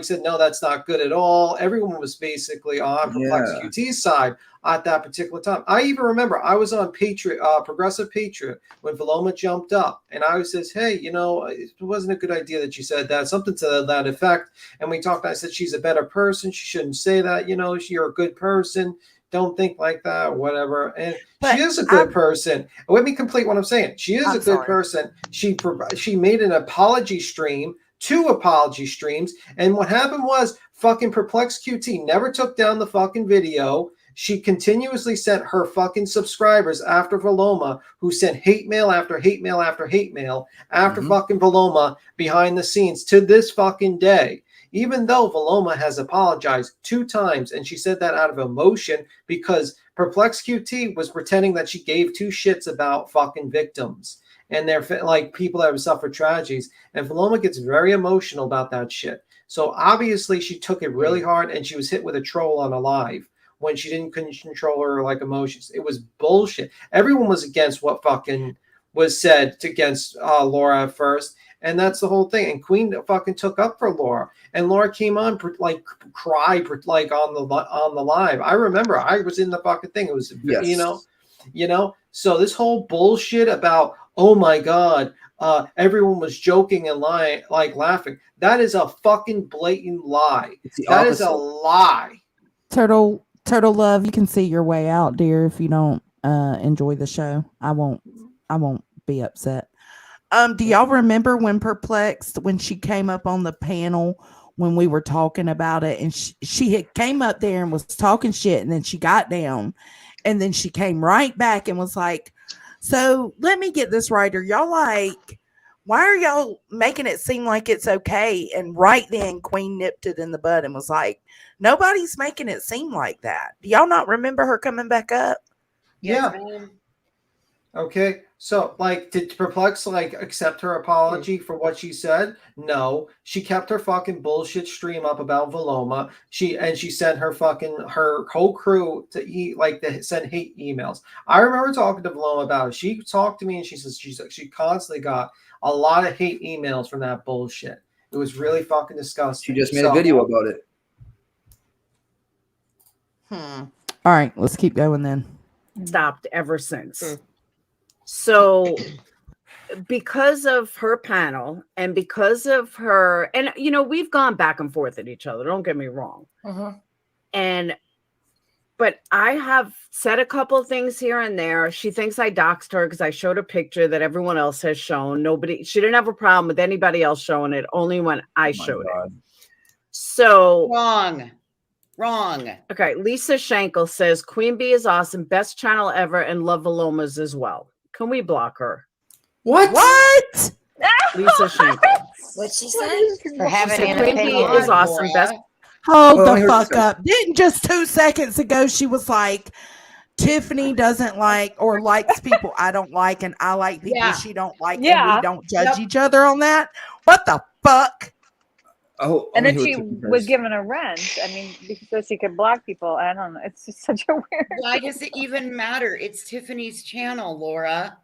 said, no, that's not good at all. Everyone was basically on Perplex QT's side at that particular time. I even remember I was on Progressive Patriot when Viloma jumped up, and I says, hey, it wasn't a good idea that you said that, something to that effect. And we talked, I said, she's a better person. She shouldn't say that. You're a good person. Don't think like that, or whatever. And she is a good person. Let me complete what I'm saying. She is a good person. She made an apology stream, 2 apology streams. And what happened was fucking Perplex QT never took down the fucking video. She continuously sent her fucking subscribers after Viloma, who sent hate mail after hate mail after hate mail after fucking Viloma behind the scenes to this fucking day. Even though Viloma has apologized 2 times, and she said that out of emotion because Perplex QT was pretending that she gave 2 shits about fucking victims and they're like people that have suffered tragedies. And Viloma gets very emotional about that shit. So obviously she took it really hard, and she was hit with a troll on a live when she couldn't control her emotions. It was bullshit. Everyone was against what fucking was said against Laura at first. And that's the whole thing. And Queen fucking took up for Laura, and Laura came on cried on the live. I remember I was in the fucking thing. It was So this whole bullshit about, oh my god, everyone was joking and lying, laughing. That is a fucking blatant lie. That is a lie. Turtle Love, you can see your way out, dear. If you don't enjoy the show, I won't be upset. Do y'all remember when Perplexed, when she came up on the panel when we were talking about it, and she had came up there and was talking shit, and then she got down, and then she came right back and was like, So let me get this right. Are y'all like, why are y'all making it seem like it's okay? And right then, Queen nipped it in the bud and was like, nobody's making it seem like that. Do y'all not remember her coming back up? Yeah. Okay. So, like, did Perplex like accept her apology for what she said? No. She kept her fucking bullshit stream up about Veloma. She sent her whole crew to send hate emails. I remember talking to Veloma about it. She talked to me and she says she constantly got a lot of hate emails from that bullshit. It was really fucking disgusting. She just made a video about it. All right, let's keep going then. Stopped ever since. So because of her panel and because of her, and we've gone back and forth at each other, don't get me wrong. But I have said a couple things here and there. She thinks I doxed her because I showed a picture that everyone else has shown. She didn't have a problem with anybody else showing it, only when I showed it. So Wrong. Okay, Lisa Schenkel says Queen Bee is awesome, best channel ever, and love Veloma's as well. Can we block her? What? Lisa Schenkel. What'd she say? For having an Queen Bee opinion. is awesome, best. Hold the fuck up. Didn't just 2 seconds ago she was like, Tiffany doesn't like or likes people I don't like, and I like people she don't like, and we don't judge each other on that? What the fuck? Oh, and then she was given a rent. I mean, so she could block people. I don't know. It's just such a weird. Why does it even matter? It's Tiffany's channel, Laura.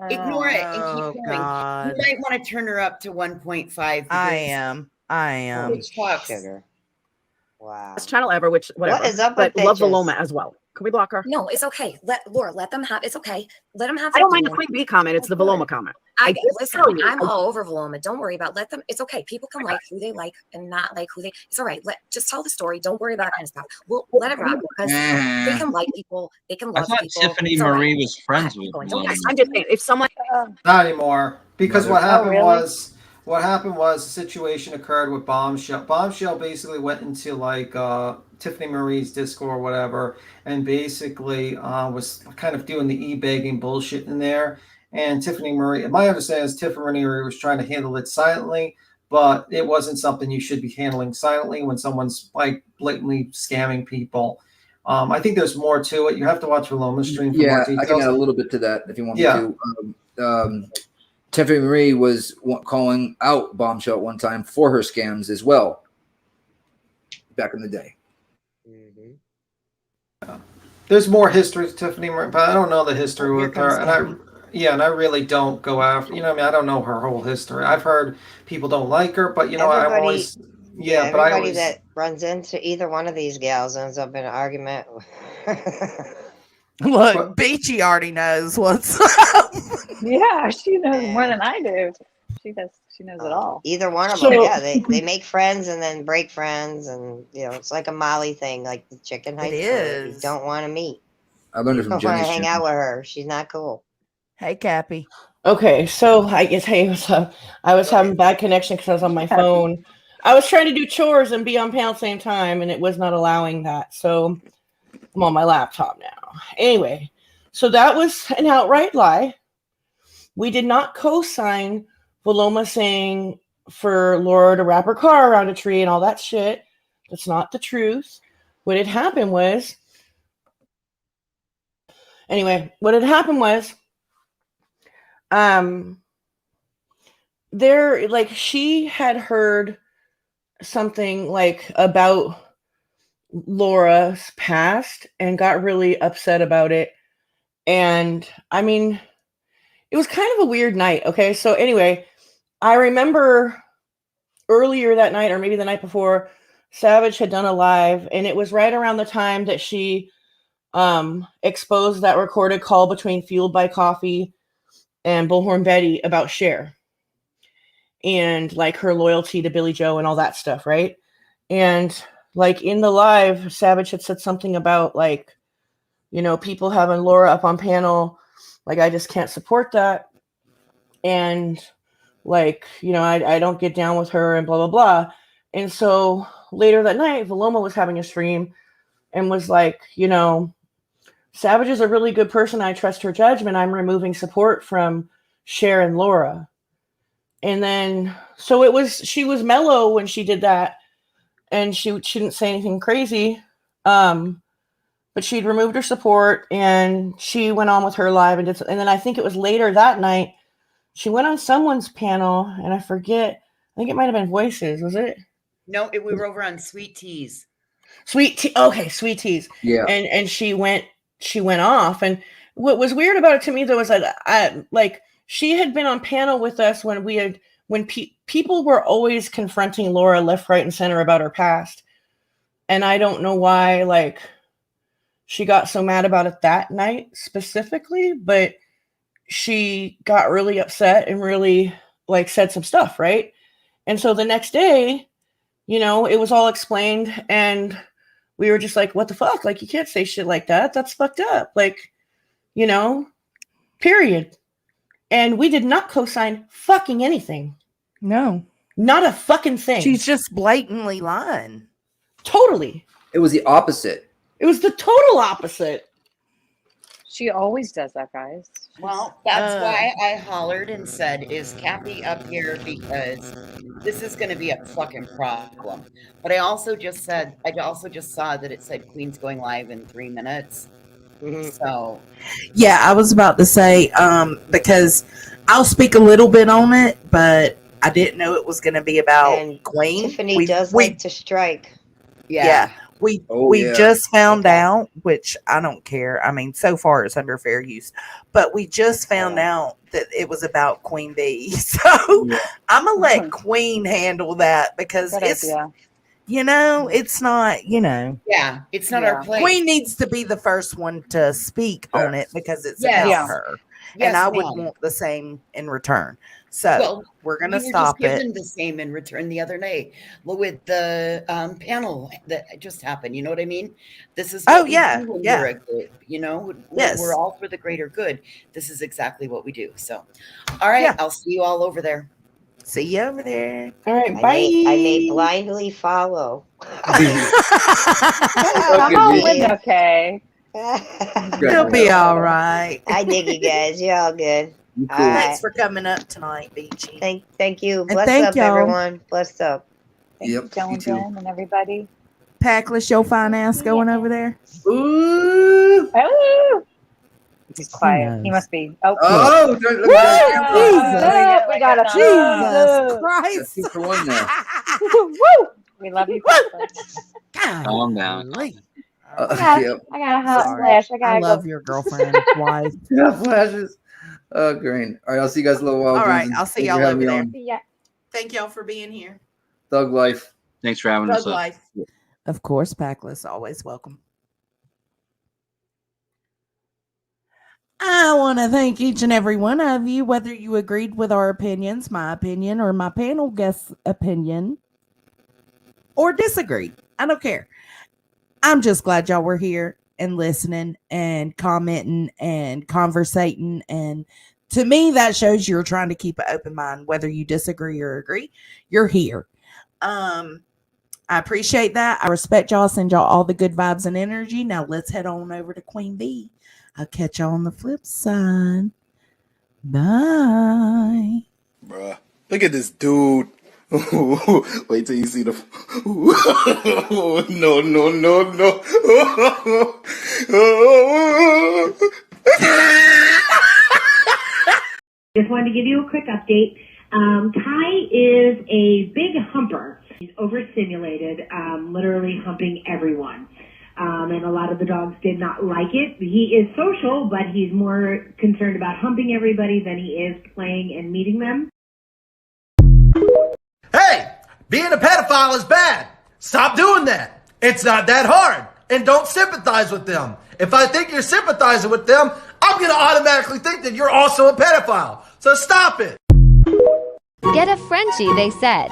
Ignore it and keep going. God. You might want to turn her up to 1.5. I am. Which talks. Wow. Best channel ever, which whatever. What is up but with love bitches? Veloma as well. Can we block her? No, it's okay. Let them have. It's okay. Let them have. I don't mind the Queen Bee comment. It's the Veloma comment. Listen, I'm all over Veloma. Don't worry about. Let them. It's okay. People can like who they like and not like who they. It's all right. Just tell the story. Don't worry about that kind of stuff. We'll let it rock because they can like people. They can I love thought people. Tiffany It's all right. Marie was friends with Don't Veloma. I'm just saying, if someone Not anymore. Because what happened really? what happened was a situation occurred with Bombshell. Bombshell basically went into like Tiffany Marie's Discord or whatever, and basically was kind of doing the e-begging bullshit in there. And Tiffany Marie, my understanding is Tiffany Marie was trying to handle it silently, but it wasn't something you should be handling silently when someone's like blatantly scamming people. I think there's more to it. You have to watch Veloma's stream for more details. I can add a little bit to that if you want me to. Tiffany Marie was calling out Bombshell at one time for her scams as well back in the day. There's more history to Tiffany Marie, but I don't know the history with her. And I really don't go after, I don't know her whole history. I've heard people don't like her, but everybody I that runs into either one of these gals ends up in an argument. Look, Beachy already knows what's up. Yeah, she knows more than I do. She does. She knows it all. Either one of them, they make friends and then break friends, and it's like a Molly thing, like the chicken high school. You don't want to meet. I learned it You from don't want to Jenny's hang channel. out with her. She's not cool. Hey, Cappy. Okay, so I guess what's up? I was having bad connection because I was on my phone. I was trying to do chores and be on panel at the same time, and it was not allowing that. So I'm on my laptop now. Anyway, so that was an outright lie. We did not co-sign Veloma saying for Laura to wrap her car around a tree and all that shit. That's not the truth. What had happened was, she had heard something like about Laura's past and got really upset about it. And I mean, it was kind of a weird night. Okay. So anyway, I remember earlier that night, or maybe the night before, Savage had done a live, and it was right around the time that she exposed that recorded call between Fueled by Coffee and Bullhorn Betty about Cher and like her loyalty to Billy Joe and all that stuff, right? And like in the live, Savage had said something about like, people having Laura up on panel, like I just can't support that. And like, I don't get down with her and blah, blah, blah. And so later that night, Veloma was having a stream and was like, Savage is a really good person. I trust her judgment. I'm removing support from Cher and Laura. And then, so she was mellow when she did that. And she didn't say anything crazy. But she'd removed her support and she went on with her live and then I think it was later that night, she went on someone's panel and I forget, I think it might've been Voices. Was it? No, we were over on Sweet Teas. Okay, Sweet Teas. Yeah. And she went off. And what was weird about it to me though was that she had been on panel with us when people were always confronting Laura left, right, and center about her past. And I don't know why she got so mad about it that night specifically, but she got really upset and really said some stuff, right? And so the next day, it was all explained and we were just like, what the fuck? You can't say shit like that. That's fucked up. Period. And we did not co-sign fucking anything. No. Not a fucking thing. She's just blatantly lying. Totally. It was the opposite. It was the total opposite. She always does that, guys. Well, that's why I hollered and said, is Kathy up here? Because this is going to be a fucking problem. But I also just saw that it said Queen's going live in 3 minutes. So. Yeah, I was about to say, because I'll speak a little bit on it, but I didn't know it was going to be about Queen. Tiffany does like to strike. Yeah. We just found out, which I don't care. I mean, so far it's under fair use, but we just found out that it was about Queen Bee. So I'm gonna let Queen handle that because it's not, Yeah, it's not our place. Queen needs to be the first one to speak on it because it's about her. Yes, and I would ma'am. want the same in return. So we're gonna stop just it. given the same in return the other day with the panel that just happened. You know what I mean? This is what we do when we're a group. We're all for the greater good. This is exactly what we do. So, all right, I'll see you all over there. See you over there. All right, I bye. may blindly follow. Okay. You'll be all right. I dig you guys. You're all good. All Thanks for coming up tonight, Beachy. Thank you. And Bless thank up, y'all. everyone. Bless up. Thank you, Jen and everybody. Packless, your fine ass going over there. Ooh. Oh. He's quiet. He must be. Oh, Jesus. we got a Jesus Christ. 2 for 1 now. Woo! We love you. Calm down. I got a hot flash. I love your girlfriend. Wife. Yeah, flashes. Oh, great. All right, I'll see you guys a little while. All right, dudes, and I'll see thanks y'all for having over me there. on. Yeah. Thank y'all for being here. Thug life. Thanks for having Thug us up. life. Of course, Packless, always welcome. I want to thank each and every one of you, whether you agreed with our opinions, my opinion, or my panel guest's opinion, or disagreed. I don't care. I'm just glad y'all were here and listening and commenting and conversating. And to me, that shows you're trying to keep an open mind, whether you disagree or agree. You're here. I appreciate that. I respect y'all. Send y'all all the good vibes and energy. Now let's head on over to Queen Bee. I'll catch y'all on the flip side. Bye. Bruh, look at this dude. Wait till you see the. No. Just wanted to give you a quick update. Kai is a big humper. He's overstimulated, literally humping everyone. And a lot of the dogs did not like it. He is social, but he's more concerned about humping everybody than he is playing and meeting them. Hey, being a pedophile is bad. Stop doing that. It's not that hard. And don't sympathize with them. If I think you're sympathizing with them, I'm going to automatically think that you're also a pedophile. So stop it. Get a Frenchie, they said.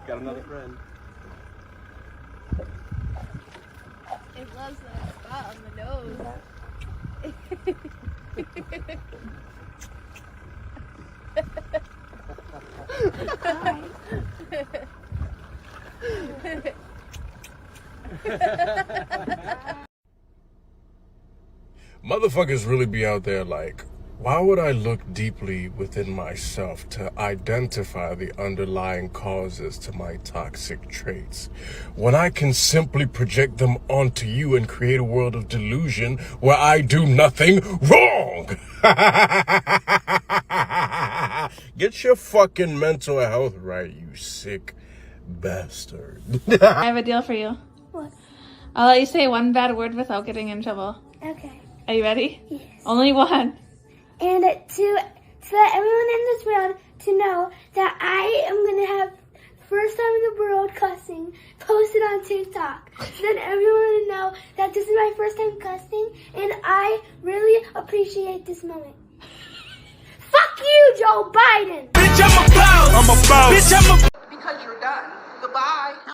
Got another friend. It loves that spot on the nose. Motherfuckers really be out there like, why would I look deeply within myself to identify the underlying causes to my toxic traits when I can simply project them onto you and create a world of delusion where I do nothing wrong? Get your fucking mental health right, you sick bastard. I have a deal for you. What? I'll let you say one bad word without getting in trouble. Okay. Are you ready? Yes. Only one. And to let everyone in this world to know that I am going to have first time in the world cussing posted on TikTok. So that everyone will know that this is my first time cussing and I really appreciate this moment. Fuck you, Joe Biden! Bitch, I'm a boss! I'm a boss! Bitch, I'm a... Because you're done. Goodbye.